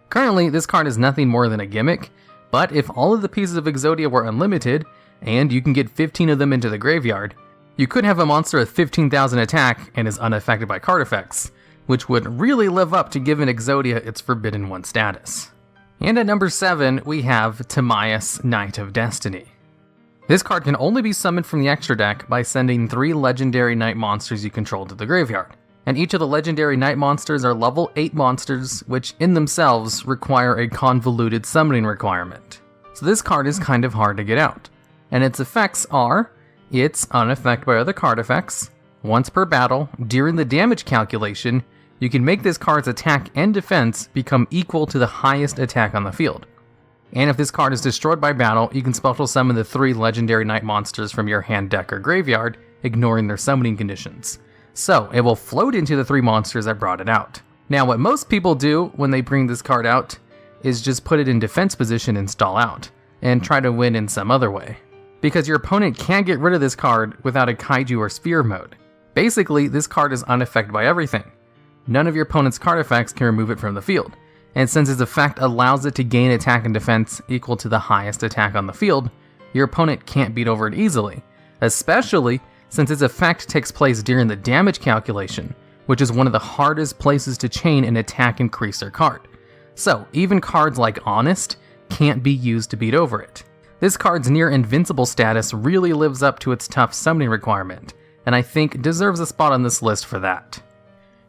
Currently, this card is nothing more than a gimmick, but if all of the pieces of Exodia were unlimited, and you can get 15 of them into the graveyard, you could have a monster with 15,000 attack and is unaffected by card effects, which would really live up to giving Exodia its Forbidden One status. And at number 7, we have Timaeus, Knight of Destiny. This card can only be summoned from the extra deck by sending 3 legendary knight monsters you control to the graveyard. And each of the legendary knight monsters are level 8 monsters, which in themselves require a convoluted summoning requirement. So this card is kind of hard to get out. And its effects are, it's unaffected by other card effects. Once per battle, during the damage calculation, you can make this card's attack and defense become equal to the highest attack on the field. And if this card is destroyed by battle, you can special summon the 3 legendary knight monsters from your hand deck or graveyard, ignoring their summoning conditions. So it will float into the 3 monsters that brought it out. Now what most people do when they bring this card out is just put it in defense position and stall out, and try to win in some other way. Because your opponent can't get rid of this card without a kaiju or sphere mode. Basically, this card is unaffected by everything. None of your opponent's card effects can remove it from the field, and since its effect allows it to gain attack and defense equal to the highest attack on the field, your opponent can't beat over it easily, especially since its effect takes place during the damage calculation, which is one of the hardest places to chain an attack increaser card. So even cards like Honest can't be used to beat over it. This card's near invincible status really lives up to its tough summoning requirement, and I think deserves a spot on this list for that.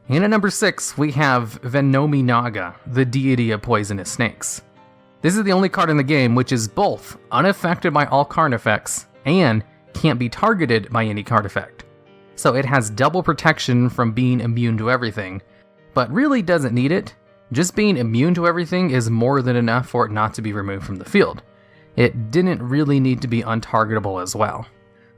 And at number 6, we have Venomi Naga, the deity of poisonous snakes. This is the only card in the game which is both unaffected by all card effects and can't be targeted by any card effect. So it has double protection from being immune to everything, but really doesn't need it. Just being immune to everything is more than enough for it not to be removed from the field. It didn't really need to be untargetable as well.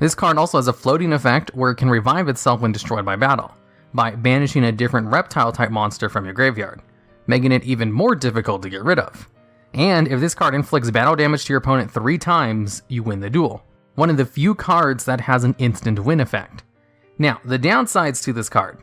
This card also has a floating effect where it can revive itself when destroyed by battle, by banishing a different reptile type monster from your graveyard, making it even more difficult to get rid of. And if this card inflicts battle damage to your opponent 3 times, you win the duel. One of the few cards that has an instant win effect. Now, the downsides to this card.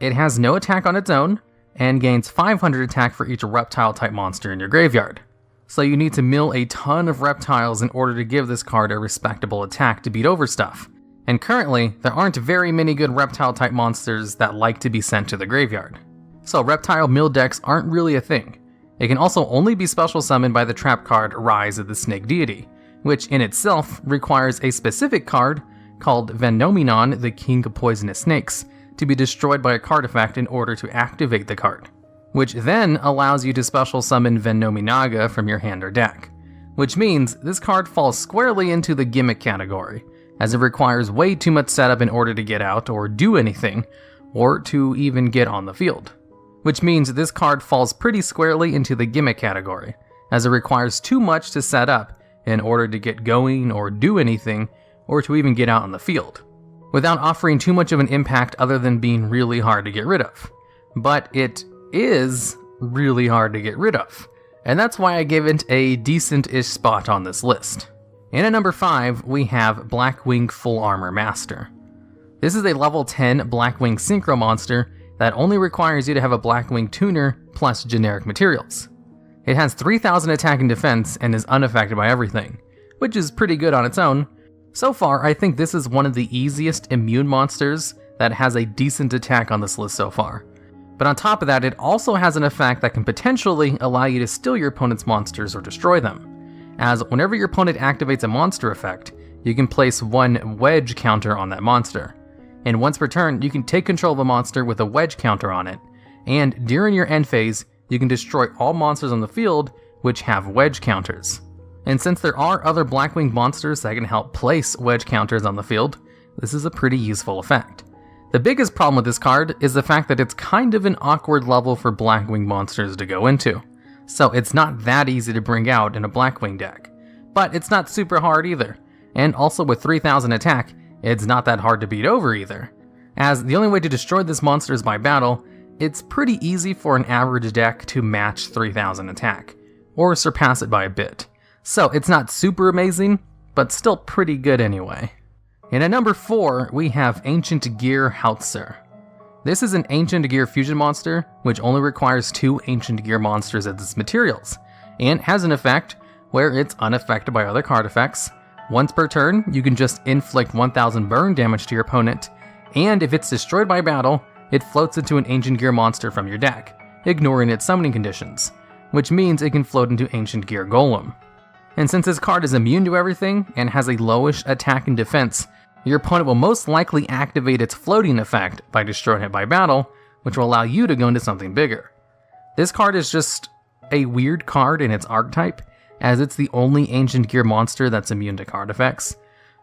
It has no attack on its own, and gains 500 attack for each reptile type monster in your graveyard. So you need to mill a ton of reptiles in order to give this card a respectable attack to beat over stuff. And currently, there aren't very many good reptile type monsters that like to be sent to the graveyard. So reptile mill decks aren't really a thing. It can also only be special summoned by the trap card Rise of the Snake Deity, which in itself requires a specific card called Venomenon, the King of Poisonous Snakes, to be destroyed by a card effect in order to activate the card, which then allows you to special summon Venomenaga from your hand or deck, which means this card falls squarely into the gimmick category, as it requires way too much setup in order to get out or do anything, or to even get on the field. Which means this card falls pretty squarely into the gimmick category, as it requires too much to set up in order to get going or do anything, or to even get out on the field, without offering too much of an impact other than being really hard to get rid of. But it is really hard to get rid of, and that's why I gave it a decent-ish spot on this list. And at number 5, we have Blackwing Full Armor Master. This is a level 10 Blackwing Synchro monster that only requires you to have a Blackwing tuner plus generic materials. It has 3000 attack and defense and is unaffected by everything, which is pretty good on its own. So far, I think this is one of the easiest immune monsters that has a decent attack on this list so far. But on top of that, it also has an effect that can potentially allow you to steal your opponent's monsters or destroy them, as whenever your opponent activates a monster effect, you can place 1 wedge counter on that monster. And once per turn, you can take control of a monster with a wedge counter on it, and during your end phase, you can destroy all monsters on the field which have wedge counters. And since there are other Blackwing monsters that can help place wedge counters on the field, this is a pretty useful effect. The biggest problem with this card is the fact that it's kind of an awkward level for Blackwing monsters to go into, so it's not that easy to bring out in a Blackwing deck. But it's not super hard either, and also with 3000 attack, it's not that hard to beat over either. As the only way to destroy this monster is by battle, it's pretty easy for an average deck to match 3000 attack, or surpass it by a bit. So it's not super amazing, but still pretty good anyway. And at number 4, we have Ancient Gear Hautzer. This is an Ancient Gear fusion monster, which only requires 2 Ancient Gear monsters as its materials, and has an effect where it's unaffected by other card effects. Once per turn, you can just inflict 1000 burn damage to your opponent, and if it's destroyed by battle, it floats into an Ancient Gear monster from your deck, ignoring its summoning conditions, which means it can float into Ancient Gear Golem. And since this card is immune to everything and has a lowish attack and defense, your opponent will most likely activate its floating effect by destroying it by battle, which will allow you to go into something bigger. This card is just a weird card in its archetype, as it's the only Ancient Gear monster that's immune to card effects,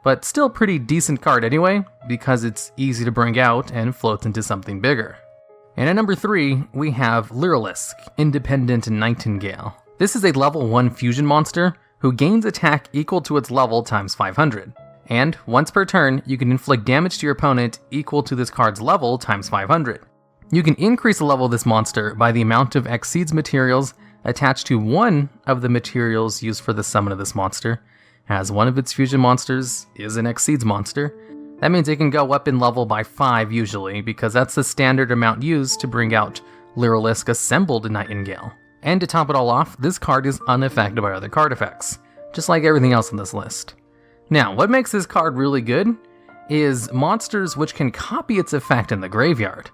but still pretty decent card anyway, because it's easy to bring out and floats into something bigger. And at number 3, we have Lyrilisk, Independent Nightingale. This is a level 1 fusion monster who gains attack equal to its level times 500. And once per turn, you can inflict damage to your opponent equal to this card's level times 500. You can increase the level of this monster by the amount of Xyz materials attached to one of the materials used for the summon of this monster, as one of its fusion monsters is an Xyz monster. That means it can go up in level by 5 usually, because that's the standard amount used to bring out Lyrilisk Assembled Nightingale. And to top it all off, this card is unaffected by other card effects, just like everything else on this list. Now, what makes this card really good is monsters which can copy its effect in the graveyard.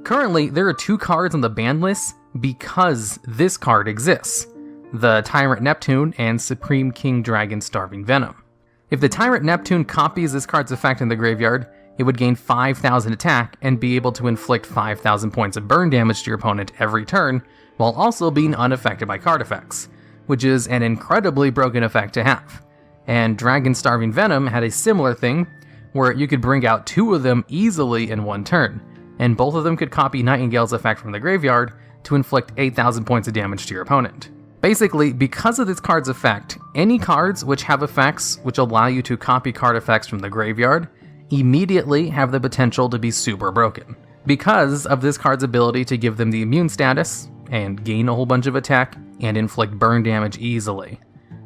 Currently, there are 2 cards on the ban list because this card exists, the Tyrant Neptune and Supreme King Dragon Starving Venom. If the Tyrant Neptune copies this card's effect in the graveyard, it would gain 5000 attack and be able to inflict 5000 points of burn damage to your opponent every turn, while also being unaffected by card effects, which is an incredibly broken effect to have. And Dragon Starving Venom had a similar thing, where you could bring out 2 of them easily in one turn, and both of them could copy Nightingale's effect from the graveyard to inflict 8,000 points of damage to your opponent. Basically, because of this card's effect, any cards which have effects which allow you to copy card effects from the graveyard immediately have the potential to be super broken, because of this card's ability to give them the immune status, and gain a whole bunch of attack, and inflict burn damage easily.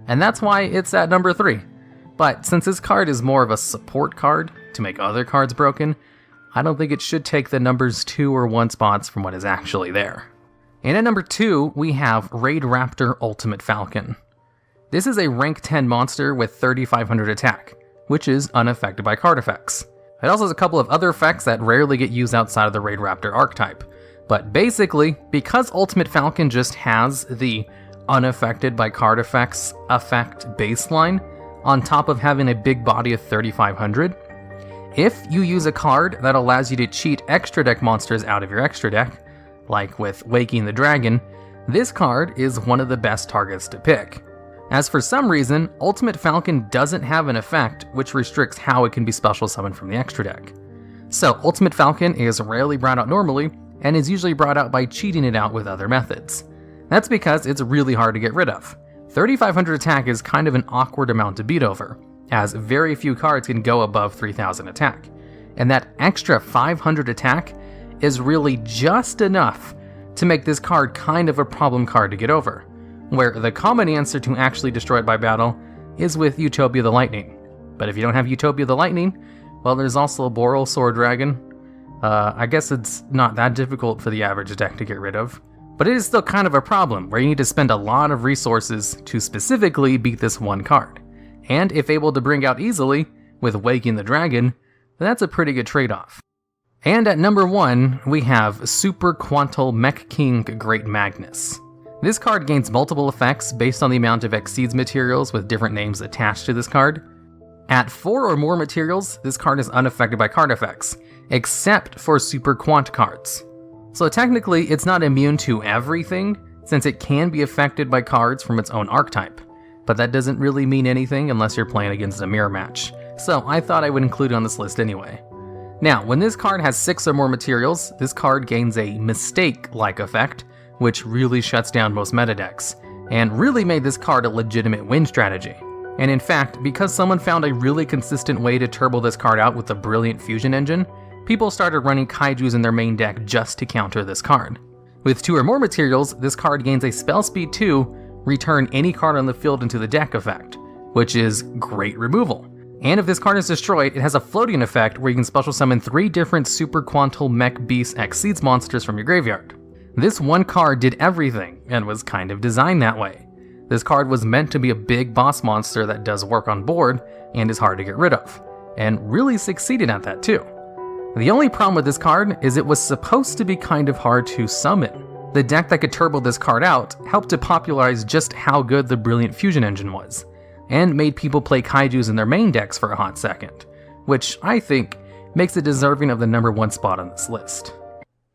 And that's why it's at number 3. But since this card is more of a support card to make other cards broken, I don't think it should take the numbers 2 or 1 spots from what is actually there. And at number 2, we have Raid Raptor Ultimate Falcon. This is a rank 10 monster with 3,500 attack, which is unaffected by card effects. It also has a couple of other effects that rarely get used outside of the Raid Raptor archetype. But basically, because Ultimate Falcon just has the unaffected by card effects effect baseline, on top of having a big body of 3,500, if you use a card that allows you to cheat extra deck monsters out of your extra deck, like with Waking the Dragon, this card is one of the best targets to pick. As for some reason, Ultimate Falcon doesn't have an effect which restricts how it can be special summoned from the extra deck. So Ultimate Falcon is rarely brought out normally, and is usually brought out by cheating it out with other methods. That's because it's really hard to get rid of. 3,500 attack is kind of an awkward amount to beat over, as very few cards can go above 3,000 attack. And that extra 500 attack is really just enough to make this card kind of a problem card to get over, where the common answer to actually destroy it by battle is with Utopia the Lightning. But if you don't have Utopia the Lightning, well, there's also a Boral Sword Dragon. I guess it's not that difficult for the average deck to get rid of. But it is still kind of a problem, where you need to spend a lot of resources to specifically beat this one card. And if able to bring out easily, with Waking the Dragon, then that's a pretty good trade-off. And at number 1, we have Super Quantal Mech King Great Magnus. This card gains multiple effects based on the amount of Xyz materials with different names attached to this card. At 4 or more materials, this card is unaffected by card effects, except for Super Quant cards. So technically, it's not immune to everything, since it can be affected by cards from its own archetype. But that doesn't really mean anything unless you're playing against a mirror match, so I thought I would include it on this list anyway. Now, when this card has 6 or more materials, this card gains a Mistake-like effect, which really shuts down most meta decks, and really made this card a legitimate win strategy. And in fact, because someone found a really consistent way to turbo this card out with the brilliant fusion engine, people started running kaijus in their main deck just to counter this card. With 2 or more materials, this card gains a spell speed 2, return any card on the field into the deck effect, which is great removal. And if this card is destroyed, it has a floating effect where you can special summon 3 different Super Quantal Mech Beast Xyz monsters from your graveyard. This one card did everything, and was kind of designed that way. This card was meant to be a big boss monster that does work on board, and is hard to get rid of, and really succeeded at that too. The only problem with this card is it was supposed to be kind of hard to summon. The deck that could turbo this card out helped to popularize just how good the brilliant fusion engine was, and made people play kaijus in their main decks for a hot second, which I think makes it deserving of the number 1 spot on this list.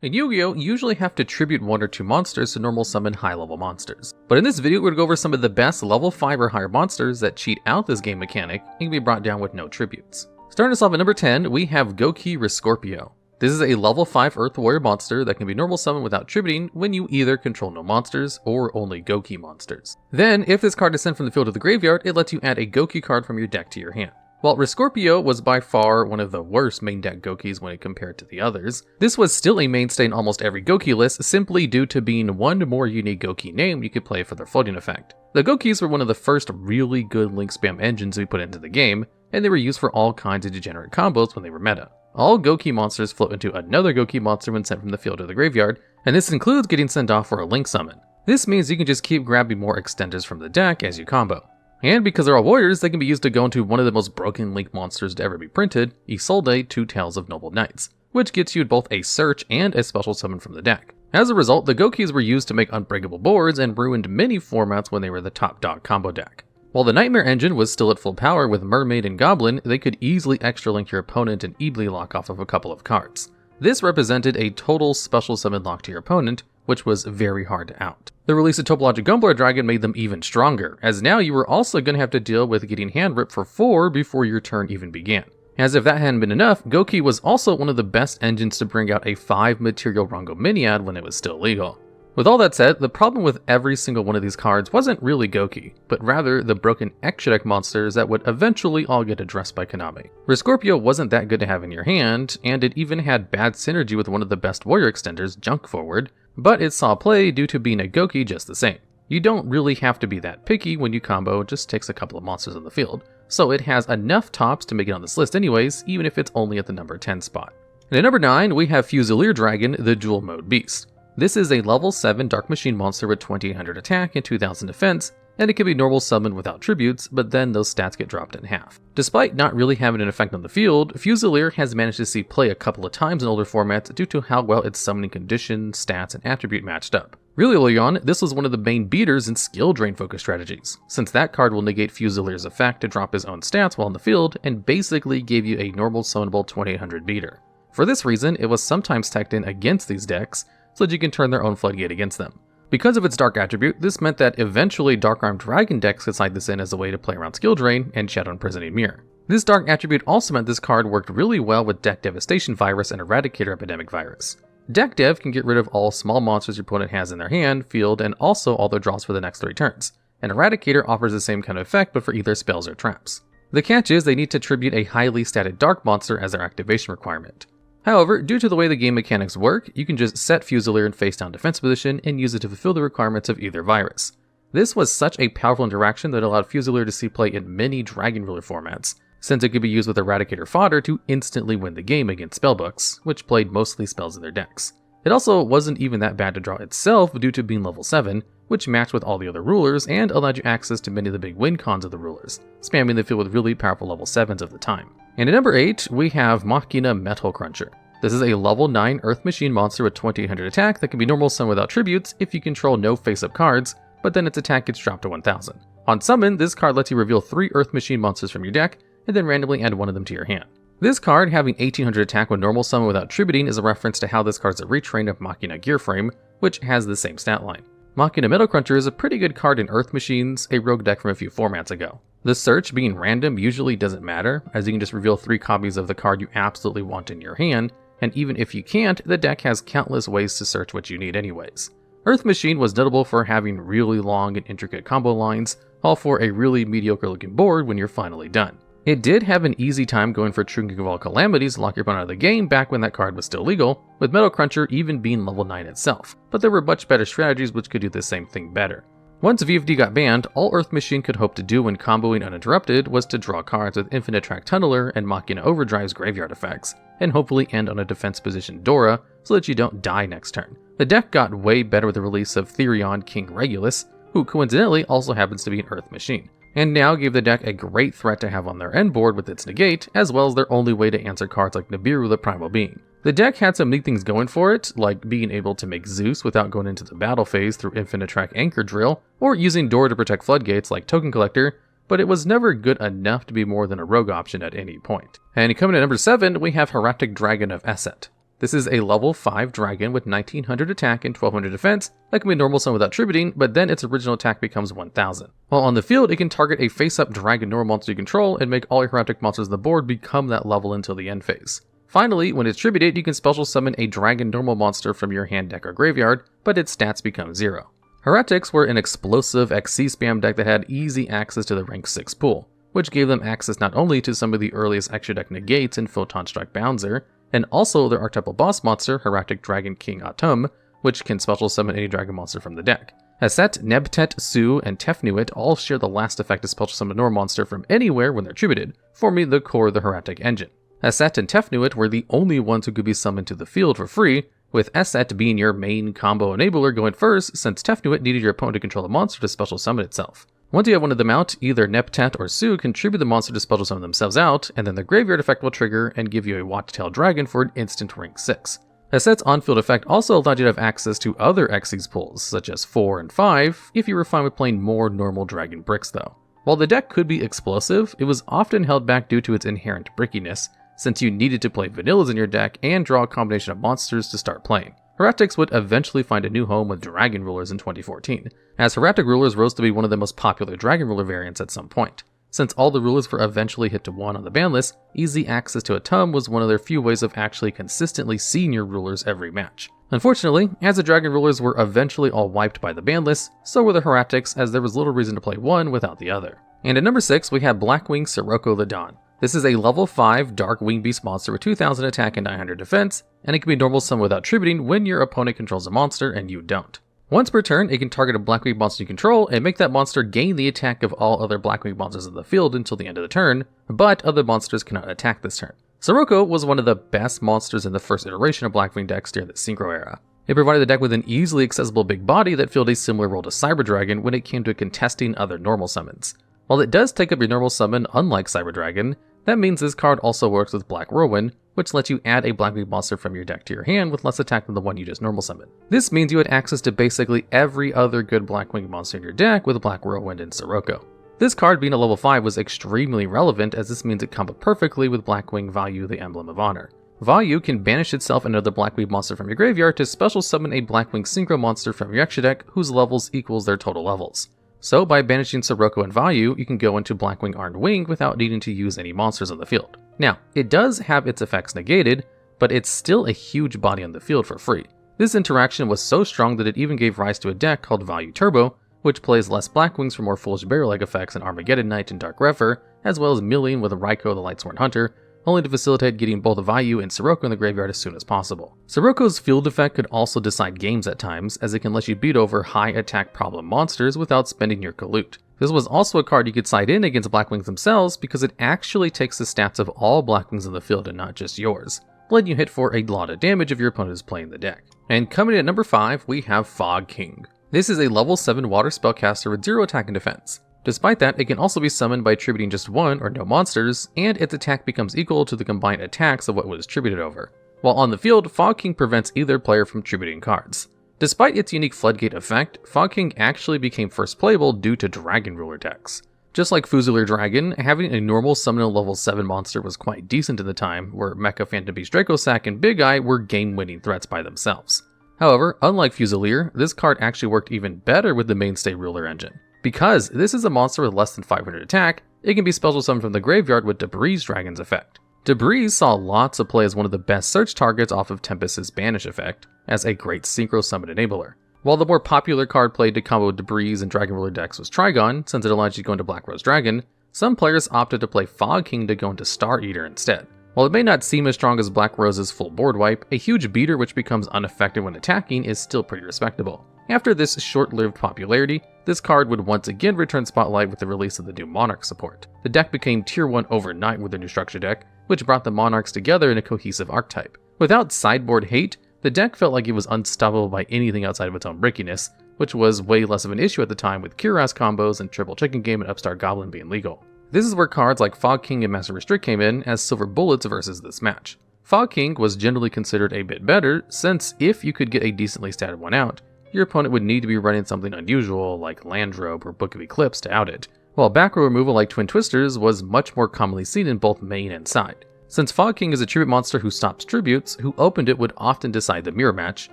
In Yu-Gi-Oh, you usually have to tribute 1 or 2 monsters to normal summon high-level monsters. But in this video, we're going to go over some of the best level 5 or higher monsters that cheat out this game mechanic and can be brought down with no tributes. Starting us off at number 10, we have Goki Rescorpio. This is a level 5 Earth Warrior monster that can be normal summoned without tributing when you either control no monsters or only Goki monsters. Then, if this card is sent from the field to the graveyard, it lets you add a Goki card from your deck to your hand. While Rescorpio was by far one of the worst main deck Gokis when compared to the others, this was still a mainstay in almost every Goki list simply due to being one more unique Goki name you could play for their floating effect. The Gokis were one of the first really good link spam engines we put into the game, and they were used for all kinds of degenerate combos when they were meta. All Goki monsters float into another Goki monster when sent from the field to the graveyard, and this includes getting sent off for a link summon. This means you can just keep grabbing more extenders from the deck as you combo. And because they're all warriors, they can be used to go into one of the most broken link monsters to ever be printed, Isolde, Two Tails of Noble Knights, which gets you both a search and a special summon from the deck. As a result, the Gokis were used to make unbreakable boards and ruined many formats when they were the top dog combo deck. While the Nightmare engine was still at full power with Mermaid and Goblin, they could easily extra link your opponent and easily lock off of a couple of cards. This represented a total special summon lock to your opponent, which was very hard to out. The release of Topologic Gunblade Dragon made them even stronger, as now you were also going to have to deal with getting hand ripped for 4 before your turn even began. As if that hadn't been enough, Goki was also one of the best engines to bring out a 5 material Rongo Miniad when it was still legal. With all that said, the problem with every single one of these cards wasn't really Goki, but rather the broken extra deck monsters that would eventually all get addressed by Konami. Scorpio wasn't that good to have in your hand, and it even had bad synergy with one of the best warrior extenders, Junk Forward, but it saw play due to being a Goki just the same. You don't really have to be that picky when you combo, it just takes a couple of monsters on the field, so it has enough tops to make it on this list anyways, even if it's only at the number 10 spot. And at number 9, we have Fusilier Dragon, the Dual Mode Beast. This is a level 7 Dark Machine monster with 2800 attack and 2000 defense, and it can be normal summoned without tributes, but then those stats get dropped in half. Despite not really having an effect on the field, Fusilier has managed to see play a couple of times in older formats due to how well its summoning condition, stats, and attribute matched up. Really early on, this was one of the main beaters in skill drain focus strategies, since that card will negate Fusilier's effect to drop his own stats while in the field, and basically gave you a normal summonable 2800 beater. For this reason, it was sometimes teched in against these decks, so that you can turn their own floodgate against them. Because of its dark attribute, this meant that eventually Dark Arm Dragon decks could slide this in as a way to play around skill drain and Shadow Imprisoning Mirror. This dark attribute also meant this card worked really well with Deck Devastation Virus and Eradicator Epidemic Virus. Deck Dev can get rid of all small monsters your opponent has in their hand, field, and also all their draws for the next 3 turns, and Eradicator offers the same kind of effect but for either spells or traps. The catch is they need to tribute a highly statted dark monster as their activation requirement. However, due to the way the game mechanics work, you can just set Fusilier in face down defense position and use it to fulfill the requirements of either virus. This was such a powerful interaction that allowed Fusilier to see play in many Dragon Ruler formats, since it could be used with Eradicator fodder to instantly win the game against spellbooks, which played mostly spells in their decks. It also wasn't even that bad to draw itself due to being level 7, which matched with all the other rulers and allowed you access to many of the big win cons of the rulers, spamming the field with really powerful level 7s of the time. And at number 8, we have Machina Metal Cruncher. This is a level 9 Earth Machine monster with 2800 attack that can be normal summon without tributes if you control no face-up cards, but then its attack gets dropped to 1000. On summon, this card lets you reveal 3 Earth Machine monsters from your deck, and then randomly add one of them to your hand. This card, having 1800 attack with normal summon without tributing, is a reference to how this card's a retrain of Machina Gearframe, which has the same stat line. Machina Metal Cruncher is a pretty good card in Earth Machines, a rogue deck from a few formats ago. The search being random usually doesn't matter, as you can just reveal 3 copies of the card you absolutely want in your hand, and even if you can't, the deck has countless ways to search what you need anyways. Earth Machine was notable for having really long and intricate combo lines, all for a really mediocre looking board when you're finally done. It did have an easy time going for True King of All Calamities to lock your opponent out of the game back when that card was still legal, with Metal Cruncher even being level 9 itself, but there were much better strategies which could do the same thing better. Once VFD got banned, all Earth Machine could hope to do when comboing uninterrupted was to draw cards with Infinite Track Tunneler and Machina Overdrive's graveyard effects, and hopefully end on a defense position Dora so that you don't die next turn. The deck got way better with the release of Therion King Regulus, who coincidentally also happens to be an Earth Machine, and now gave the deck a great threat to have on their end board with its negate, as well as their only way to answer cards like Nibiru the Primal Being. The deck had some neat things going for it, like being able to make Zeus without going into the battle phase through Infinite Track Anchor Drill, or using Dora to protect floodgates like Token Collector, but it was never good enough to be more than a rogue option at any point. And coming at number 7, we have Heraldic Dragon of Esset. This is a level 5 dragon with 1900 attack and 1200 defense that can be normal summon without tributing, but then its original attack becomes 1000. While on the field, it can target a face-up dragon normal monster you control and make all your heraldic monsters on the board become that level until the end phase. Finally, when it's tributed, you can special summon a dragon normal monster from your hand, deck, or graveyard, but its stats become 0. Heretics were an explosive XC spam deck that had easy access to the rank 6 pool, which gave them access not only to some of the earliest extra deck negates in Photon Strike Bouncer, and also their archetypal boss monster, Heraldic Dragon King Atum, which can special summon any dragon monster from the deck. Aset, Nebtet, Su, and Tefnuit all share the last effect to special summon a normal monster from anywhere when they're tributed, forming the core of the Heraldic engine. Aset and Tefnuit were the only ones who could be summoned to the field for free, with Aset being your main combo enabler going first, since Tefnuit needed your opponent to control the monster to special summon itself. Once you have one of them out, either Neptet or Su contribute the monster to special summon themselves out, and then the graveyard effect will trigger and give you a Watt-Tail Dragon for an instant rank 6. Aset's on-field effect also allowed you to have access to other Xyz pools, such as 4 and 5, if you were fine with playing more normal dragon bricks though. While the deck could be explosive, it was often held back due to its inherent brickiness, since you needed to play vanillas in your deck and draw a combination of monsters to start playing. Heretics would eventually find a new home with Dragon Rulers in 2014, as Heretic Rulers rose to be one of the most popular Dragon Ruler variants at some point. Since all the rulers were eventually hit to 1 on the ban list, easy access to a TUM was one of their few ways of actually consistently seeing your rulers every match. Unfortunately, as the Dragon Rulers were eventually all wiped by the ban list, so were the Heretics, as there was little reason to play one without the other. And at number 6, we have Blackwing Sirocco the Dawn. This is a level 5 Dark Wing Beast monster with 2000 attack and 900 defense, and it can be normal summon without tributing when your opponent controls a monster and you don't. Once per turn, it can target a Blackwing monster you control and make that monster gain the attack of all other Blackwing monsters in the field until the end of the turn, but other monsters cannot attack this turn. Sirocco was one of the best monsters in the first iteration of Blackwing decks during the Synchro era. It provided the deck with an easily accessible big body that filled a similar role to Cyber Dragon when it came to contesting other normal summons. While it does take up your normal summon unlike Cyber Dragon, that means this card also works with Black Whirlwind, which lets you add a Blackwing monster from your deck to your hand with less attack than the one you just normal summoned. This means you had access to basically every other good Blackwing monster in your deck with Black Whirlwind and Sirocco. This card being a level 5 was extremely relevant, as this means it combos perfectly with Blackwing Vayu, the Emblem of Honor. Vayu can banish itself and another Blackwing monster from your graveyard to special summon a Blackwing Synchro monster from your extra deck whose levels equals their total levels. So by banishing Sirocco and Vayu, you can go into Blackwing Armed Wing without needing to use any monsters on the field. Now, it does have its effects negated, but it's still a huge body on the field for free. This interaction was so strong that it even gave rise to a deck called Vayu Turbo, which plays less Blackwings for more foolish barrel-like effects in Armageddon Knight and Dark Refer, as well as milling with Raiko the Lightsworn Hunter, only to facilitate getting both Vayu and Sirocco in the graveyard as soon as possible. Sirocco's field effect could also decide games at times, as it can let you beat over high attack problem monsters without spending your Kalut. This was also a card you could side in against Blackwings themselves because it actually takes the stats of all Blackwings in the field and not just yours, letting you hit for a lot of damage if your opponent is playing the deck. And coming in at number 5, we have Fog King. This is a level 7 water spellcaster with 0 attack and defense. Despite that, it can also be summoned by attributing just 1 or no monsters, and its attack becomes equal to the combined attacks of what was tributed over. While on the field, Fog King prevents either player from tributing cards. Despite its unique floodgate effect, Fog King actually became first playable due to Dragon Ruler decks. Just like Fusilier Dragon, having a normal summon level 7 monster was quite decent at the time, where Mecha Phantom Beast Draco Sack and Big Eye were game-winning threats by themselves. However, unlike Fusilier, this card actually worked even better with the mainstay Ruler engine. Because this is a monster with less than 500 attack, it can be special summoned from the graveyard with Debris Dragon's effect. Debris saw lots of play as one of the best search targets off of Tempest's Banish effect, as a great synchro summon enabler. While the more popular card played to combo Debris and Dragon Ruler decks was Trigon, since it allowed you to go into Black Rose Dragon, some players opted to play Fog King to go into Star Eater instead. While it may not seem as strong as Black Rose's full board wipe, a huge beater which becomes unaffected when attacking is still pretty respectable. After this short-lived popularity, this card would once again return spotlight with the release of the new Monarch support. The deck became tier 1 overnight with the new structure deck, which brought the Monarchs together in a cohesive archetype. Without sideboard hate, the deck felt like it was unstoppable by anything outside of its own brickiness, which was way less of an issue at the time with Cuirass combos and Triple Chicken Game and Upstart Goblin being legal. This is where cards like Fog King and Master Restrict came in as silver bullets versus this match. Fog King was generally considered a bit better, since if you could get a decently statted one out, your opponent would need to be running something unusual like Landrobe or Book of Eclipse to out it, while back row removal like Twin Twisters was much more commonly seen in both main and side. Since Fog King is a tribute monster who stops tributes, who opened it would often decide the mirror match,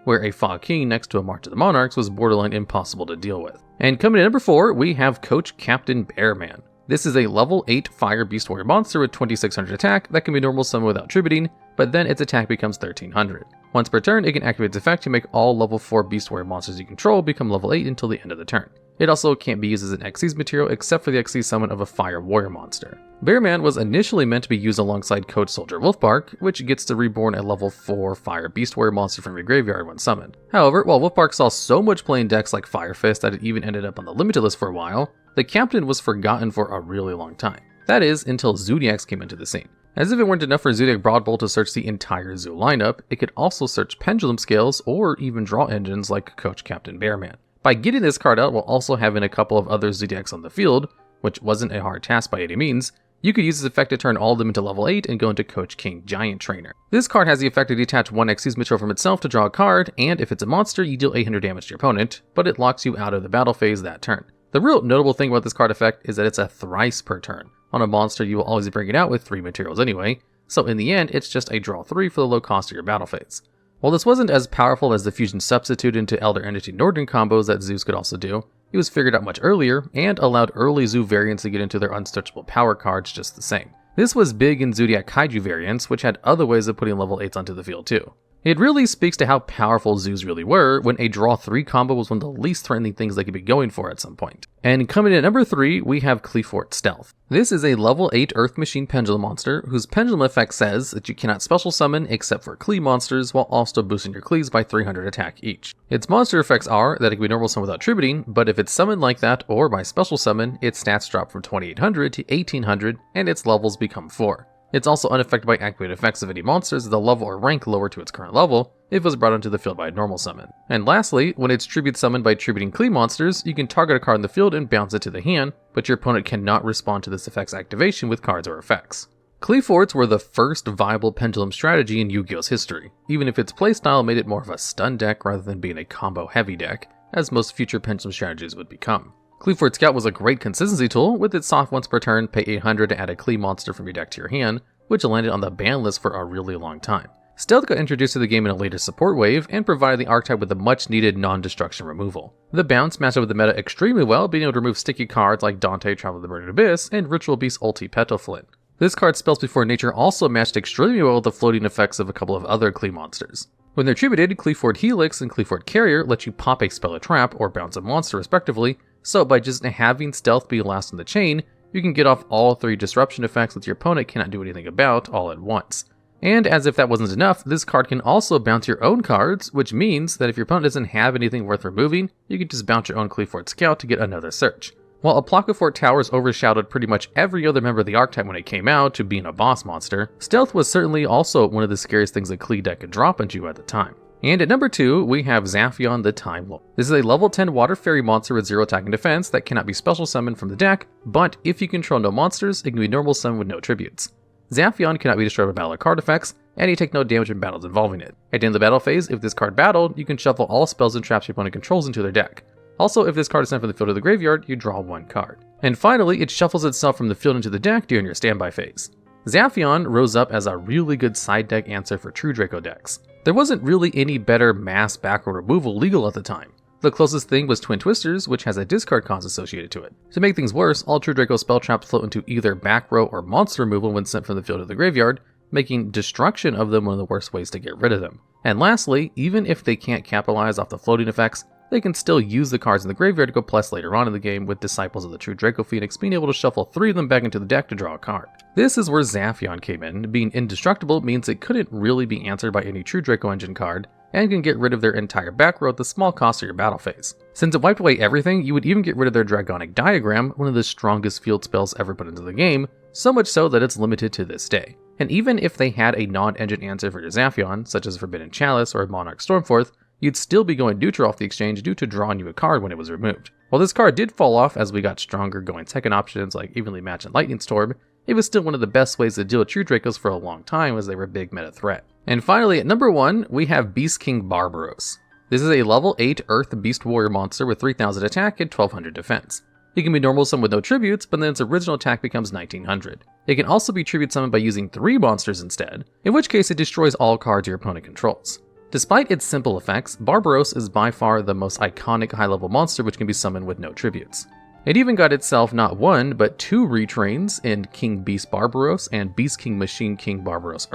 where a Fog King next to a March of the Monarchs was borderline impossible to deal with. And coming in at number 4, we have Coach Captain Bearman. This is a level 8 Fire Beast Warrior monster with 2600 attack that can be normal summon without tributing, but then its attack becomes 1300. Once per turn, it can activate its effect to make all level 4 Beast Warrior monsters you control become level 8 until the end of the turn. It also can't be used as an Xyz material except for the Xyz summon of a Fire Warrior monster. Bearman was initially meant to be used alongside Coach Soldier Wolfbark, which gets to reborn a level 4 Fire Beast Warrior monster from your graveyard when summoned. However, while Wolfbark saw so much play in decks like Fire Fist that it even ended up on the limited list for a while, the captain was forgotten for a really long time. That is, until Zodiacs came into the scene. As if it weren't enough for Zodiac Broad Bolt to search the entire Zoo lineup, it could also search Pendulum Scales or even draw engines like Coach Captain Bearman. By getting this card out while also having a couple of other Zodiacs on the field, which wasn't a hard task by any means, you could use this effect to turn all of them into level 8 and go into Coach King Giant Trainer. This card has the effect to detach one Xyz material from itself to draw a card, and if it's a monster, you deal 800 damage to your opponent, but it locks you out of the battle phase that turn. The real notable thing about this card effect is that it's a thrice per turn. On a monster, you will always bring it out with 3 materials anyway, so in the end, it's just a draw 3 for the low cost of your battle phase. While this wasn't as powerful as the fusion substitute into Elder Entity Northern combos that Zeus could also do, it was figured out much earlier and allowed early Zoo variants to get into their unstretchable power cards just the same. This was big in Zodiac Kaiju variants, which had other ways of putting level 8s onto the field too. It really speaks to how powerful Zoos really were when a draw 3 combo was one of the least threatening things they could be going for at some point. And coming in at number 3, we have Qliphort Stealth. This is a level 8 Earth Machine Pendulum monster whose pendulum effect says that you cannot special summon except for Qli monsters while also boosting your Qlis by 300 attack each. Its monster effects are that it can be normal summon without tributing, but if it's summoned like that or by special summon, its stats drop from 2800 to 1800 and its levels become 4. It's also unaffected by activated effects of any monsters at the level or rank lower to its current level if it was brought onto the field by a normal summon. And lastly, when it's tribute summoned by tributing Qli monsters, you can target a card in the field and bounce it to the hand, but your opponent cannot respond to this effect's activation with cards or effects. Qliphorts were the first viable pendulum strategy in Yu-Gi-Oh's history, even if its playstyle made it more of a stun deck rather than being a combo heavy deck, as most future pendulum strategies would become. Qliphort Scout was a great consistency tool, with its soft once per turn, pay 800 to add a Qli monster from your deck to your hand, which landed on the ban list for a really long time. Stealth got introduced to the game in a later support wave and provided the archetype with the much needed non-destruction removal. The bounce matched up with the meta extremely well, being able to remove sticky cards like Dante Travel to the Burning Abyss and Ritual Beast Ulti Petoflin. This card's Spells Before Nature also matched extremely well with the floating effects of a couple of other Qli monsters. When they're tributed, Qliphort Helix and Qliphort Carrier let you pop a spell or trap or bounce a monster respectively, so by just having Stealth be last in the chain, you can get off all 3 disruption effects that your opponent cannot do anything about all at once. And as if that wasn't enough, this card can also bounce your own cards, which means that if your opponent doesn't have anything worth removing, you can just bounce your own Qliphort Scout to get another search. While Aplacafort Towers overshadowed pretty much every other member of the archetype when it came out to being a boss monster, Stealth was certainly also one of the scariest things a Qli deck could drop into you at the time. And at number 2, we have Zaphion the Time Lord. This is a level 10 water fairy monster with 0 attack and defense that cannot be special summoned from the deck, but if you control no monsters, it can be normal summoned with no tributes. Zaphion cannot be destroyed by battle or card effects, and you take no damage in battles involving it. At the end of the battle phase, if this card battled, you can shuffle all spells and traps your opponent controls into their deck. Also, if this card is sent from the field to the graveyard, you draw 1 card. And finally, it shuffles itself from the field into the deck during your standby phase. Zaphion rose up as a really good side deck answer for true Draco decks. There wasn't really any better mass backrow removal legal at the time. The closest thing was Twin Twisters, which has a discard cost associated to it. To make things worse, all true Draco spell traps float into either back row or monster removal when sent from the field to the graveyard, making destruction of them one of the worst ways to get rid of them. And lastly, even if they can't capitalize off the floating effects, they can still use the cards in the graveyard to go plus later on in the game, with Disciples of the True Draco Phoenix being able to shuffle 3 of them back into the deck to draw a card. This is where Zaphion came in. Being indestructible means it couldn't really be answered by any True Draco engine card, and can get rid of their entire back row at the small cost of your battle phase. Since it wiped away everything, you would even get rid of their Dragonic Diagram, one of the strongest field spells ever put into the game, so much so that it's limited to this day. And even if they had a non-engine answer for your Zaphion, such as Forbidden Chalice or Monarch Stormforth, you'd still be going neutral off the exchange due to drawing you a card when it was removed. While this card did fall off as we got stronger going second options like Evenly Matched and Lightning Storm, it was still one of the best ways to deal with True Dracos for a long time as they were a big meta threat. And finally, at number 1, we have Beast King Barbaros. This is a level 8 Earth Beast Warrior monster with 3000 attack and 1200 defense. It can be normal summoned with no tributes, but then its original attack becomes 1900. It can also be tribute summoned by using 3 monsters instead, in which case it destroys all cards your opponent controls. Despite its simple effects, Barbaros is by far the most iconic high-level monster which can be summoned with no tributes. It even got itself not 1, but 2 retrains in King Beast Barbaros and Beast King Machine King Barbaros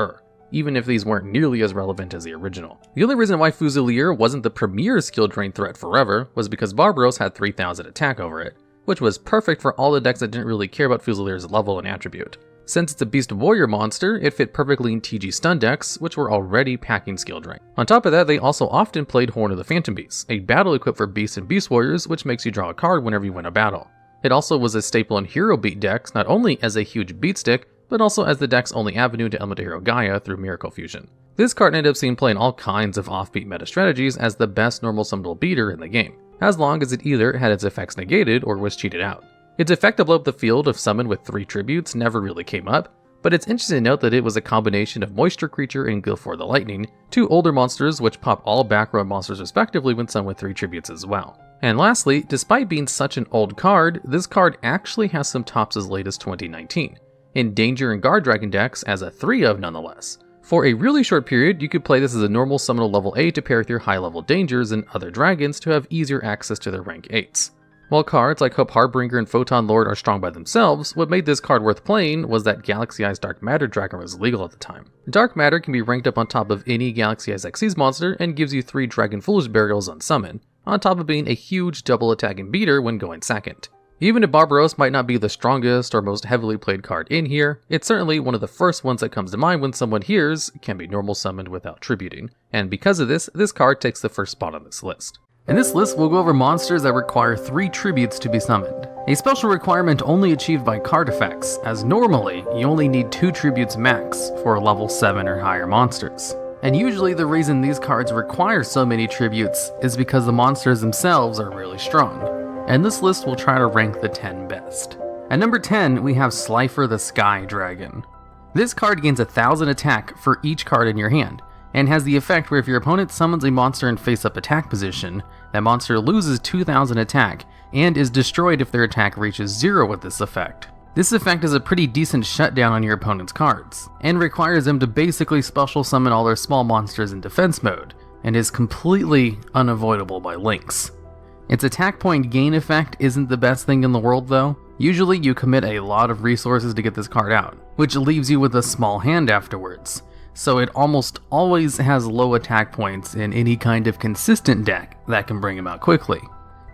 even if these weren't nearly as relevant as the original. The only reason why Fusilier wasn't the premier skill drain threat forever was because Barbaros had 3000 attack over it, which was perfect for all the decks that didn't really care about Fusilier's level and attribute. Since it's a Beast Warrior monster, it fit perfectly in TG stun decks, which were already packing skill drain. On top of that, they also often played Horn of the Phantom Beast, a battle equipped for Beasts and Beast Warriors, which makes you draw a card whenever you win a battle. It also was a staple in hero beat decks, not only as a huge beat stick, but also as the deck's only avenue to Elemental Hero Gaia through Miracle Fusion. This card ended up seeing play in all kinds of offbeat meta strategies as the best normal summonable beater in the game, as long as it either had its effects negated or was cheated out. Its effect to blow up the field if summoned with 3 tributes never really came up, but it's interesting to note that it was a combination of Moisture Creature and Gilfor the Lightning, 2 older monsters which pop all back row monsters respectively when summoned with 3 tributes as well. And lastly, despite being such an old card, this card actually has some tops as late as 2019. In Danger and Guard Dragon decks as a 3 of nonetheless. For a really short period, you could play this as a normal summon level 8 to pair with your high level dangers and other dragons to have easier access to their rank 8s. While cards like Hope Harbinger and Photon Lord are strong by themselves, what made this card worth playing was that Galaxy Eyes Dark Matter Dragon was legal at the time. Dark Matter can be ranked up on top of any Galaxy Eyes Xyz monster and gives you 3 Dragon Foolish Burials unsummoned, on top of being a huge double attacking beater when going second. Even if Barbaros might not be the strongest or most heavily played card in here, it's certainly one of the first ones that comes to mind when someone hears can be normal summoned without tributing, and because of this card takes the first spot on this list. In this list, we'll go over monsters that require 3 tributes to be summoned, a special requirement only achieved by card effects, as normally you only need 2 tributes max for level 7 or higher monsters. And usually the reason these cards require so many tributes is because the monsters themselves are really strong. And this list will try to rank the 10 best. At number 10, we have Slifer the Sky Dragon. This card gains 1000 attack for each card in your hand, and has the effect where if your opponent summons a monster in face-up attack position, that monster loses 2000 attack, and is destroyed if their attack reaches 0 with this effect. This effect is a pretty decent shutdown on your opponent's cards, and requires them to basically special summon all their small monsters in defense mode, and is completely unavoidable by links. Its attack point gain effect isn't the best thing in the world though. Usually you commit a lot of resources to get this card out, which leaves you with a small hand afterwards. So it almost always has low attack points in any kind of consistent deck that can bring him out quickly.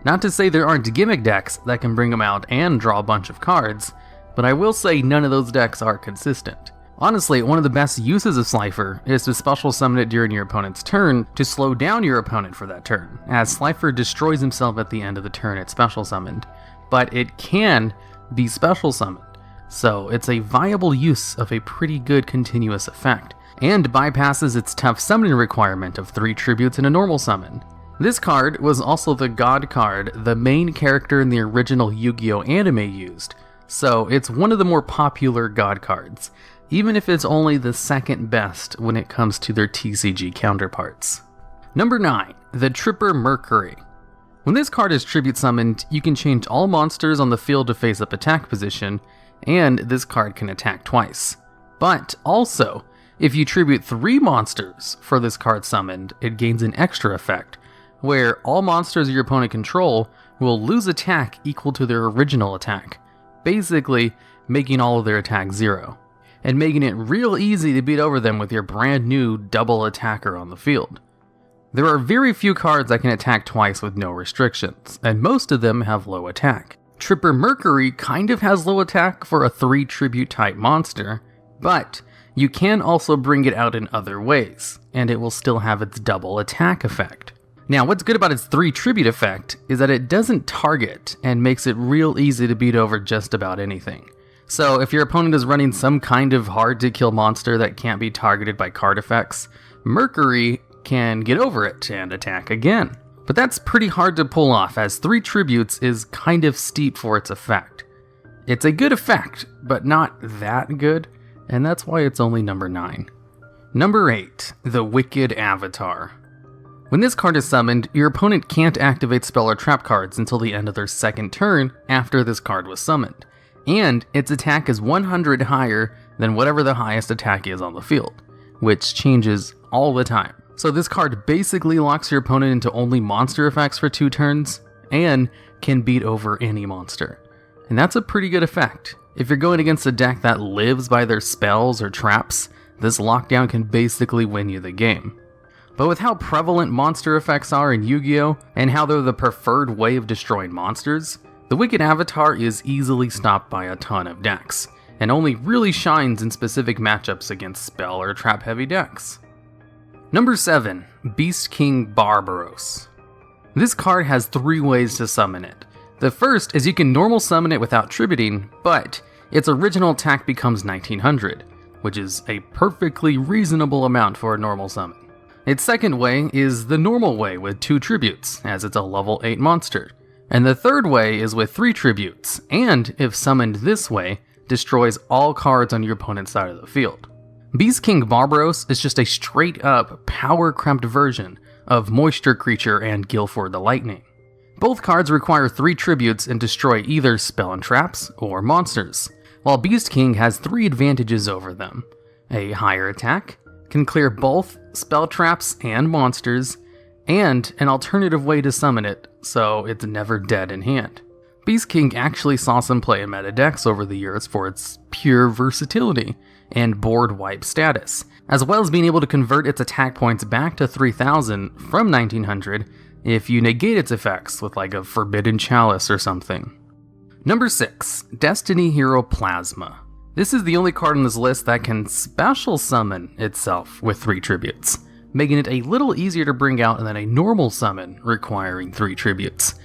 Not to say there aren't gimmick decks that can bring him out and draw a bunch of cards, but I will say none of those decks are consistent. Honestly, one of the best uses of Slifer is to special summon it during your opponent's turn to slow down your opponent for that turn, as Slifer destroys himself at the end of the turn it's special summoned, but it can be special summoned, so it's a viable use of a pretty good continuous effect, and bypasses its tough summoning requirement of 3 tributes in a normal summon. This card was also the god card the main character in the original Yu-Gi-Oh anime used, so it's one of the more popular god cards, even if it's only the second best when it comes to their TCG counterparts. Number 9, the Tripper Mercury. When this card is tribute summoned, you can change all monsters on the field to face-up attack position, and this card can attack twice. But also, if you tribute 3 monsters for this card summoned, it gains an extra effect, where all monsters your opponent control will lose attack equal to their original attack, basically making all of their attack 0. And making it real easy to beat over them with your brand new double attacker on the field. There are very few cards that can attack twice with no restrictions, and most of them have low attack. Tripper Mercury kind of has low attack for a 3 tribute type monster, but you can also bring it out in other ways, and it will still have its double attack effect. Now, what's good about its 3 tribute effect is that it doesn't target and makes it real easy to beat over just about anything. So if your opponent is running some kind of hard to kill monster that can't be targeted by card effects, Mercury can get over it and attack again. But that's pretty hard to pull off, as 3 tributes is kind of steep for its effect. It's a good effect, but not that good, and that's why it's only number 9. Number 8, the Wicked Avatar. When this card is summoned, your opponent can't activate spell or trap cards until the end of their second turn after this card was summoned. And its attack is 100 higher than whatever the highest attack is on the field, which changes all the time. So this card basically locks your opponent into only monster effects for 2 turns, and can beat over any monster. And that's a pretty good effect. If you're going against a deck that lives by their spells or traps, this lockdown can basically win you the game. But with how prevalent monster effects are in Yu-Gi-Oh! And how they're the preferred way of destroying monsters, the Wicked Avatar is easily stopped by a ton of decks, and only really shines in specific matchups against spell or trap heavy decks. Number 7, Beast King Barbaros. This card has 3 ways to summon it. The first is you can normal summon it without tributing, but its original attack becomes 1900, which is a perfectly reasonable amount for a normal summon. Its second way is the normal way with 2 tributes, as it's a level 8 monster. And the third way is with 3 tributes, and if summoned this way, destroys all cards on your opponent's side of the field. Beast King Barbaros is just a straight up power cramped version of Moisture Creature and Guilford the Lightning. Both cards require 3 tributes and destroy either spell and traps or monsters, while Beast King has 3 advantages over them: a higher attack, can clear both spell traps and monsters, and an alternative way to summon it, so it's never dead in hand. Beast King actually saw some play in meta decks over the years for its pure versatility and board wipe status, as well as being able to convert its attack points back to 3000 from 1900 if you negate its effects with like a Forbidden Chalice or something. Number 6, Destiny Hero Plasma. This is the only card on this list that can special summon itself with 3 tributes, making it a little easier to bring out than a normal summon requiring 3 tributes,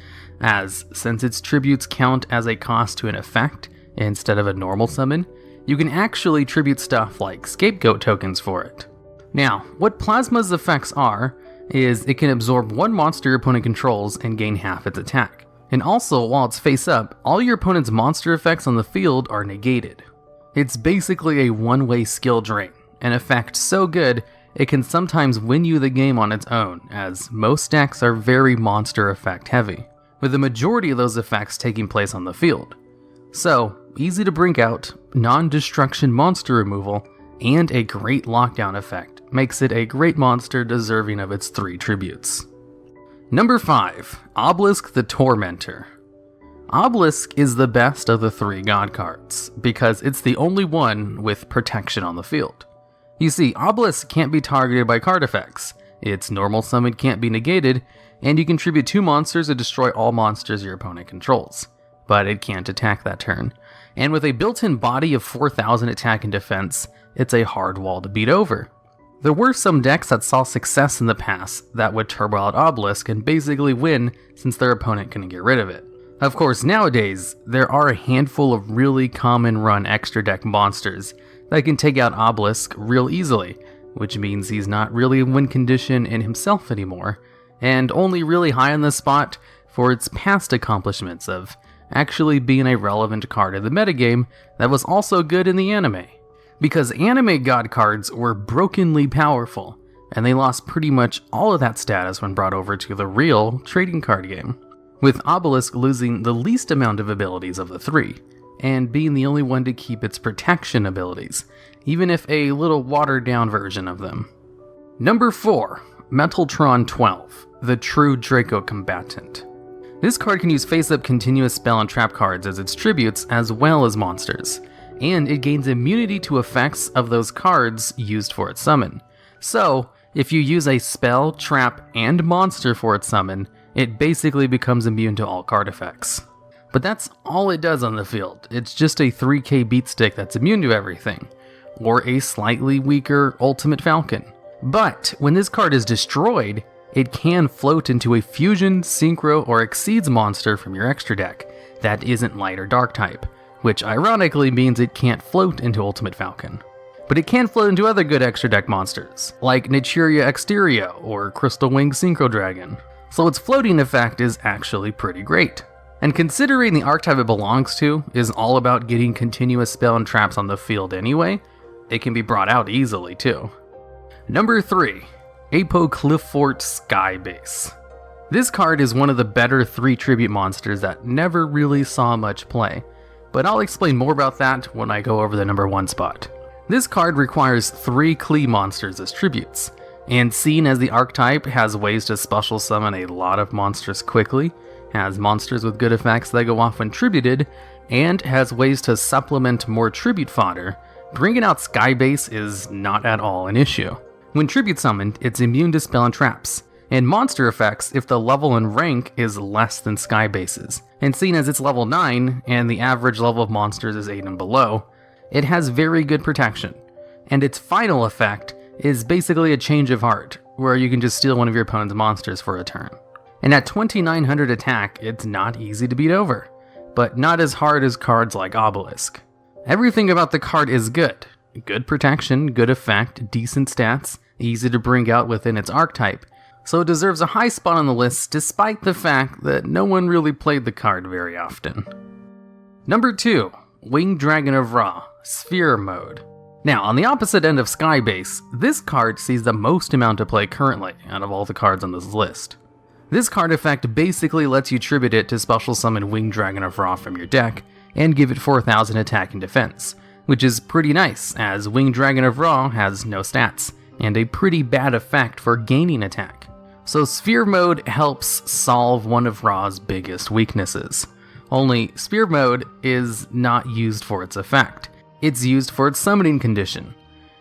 as since its tributes count as a cost to an effect instead of a normal summon, you can actually tribute stuff like scapegoat tokens for it. Now, what Plasma's effects are, is it can absorb 1 monster your opponent controls and gain half its attack. And also, while it's face up, all your opponent's monster effects on the field are negated. It's basically a one-way skill drain, an effect so good it can sometimes win you the game on its own, as most decks are very monster effect heavy, with the majority of those effects taking place on the field. So, easy to bring out, non-destruction monster removal, and a great lockdown effect makes it a great monster deserving of its 3 tributes. Number 5, Obelisk the Tormentor. Obelisk is the best of the 3 god cards, because it's the only one with protection on the field. You see, Obelisk can't be targeted by card effects, its normal summon can't be negated, and you contribute 2 monsters to destroy all monsters your opponent controls. But it can't attack that turn. And with a built-in body of 4000 attack and defense, it's a hard wall to beat over. There were some decks that saw success in the past that would turbo out Obelisk and basically win since their opponent couldn't get rid of it. Of course, nowadays, there are a handful of really common run extra deck monsters that can take out Obelisk real easily, which means he's not really in win condition in himself anymore, and only really high on the spot for its past accomplishments of actually being a relevant card in the metagame that was also good in the anime. Because anime god cards were brokenly powerful, and they lost pretty much all of that status when brought over to the real trading card game, with Obelisk losing the least amount of abilities of the 3, and being the only one to keep its protection abilities, even if a little watered down version of them. Number 4, Metaltron 12, the true Draco combatant. This card can use face-up continuous spell and trap cards as its tributes as well as monsters, and it gains immunity to effects of those cards used for its summon. So, if you use a spell, trap, and monster for its summon, it basically becomes immune to all card effects. But that's all it does on the field. It's just a 3k beatstick that's immune to everything, or a slightly weaker Ultimate Falcon. But when this card is destroyed, it can float into a fusion, synchro, or exceeds monster from your extra deck that isn't light or dark type, which ironically means it can't float into Ultimate Falcon. But it can float into other good extra deck monsters, like Nichiria Exterio or Crystal Wing Synchro Dragon. So its floating effect is actually pretty great. And considering the archetype it belongs to is all about getting continuous spell and traps on the field anyway, it can be brought out easily too. Number 3, Apo Cliffort Skybase. This card is one of the better 3 tribute monsters that never really saw much play, but I'll explain more about that when I go over the number 1 spot. This card requires 3 Klee monsters as tributes, and seeing as the archetype has ways to special summon a lot of monsters quickly, has monsters with good effects that go off when tributed, and has ways to supplement more tribute fodder, bringing out Skybase is not at all an issue. When tribute summoned, it's immune to spell and traps, and monster effects if the level and rank is less than Skybase's. And seeing as it's level 9, and the average level of monsters is 8 and below, it has very good protection. And its final effect is basically a change of heart, where you can just steal one of your opponent's monsters for a turn. And at 2900 attack, it's not easy to beat over, but not as hard as cards like Obelisk. Everything about the card is good. Good protection, good effect, decent stats, easy to bring out within its archetype, so it deserves a high spot on the list despite the fact that no one really played the card very often. Number 2, Winged Dragon of Ra, Sphere Mode. Now, on the opposite end of Skybase, this card sees the most amount of play currently out of all the cards on this list. This card effect basically lets you tribute it to special summon Winged Dragon of Ra from your deck, and give it 4000 attack and defense, which is pretty nice, as Winged Dragon of Ra has no stats, and a pretty bad effect for gaining attack. So Sphere Mode helps solve one of Ra's biggest weaknesses. Only Sphere Mode is not used for its effect. It's used for its summoning condition.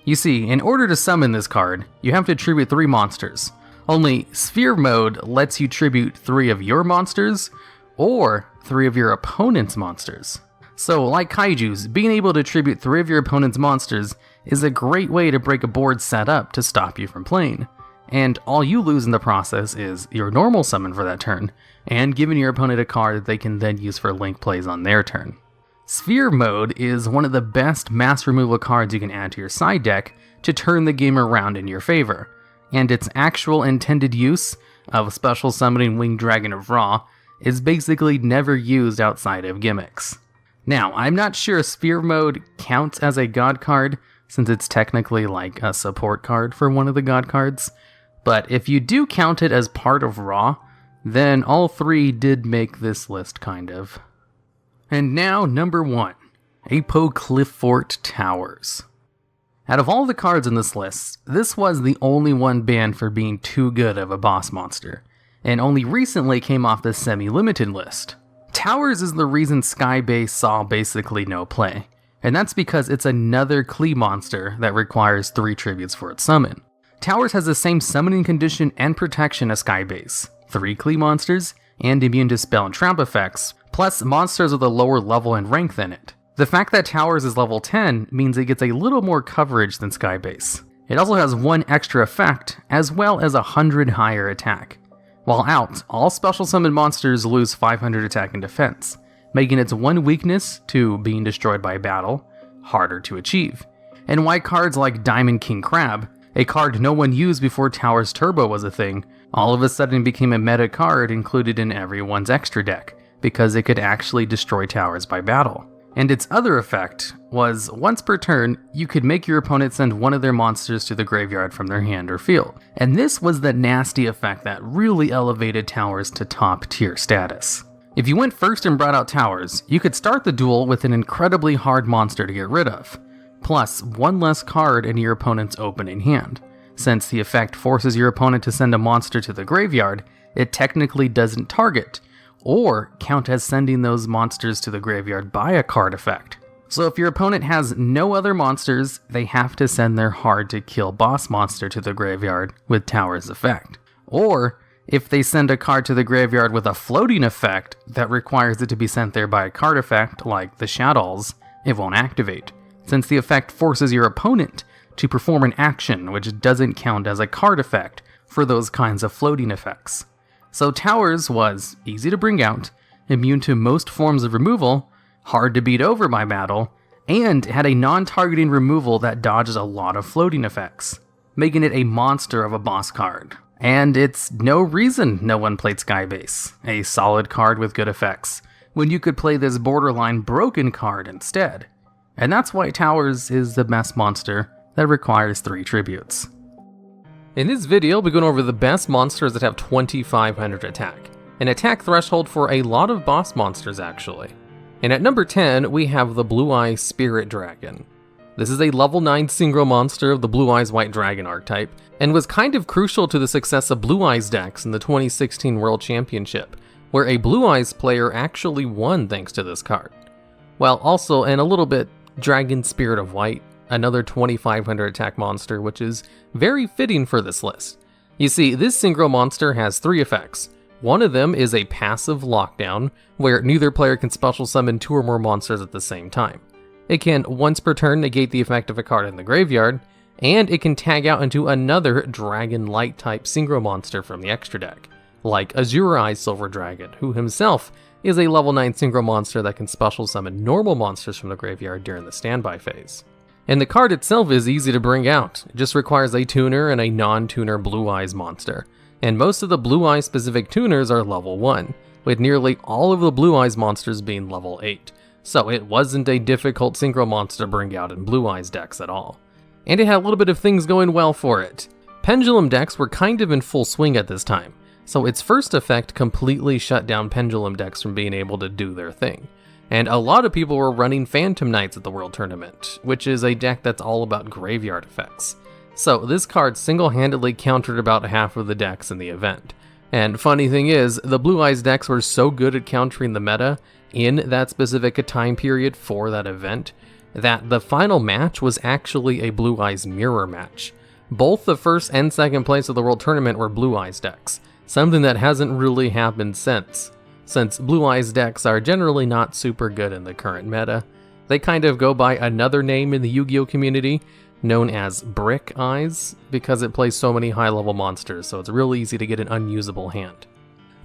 You see, in order to summon this card, you have to tribute 3 monsters. Only Sphere Mode lets you tribute 3 of your monsters, or 3 of your opponent's monsters. So, like Kaijus, being able to tribute 3 of your opponent's monsters is a great way to break a board set up to stop you from playing. And all you lose in the process is your normal summon for that turn, and giving your opponent a card that they can then use for link plays on their turn. Sphere Mode is one of the best mass removal cards you can add to your side deck to turn the game around in your favor, and its actual intended use of special summoning Winged Dragon of Ra is basically never used outside of gimmicks. Now, I'm not sure Sphere Mode counts as a god card, since it's technically like a support card for one of the god cards, but if you do count it as part of Ra, then all 3 did make this list kind of. And now, number 1, Apocryphort Towers. Out of all the cards in this list, this was the only one banned for being too good of a boss monster, and only recently came off the semi-limited list. Towers is the reason Skybase saw basically no play, and that's because it's another Klee monster that requires 3 tributes for its summon. Towers has the same summoning condition and protection as Skybase, 3 Klee monsters, and immune to spell and trap effects, plus monsters with a lower level and rank than it. The fact that Towers is level 10 means it gets a little more coverage than Skybase. It also has 1 extra effect, as well as 100 higher attack. While out, all special summon monsters lose 500 attack and defense, making its 1 weakness to being destroyed by battle harder to achieve. And why cards like Diamond King Crab, a card no one used before Towers Turbo was a thing, all of a sudden became a meta card included in everyone's extra deck, because it could actually destroy towers by battle. And its other effect was, once per turn, you could make your opponent send one of their monsters to the graveyard from their hand or field. And this was the nasty effect that really elevated Towers to top tier status. If you went first and brought out Towers, you could start the duel with an incredibly hard monster to get rid of, plus 1 less card in your opponent's opening hand. Since the effect forces your opponent to send a monster to the graveyard, it technically doesn't target, or count as sending those monsters to the graveyard by a card effect. So if your opponent has no other monsters, they have to send their hard-to-kill boss monster to the graveyard with Towers' effect. Or, if they send a card to the graveyard with a floating effect that requires it to be sent there by a card effect, like the Shadows, it won't activate, since the effect forces your opponent to perform an action which doesn't count as a card effect for those kinds of floating effects. So Towers was easy to bring out, immune to most forms of removal, hard to beat over by battle, and had a non-targeting removal that dodges a lot of floating effects, making it a monster of a boss card. And it's no reason no one played Skybase, a solid card with good effects, when you could play this borderline broken card instead. And that's why Towers is the best monster that requires 3 tributes. In this video, we'll be going over the best monsters that have 2500 attack, an attack threshold for a lot of boss monsters actually. And at number 10, we have the Blue Eyes Spirit Dragon. This is a level 9 synchro monster of the Blue Eyes White Dragon archetype, and was kind of crucial to the success of Blue Eyes decks in the 2016 World Championship, where a Blue Eyes player actually won thanks to this card. While also, and a little bit, Dragon Spirit of White, another 2500 attack monster, which is very fitting for this list. You see, this synchro monster has 3 effects. One of them is a passive lockdown, where neither player can special summon 2 or more monsters at the same time. It can once per turn negate the effect of a card in the graveyard, and it can tag out into another Dragon Light type synchro monster from the extra deck, like Azure Eyes Silver Dragon, who himself is a level 9 synchro monster that can special summon normal monsters from the graveyard during the standby phase. And the card itself is easy to bring out, it just requires a tuner and a non-tuner Blue Eyes monster. And most of the Blue Eyes specific tuners are level 1, with nearly all of the Blue Eyes monsters being level 8. So it wasn't a difficult synchro monster to bring out in Blue Eyes decks at all. And it had a little bit of things going well for it. Pendulum decks were kind of in full swing at this time, so its first effect completely shut down Pendulum decks from being able to do their thing. And a lot of people were running Phantom Knights at the World Tournament, which is a deck that's all about graveyard effects. So this card single-handedly countered about half of the decks in the event. And funny thing is, the Blue Eyes decks were so good at countering the meta in that specific time period for that event, that the final match was actually a Blue Eyes mirror match. Both the first and second place of the World Tournament were Blue Eyes decks, something that hasn't really happened since Blue Eyes decks are generally not super good in the current meta. They kind of go by another name in the Yu-Gi-Oh community, known as Brick Eyes, because it plays so many high-level monsters, so it's real easy to get an unusable hand.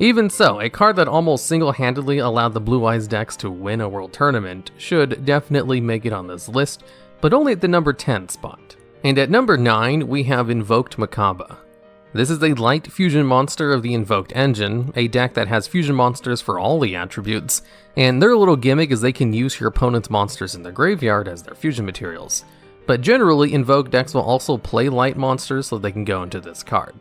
Even so, a card that almost single-handedly allowed the Blue Eyes decks to win a World Tournament should definitely make it on this list, but only at the number 10 spot. And at number 9, we have Invoked Makaba. This is a light fusion monster of the Invoked engine, a deck that has fusion monsters for all the attributes, and their little gimmick is they can use your opponent's monsters in their graveyard as their fusion materials. But generally, Invoked decks will also play light monsters so they can go into this card.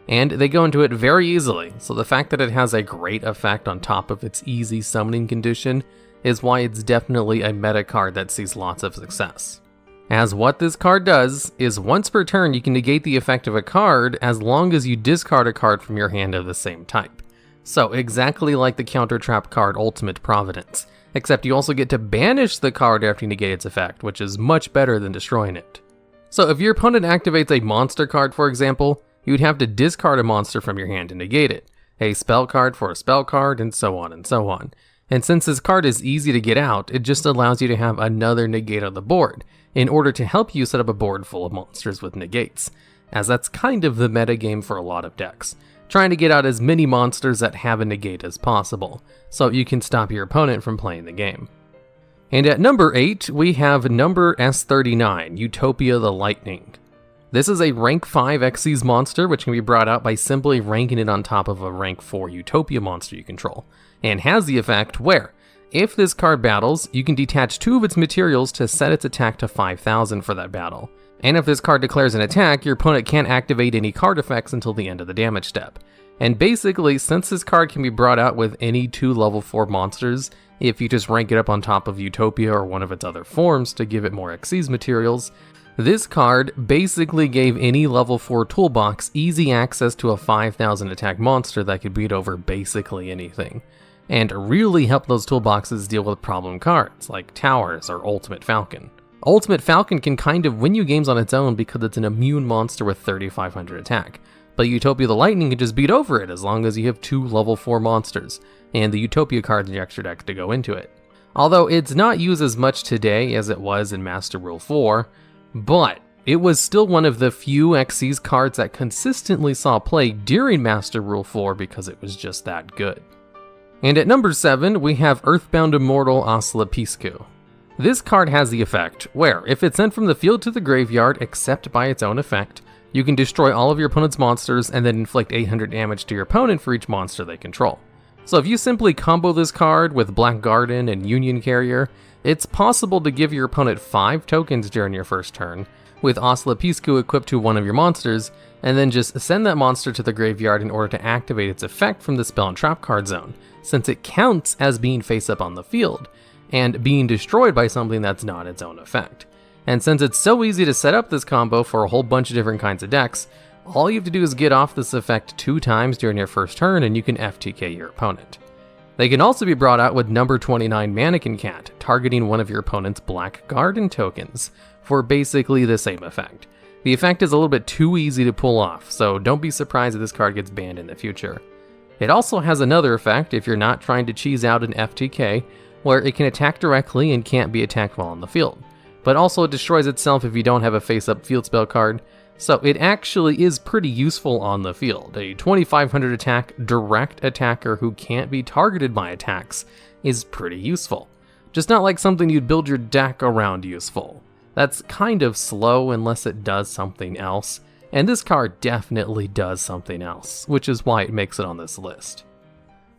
And they go into it very easily, so the fact that it has a great effect on top of its easy summoning condition is why it's definitely a meta card that sees lots of success. As what this card does is once per turn you can negate the effect of a card as long as you discard a card from your hand of the same type. So exactly like the counter trap card Ultimate Providence, except you also get to banish the card after you negate its effect, which is much better than destroying it. So if your opponent activates a monster card, for example, you would have to discard a monster from your hand to negate it, a spell card for a spell card, and so on and so on. And since this card is easy to get out, it just allows you to have another negate on the board, in order to help you set up a board full of monsters with negates, as that's kind of the meta game for a lot of decks, trying to get out as many monsters that have a negate as possible, so you can stop your opponent from playing the game. And at number 8, we have number S39, Utopia the Lightning. This is a rank 5 Xyz monster which can be brought out by simply ranking it on top of a rank 4 Utopia monster you control, and has the effect where, if this card battles, you can detach 2 of its materials to set its attack to 5,000 for that battle. And if this card declares an attack, your opponent can't activate any card effects until the end of the damage step. And basically, since this card can be brought out with any 2 level 4 monsters, if you just rank it up on top of Utopia or one of its other forms to give it more Xyz materials, this card basically gave any level 4 toolbox easy access to a 5,000 attack monster that could beat over basically anything, and really help those toolboxes deal with problem cards like Towers or Ultimate Falcon. Ultimate Falcon can kind of win you games on its own because it's an immune monster with 3,500 attack, but Utopia the Lightning can just beat over it as long as you have 2 level 4 monsters, and the Utopia cards in your extra deck to go into it. Although it's not used as much today as it was in Master Rule 4, but it was still one of the few Xyz cards that consistently saw play during Master Rule 4 because it was just that good. And at number 7, we have Earthbound Immortal Asclepiscu. This card has the effect where, if it's sent from the field to the graveyard except by its own effect, you can destroy all of your opponent's monsters and then inflict 800 damage to your opponent for each monster they control. So if you simply combo this card with Black Garden and Union Carrier, it's possible to give your opponent 5 tokens during your first turn, with Asclepiscu equipped to one of your monsters, and then just send that monster to the graveyard in order to activate its effect from the spell and trap card zone, since it counts as being face up on the field, and being destroyed by something that's not its own effect. And since it's so easy to set up this combo for a whole bunch of different kinds of decks, all you have to do is get off this effect 2 times during your first turn and you can FTK your opponent. They can also be brought out with number 29 Mannequin Cat, targeting one of your opponent's Black Garden tokens, for basically the same effect. The effect is a little bit too easy to pull off, so don't be surprised if this card gets banned in the future. It also has another effect if you're not trying to cheese out an FTK, where it can attack directly and can't be attacked while on the field, but also it destroys itself if you don't have a face-up field spell card, so it actually is pretty useful on the field. A 2500 attack direct attacker who can't be targeted by attacks is pretty useful. Just not like something you'd build your deck around useful. That's kind of slow unless it does something else, and this card definitely does something else, which is why it makes it on this list.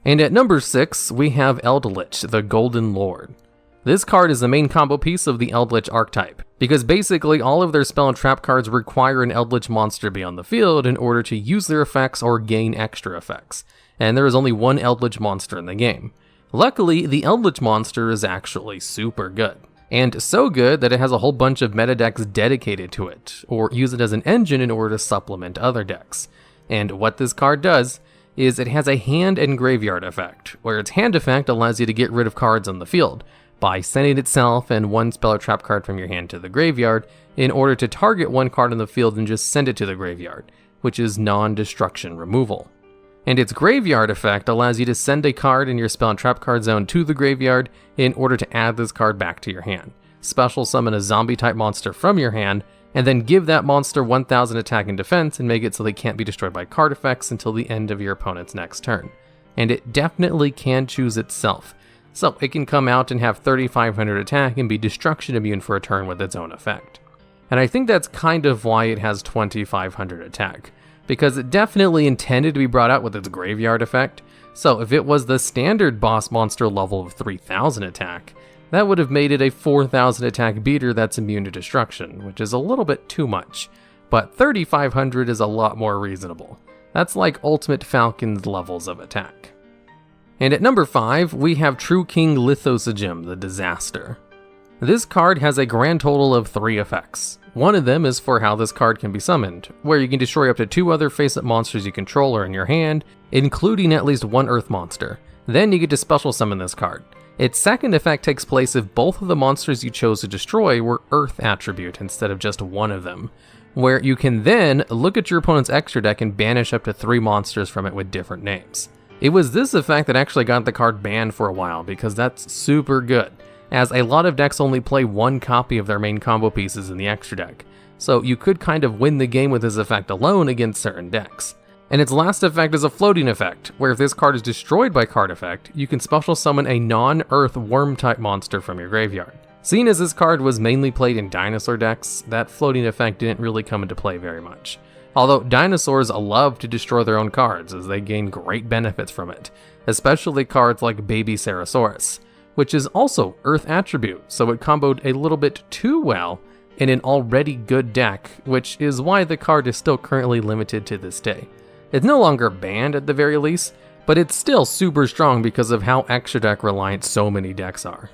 And at number 6, we have Eldritch, the Golden Lord. This card is the main combo piece of the Eldritch archetype, because basically all of their spell and trap cards require an Eldritch monster be on the field in order to use their effects or gain extra effects, and there is only one Eldritch monster in the game. Luckily, the Eldritch monster is actually super good. and so good that it has a whole bunch of meta decks dedicated to it, or use it as an engine in order to supplement other decks. And what this card does is it has a hand and graveyard effect, where its hand effect allows you to get rid of cards on the field by sending itself and one spell or trap card from your hand to the graveyard in order to target one card on the field and just send it to the graveyard, which is non-destruction removal. And its graveyard effect allows you to send a card in your spell and trap card zone to the graveyard in order to add this card back to your hand. Special summon a zombie type monster from your hand, and then give that monster 1000 attack and defense and make it so they can't be destroyed by card effects until the end of your opponent's next turn. And it definitely can choose itself. So it can come out and have 3500 attack and be destruction immune for a turn with its own effect. And I think that's kind of why it has 2500 attack, because it definitely intended to be brought out with its graveyard effect. So if it was the standard boss monster level of 3000 attack, that would have made it a 4000 attack beater that's immune to destruction, which is a little bit too much. But 3500 is a lot more reasonable. That's like Ultimate Falcon's levels of attack. And at number 5, we have True King Lithosajim, the Disaster. This card has a grand total of 3 effects. One of them is for how this card can be summoned, where you can destroy up to 2 other face-up monsters you control or in your hand, including at least 1 Earth monster. Then you get to special summon this card. Its second effect takes place if both of the monsters you chose to destroy were Earth attribute instead of just one of them, where you can then look at your opponent's extra deck and banish up to 3 monsters from it with different names. It was this effect that actually got the card banned for a while, because that's super good, as a lot of decks only play 1 copy of their main combo pieces in the extra deck, so you could kind of win the game with this effect alone against certain decks. And its last effect is a floating effect, where if this card is destroyed by card effect, you can special summon a non-Earth worm-type monster from your graveyard. Seeing as this card was mainly played in dinosaur decks, that floating effect didn't really come into play very much. Although dinosaurs love to destroy their own cards as they gain great benefits from it, especially cards like Baby Ceratosaurus, which is also Earth attribute, so it comboed a little bit too well in an already good deck, which is why the card is still currently limited to this day. It's no longer banned at the very least, but it's still super strong because of how extra deck reliant so many decks are.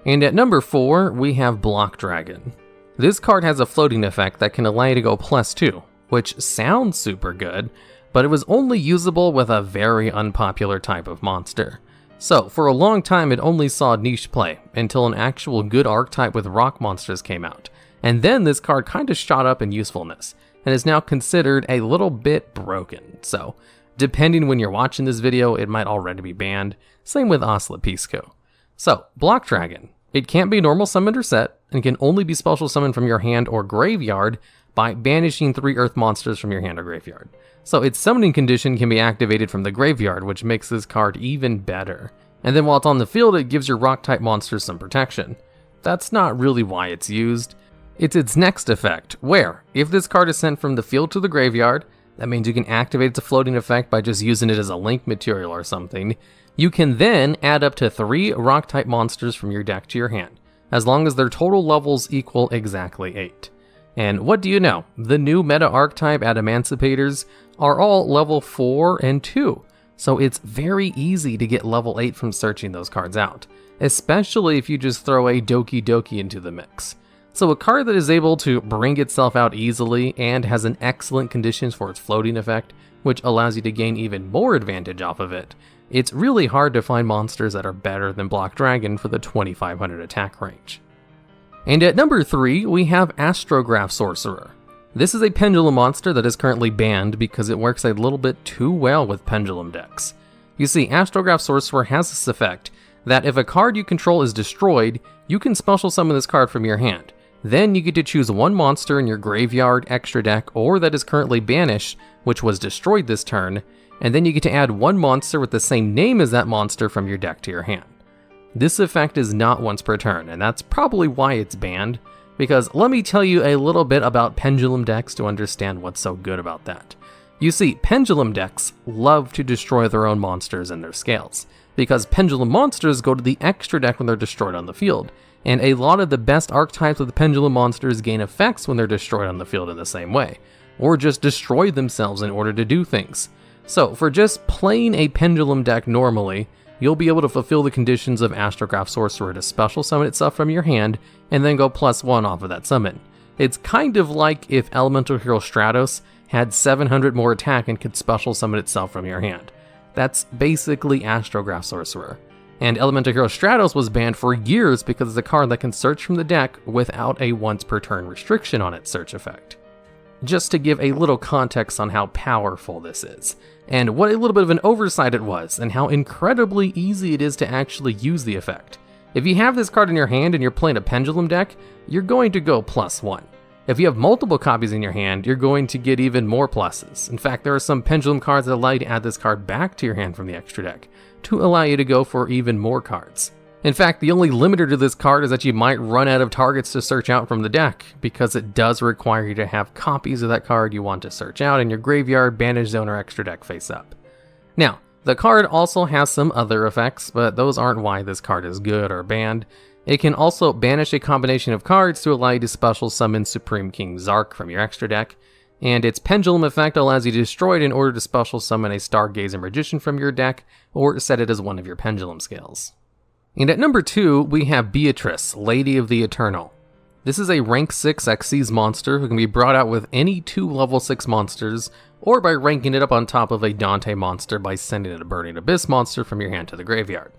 And at number 4, we have Block Dragon. This card has a floating effect that can allow you to go +2, which sounds super good, but it was only usable with a very unpopular type of monster. So for a long time it only saw niche play, until an actual good archetype with rock monsters came out, and then this card kinda shot up in usefulness, and is now considered a little bit broken, so depending when you're watching this video, it might already be banned, same with Oslipisco. So, Block Dragon. It can't be normal summoned or set, and can only be special summoned from your hand or graveyard by banishing 3 Earth monsters from your hand or graveyard. So its summoning condition can be activated from the graveyard, which makes this card even better. And then while it's on the field, it gives your rock-type monsters some protection. That's not really why it's used. It's its next effect, where, if this card is sent from the field to the graveyard, that means you can activate its floating effect by just using it as a link material or something. You can then add up to 3 rock-type monsters from your deck to your hand, as long as their total levels equal exactly 8. And what do you know? The new meta archetype Adamancypators are all level 4 and 2, so it's very easy to get level 8 from searching those cards out, especially if you just throw a Doki Doki into the mix. So a card that is able to bring itself out easily and has an excellent conditions for its floating effect, which allows you to gain even more advantage off of it, it's really hard to find monsters that are better than Block Dragon for the 2500 attack range. And at number 3, we have Astrograph Sorcerer. This is a pendulum monster that is currently banned because it works a little bit too well with pendulum decks. You see, Astrograph Sorcerer has this effect that if a card you control is destroyed, you can special summon this card from your hand. Then you get to choose 1 monster in your graveyard, extra deck, or that is currently banished, which was destroyed this turn, and then you get to add 1 monster with the same name as that monster from your deck to your hand. This effect is not once per turn, and that's probably why it's banned, because let me tell you a little bit about pendulum decks to understand what's so good about that. You see, pendulum decks love to destroy their own monsters and their scales, because pendulum monsters go to the extra deck when they're destroyed on the field, and a lot of the best archetypes with pendulum monsters gain effects when they're destroyed on the field in the same way, or just destroy themselves in order to do things. So for just playing a pendulum deck normally, you'll be able to fulfill the conditions of Astrograph Sorcerer to special summon itself from your hand, and then go +1 off of that summon. It's kind of like if Elemental Hero Stratos had 700 more attack and could special summon itself from your hand. That's basically Astrograph Sorcerer. And Elemental Hero Stratos was banned for years because it's a card that can search from the deck without a once per turn restriction on its search effect. Just to give a little context on how powerful this is, and what a little bit of an oversight it was, and how incredibly easy it is to actually use the effect. If you have this card in your hand and you're playing a Pendulum deck, you're going to go +1. If you have multiple copies in your hand, you're going to get even more pluses. In fact, there are some Pendulum cards that allow you to add this card back to your hand from the extra deck, to allow you to go for even more cards. In fact, the only limiter to this card is that you might run out of targets to search out from the deck, because it does require you to have copies of that card you want to search out in your graveyard, Bandage Zone, or extra deck face up. Now, the card also has some other effects, but those aren't why this card is good or banned. It can also banish a combination of cards to allow you to special summon Supreme King Zark from your extra deck, and its Pendulum effect allows you to destroy it in order to special summon a Stargazer Magician from your deck, or set it as one of your Pendulum scales. And at number 2, we have Beatrice, Lady of the Eternal. This is a rank 6 Xyz monster who can be brought out with any 2 level 6 monsters, or by ranking it up on top of a Dante monster by sending it a Burning Abyss monster from your hand to the graveyard.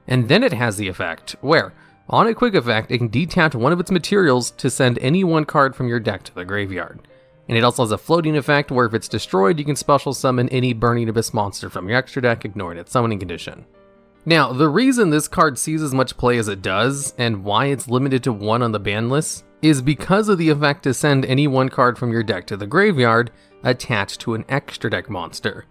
And then it has the effect, where, on a quick effect, it can detach one of its materials to send any one card from your deck to the graveyard. And it also has a floating effect where if it's destroyed, you can special summon any Burning Abyss monster from your extra deck, ignoring its summoning condition. Now, the reason this card sees as much play as it does, and why it's limited to 1 on the ban list, is because of the effect to send any one card from your deck to the graveyard attached to an extra deck monster.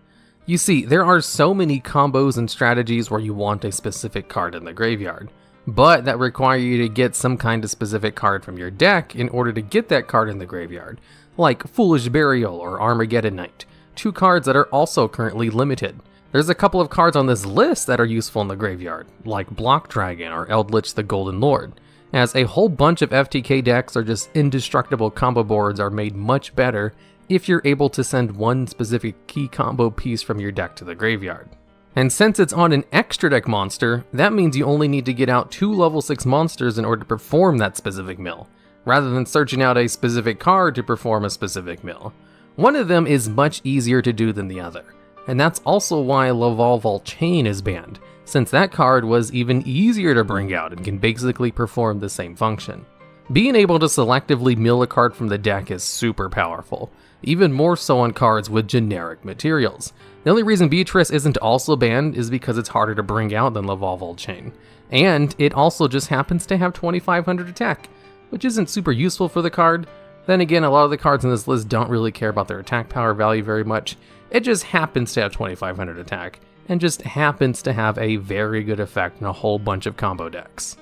You see, there are so many combos and strategies where you want a specific card in the graveyard, but that require you to get some kind of specific card from your deck in order to get that card in the graveyard, like Foolish Burial or Armageddon Knight, 2 cards that are also currently limited. There's a couple of cards on this list that are useful in the graveyard, like Block Dragon or Eldritch the Golden Lord, as a whole bunch of FTK decks or just indestructible combo boards are made much better if you're able to send one specific key combo piece from your deck to the graveyard. And since it's on an extra deck monster, that means you only need to get out 2 level 6 monsters in order to perform that specific mill, rather than searching out a specific card to perform a specific mill. One of them is much easier to do than the other. And that's also why Lavalval Chain is banned, since that card was even easier to bring out and can basically perform the same function. Being able to selectively mill a card from the deck is super powerful, even more so on cards with generic materials. The only reason Beatrice isn't also banned is because it's harder to bring out than Lavalval Chain, and it also just happens to have 2500 attack, which isn't super useful for the card. Then again, a lot of the cards in this list don't really care about their attack power value very much. It just happens to have 2500 attack, and just happens to have a very good effect in a whole bunch of combo decks.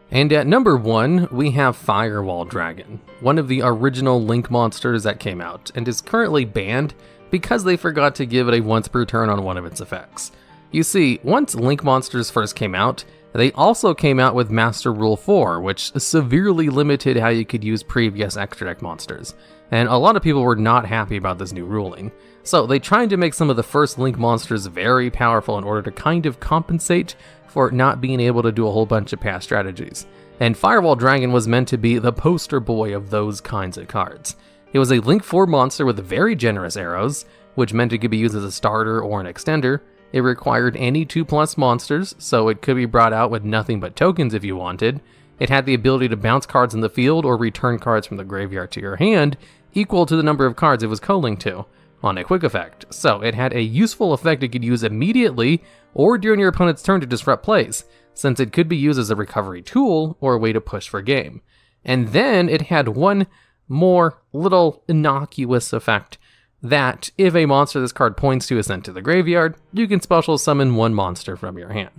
And at number 1, we have Firewall Dragon, one of the original Link monsters that came out, and is currently banned because they forgot to give it a once per turn on one of its effects. You see, once Link monsters first came out, they also came out with Master Rule 4, which severely limited how you could use previous extra deck monsters, and a lot of people were not happy about this new ruling. So they tried to make some of the first Link monsters very powerful in order to kind of compensate for not being able to do a whole bunch of past strategies. And Firewall Dragon was meant to be the poster boy of those kinds of cards. It was a Link 4 monster with very generous arrows, which meant it could be used as a starter or an extender. It required any 2+ monsters, so it could be brought out with nothing but tokens if you wanted. It had the ability to bounce cards in the field or return cards from the graveyard to your hand, equal to the number of cards it was co-linked to, on a quick effect. So it had a useful effect it could use immediately or during your opponent's turn to disrupt plays, since it could be used as a recovery tool or a way to push for game. And then it had one more little innocuous effect, that if a monster this card points to is sent to the graveyard, you can special summon one monster from your hand.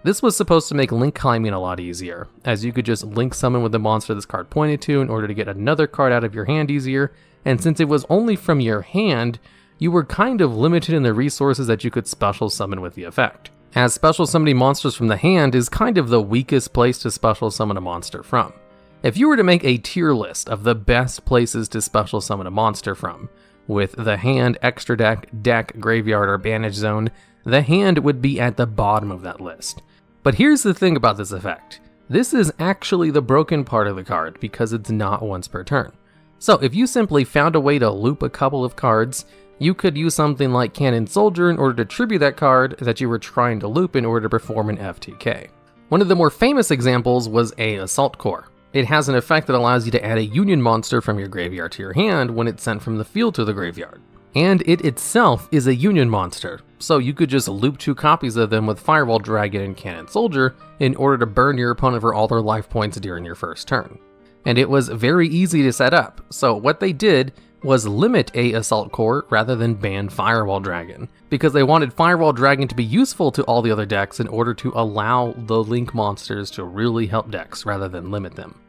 This was supposed to make link climbing a lot easier, as you could just link summon with the monster this card pointed to in order to get another card out of your hand easier, and since it was only from your hand, you were kind of limited in the resources that you could special summon with the effect, as special summoning monsters from the hand is kind of the weakest place to special summon a monster from. If you were to make a tier list of the best places to special summon a monster from, with the hand, extra deck, graveyard, or bandage zone, the hand would be at the bottom of that list. But here's the thing about this effect. This is actually the broken part of the card because it's not once per turn. So if you simply found a way to loop a couple of cards, you could use something like Cannon Soldier in order to tribute that card that you were trying to loop in order to perform an FTK. One of the more famous examples was a Assault Core. It has an effect that allows you to add a Union monster from your graveyard to your hand when it's sent from the field to the graveyard. And it itself is a Union monster, so you could just loop 2 copies of them with Firewall Dragon and Cannon Soldier in order to burn your opponent for all their life points during your first turn. And it was very easy to set up, so what they did was limit a Assault Core rather than ban Firewall Dragon, because they wanted Firewall Dragon to be useful to all the other decks in order to allow the Link monsters to really help decks rather than limit them.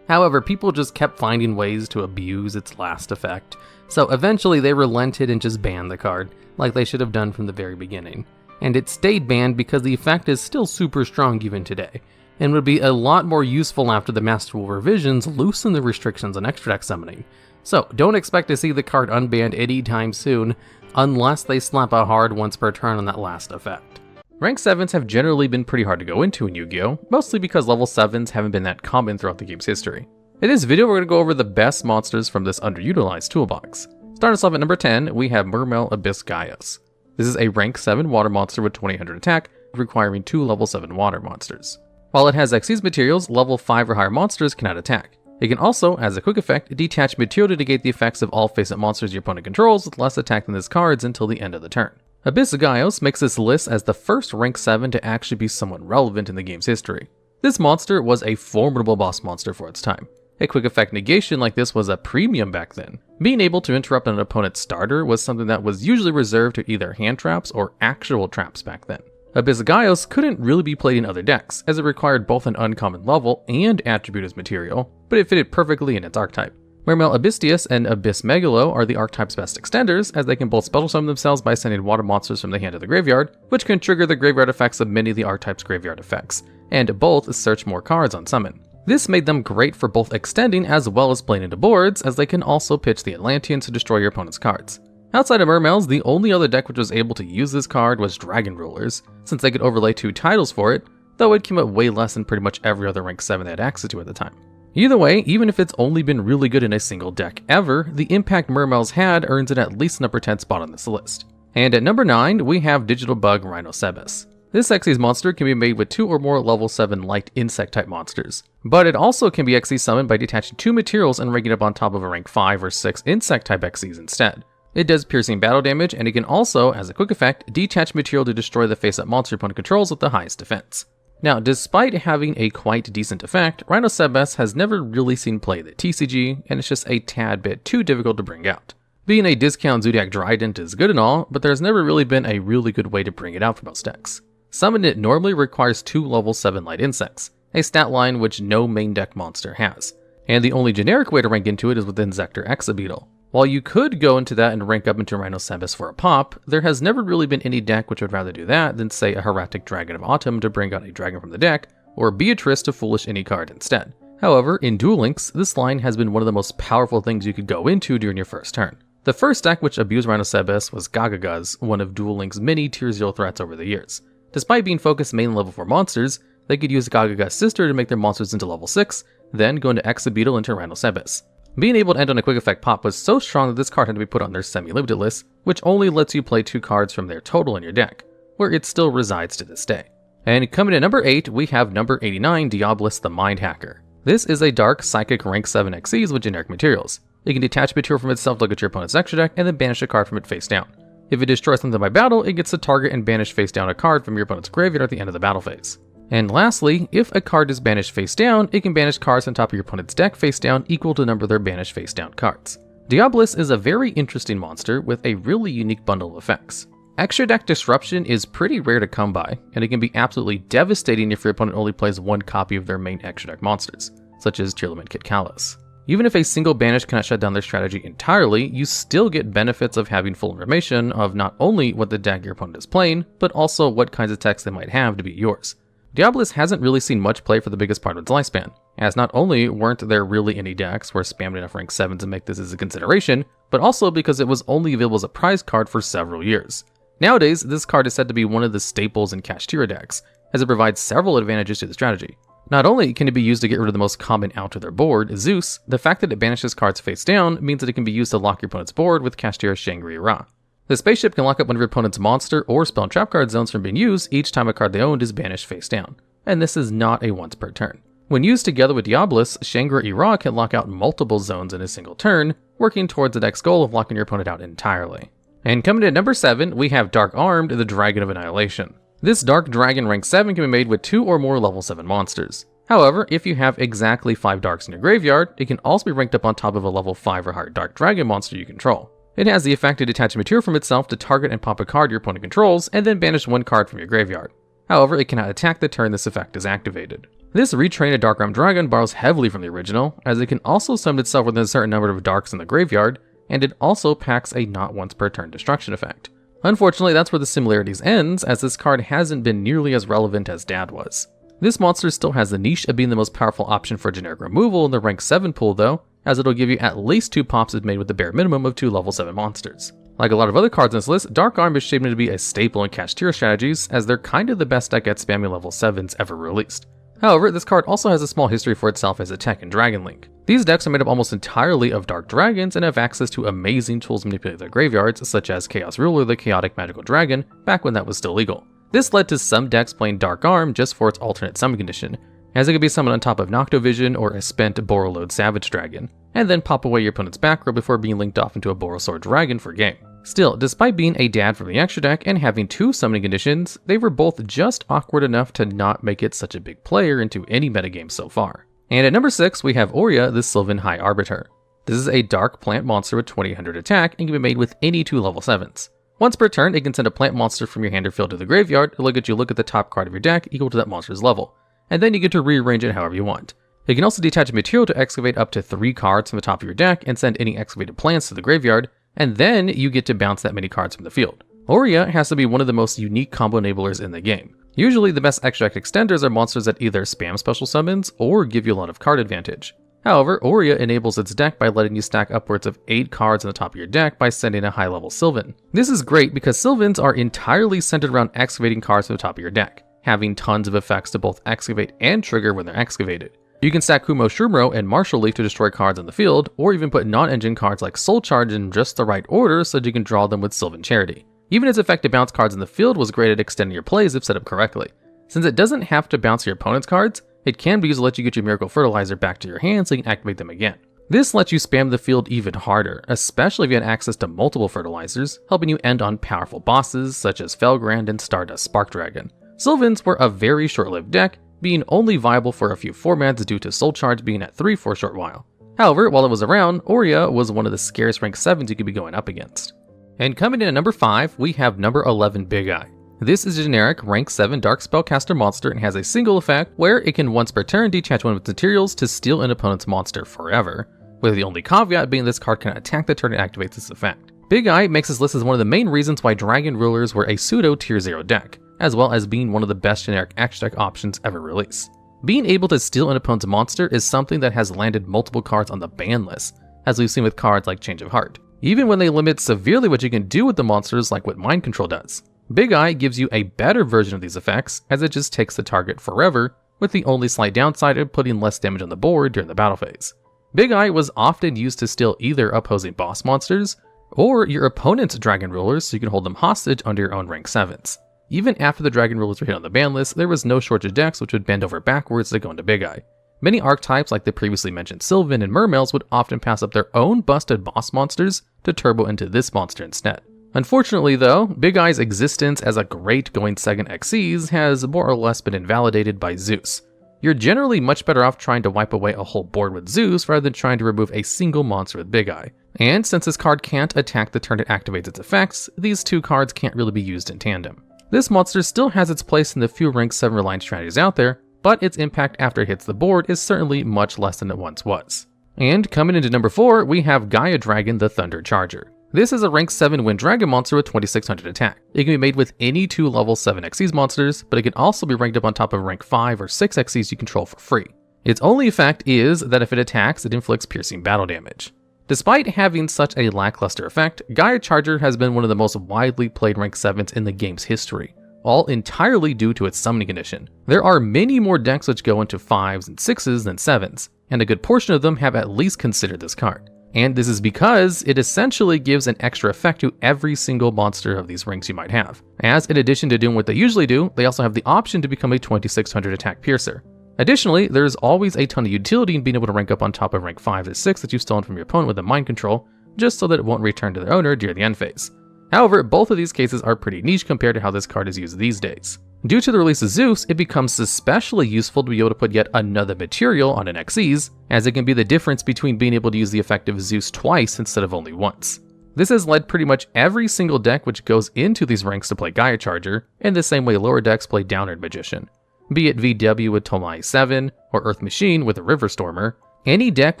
However, people just kept finding ways to abuse its last effect, so eventually they relented and just banned the card, like they should have done from the very beginning. And it stayed banned because the effect is still super strong even today, and would be a lot more useful after the Master Rule revisions loosen the restrictions on extra deck summoning. So don't expect to see the card unbanned anytime soon, unless they slap a hard once per turn on that last effect. Rank 7s have generally been pretty hard to go into in Yu-Gi-Oh!, mostly because level 7s haven't been that common throughout the game's history. In this video, we're going to go over the best monsters from this underutilized toolbox. Starting us off at number 10, we have Mermail Abyss Gaius. This is a rank 7 water monster with 2800 attack, requiring 2 level 7 water monsters. While it has Xyz materials, level 5 or higher monsters cannot attack. It can also, as a quick effect, detach material to negate the effects of all face-up monsters your opponent controls with less attack than its cards until the end of the turn. Abyss Gaius makes this list as the first rank 7 to actually be somewhat relevant in the game's history. This monster was a formidable boss monster for its time. A quick effect negation like this was a premium back then. Being able to interrupt an opponent's starter was something that was usually reserved to either hand traps or actual traps back then. Abyss Gaius couldn't really be played in other decks, as it required both an uncommon level and attribute as material, but it fitted perfectly in its archetype. Mermail Abystius and Abyss Megalo are the archetype's best extenders, as they can both special summon themselves by sending water monsters from the hand to the graveyard, which can trigger the graveyard effects of many of the archetype's graveyard effects, and both search more cards on summon. This made them great for both extending as well as playing into boards, as they can also pitch the Atlanteans to destroy your opponent's cards. Outside of Mermails, the only other deck which was able to use this card was Dragon Rulers, since they could overlay 2 titles for it, though it came at way less than pretty much every other rank 7 they had access to at the time. Either way, even if it's only been really good in a single deck ever, the impact Mermails had earns it at least number 10 spot on this list. And at number 9, we have Digital Bug Rhinocebus. This Xyz monster can be made with 2 or more level 7 light insect type monsters, but it also can be Xyz summoned by detaching 2 materials and ranking up on top of a rank 5 or 6 insect type Xyz instead. It does piercing battle damage, and it can also, as a quick effect, detach material to destroy the face-up monster opponent controls with the highest defense. Now, despite having a quite decent effect, Rhinocebus has never really seen play at TCG, and it's just a tad bit too difficult to bring out. Being a discount Zodiac Trident is good and all, but there's never really been a really good way to bring it out for most decks. Summon it normally requires 2 level 7 light insects, a stat line which no main deck monster has, and the only generic way to rank into it is within Zector Exabeetle. While you could go into that and rank up into Rhinocebus for a pop, there has never really been any deck which would rather do that than say a Heretic Dragon of Autumn to bring out a dragon from the deck, or Beatrice to foolish any card instead. However, in Duel Links, this line has been one of the most powerful things you could go into during your first turn. The first deck which abused Rhinocebus was Gagaguz, one of Duel Links' many tier 0 threats over the years. Despite being focused mainly level 4 monsters, they could use Gagaguz's sister to make their monsters into level 6, then go into Exabeetle into Rhinocebus. Being able to end on a quick effect pop was so strong that this card had to be put on their semi-limited list, which only lets you play 2 cards from their total in your deck, where it still resides to this day. And coming in at number 8, we have number 89, Diabolus the Mind Hacker. This is a dark, psychic rank 7 Xyz with generic materials. It can detach material from itself to look at your opponent's extra deck, and then banish a card from it face down. If it destroys something by battle, it gets to target and banish face down a card from your opponent's graveyard at the end of the battle phase. And lastly, if a card is banished face down, it can banish cards on top of your opponent's deck face down equal to the number of their banished face down cards. Diabolus is a very interesting monster with a really unique bundle of effects. Extra deck disruption is pretty rare to come by, and it can be absolutely devastating if your opponent only plays 1 copy of their main extra deck monsters, such as Tearlament Kit Callus. Even if a single banish cannot shut down their strategy entirely, you still get benefits of having full information of not only what the deck your opponent is playing, but also what kinds of techs they might have to be yours. Diabolus hasn't really seen much play for the biggest part of its lifespan, as not only weren't there really any decks where spammed enough rank 7s to make this as a consideration, but also because it was only available as a prize card for several years. Nowadays, this card is said to be one of the staples in Kashtira decks, as it provides several advantages to the strategy. Not only can it be used to get rid of the most common out of their board, Zeus, the fact that it banishes cards face down means that it can be used to lock your opponent's board with Kashtira Shangri-La. The spaceship can lock up one of your opponent's monster or spell and trap card zones from being used each time a card they owned is banished face down, and this is not a once per turn. When used together with Diabolus, Shangri-La can lock out multiple zones in a single turn, working towards the deck's goal of locking your opponent out entirely. And coming in at number 7, we have Dark Armed, the Dragon of Annihilation. This Dark Dragon rank 7 can be made with 2 or more level 7 monsters. However, if you have exactly 5 Darks in your graveyard, it can also be ranked up on top of a level 5 or higher Dark Dragon monster you control. It has the effect to detach material from itself to target and pop a card your opponent controls, and then banish 1 card from your graveyard. However, it cannot attack the turn this effect is activated. This retrained Dark Armed Dragon borrows heavily from the original, as it can also summon itself within a certain number of Darks in the graveyard, and it also packs a not once per turn destruction effect. Unfortunately, that's where the similarities ends, as this card hasn't been nearly as relevant as Dad was. This monster still has the niche of being the most powerful option for generic removal in the rank 7 pool though, as it'll give you at least 2 pops if made with the bare minimum of 2 level 7 monsters. Like a lot of other cards in this list, Dark Arm is shaped to be a staple in Kashtira strategies, as they're kind of the best deck at spamming level 7s ever released. However, this card also has a small history for itself as a tech in Dragon Link. These decks are made up almost entirely of Dark Dragons and have access to amazing tools to manipulate their graveyards, such as Chaos Ruler the Chaotic Magical Dragon, back when that was still legal. This led to some decks playing Dark Arm just for its alternate summon condition, as it could be summoned on top of Noctovision or a spent Borreload Savage Dragon, and then pop away your opponent's back row before being linked off into a Borosword Dragon for game. Still, despite being a dad from the extra deck and having 2 summoning conditions, they were both just awkward enough to not make it such a big player into any metagame so far. And at number 6, we have Aurea, the Sylvan High Arbiter. This is a dark plant monster with 2800 attack and can be made with any 2 level 7s. Once per turn, it can send a plant monster from your hand or field to the graveyard to look at the top card of your deck equal to that monster's level, and then you get to rearrange it however you want. It can also detach material to excavate up to 3 cards from the top of your deck and send any excavated plants to the graveyard, and then you get to bounce that many cards from the field. Aurea has to be one of the most unique combo enablers in the game. Usually the best extra deck extenders are monsters that either spam special summons or give you a lot of card advantage. However, Aurea enables its deck by letting you stack upwards of 8 cards on the top of your deck by sending a high level Sylvan. This is great because Sylvans are entirely centered around excavating cards from the top of your deck, having tons of effects to both excavate and trigger when they're excavated. You can stack Kumo Shroomro and Martial Leaf to destroy cards on the field, or even put non-engine cards like Soul Charge in just the right order so that you can draw them with Sylvan Charity. Even its effect to bounce cards in the field was great at extending your plays if set up correctly. Since it doesn't have to bounce your opponent's cards, it can be used to let you get your Miracle Fertilizer back to your hand so you can activate them again. This lets you spam the field even harder, especially if you had access to multiple fertilizers, helping you end on powerful bosses such as Felgrand and Stardust Spark Dragon. Sylvans were a very short-lived deck, being only viable for a few formats due to Soul Charge being at 3 for a short while. However, while it was around, Aurea was one of the scariest rank 7s you could be going up against. And coming in at number 5, we have number 11 Big Eye. This is a generic rank 7 Dark Spellcaster monster and has a single effect where it can once per turn detach one of its materials to steal an opponent's monster forever, with the only caveat being this card can attack the turn it activates this effect. Big Eye makes this list as one of the main reasons why Dragon Rulers were a pseudo tier 0 deck, as well as being one of the best generic extra deck options ever released. Being able to steal an opponent's monster is something that has landed multiple cards on the ban list, as we've seen with cards like Change of Heart, even when they limit severely what you can do with the monsters like what Mind Control does. Big Eye gives you a better version of these effects, as it just takes the target forever, with the only slight downside of putting less damage on the board during the battle phase. Big Eye was often used to steal either opposing boss monsters, or your opponent's Dragon Rulers so you can hold them hostage under your own rank 7s. Even after the Dragon Rulers were hit on the ban list, there was no shortage of decks which would bend over backwards to go into Big Eye. Many archetypes like the previously mentioned Sylvan and Mermails would often pass up their own busted boss monsters to turbo into this monster instead. Unfortunately though, Big Eye's existence as a great going second Xyz has more or less been invalidated by Zeus. You're generally much better off trying to wipe away a whole board with Zeus rather than trying to remove a single monster with Big Eye. And since this card can't attack the turn it activates its effects, these 2 cards can't really be used in tandem. This monster still has its place in the few rank 7 reliant strategies out there, but its impact after it hits the board is certainly much less than it once was. And coming into number 4, we have Gaia Dragon the Thunder Charger. This is a rank 7 wind dragon monster with 2600 attack. It can be made with any 2 level 7 Xyz monsters, but it can also be ranked up on top of rank 5 or 6 Xyz you control for free. Its only effect is that if it attacks, it inflicts piercing battle damage. Despite having such a lackluster effect, Gaia Charger has been one of the most widely played rank 7s in the game's history, all entirely due to its summoning condition. There are many more decks which go into 5s and 6s than 7s, and a good portion of them have at least considered this card. And this is because it essentially gives an extra effect to every single monster of these ranks you might have, as in addition to doing what they usually do, they also have the option to become a 2600 attack piercer. Additionally, there's always a ton of utility in being able to rank up on top of rank 5 or 6 that you've stolen from your opponent with a mind control, just so that it won't return to their owner during the end phase. However, both of these cases are pretty niche compared to how this card is used these days. Due to the release of Zeus, it becomes especially useful to be able to put yet another material on an Xyz, as it can be the difference between being able to use the effect of Zeus twice instead of only once. This has led pretty much every single deck which goes into these ranks to play Gaia Charger, in the same way lower decks play Downward Magician. Be it VW with Tomai 7, or Earth Machine with a River Stormer, any deck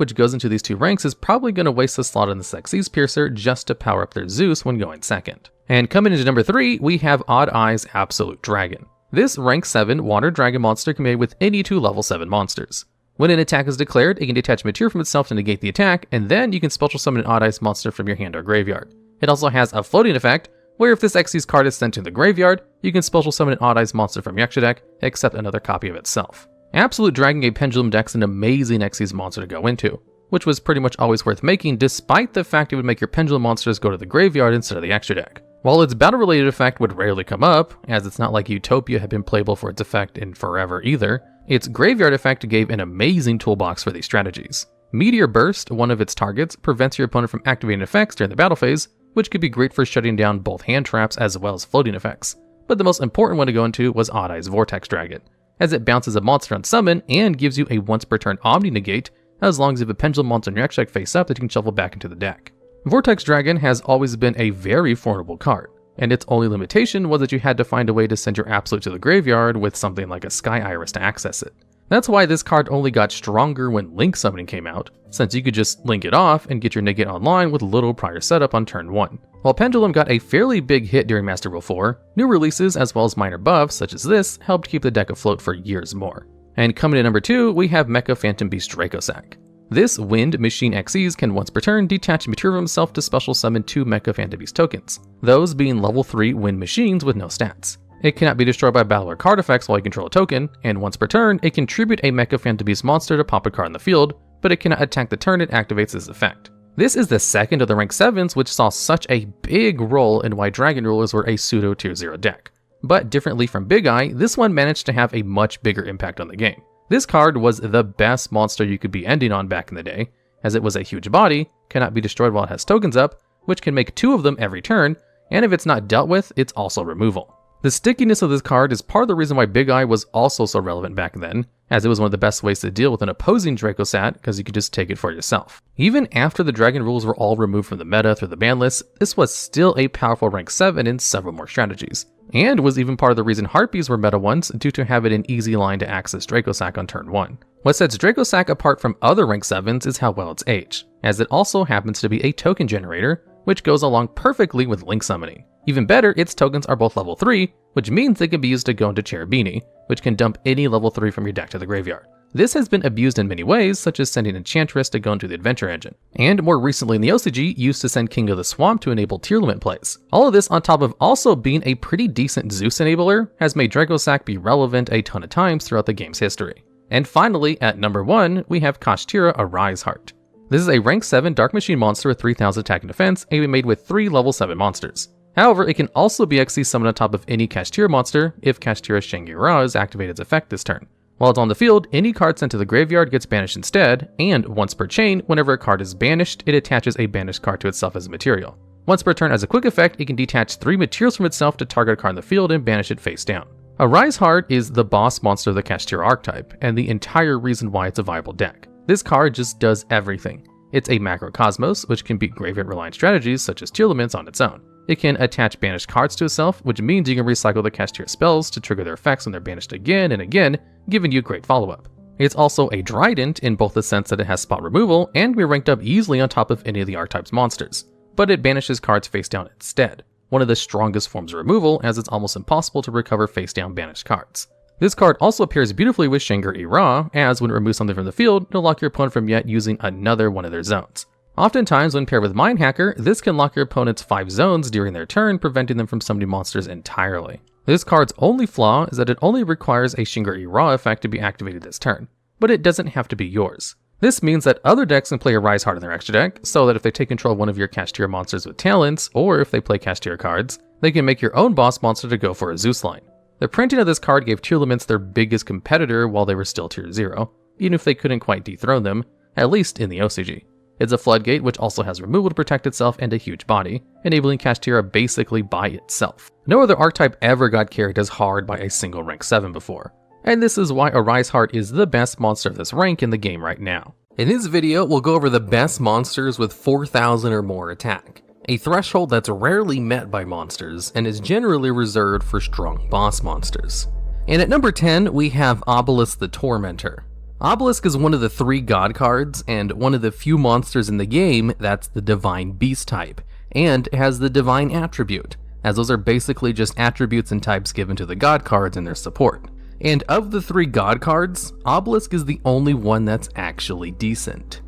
which goes into these two ranks is probably going to waste a slot on the Xyz Piercer just to power up their Zeus when going second. And coming into number 3, we have Odd Eyes Absolute Dragon. This rank 7 water dragon monster can be made with any two level 7 monsters. When an attack is declared, it can detach material from itself to negate the attack, and then you can special summon an Odd Eyes monster from your hand or graveyard. It also has a floating effect, where if this Xyz card is sent to the graveyard, you can special summon an Odd Eyes monster from your extra deck, except another copy of itself. Absolute Dragon gave Pendulum decks an amazing Xyz monster to go into, which was pretty much always worth making despite the fact it would make your Pendulum monsters go to the graveyard instead of the extra deck. While its battle-related effect would rarely come up, as it's not like Utopia had been playable for its effect in forever either, its graveyard effect gave an amazing toolbox for these strategies. Meteor Burst, one of its targets, prevents your opponent from activating effects during the battle phase, which could be great for shutting down both hand traps as well as floating effects. But the most important one to go into was Odd Eyes Vortex Dragon, as it bounces a monster on summon and gives you a once per turn Omni Negate, as long as you have a Pendulum monster in your extra deck face up that you can shuffle back into the deck. Vortex Dragon has always been a very formidable card, and its only limitation was that you had to find a way to send your Absolute to the graveyard with something like a Sky Iris to access it. That's why this card only got stronger when Link Summoning came out, since you could just link it off and get your Negate online with little prior setup on turn 1. While Pendulum got a fairly big hit during Master Rule 4, new releases as well as minor buffs such as this helped keep the deck afloat for years more. And coming in number 2, we have Mecha Phantom Beast Draco Sack. This Wind Machine Xyz can once per turn detach material from himself to special summon 2 Mecha Phantom Beast tokens, those being level 3 Wind Machines with no stats. It cannot be destroyed by battle or card effects while you control a token, and once per turn, it can tribute a Mecha Phantom Beast monster to pop a card in the field, but it cannot attack the turn it activates this effect. This is the second of the rank 7s which saw such a big role in why Dragon Rulers were a pseudo tier 0 deck. But differently from Big Eye, this one managed to have a much bigger impact on the game. This card was the best monster you could be ending on back in the day, as it was a huge body, cannot be destroyed while it has tokens up, which can make 2 of them every turn, and if it's not dealt with, it's also removal. The stickiness of this card is part of the reason why Big Eye was also so relevant back then, as it was one of the best ways to deal with an opposing Draco Sat because you could just take it for yourself. Even after the Dragon rules were all removed from the meta through the ban list, this was still a powerful rank 7 in several more strategies, and was even part of the reason Harpies were meta once due to having an easy line to access Draco Sack on turn 1. What sets Draco Sack apart from other rank 7s is how well it's aged, as it also happens to be a token generator, which goes along perfectly with Link Summoning. Even better, its tokens are both level 3, which means they can be used to go into Cherubini, which can dump any level 3 from your deck to the graveyard. This has been abused in many ways, such as sending Enchantress to go into the Adventure Engine, and more recently in the OCG, used to send King of the Swamp to enable tier limit plays. All of this on top of also being a pretty decent Zeus enabler, has made Draco Sack be relevant a ton of times throughout the game's history. And finally, at number 1, we have Kashtira Arise Heart. This is a rank 7 Dark Machine monster with 3000 attack and defense, and can be made with 3 level 7 monsters. However, it can also be Xyz summoned on top of any Kashtira monster if Kashtira Shangri-La is activated its effect this turn. While it's on the field, any card sent to the graveyard gets banished instead, and once per chain, whenever a card is banished, it attaches a banished card to itself as a material. Once per turn as a quick effect, it can detach 3 materials from itself to target a card in the field and banish it face down. Arise Heart is the boss monster of the Kashtira archetype, and the entire reason why it's a viable deck. This card just does everything. It's a macrocosmos, which can beat graveyard-reliant strategies such as tier limits on its own. It can attach banished cards to itself, which means you can recycle the Kashtira spells to trigger their effects when they're banished again and again, giving you great follow-up. It's also a Trident in both the sense that it has spot removal and can be ranked up easily on top of any of the archetype's monsters, but it banishes cards face down instead, one of the strongest forms of removal as it's almost impossible to recover face down banished cards. This card also pairs beautifully with Shangri-La, as when it removes something from the field, it'll lock your opponent from yet using another one of their zones. Oftentimes, when paired with Mind Hacker, this can lock your opponent's 5 zones during their turn, preventing them from summoning monsters entirely. This card's only flaw is that it only requires a Shinra Ra effect to be activated this turn, but it doesn't have to be yours. This means that other decks can play Arise Heart in their extra deck, so that if they take control of one of your cash tier monsters with talents, or if they play cash tier cards, they can make your own boss monster to go for a Zeus line. The printing of this card gave Tier Limits their biggest competitor while they were still tier 0, even if they couldn't quite dethrone them, at least in the OCG. It's a floodgate which also has removal to protect itself and a huge body, enabling Kashtira basically by itself. No other archetype ever got carried as hard by a single rank 7 before, and this is why Arise Heart is the best monster of this rank in the game right now. In this video, we'll go over the best monsters with 4,000 or more attack, a threshold that's rarely met by monsters and is generally reserved for strong boss monsters. And at number 10, we have Obelisk the Tormentor. Obelisk is one of the 3 god cards and one of the few monsters in the game that's the Divine Beast type, and has the Divine Attribute, as those are basically just attributes and types given to the god cards and their support. And of the 3 god cards, Obelisk is the only one that's actually decent.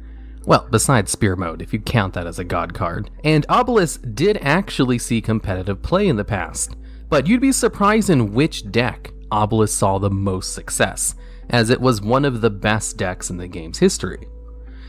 Well, besides Spear Mode, if you count that as a god card. And Obelisk did actually see competitive play in the past, but you'd be surprised in which deck Obelisk saw the most success, as it was one of the best decks in the game's history.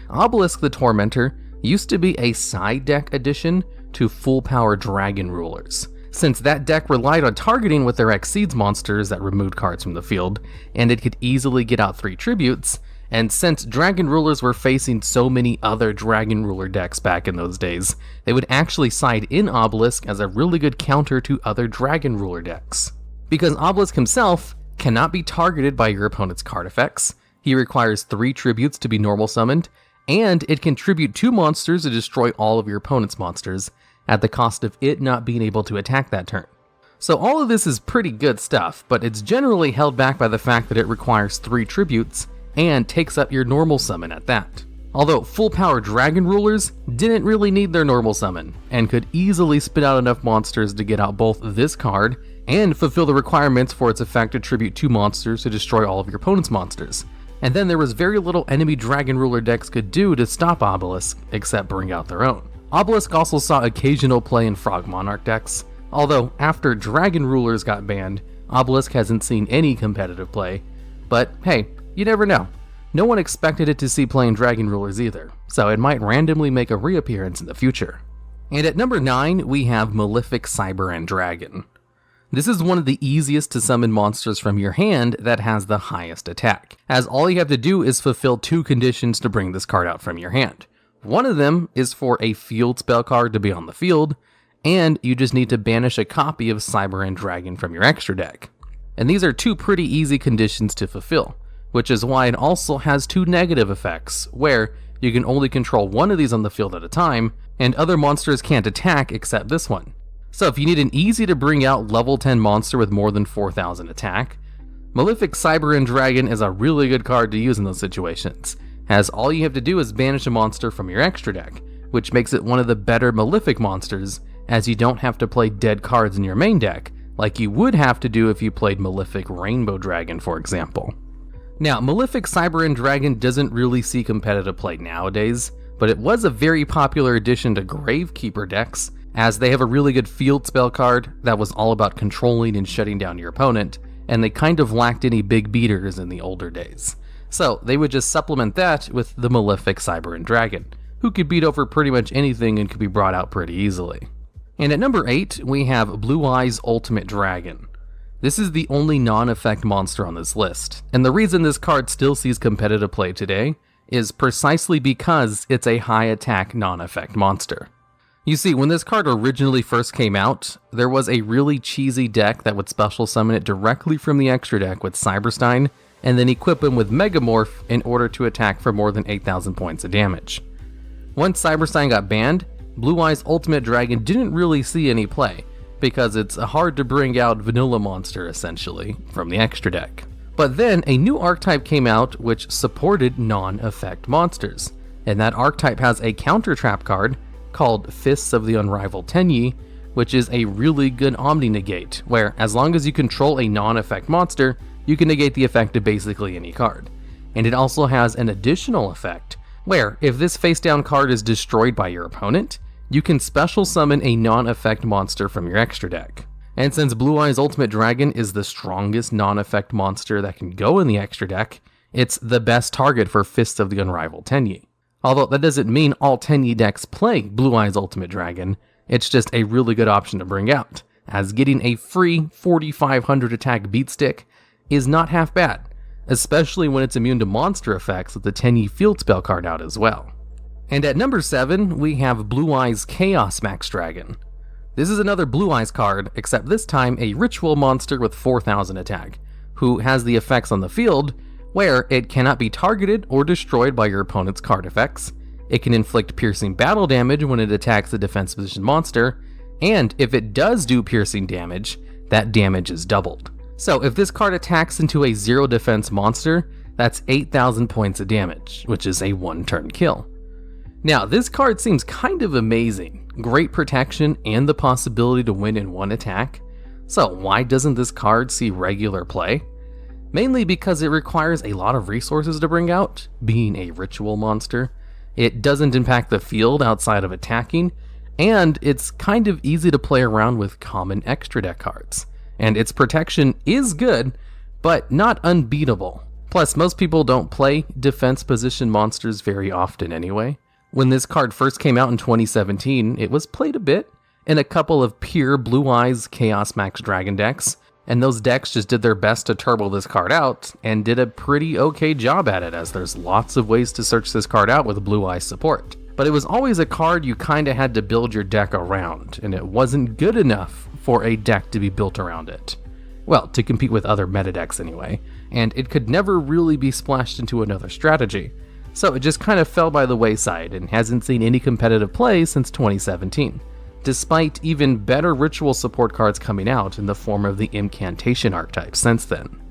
Obelisk the Tormentor used to be a side deck addition to full power Dragon Rulers, since that deck relied on targeting with their Xyz monsters that removed cards from the field, and it could easily get out 3 tributes, and since Dragon Rulers were facing so many other Dragon Ruler decks back in those days, they would actually side in Obelisk as a really good counter to other Dragon Ruler decks. Because Obelisk himself cannot be targeted by your opponent's card effects, he requires 3 tributes to be normal summoned, and it can tribute 2 monsters to destroy all of your opponent's monsters, at the cost of it not being able to attack that turn. So all of this is pretty good stuff, but it's generally held back by the fact that it requires 3 tributes, and takes up your normal summon at that. Although full power Dragon Rulers didn't really need their normal summon, and could easily spit out enough monsters to get out both this card, and fulfill the requirements for its effect to tribute 2 monsters to destroy all of your opponent's monsters. And then there was very little enemy Dragon Ruler decks could do to stop Obelisk, except bring out their own. Obelisk also saw occasional play in Frog Monarch decks, although after Dragon Rulers got banned, Obelisk hasn't seen any competitive play, but hey, you never know. No one expected it to see play in Dragon Rulers either, so it might randomly make a reappearance in the future. And at number 9, we have Malefic Cyber and Dragon. This is one of the easiest to summon monsters from your hand that has the highest attack, as all you have to do is fulfill 2 conditions to bring this card out from your hand. One of them is for a field spell card to be on the field, and you just need to banish a copy of Cyber and Dragon from your extra deck. And these are 2 pretty easy conditions to fulfill, which is why it also has 2 negative effects, where you can only control one of these on the field at a time, and other monsters can't attack except this one. So if you need an easy to bring out level 10 monster with more than 4,000 attack, Malefic Cyber and Dragon is a really good card to use in those situations, as all you have to do is banish a monster from your extra deck, which makes it one of the better Malefic monsters, as you don't have to play dead cards in your main deck, like you would have to do if you played Malefic Rainbow Dragon, for example. Now, Malefic Cyber and Dragon doesn't really see competitive play nowadays, but it was a very popular addition to Gravekeeper decks, as they have a really good field spell card that was all about controlling and shutting down your opponent, and they kind of lacked any big beaters in the older days. So they would just supplement that with the Malefic Cyber and Dragon, who could beat over pretty much anything and could be brought out pretty easily. And at number 8, we have Blue Eyes Ultimate Dragon. This is the only non-effect monster on this list, and the reason this card still sees competitive play today is precisely because it's a high attack non-effect monster. You see, when this card originally first came out, there was a really cheesy deck that would special summon it directly from the extra deck with Cyberstein, and then equip him with Megamorph in order to attack for more than 8,000 points of damage. Once Cyberstein got banned, Blue Eyes Ultimate Dragon didn't really see any play, because it's a hard to bring out vanilla monster essentially from the extra deck. But then a new archetype came out which supported non-effect monsters, and that archetype has a counter trap card called Fists of the Unrivaled Tenyi, which is a really good Omni negate, where as long as you control a non-effect monster, you can negate the effect of basically any card. And it also has an additional effect, where if this face down card is destroyed by your opponent, you can special summon a non-effect monster from your extra deck. And since Blue Eyes Ultimate Dragon is the strongest non-effect monster that can go in the extra deck, it's the best target for Fist of the Unrivaled Tenyi. Although that doesn't mean all Tenyi decks play Blue Eyes Ultimate Dragon, it's just a really good option to bring out, as getting a free 4500 attack beat stick is not half bad, especially when it's immune to monster effects with the Tenyi Field Spell card out as well. And at number 7, we have Blue Eyes Chaos Max Dragon. This is another Blue Eyes card, except this time a ritual monster with 4000 attack, who has the effects on the field where it cannot be targeted or destroyed by your opponent's card effects, it can inflict piercing battle damage when it attacks a defense position monster, and if it does do piercing damage, that damage is doubled. So if this card attacks into a 0 defense monster, that's 8000 points of damage, which is a 1-turn kill. Now, this card seems kind of amazing. Great protection and the possibility to win in one attack. So why doesn't this card see regular play? Mainly because it requires a lot of resources to bring out, being a ritual monster. It doesn't impact the field outside of attacking, and it's kind of easy to play around with common extra deck cards. And its protection is good, but not unbeatable. Plus, most people don't play defense position monsters very often anyway. When this card first came out in 2017, it was played a bit in a couple of pure Blue Eyes Chaos Max Dragon decks, and those decks just did their best to turbo this card out, and did a pretty okay job at it, as there's lots of ways to search this card out with Blue Eyes support. But it was always a card you kinda had to build your deck around, and it wasn't good enough for a deck to be built around it. Well, to compete with other meta decks anyway, and it could never really be splashed into another strategy. So it just kind of fell by the wayside and hasn't seen any competitive play since 2017, despite even better ritual support cards coming out in the form of the Incantation archetype since then.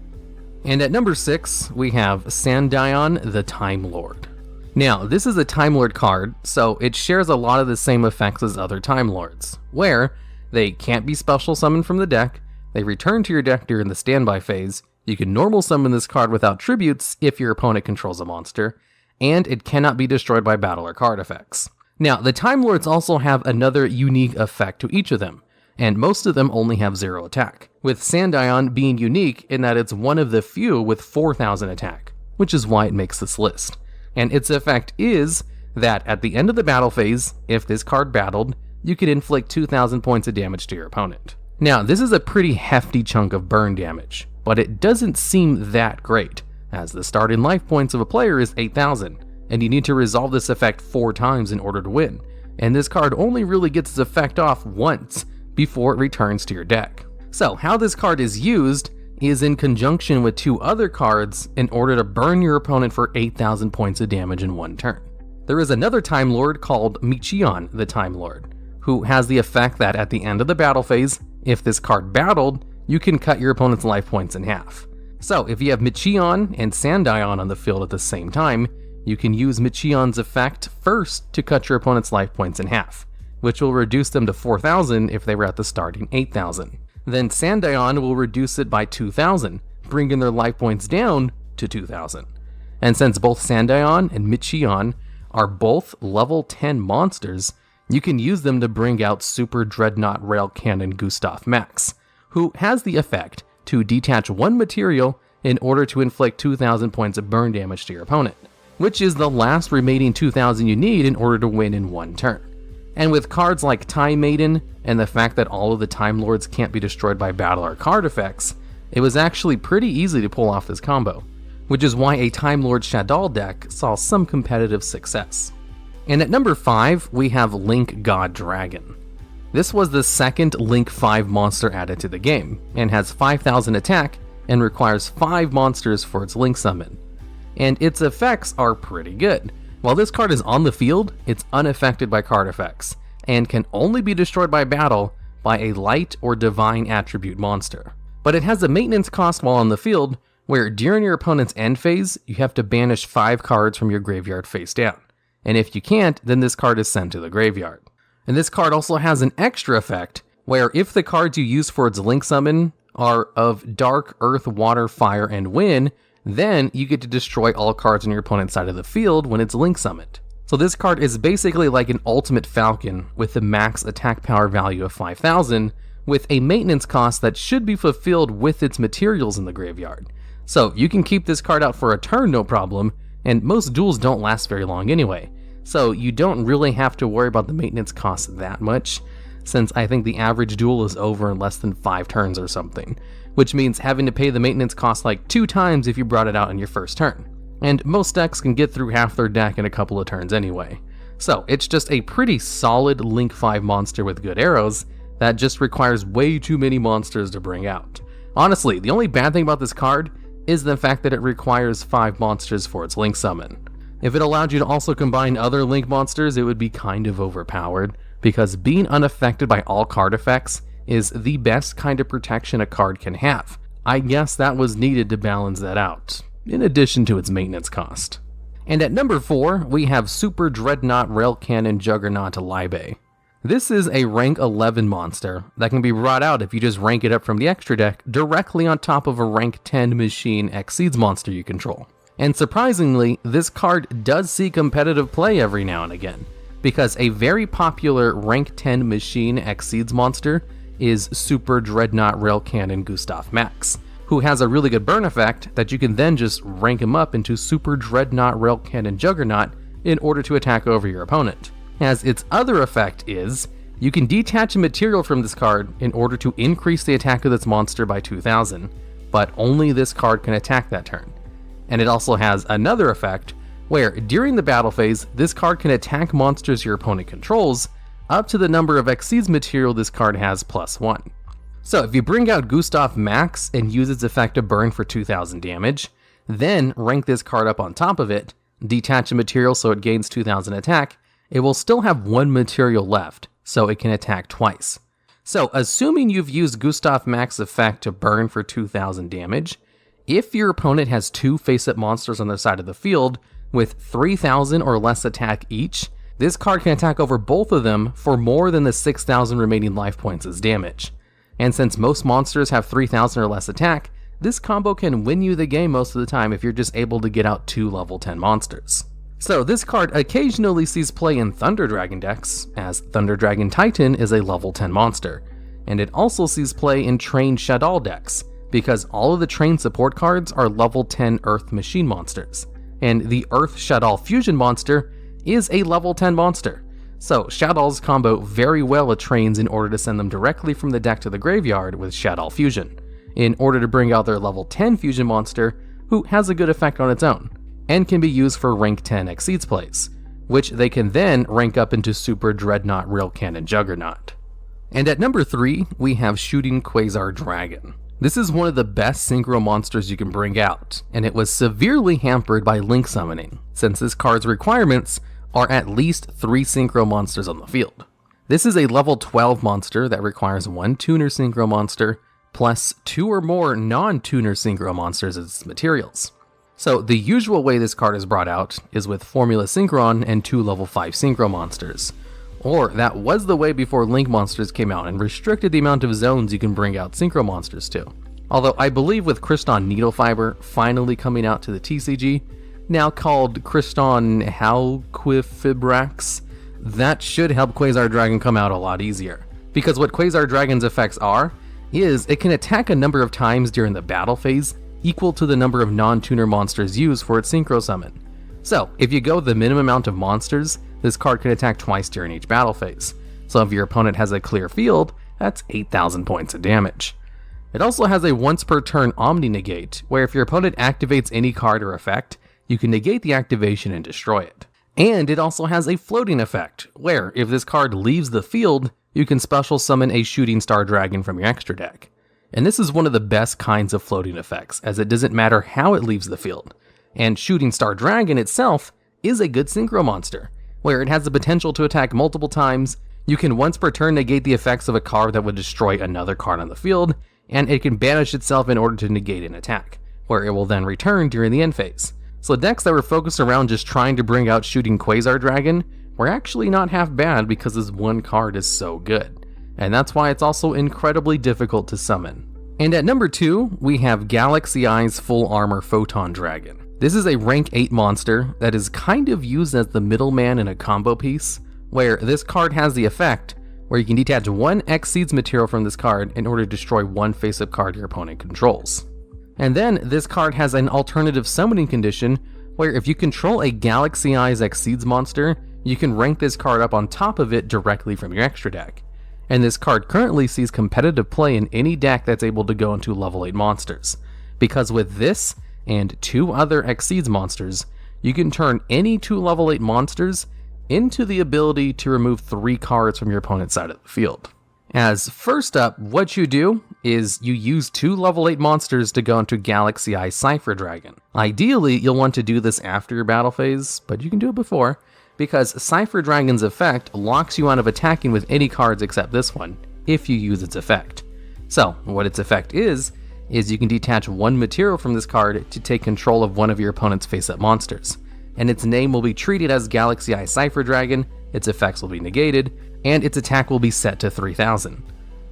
And at number 6, we have Sandion the Time Lord. Now, this is a Time Lord card, so it shares a lot of the same effects as other Time Lords, where they can't be special summoned from the deck, they return to your deck during the standby phase, you can normal summon this card without tributes if your opponent controls a monster, and it cannot be destroyed by battle or card effects. Now, the Time Lords also have another unique effect to each of them, and most of them only have 0 attack, with Sandion being unique in that it's one of the few with 4000 attack, which is why it makes this list. And its effect is that at the end of the battle phase, if this card battled, you can inflict 2000 points of damage to your opponent. Now, this is a pretty hefty chunk of burn damage, but it doesn't seem that great, as the starting life points of a player is 8000, and you need to resolve this effect 4 times in order to win, and this card only really gets its effect off once before it returns to your deck. So how this card is used is in conjunction with 2 other cards in order to burn your opponent for 8000 points of damage in 1 turn. There is another Time Lord called Michion the Time Lord, who has the effect that at the end of the battle phase, if this card battled, you can cut your opponent's life points in half. So if you have Michion and Sandion on the field at the same time, you can use Michion's effect first to cut your opponent's life points in half, which will reduce them to 4000 if they were at the starting 8000. Then Sandion will reduce it by 2000, bringing their life points down to 2000. And since both Sandion and Michion are both level 10 monsters, you can use them to bring out Super Dreadnought Rail Cannon Gustav Max, who has the effect to detach 1 material in order to inflict 2000 points of burn damage to your opponent, which is the last remaining 2000 you need in order to win in 1 turn. And with cards like Time Maiden and the fact that all of the Time Lords can't be destroyed by battle or card effects, it was actually pretty easy to pull off this combo, which is why a Time Lord Shaddoll deck saw some competitive success. And at number 5, we have Link God Dragon. This was the second Link 5 monster added to the game, and has 5000 attack and requires 5 monsters for its Link summon. And its effects are pretty good. While this card is on the field, it's unaffected by card effects, and can only be destroyed by battle by a light or divine attribute monster. But it has a maintenance cost while on the field, where during your opponent's end phase, you have to banish 5 cards from your graveyard face down. And if you can't, then this card is sent to the graveyard. And this card also has an extra effect, where if the cards you use for its Link summon are of Dark, Earth, Water, Fire, and Wind, Then you get to destroy all cards on your opponent's side of the field when it's link summoned. So this card is basically like an ultimate falcon with the max attack power value of 5,000, with a maintenance cost that should be fulfilled with its materials in the graveyard. So you can keep this card out for a turn no problem, and most duels don't last very long anyway. So you don't really have to worry about the maintenance cost that much, since I think the average duel is over in less than 5 turns or something, which means having to pay the maintenance cost like 2 times if you brought it out in your first turn. And most decks can get through half their deck in a couple of turns anyway. So it's just a pretty solid Link 5 monster with good arrows that just requires way too many monsters to bring out. Honestly, the only bad thing about this card is the fact that it requires 5 monsters for its Link summon. If it allowed you to also combine other Link monsters, it would be kind of overpowered, because being unaffected by all card effects is the best kind of protection a card can have. I guess that was needed to balance that out, in addition to its maintenance cost. And at number 4, we have Super Dreadnought Rail Cannon Juggernaut Libe. This is a rank 11 monster that can be brought out if you just rank it up from the extra deck directly on top of a rank 10 Machine Xyz monster you control. And surprisingly, this card does see competitive play every now and again, because a very popular rank 10 Machine Xyz monster is Super Dreadnought Rail Cannon Gustav Max, who has a really good burn effect that you can then just rank him up into Super Dreadnought Rail Cannon Juggernaut in order to attack over your opponent. As its other effect is, you can detach a material from this card in order to increase the attack of this monster by 2,000, but only this card can attack that turn. And it also has another effect, where during the battle phase, this card can attack monsters your opponent controls, up to the number of Xyz material this card has +1. So if you bring out Gustav Max and use its effect to burn for 2,000 damage, then rank this card up on top of it, detach a material so it gains 2,000 attack, it will still have 1 material left, so it can attack twice. So assuming you've used Gustav Max's effect to burn for 2,000 damage, if your opponent has 2 face-up monsters on their side of the field with 3,000 or less attack each, this card can attack over both of them for more than the 6,000 remaining life points as damage. And since most monsters have 3,000 or less attack, this combo can win you the game most of the time if you're just able to get out 2 level 10 monsters. So this card occasionally sees play in Thunder Dragon decks, as Thunder Dragon Titan is a level 10 monster, and it also sees play in Train Shadal decks, because all of the Train support cards are level 10 Earth Machine monsters, and the Earth Shadal Fusion monster is a level 10 monster. So Shadal's combo very well with Trains in order to send them directly from the deck to the graveyard with Shadal Fusion, in order to bring out their level 10 Fusion monster, who has a good effect on its own, and can be used for rank 10 Xyz plays, which they can then rank up into Super Dreadnought Rail Cannon Juggernaut. And at number 3, we have Shooting Quasar Dragon. This is one of the best synchro monsters you can bring out, and it was severely hampered by link summoning, since this card's requirements are at least 3 synchro monsters on the field. This is a level 12 monster that requires 1 tuner synchro monster, plus 2 or more non-tuner synchro monsters as its materials. So the usual way this card is brought out is with Formula Synchron and 2 level 5 synchro monsters. Or that was the way before Link monsters came out and restricted the amount of zones you can bring out synchro monsters to. Although I believe with Kriston Needle Fiber finally coming out to the TCG, now called Kriston Halquifibrax, that should help Quasar Dragon come out a lot easier. Because what Quasar Dragon's effects are, is it can attack a number of times during the battle phase equal to the number of non-tuner monsters used for its synchro summon. So if you go the minimum amount of monsters, this card can attack twice during each battle phase. So if your opponent has a clear field, that's 8,000 points of damage. It also has a once per turn Omni Negate, where if your opponent activates any card or effect, you can negate the activation and destroy it. And it also has a floating effect, where if this card leaves the field, you can special summon a Shooting Star Dragon from your extra deck. And this is one of the best kinds of floating effects, as it doesn't matter how it leaves the field. And Shooting Star Dragon itself is a good synchro monster, where it has the potential to attack multiple times, you can once per turn negate the effects of a card that would destroy another card on the field, and it can banish itself in order to negate an attack, where it will then return during the end phase. So decks that were focused around just trying to bring out Shooting Quasar Dragon were actually not half bad because this one card is so good. And that's why it's also incredibly difficult to summon. And at number 2, we have Galaxy Eye's Full Armor Photon Dragon. This is a rank 8 monster that is kind of used as the middleman in a combo piece, where this card has the effect where you can detach one Xyz material from this card in order to destroy one face-up card your opponent controls. And then this card has an alternative summoning condition where if you control a Galaxy Eyes Xyz monster, you can rank this card up on top of it directly from your extra deck. And this card currently sees competitive play in any deck that's able to go into level 8 monsters, because with this and 2 other Xyz monsters, you can turn any 2 level 8 monsters into the ability to remove 3 cards from your opponent's side of the field. As first up, what you do is you use 2 level 8 monsters to go into Galaxy Eye Cypher Dragon. Ideally, you'll want to do this after your battle phase, but you can do it before, because Cypher Dragon's effect locks you out of attacking with any cards except this one, if you use its effect. So, what its effect is you can detach one material from this card to take control of one of your opponent's face-up monsters, and its name will be treated as Galaxy Eye Cypher Dragon, its effects will be negated, and its attack will be set to 3000.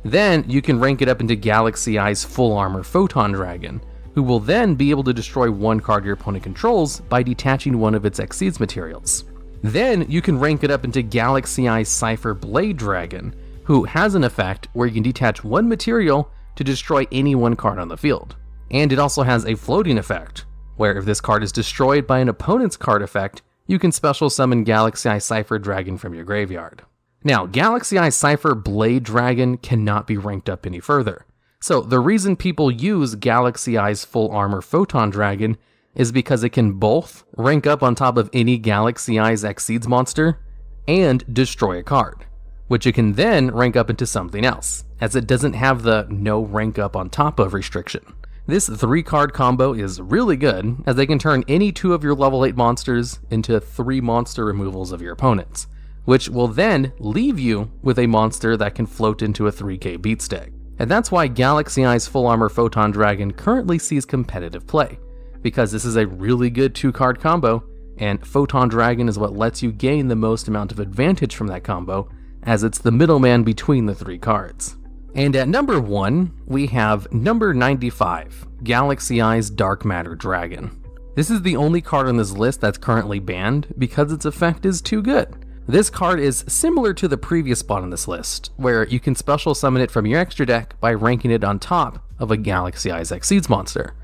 Then, you can rank it up into Galaxy Eye's Full Armor Photon Dragon, who will then be able to destroy one card your opponent controls by detaching one of its Xyz materials. Then you can rank it up into Galaxy Eye Cypher Blade Dragon, who has an effect where you can detach one material to destroy any one card on the field. And it also has a floating effect, where if this card is destroyed by an opponent's card effect, you can special summon Galaxy Eye Cypher Dragon from your graveyard. Now, Galaxy Eye Cypher Blade Dragon cannot be ranked up any further. So the reason people use Galaxy Eye's Full Armor Photon Dragon is because it can both rank up on top of any Galaxy Eyes Xyz monster and destroy a card, which it can then rank up into something else, as it doesn't have the no rank up on top of restriction. This 3-card combo is really good, as they can turn any 2 of your level 8 monsters into 3 monster removals of your opponents, which will then leave you with a monster that can float into a 3k beatstick. And that's why Galaxy Eyes Full Armor Photon Dragon currently sees competitive play, because this is a really good 2-card combo, and Photon Dragon is what lets you gain the most amount of advantage from that combo, as it's the middleman between the 3 cards. And at number 1, we have number 95, Galaxy Eyes Dark Matter Dragon. This is the only card on this list that's currently banned because its effect is too good. This card is similar to the previous spot on this list, where you can special summon it from your extra deck by ranking it on top of a Galaxy Eyes Xyz monster.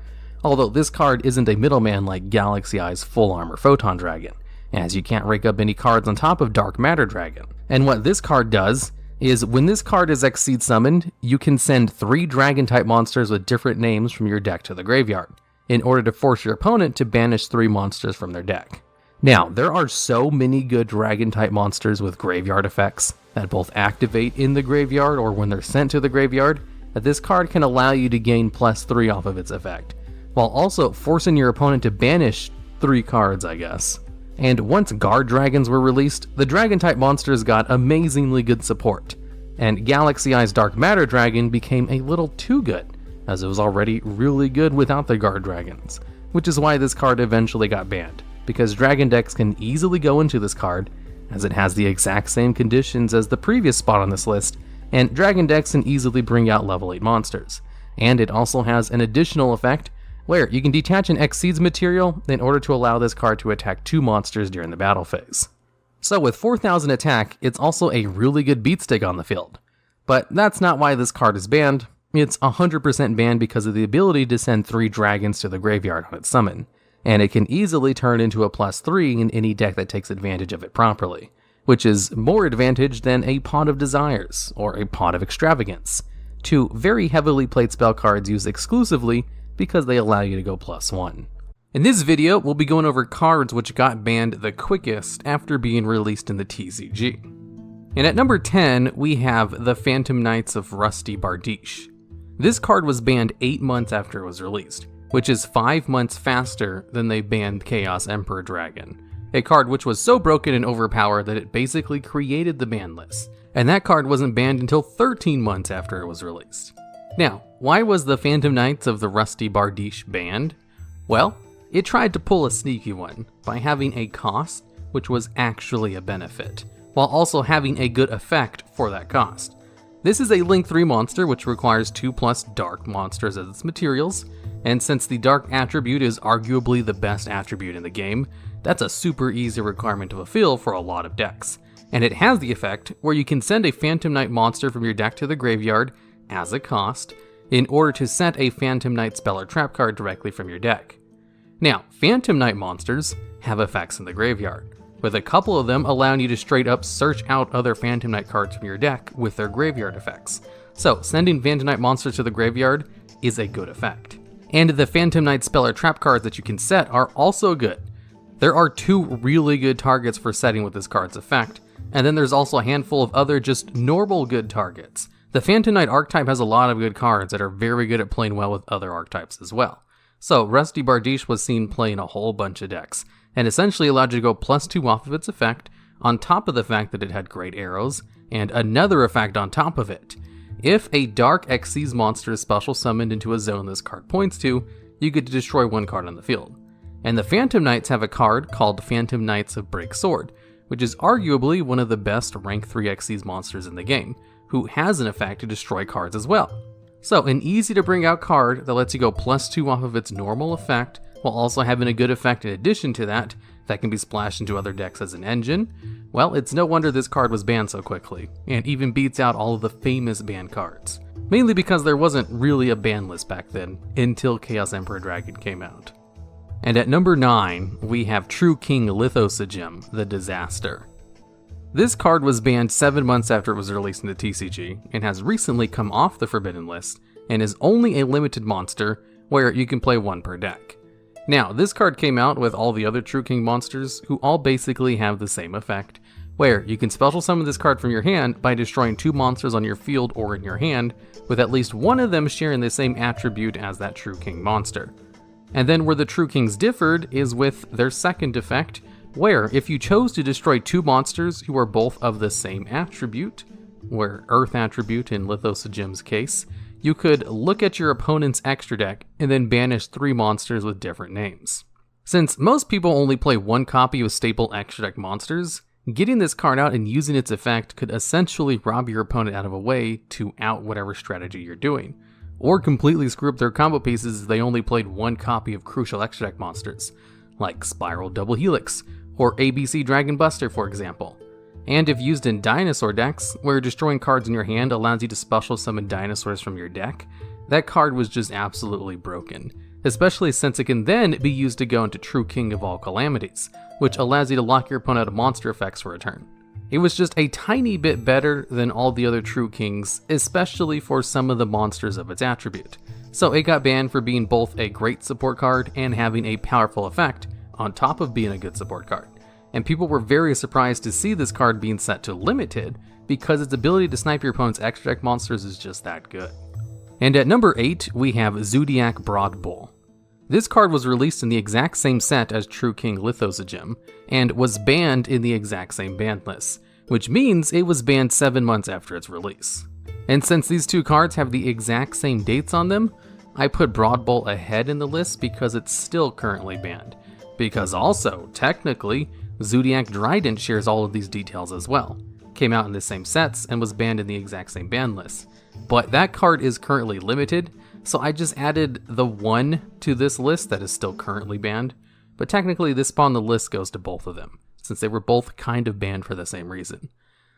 Although this card isn't a middleman like Galaxy Eye's Full Armor Photon Dragon, as you can't rank up any cards on top of Dark Matter Dragon. And what this card does is when this card is Xyz summoned, you can send 3 Dragon-type monsters with different names from your deck to the graveyard, in order to force your opponent to banish 3 monsters from their deck. Now, there are so many good Dragon-type monsters with graveyard effects that both activate in the graveyard or when they're sent to the graveyard, that this card can allow you to gain +3 off of its effect, while also forcing your opponent to banish 3 cards, I guess. And once Guard Dragons were released, the Dragon-type monsters got amazingly good support, and Galaxy Eye's Dark Matter Dragon became a little too good, as it was already really good without the Guard Dragons, which is why this card eventually got banned, because Dragon decks can easily go into this card, as it has the exact same conditions as the previous spot on this list, and Dragon decks can easily bring out level 8 monsters. And it also has an additional effect where you can detach an Xyz material in order to allow this card to attack 2 monsters during the battle phase. So with 4000 attack, it's also a really good beatstick on the field. But that's not why this card is banned. It's 100% banned because of the ability to send 3 dragons to the graveyard on its summon, and it can easily turn into a +3 in any deck that takes advantage of it properly, which is more advantage than a Pot of Desires or a Pot of Extravagance, 2 very heavily played spell cards used exclusively because they allow you to go +1. In this video, we'll be going over cards which got banned the quickest after being released in the TCG. And at number 10, we have the Phantom Knights of Rusty Bardiche. This card was banned 8 months after it was released, which is 5 months faster than they banned Chaos Emperor Dragon, a card which was so broken and overpowered that it basically created the ban list. And that card wasn't banned until 13 months after it was released. Now, why was the Phantom Knights of the Rusty Bardiche banned? Well, it tried to pull a sneaky one by having a cost which was actually a benefit, while also having a good effect for that cost. This is a Link 3 monster which requires 2+ dark monsters as its materials, and since the dark attribute is arguably the best attribute in the game, that's a super easy requirement to fulfill for a lot of decks. And it has the effect where you can send a Phantom Knight monster from your deck to the graveyard as a cost in order to set a Phantom Knight spell or trap card directly from your deck. Now, Phantom Knight monsters have effects in the graveyard, with a couple of them allowing you to straight up search out other Phantom Knight cards from your deck with their graveyard effects. So sending Phantom Knight monsters to the graveyard is a good effect. And the Phantom Knight spell or trap cards that you can set are also good. There are 2 really good targets for setting with this card's effect, and then there's also a handful of other just normal good targets. The Phantom Knight archetype has a lot of good cards that are very good at playing well with other archetypes as well. So Rusty Bardiche was seen playing a whole bunch of decks, and essentially allowed you to go +2 off of its effect, on top of the fact that it had great arrows, and another effect on top of it. If a Dark Xyz monster is special summoned into a zone this card points to, you get to destroy 1 card on the field. And the Phantom Knights have a card called Phantom Knights of Break Sword, which is arguably one of the best rank 3 Xyz monsters in the game, who has an effect to destroy cards as well. So an easy to bring out card that lets you go +2 off of its normal effect, while also having a good effect in addition to that can be splashed into other decks as an engine. Well, it's no wonder this card was banned so quickly, and even beats out all of the famous banned cards. Mainly because there wasn't really a ban list back then, until Chaos Emperor Dragon came out. And at number 9, we have True King Lithosejim, the Disaster. This card was banned 7 months after it was released in the TCG, and has recently come off the Forbidden list, and is only a limited monster where you can play 1 per deck. Now, this card came out with all the other True King monsters, who all basically have the same effect, where you can special summon this card from your hand by destroying 2 monsters on your field or in your hand, with at least one of them sharing the same attribute as that True King monster. And then where the True Kings differed is with their second effect, where if you chose to destroy 2 monsters who are both of the same attribute, where Earth attribute in Lithosejim's case, you could look at your opponent's extra deck and then banish 3 monsters with different names. Since most people only play 1 copy of staple extra deck monsters, getting this card out and using its effect could essentially rob your opponent out of a way to out whatever strategy you're doing, or completely screw up their combo pieces if they only played 1 copy of crucial extra deck monsters, like Spiral Double Helix, or ABC Dragon Buster for example. And if used in dinosaur decks, where destroying cards in your hand allows you to special summon dinosaurs from your deck, that card was just absolutely broken, especially since it can then be used to go into True King of All Calamities, which allows you to lock your opponent out of monster effects for a turn. It was just a tiny bit better than all the other True Kings, especially for some of the monsters of its attribute. So it got banned for being both a great support card and having a powerful effect, on top of being a good support card. And people were very surprised to see this card being set to limited, because its ability to snipe your opponent's extra deck monsters is just that good. And at number 8, we have Zodiac Broad Bull. This card was released in the exact same set as True King Lithosejim, and was banned in the exact same ban list, which means it was banned 7 months after its release. And since these 2 cards have the exact same dates on them, I put Broad Bull ahead in the list because it's still currently banned. Because also, technically, Zodiac Trident shares all of these details as well. Came out in the same sets and was banned in the exact same ban list. But that card is currently limited, so I just added the 1 to this list that is still currently banned. But technically this spot on the list goes to both of them, since they were both kind of banned for the same reason.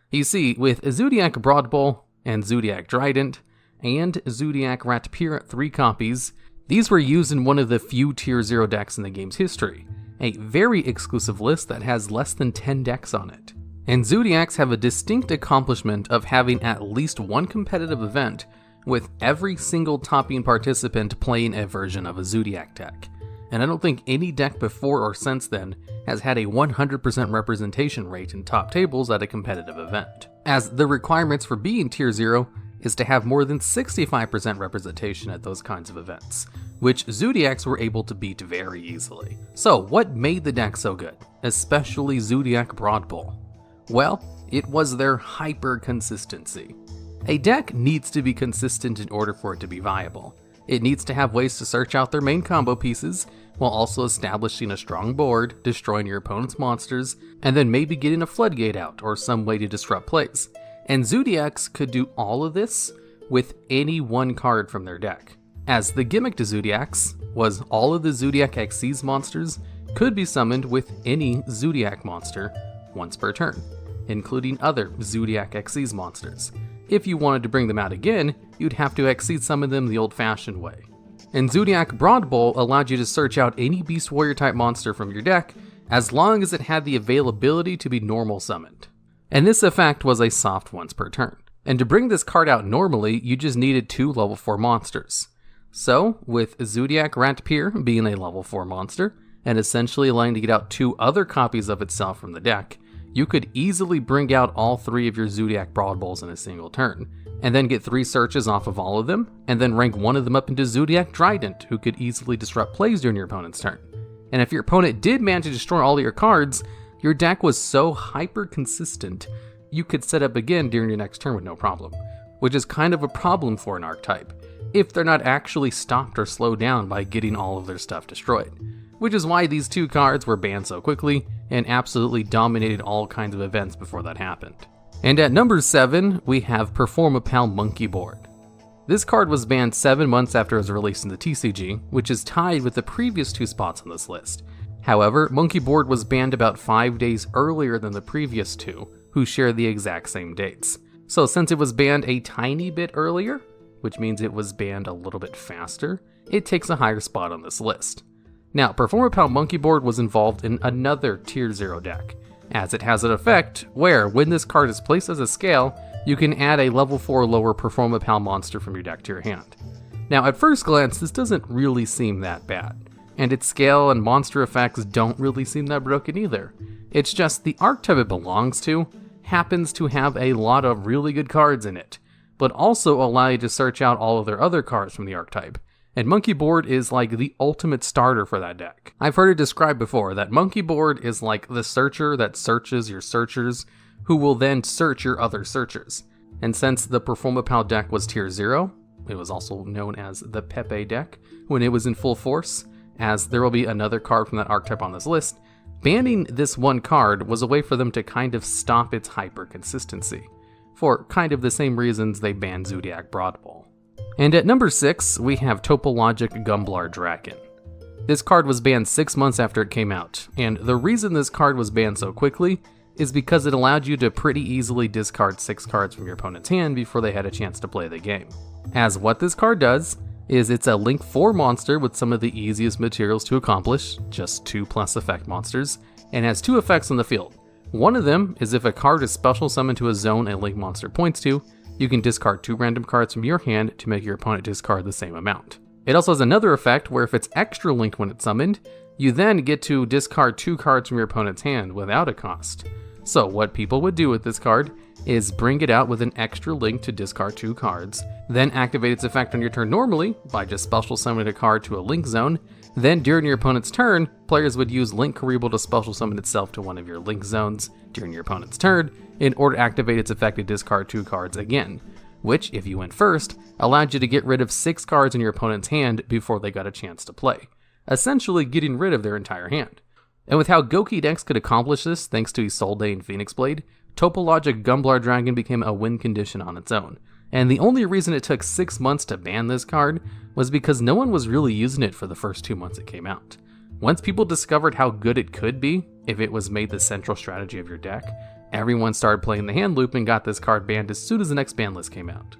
You see, with Zodiac Broad Bull and Zodiac Trident and Zodiac Ratpir 3 copies, these were used in one of the few Tier 0 decks in the game's history. A very exclusive list that has less than 10 decks on it. And Zodiacs have a distinct accomplishment of having at least 1 competitive event with every single topping participant playing a version of a Zodiac deck. And I don't think any deck before or since then has had a 100% representation rate in top tables at a competitive event, as the requirements for being Tier 0 is to have more than 65% representation at those kinds of events, which Zodiacs were able to beat very easily. So what made the deck so good, especially Zodiac Broad Bull? Well, it was their hyper consistency. A deck needs to be consistent in order for it to be viable. It needs to have ways to search out their main combo pieces, while also establishing a strong board, destroying your opponent's monsters, and then maybe getting a floodgate out or some way to disrupt plays. And Zodiacs could do all of this with any one card from their deck, as the gimmick to Zodiacs was all of the Zodiac Xyz monsters could be summoned with any Zodiac monster once per turn, including other Zodiac Xyz monsters. If you wanted to bring them out again, you'd have to Xyz summon them the old-fashioned way. And Zodiac Broad Bowl allowed you to search out any Beast Warrior type monster from your deck as long as it had the availability to be normal summoned. And this effect was a soft once per turn. And to bring this card out normally, you just needed 2 level 4 monsters. So, with Zodiac Ratpier being a level 4 monster, and essentially allowing to get out 2 other copies of itself from the deck, you could easily bring out all 3 of your Zodiac Broad Bowls in a single turn, and then get 3 searches off of all of them, and then rank one of them up into Zodiac Trident, who could easily disrupt plays during your opponent's turn. And if your opponent did manage to destroy all of your cards, your deck was so hyper consistent, you could set up again during your next turn with no problem, which is kind of a problem for an archetype, if they're not actually stopped or slowed down by getting all of their stuff destroyed. Which is why these 2 cards were banned so quickly, and absolutely dominated all kinds of events before that happened. And at number 7, we have Performapal Monkey Board. This card was banned 7 months after it was released in the TCG, which is tied with the previous 2 spots on this list. However, Monkey Board was banned about 5 days earlier than the previous 2, who share the exact same dates. So since it was banned a tiny bit earlier, which means it was banned a little bit faster, it takes a higher spot on this list. Now, Performapal Monkey Board was involved in another Tier 0 deck, as it has an effect where, when this card is placed as a scale, you can add a level 4 lower Performapal monster from your deck to your hand. Now, at first glance, this doesn't really seem that bad, and its scale and monster effects don't really seem that broken either. It's just the archetype it belongs to happens to have a lot of really good cards in it, but also allow you to search out all of their other cards from the archetype. And Monkey Board is like the ultimate starter for that deck. I've heard it described before that Monkey Board is like the searcher that searches your searchers, who will then search your other searchers. And since the Performapal deck was Tier 0, it was also known as the Pepe deck when it was in full force, as there will be another card from that archetype on this list, banning this one card was a way for them to kind of stop its hyper consistency, for kind of the same reasons they banned Zodiac Broad Bowl. And at number 6, we have Topologic Gumblar Dragon. This card was banned 6 months after it came out, and the reason this card was banned so quickly is because it allowed you to pretty easily discard 6 cards from your opponent's hand before they had a chance to play the game. As what this card does is it's a Link 4 monster with some of the easiest materials to accomplish, just 2+ effect monsters, and has 2 effects on the field. One of them is if a card is special summoned to a zone a Link monster points to, you can discard 2 random cards from your hand to make your opponent discard the same amount. It also has another effect where if it's extra linked when it's summoned, you then get to discard 2 cards from your opponent's hand without a cost. So what people would do with this card is bring it out with an extra link to discard 2 cards, then activate its effect on your turn normally by just special summoning a card to a link zone. Then during your opponent's turn, players would use Link Karibo to special summon itself to one of your link zones during your opponent's turn in order to activate its effect to discard 2 cards again, which, if you went first, allowed you to get rid of 6 cards in your opponent's hand before they got a chance to play, essentially getting rid of their entire hand. And with how Goki decks could accomplish this thanks to Isolde and Phoenix Blade, Topologic Gumblar Dragon became a win condition on its own. And the only reason it took 6 months to ban this card was because no one was really using it for the first 2 months it came out. Once people discovered how good it could be if it was made the central strategy of your deck, everyone started playing the hand loop and got this card banned as soon as the next ban list came out.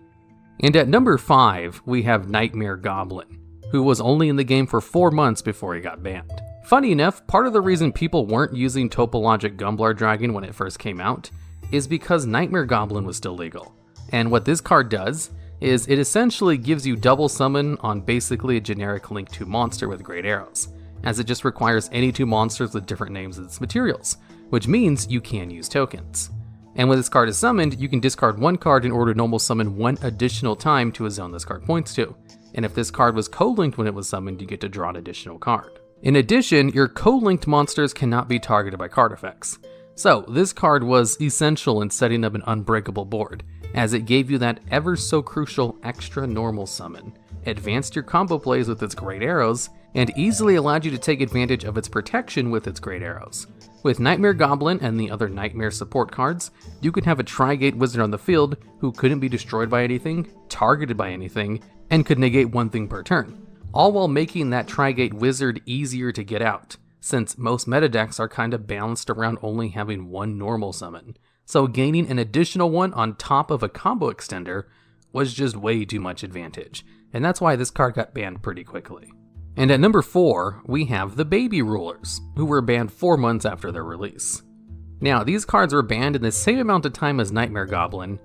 And at number 5, we have Nightmare Goblin, who was only in the game for 4 months before he got banned. Funny enough, part of the reason people weren't using Topologic Gumblar Dragon when it first came out is because Nightmare Goblin was still legal. And what this card does is it essentially gives you double summon on basically a generic Link 2 monster with great arrows, as it just requires any 2 monsters with different names as its materials, which means you can use tokens. And when this card is summoned, you can discard 1 card in order to normal summon 1 additional time to a zone this card points to. And if this card was co-linked when it was summoned, you get to draw an additional card. In addition, your co-linked monsters cannot be targeted by card effects. So this card was essential in setting up an unbreakable board, as it gave you that ever so crucial extra normal summon, advanced your combo plays with its great arrows, and easily allowed you to take advantage of its protection with its great arrows. With Nightmare Goblin and the other Nightmare support cards, you could have a Tri-Gate Wizard on the field who couldn't be destroyed by anything, targeted by anything, and could negate one thing per turn, all while making that Tri-Gate Wizard easier to get out, since most meta decks are kind of balanced around only having one normal summon. So gaining an additional one on top of a combo extender was just way too much advantage, and that's why this card got banned pretty quickly. And at number 4, we have the Baby Rulers, who were banned 4 months after their release. Now, these cards were banned in the same amount of time as Nightmare Goblin,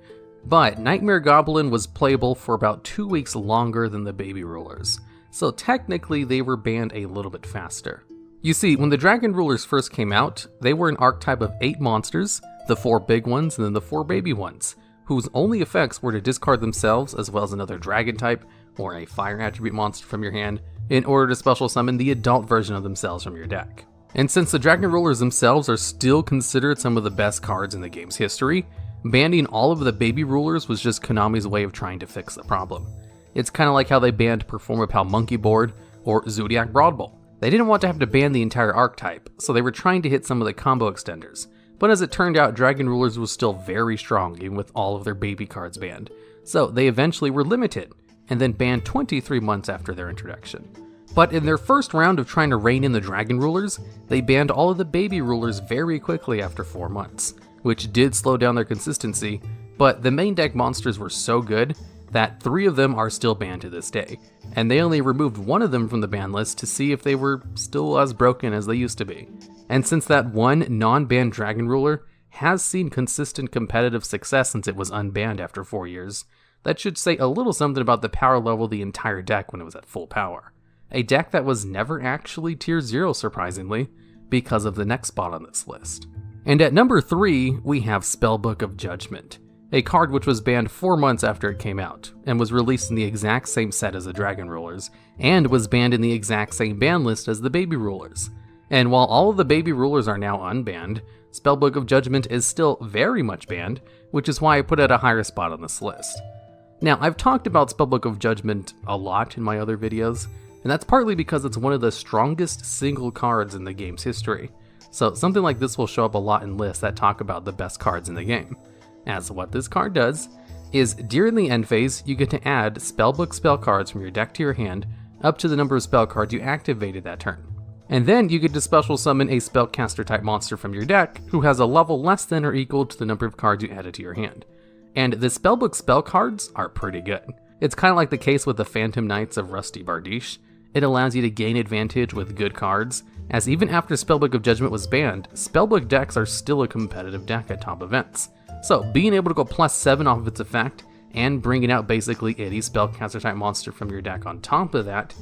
but Nightmare Goblin was playable for about 2 weeks longer than the Baby Rulers, so technically they were banned a little bit faster. You see, when the Dragon Rulers first came out, they were an archetype of 8 monsters, the 4 big ones and then the 4 baby ones, whose only effects were to discard themselves as well as another dragon type or a fire attribute monster from your hand in order to special summon the adult version of themselves from your deck. And since the Dragon Rulers themselves are still considered some of the best cards in the game's history, banning all of the Baby Rulers was just Konami's way of trying to fix the problem. It's kind of like how they banned Performapal Monkey Board or Zodiac Broad Bowl. They didn't want to have to ban the entire archetype, so they were trying to hit some of the combo extenders. But as it turned out, Dragon Rulers was still very strong even with all of their baby cards banned. So they eventually were limited, and then banned 23 months after their introduction. But in their first round of trying to rein in the Dragon Rulers, they banned all of the Baby Rulers very quickly after 4 months, which did slow down their consistency, but the main deck monsters were so good that 3 of them are still banned to this day, and they only removed 1 of them from the ban list to see if they were still as broken as they used to be. And since that one non-banned Dragon Ruler has seen consistent competitive success since it was unbanned after 4 years, that should say a little something about the power level of the entire deck when it was at full power. A deck that was never actually tier 0 surprisingly, because of the next spot on this list. And at number 3, we have Spellbook of Judgment, a card which was banned 4 months after it came out, and was released in the exact same set as the Dragon Rulers, and was banned in the exact same ban list as the Baby Rulers. And while all of the Baby Rulers are now unbanned, Spellbook of Judgment is still very much banned, which is why I put it at a higher spot on this list. Now, I've talked about Spellbook of Judgment a lot in my other videos, and that's partly because it's one of the strongest single cards in the game's history, so something like this will show up a lot in lists that talk about the best cards in the game. As what this card does is, during the end phase, you get to add Spellbook spell cards from your deck to your hand up to the number of spell cards you activated that turn. And then you get to special summon a spellcaster type monster from your deck who has a level less than or equal to the number of cards you added to your hand. And the Spellbook spell cards are pretty good. It's kind of like the case with the Phantom Knights of Rusty Bardiche. It allows you to gain advantage with good cards, as even after Spellbook of Judgment was banned, Spellbook decks are still a competitive deck at top events. So being able to go +7 off of its effect, and bringing out basically any spellcaster type monster from your deck on top of that,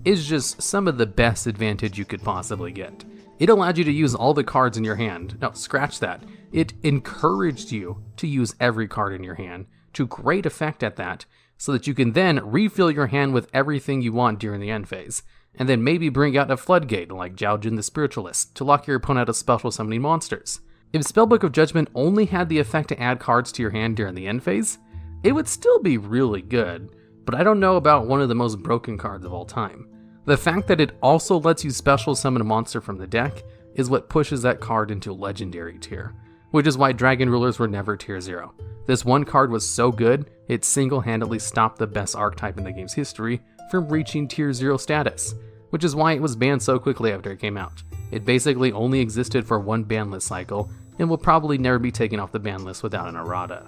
is just some of the best advantage you could possibly get. It allowed you to use all the cards in your hand. No, scratch that. It encouraged you to use every card in your hand to great effect at that, so that you can then refill your hand with everything you want during the end phase, and then maybe bring out a floodgate like Jiaojin the Spiritualist to lock your opponent out of special summoning monsters. If Spellbook of Judgment only had the effect to add cards to your hand during the end phase, it would still be really good, but I don't know about one of the most broken cards of all time. The fact that it also lets you special summon a monster from the deck is what pushes that card into legendary tier, which is why Dragon Rulers were never tier 0. This one card was so good, it single-handedly stopped the best archetype in the game's history from reaching tier 0 status, which is why it was banned so quickly after it came out. It basically only existed for one ban list cycle, and will probably never be taken off the ban list without an errata.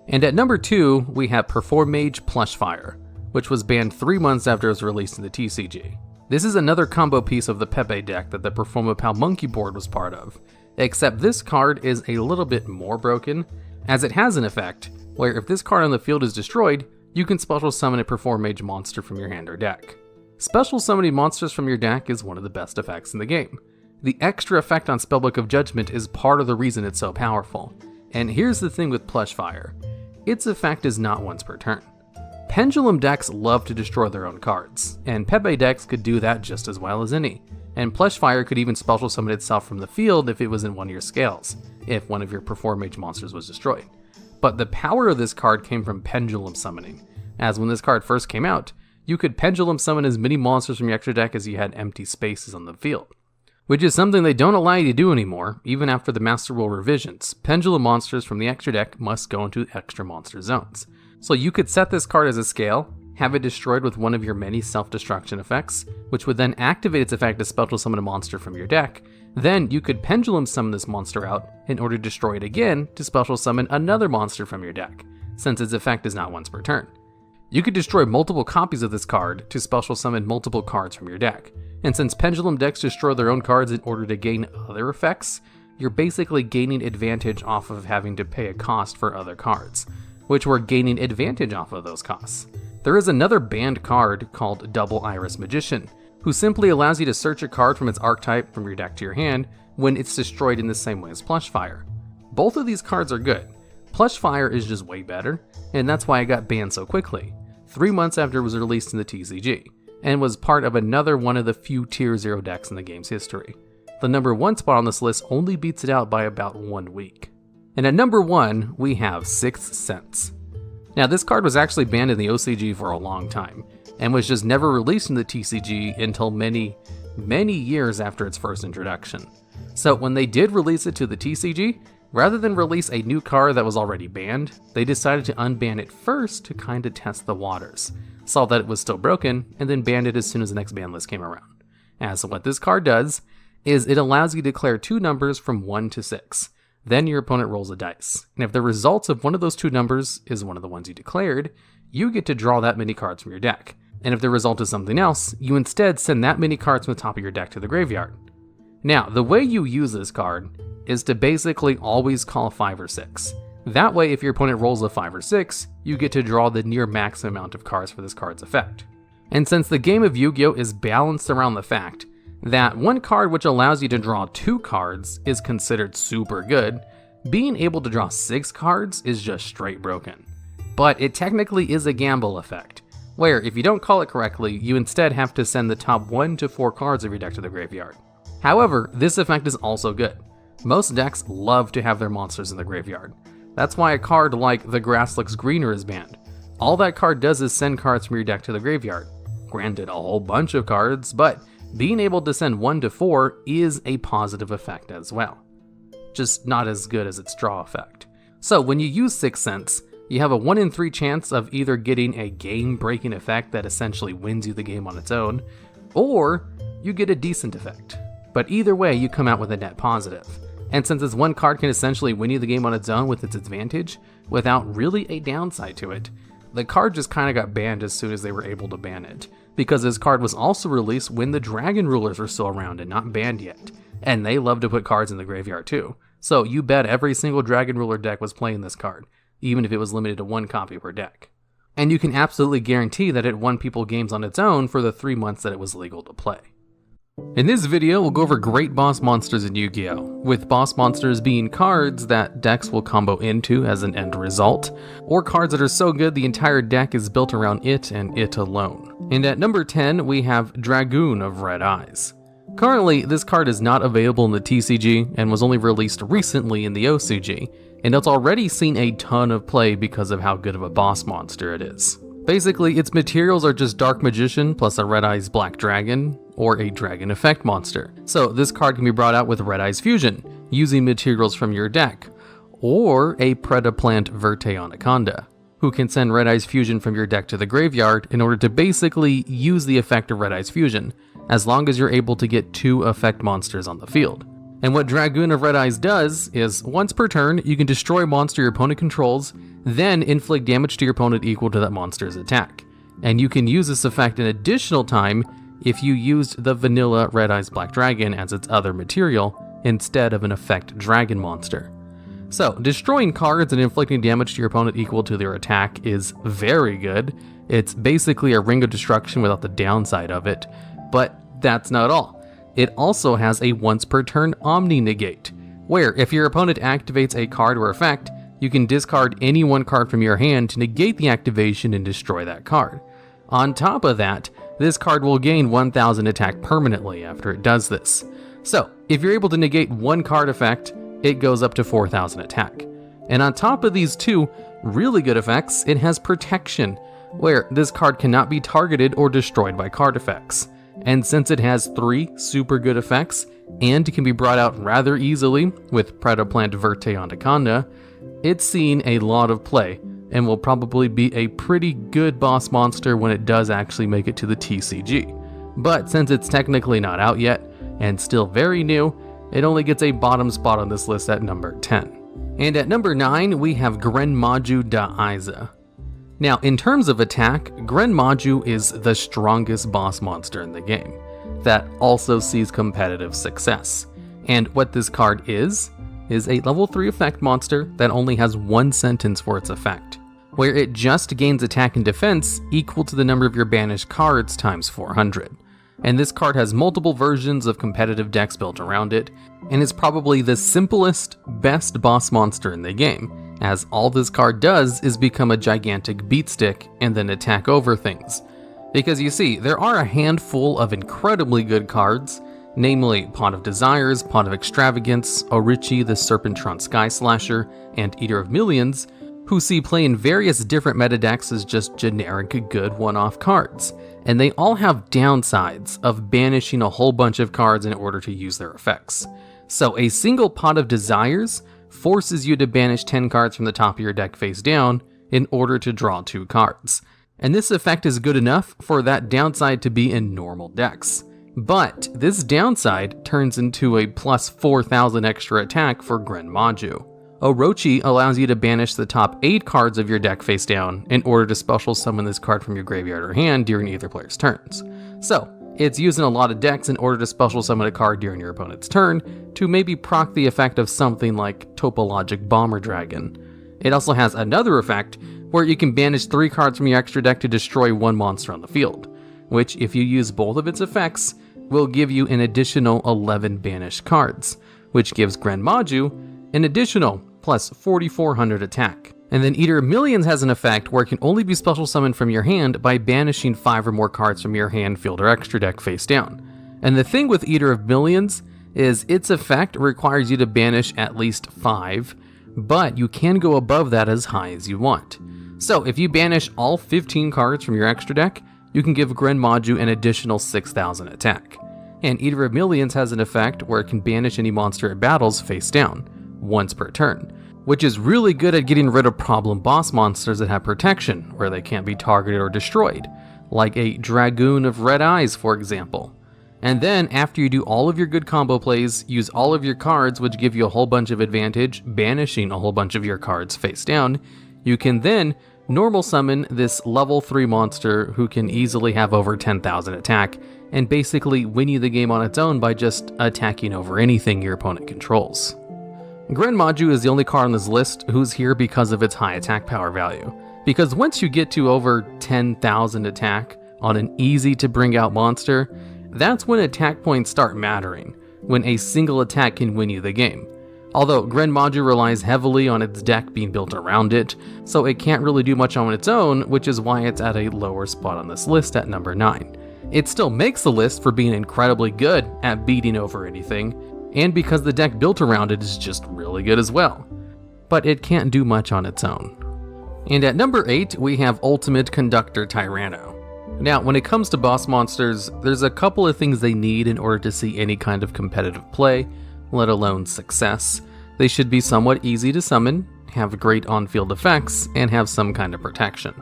And at number 2, we have Perform Mage Plushfire, which was banned 3 months after it was released in the TCG. This is another combo piece of the Pepe deck that the Performapal Monkey Board was part of, except this card is a little bit more broken, as it has an effect where if this card on the field is destroyed, you can special summon a Perform Mage monster from your hand or deck. Special summoning monsters from your deck is one of the best effects in the game. The extra effect on Spellbook of Judgment is part of the reason it's so powerful. And here's the thing with Plushfire. Its effect is not once per turn. Pendulum decks love to destroy their own cards, and Pepe decks could do that just as well as any. And Plushfire could even special summon itself from the field if it was in one of your scales, if one of your Perform Mage monsters was destroyed. But the power of this card came from pendulum summoning, as when this card first came out, you could pendulum summon as many monsters from your extra deck as you had empty spaces on the field. which is something they don't allow you to do anymore, even after the Master Rule revisions. Pendulum monsters from the extra deck must go into extra monster zones. So you could set this card as a scale, have it destroyed with one of your many self-destruction effects, which would then activate its effect to special summon a monster from your deck. Then you could pendulum summon this monster out in order to destroy it again to special summon another monster from your deck, since its effect is not once per turn. You could destroy multiple copies of this card to special summon multiple cards from your deck. And since pendulum decks destroy their own cards in order to gain other effects, you're basically gaining advantage off of having to pay a cost for other cards, which we're gaining advantage off of those costs. There is another banned card called Double Iris Magician, who simply allows you to search a card from its archetype from your deck to your hand when it's destroyed in the same way as Plushfire. Both of these cards are good. Plushfire is just way better, and that's why it got banned so quickly, 3 months after it was released in the TCG, and was part of another one of the few Tier 0 decks in the game's history. The number 1 spot on this list only beats it out by about 1 week. And at number 1, we have Sixth Sense. Now this card was actually banned in the OCG for a long time, and was just never released in the TCG until many years after its first introduction. So when they did release it to the TCG, rather than release a new card that was already banned, they decided to unban it first to kinda test the waters, saw that it was still broken, and then banned it as soon as the next ban list came around. As what this card does is it allows you to declare 2 numbers from 1 to 6. Then your opponent rolls a dice, and if the result of one of those 2 numbers is one of the ones you declared, you get to draw that many cards from your deck. And if the result is something else, you instead send that many cards from the top of your deck to the graveyard. Now, the way you use this card is to basically always call 5 or 6. That way, if your opponent rolls a 5 or 6, you get to draw the near maximum amount of cards for this card's effect. And since the game of Yu-Gi-Oh! Is balanced around the fact that one card which allows you to draw 2 cards is considered super good, being able to draw 6 cards is just straight broken. But it technically is a gamble effect, where if you don't call it correctly, you instead have to send the top 1 to 4 cards of your deck to the graveyard. However, this effect is also good. Most decks love to have their monsters in the graveyard. That's why a card like The Grass Looks Greener is banned. All that card does is send cards from your deck to the graveyard. Granted, a whole bunch of cards, but being able to send 1 to 4 is a positive effect as well. Just not as good as its draw effect. So when you use Sixth Sense, you have a 1 in 3 chance of either getting a game-breaking effect that essentially wins you the game on its own, or you get a decent effect. But either way, you come out with a net positive. And since this one card can essentially win you the game on its own with its advantage, without really a downside to it, the card just kinda got banned as soon as they were able to ban it, because this card was also released when the Dragon Rulers were still around and not banned yet, and they love to put cards in the graveyard too. So you bet every single Dragon Ruler deck was playing this card, even if it was limited to 1 copy per deck. And you can absolutely guarantee that it won people games on its own for the 3 months that it was legal to play. In this video, we'll go over great boss monsters in Yu-Gi-Oh!, with boss monsters being cards that decks will combo into as an end result, or cards that are so good the entire deck is built around it and it alone. And at number 10, we have Dragoon of Red Eyes. Currently, this card is not available in the TCG and was only released recently in the OCG, and it's already seen a ton of play because of how good of a boss monster it is. Basically, its materials are just Dark Magician plus a Red Eyes Black Dragon, or a Dragon Effect monster. So this card can be brought out with Red Eyes Fusion, using materials from your deck, or a Predaplant Verte Anaconda, who can send Red Eyes Fusion from your deck to the graveyard in order to basically use the effect of Red Eyes Fusion, as long as you're able to get 2 effect monsters on the field. And what Dragoon of Red Eyes does is, once per turn, you can destroy a monster your opponent controls, then inflict damage to your opponent equal to that monster's attack. And you can use this effect an additional time if you used the vanilla Red Eyes Black Dragon as its other material, instead of an effect dragon monster. So, destroying cards and inflicting damage to your opponent equal to their attack is very good. It's basically a Ring of Destruction without the downside of it, but that's not all. It also has a once per turn Omni Negate, where if your opponent activates a card or effect, you can discard any 1 card from your hand to negate the activation and destroy that card. On top of that, this card will gain 1000 attack permanently after it does this. So, if you're able to negate 1 card effect, it goes up to 4000 attack. And on top of these 2 really good effects, it has Protection, where this card cannot be targeted or destroyed by card effects. and since it has 3 super good effects and can be brought out rather easily with Predaplant Verte Anaconda, it's seen a lot of play and will probably be a pretty good boss monster when it does actually make it to the TCG. But since it's technically not out yet and still very new, it only gets a bottom spot on this list at number 10. And at number 9, we have Gren Maju da Eiza. Now, in terms of attack, Gren Maju is the strongest boss monster in the game that also sees competitive success. And what this card is a level 3 effect monster that only has 1 sentence for its effect, where it just gains attack and defense equal to the number of your banished cards times 400. And this card has multiple versions of competitive decks built around it, and is probably the simplest, best boss monster in the game, as all this card does is become a gigantic beat stick and then attack over things. Because you see, there are a handful of incredibly good cards, namely Pot of Desires, Pot of Extravagance, Orichi the Serpentron Sky Slasher, and Eater of Millions, who see play in various different meta decks as just generic good one-off cards. And they all have downsides of banishing a whole bunch of cards in order to use their effects. So a single Pot of Desires forces you to banish 10 cards from the top of your deck face down in order to draw 2 cards. And this effect is good enough for that downside to be in normal decks. But this downside turns into a plus 4,000 extra attack for Gren Maju. Orochi allows you to banish the top 8 cards of your deck face down in order to special summon this card from your graveyard or hand during either player's turns. So, it's used in a lot of decks in order to special summon a card during your opponent's turn to maybe proc the effect of something like Topologic Bomber Dragon. It also has another effect where you can banish 3 cards from your extra deck to destroy 1 monster on the field, which if you use both of its effects, will give you an additional 11 banished cards, which gives Gren Maju an additional plus 4,400 attack. And then Eater of Millions has an effect where it can only be special summoned from your hand by banishing 5 or more cards from your hand, field, or extra deck face down. And the thing with Eater of Millions is its effect requires you to banish at least 5, but you can go above that as high as you want. So if you banish all 15 cards from your extra deck, you can give Gren Maju an additional 6,000 attack. And Eater of Millions has an effect where it can banish any monster it battles face down, once per turn, which is really good at getting rid of problem boss monsters that have protection, where they can't be targeted or destroyed, like a Dragoon of Red Eyes, for example. And then, after you do all of your good combo plays, use all of your cards, which give you a whole bunch of advantage, banishing a whole bunch of your cards face down, you can then normal summon this level 3 monster who can easily have over 10,000 attack, and basically win you the game on its own by just attacking over anything your opponent controls. Gren Maju is the only card on this list who's here because of its high attack power value, because once you get to over 10,000 attack on an easy to bring out monster, that's when attack points start mattering, when a single attack can win you the game. Although Gren Maju relies heavily on its deck being built around it, so it can't really do much on its own, which is why it's at a lower spot on this list at number 9. It still makes the list for being incredibly good at beating over anything, and because the deck built around it is just really good as well. But it can't do much on its own. And at number 8, we have Ultimate Conductor Tyranno. Now, when it comes to boss monsters, there's a couple of things they need in order to see any kind of competitive play, let alone success. They should be somewhat easy to summon, have great on-field effects, and have some kind of protection.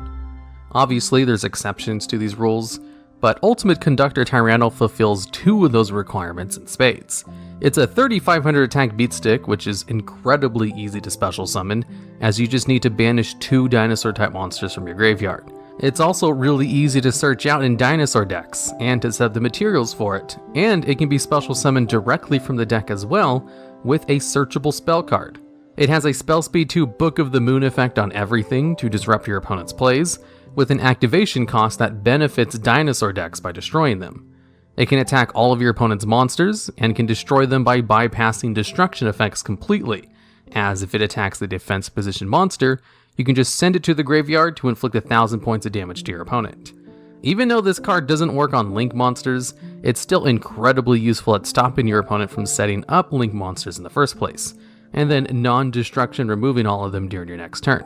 Obviously, there's exceptions to these rules, but Ultimate Conductor Tyranno fulfills 2 of those requirements in spades. It's a 3,500 attack beat stick, which is incredibly easy to special summon, as you just need to banish 2 dinosaur-type monsters from your graveyard. It's also really easy to search out in dinosaur decks, and to set the materials for it, and it can be special summoned directly from the deck as well, with a searchable spell card. It has a spell speed 2 Book of the Moon effect on everything to disrupt your opponent's plays, with an activation cost that benefits dinosaur decks by destroying them. It can attack all of your opponent's monsters, and can destroy them by bypassing destruction effects completely, as if it attacks the defense position monster, you can just send it to the graveyard to inflict 1,000 points of damage to your opponent. Even though this card doesn't work on Link monsters, it's still incredibly useful at stopping your opponent from setting up Link monsters in the first place, and then non-destruction removing all of them during your next turn,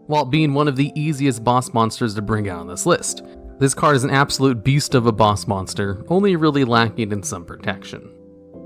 while being one of the easiest boss monsters to bring out on this list. This card is an absolute beast of a boss monster, only really lacking in some protection.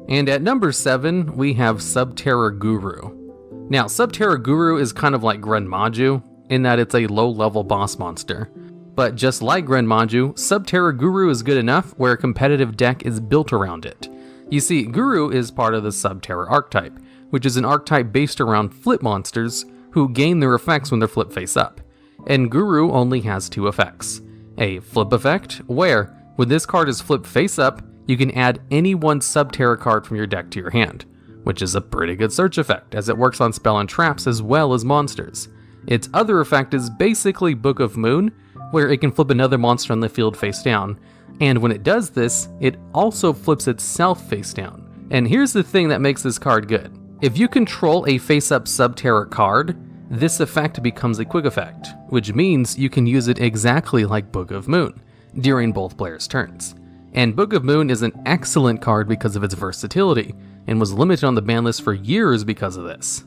And at number 7, we have Subterra Guru. Now, Subterra Guru is kind of like Gren Maju, in that it's a low-level boss monster. But just like Gren Maju, Subterra Guru is good enough where a competitive deck is built around it. You see, Guru is part of the Subterra archetype, which is an archetype based around flip monsters who gain their effects when they're flipped face up. And Guru only has 2 effects. A flip effect, where, when this card is flipped face up, you can add any one Subterra card from your deck to your hand, which is a pretty good search effect, as it works on spell and traps as well as monsters. Its other effect is basically Book of Moon, where it can flip another monster on the field face down, and when it does this, it also flips itself face down. And here's the thing that makes this card good. If you control a face-up Subterra card, this effect becomes a quick effect, which means you can use it exactly like Book of Moon, during both players' turns. And Book of Moon is an excellent card because of its versatility, and was limited on the ban list for years because of this.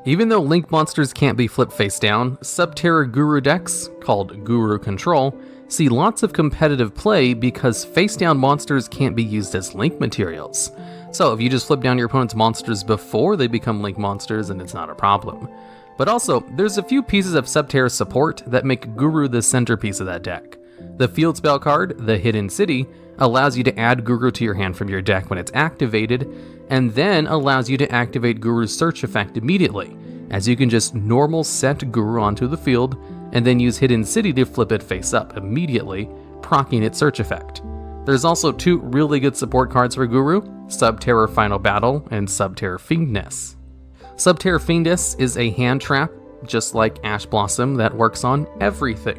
Even though Link monsters can't be flipped face down, Subterra Guru decks, called Guru Control, see lots of competitive play because face down monsters can't be used as Link materials. So if you just flip down your opponent's monsters before they become Link monsters, then it's not a problem. But also, there's a few pieces of Subterra support that make Guru the centerpiece of that deck. The field spell card, the Hidden City, allows you to add Guru to your hand from your deck when it's activated, and then allows you to activate Guru's search effect immediately, as you can just normal set Guru onto the field, and then use Hidden City to flip it face up immediately, proccing its search effect. There's also 2 really good support cards for Guru, Subterra Final Battle and Subterra Fiendess. Subterra Fiendess is a hand trap, just like Ash Blossom, that works on everything,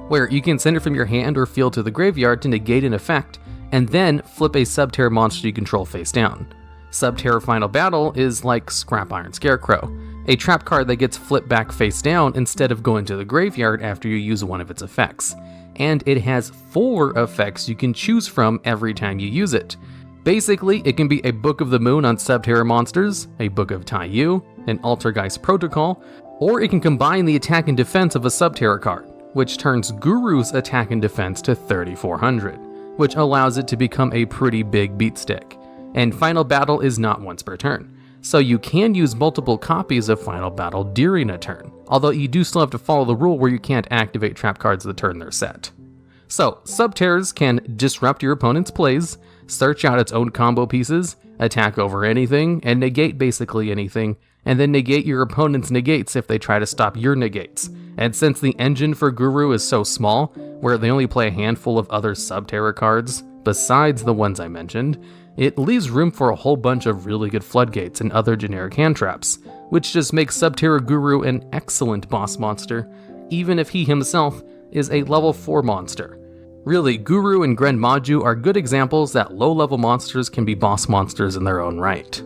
where you can send it from your hand or field to the graveyard to negate an effect, and then flip a Subterra monster you control face down. Subterra Final Battle is like Scrap Iron Scarecrow, a trap card that gets flipped back face down instead of going to the graveyard after you use one of its effects. And it has 4 effects you can choose from every time you use it. Basically, it can be a Book of the Moon on Subterra monsters, a Book of Taiyu, an Altergeist Protocol, or it can combine the attack and defense of a Subterra card, which turns Guru's attack and defense to 3400, which allows it to become a pretty big beat stick. And Final Battle is not once per turn, so you can use multiple copies of Final Battle during a turn, although you do still have to follow the rule where you can't activate trap cards the turn they're set. So, Subterras can disrupt your opponent's plays, search out its own combo pieces, attack over anything, and negate basically anything, and then negate your opponent's negates if they try to stop your negates. And since the engine for Guru is so small, where they only play a handful of other Subterra cards, besides the ones I mentioned, it leaves room for a whole bunch of really good floodgates and other generic hand traps, which just makes Subterra Guru an excellent boss monster, even if he himself is a level 4 monster. Really, Guru and Gren Maju are good examples that low-level monsters can be boss monsters in their own right.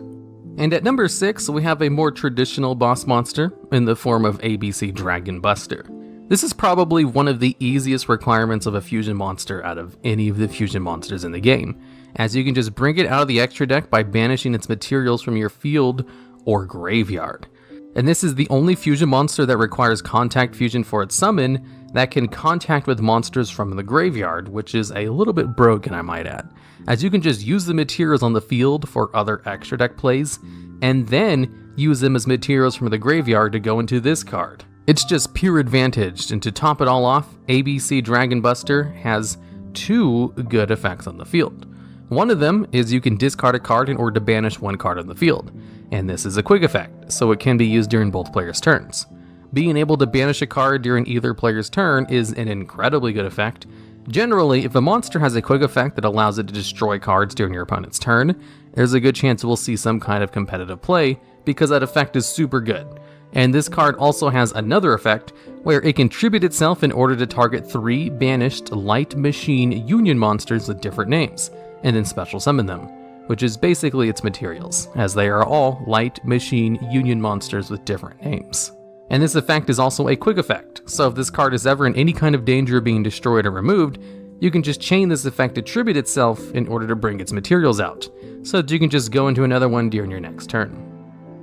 And at number 6, we have a more traditional boss monster in the form of ABC Dragon Buster. This is probably one of the easiest requirements of a fusion monster out of any of the fusion monsters in the game, as you can just bring it out of the extra deck by banishing its materials from your field or graveyard. And this is the only fusion monster that requires contact fusion for its summon that can contact with monsters from the graveyard, which is a little bit broken, I might add, as you can just use the materials on the field for other extra deck plays, and then use them as materials from the graveyard to go into this card. It's just pure advantage, and to top it all off, ABC Dragon Buster has 2 good effects on the field. One of them is you can discard a card in order to banish one card on the field, and this is a quick effect, so it can be used during both players' turns. Being able to banish a card during either player's turn is an incredibly good effect. Generally, if a monster has a quick effect that allows it to destroy cards during your opponent's turn, there's a good chance we'll see some kind of competitive play because that effect is super good. And this card also has another effect where it can tribute itself in order to target 3 banished Light Machine Union monsters with different names, and then special summon them, which is basically its materials, as they are all Light Machine Union monsters with different names. And this effect is also a quick effect, so if this card is ever in any kind of danger of being destroyed or removed, you can just chain this effect to tribute itself in order to bring its materials out, so that you can just go into another one during your next turn.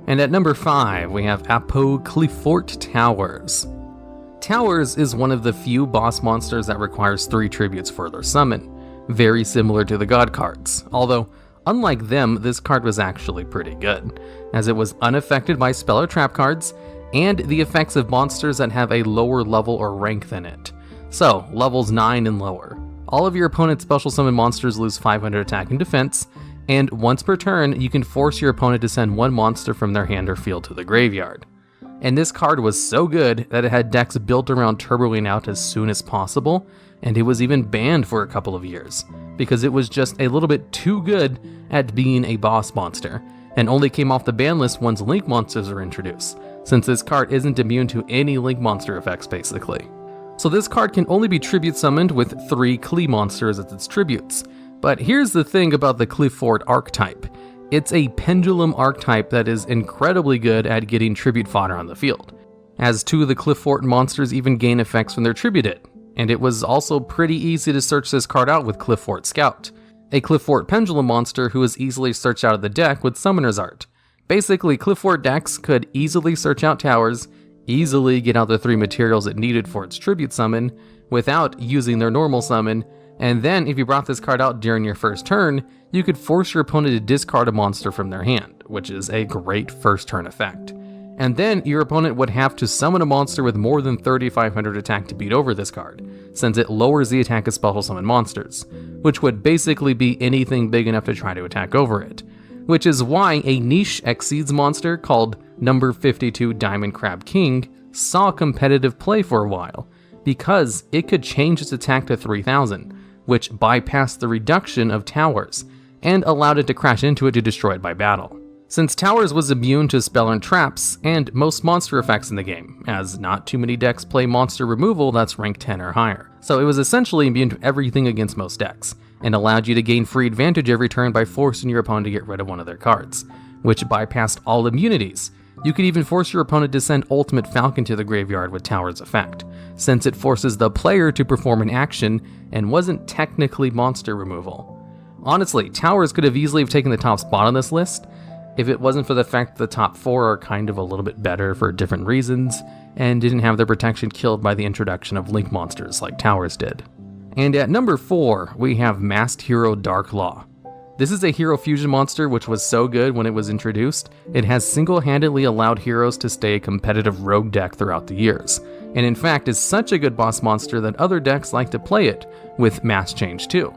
And at number 5, we have Apocryphort Towers. Towers is one of the few boss monsters that requires 3 tributes for their summon, very similar to the god cards, although unlike them, this card was actually pretty good, as it was unaffected by spell or trap cards, and the effects of monsters that have a lower level or rank than it. So, levels 9 and lower. All of your opponent's special summon monsters lose 500 attack and defense, and once per turn, you can force your opponent to send 1 monster from their hand or field to the graveyard. And this card was so good that it had decks built around turboing out as soon as possible, and it was even banned for a couple of years, because it was just a little bit too good at being a boss monster, and only came off the ban list once Link monsters were introduced, since this card isn't immune to any Link monster effects basically. So this card can only be tribute summoned with 3 Klee monsters as its tributes, but here's the thing about the Clifford archetype. It's a pendulum archetype that is incredibly good at getting tribute fodder on the field, as 2 of the Clifford monsters even gain effects when they're tributed, and it was also pretty easy to search this card out with Clifford Scout, a Clifford pendulum monster who is easily searched out of the deck with Summoner's Art. Basically, Clifford decks could easily search out towers, easily get out the 3 materials it needed for its tribute summon, without using their normal summon, and then if you brought this card out during your first turn, you could force your opponent to discard a monster from their hand, which is a great first turn effect. And then your opponent would have to summon a monster with more than 3,500 attack to beat over this card, since it lowers the attack of special summon monsters, which would basically be anything big enough to try to attack over it. Which is why a niche Xyz monster called number 52 Diamond Crab King saw competitive play for a while, because it could change its attack to 3,000, which bypassed the reduction of towers, and allowed it to crash into it to destroy it by battle. Since Towers was immune to spell and traps, and most monster effects in the game, as not too many decks play monster removal that's rank 10 or higher. So it was essentially immune to everything against most decks, and allowed you to gain free advantage every turn by forcing your opponent to get rid of one of their cards, which bypassed all immunities. You could even force your opponent to send Ultimate Falcon to the graveyard with Towers' effect, since it forces the player to perform an action and wasn't technically monster removal. Honestly, Towers could have easily taken the top spot on this list, if it wasn't for the fact that the top 4 are kind of a little bit better for different reasons, and didn't have their protection killed by the introduction of Link monsters like Towers did. And at number 4, we have Masked Hero Dark Law. This is a hero fusion monster which was so good when it was introduced, it has single-handedly allowed heroes to stay a competitive rogue deck throughout the years, and in fact is such a good boss monster that other decks like to play it, with Mass Change too.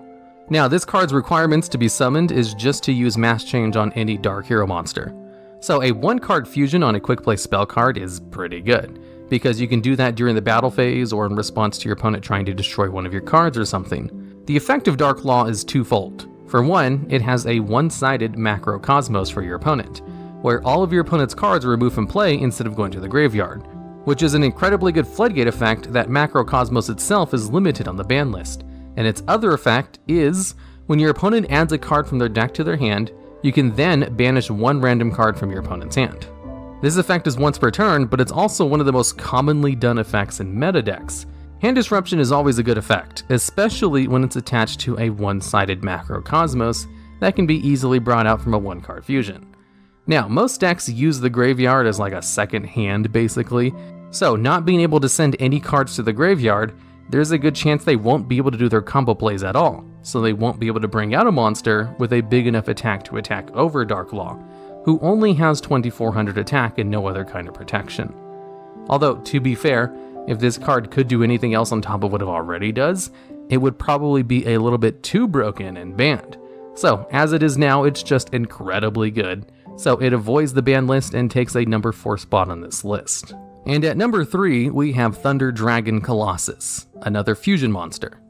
Now, this card's requirements to be summoned is just to use Mass Change on any Dark Hero monster. So a 1-card fusion on a quick play spell card is pretty good, because you can do that during the battle phase or in response to your opponent trying to destroy one of your cards or something. The effect of Dark Law is twofold. For one, it has a one-sided macrocosmos for your opponent, where all of your opponent's cards are removed from play instead of going to the graveyard, which is an incredibly good floodgate effect that macrocosmos itself is limited on the ban list. And its other effect is, when your opponent adds a card from their deck to their hand, you can then banish 1 random card from your opponent's hand. This effect is once per turn, but it's also one of the most commonly done effects in meta decks. Hand Disruption is always a good effect, especially when it's attached to a one-sided macrocosmos that can be easily brought out from a 1-card fusion. Now, most decks use the graveyard as like a second hand basically, so not being able to send any cards to the graveyard, there's a good chance they won't be able to do their combo plays at all, so they won't be able to bring out a monster with a big enough attack to attack over Dark Law, who only has 2,400 attack and no other kind of protection. Although, to be fair, if this card could do anything else on top of what it already does, it would probably be a little bit too broken and banned. So, as it is now, it's just incredibly good, so it avoids the ban list and takes a number 4 spot on this list. And at number 3, we have Thunder Dragon Colossus, another fusion monster.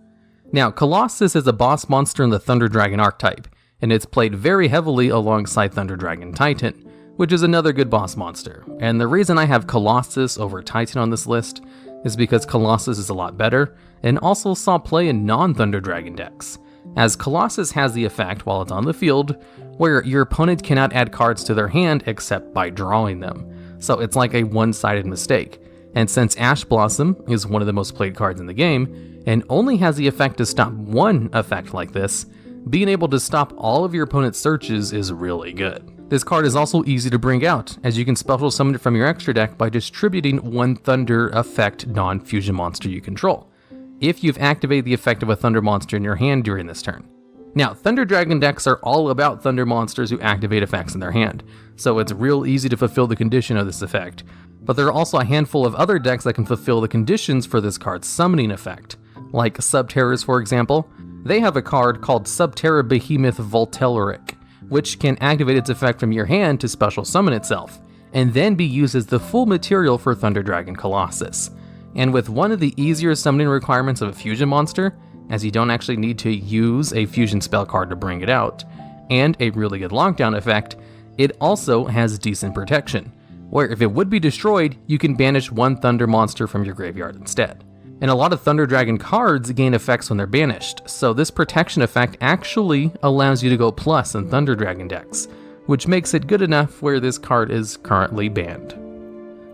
Now, Colossus is a boss monster in the Thunder Dragon archetype, and it's played very heavily alongside Thunder Dragon Titan, which is another good boss monster. And the reason I have Colossus over Titan on this list is because Colossus is a lot better, and also saw play in non-Thunder Dragon decks, as Colossus has the effect while it's on the field, where your opponent cannot add cards to their hand except by drawing them. So it's like a one-sided mistake, and since Ash Blossom is one of the most played cards in the game, and only has the effect to stop one effect like this, being able to stop all of your opponent's searches is really good. This card is also easy to bring out, as you can special summon it from your extra deck by distributing one Thunder effect non-fusion monster you control, if you've activated the effect of a Thunder monster in your hand during this turn. Now, Thunder Dragon decks are all about Thunder monsters who activate effects in their hand, so it's real easy to fulfill the condition of this effect. But there are also a handful of other decks that can fulfill the conditions for this card's summoning effect, like Subterrors for example. They have a card called Subterra Behemoth Voltelleric, which can activate its effect from your hand to special summon itself, and then be used as the full material for Thunder Dragon Colossus. And with one of the easier summoning requirements of a fusion monster, as you don't actually need to use a fusion spell card to bring it out, and a really good lockdown effect, it also has decent protection, where if it would be destroyed, you can banish one Thunder monster from your graveyard instead. And a lot of Thunder Dragon cards gain effects when they're banished, so this protection effect actually allows you to go plus in Thunder Dragon decks, which makes it good enough where this card is currently banned.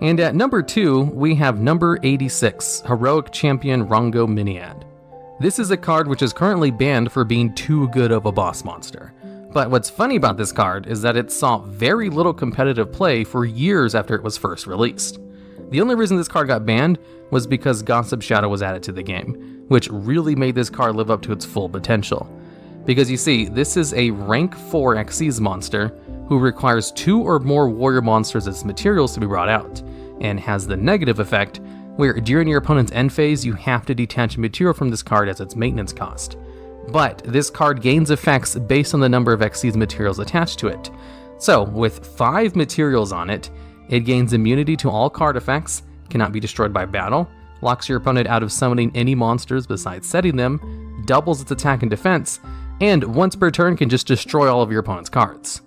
And at number 2, we have number 86, Heroic Champion Rongo Miniad. This is a card which is currently banned for being too good of a boss monster. But what's funny about this card is that it saw very little competitive play for years after it was first released. The only reason this card got banned was because Gossip Shadow was added to the game, which really made this card live up to its full potential. Because you see, this is a rank 4 Xyz monster who requires 2 or more warrior monsters as materials to be brought out, and has the negative effect where during your opponent's end phase you have to detach material from this card as its maintenance cost. But this card gains effects based on the number of Xyz materials attached to it. So with 5 materials on it, it gains immunity to all card effects, cannot be destroyed by battle, locks your opponent out of summoning any monsters besides setting them, doubles its attack and defense, and once per turn can just destroy all of your opponent's cards.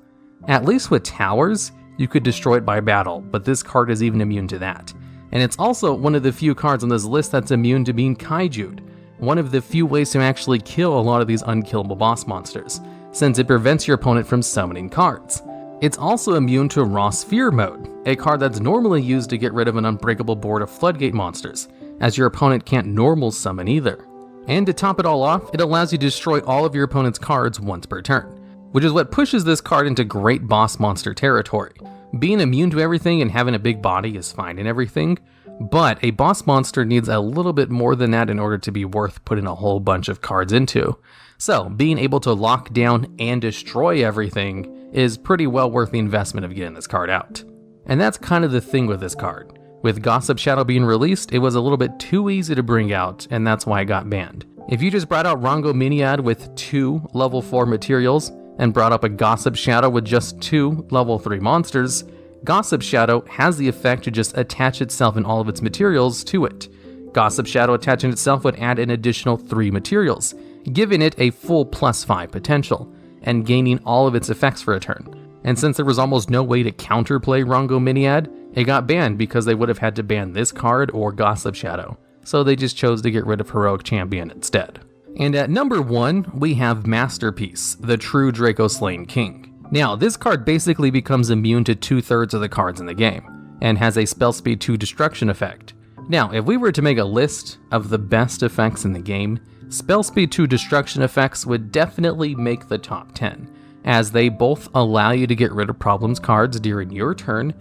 At least with towers, you could destroy it by battle, but this card is even immune to that. And it's also one of the few cards on this list that's immune to being kaiju'd, one of the few ways to actually kill a lot of these unkillable boss monsters, since it prevents your opponent from summoning cards. It's also immune to Raw Sphere mode, a card that's normally used to get rid of an unbreakable board of floodgate monsters, as your opponent can't normal summon either. And to top it all off, it allows you to destroy all of your opponent's cards once per turn, which is what pushes this card into great boss monster territory. Being immune to everything and having a big body is fine and everything, but a boss monster needs a little bit more than that in order to be worth putting a whole bunch of cards into. So being able to lock down and destroy everything is pretty well worth the investment of getting this card out. And that's kind of the thing with this card. With Gossip Shadow being released, it was a little bit too easy to bring out, and that's why it got banned. If you just brought out Rongo Miniad with 2 level 4 materials, and brought up a Gossip Shadow with just 2 level 3 monsters, Gossip Shadow has the effect to just attach itself and all of its materials to it. Gossip Shadow attaching itself would add an additional 3 materials, giving it a full +5 potential, and gaining all of its effects for a turn. And since there was almost no way to counterplay Rongo Miniad, it got banned because they would have had to ban this card or Gossip Shadow, so they just chose to get rid of Heroic Champion instead. And at number 1, we have Masterpiece, the true Draco Slaying King. Now, this card basically becomes immune to 2/3 of the cards in the game, and has a spell speed 2 destruction effect. Now, if we were to make a list of the best effects in the game, spell speed 2 destruction effects would definitely make the top 10, as they both allow you to get rid of problems cards during your turn,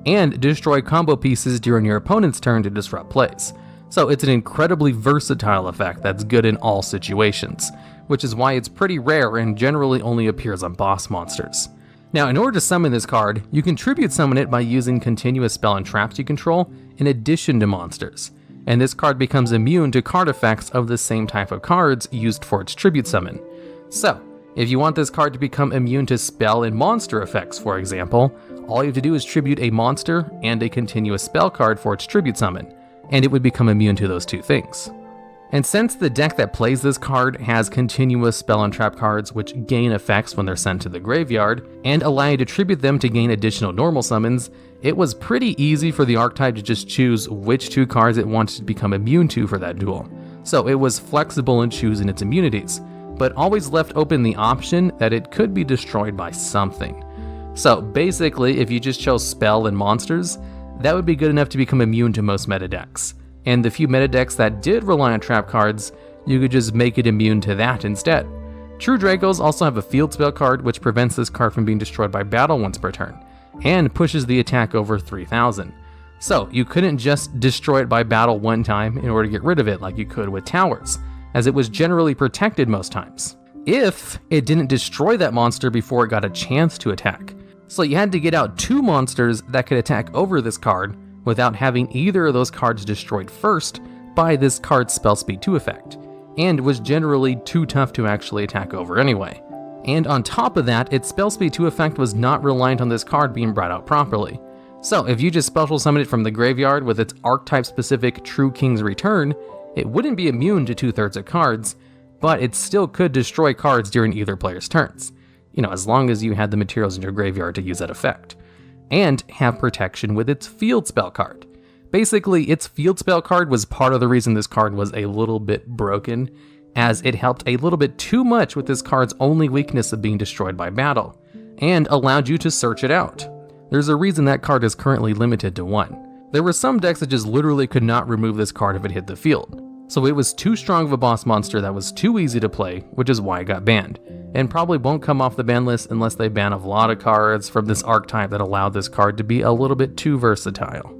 and destroy combo pieces during your opponent's turn to disrupt plays. So it's an incredibly versatile effect that's good in all situations, which is why it's pretty rare and generally only appears on boss monsters. Now, in order to summon this card, you can tribute summon it by using continuous spell and traps you control in addition to monsters, and this card becomes immune to card effects of the same type of cards used for its tribute summon. So, if you want this card to become immune to spell and monster effects, for example, all you have to do is tribute a monster and a continuous spell card for its tribute summon, and it would become immune to those two things. And since the deck that plays this card has continuous spell and trap cards which gain effects when they're sent to the graveyard, and allow you to tribute them to gain additional normal summons, it was pretty easy for the archetype to just choose which 2 cards it wanted to become immune to for that duel. So it was flexible in choosing its immunities, but always left open the option that it could be destroyed by something. So basically, if you just chose spell and monsters, that would be good enough to become immune to most meta decks. And the few meta decks that did rely on trap cards, you could just make it immune to that instead. True Dracos also have a field spell card which prevents this card from being destroyed by battle once per turn, and pushes the attack over 3000. So you couldn't just destroy it by battle one time in order to get rid of it like you could with towers, as it was generally protected most times, if it didn't destroy that monster before it got a chance to attack. So you had to get out 2 monsters that could attack over this card without having either of those cards destroyed first by this card's spell speed 2 effect, and was generally too tough to actually attack over anyway. And on top of that, its spell speed 2 effect was not reliant on this card being brought out properly. So if you just special summon it from the graveyard with its archetype specific True King's Return, it wouldn't be immune to 2/3 of cards, but it still could destroy cards during either player's turns, as long as you had the materials in your graveyard to use that effect, and have protection with its field spell card. Basically, its field spell card was part of the reason this card was a little bit broken, as it helped a little bit too much with this card's only weakness of being destroyed by battle, and allowed you to search it out. There's a reason that card is currently limited to 1. There were some decks that just literally could not remove this card if it hit the field. So it was too strong of a boss monster that was too easy to play, which is why it got banned, and probably won't come off the ban list unless they ban a lot of cards from this archetype that allowed this card to be a little bit too versatile.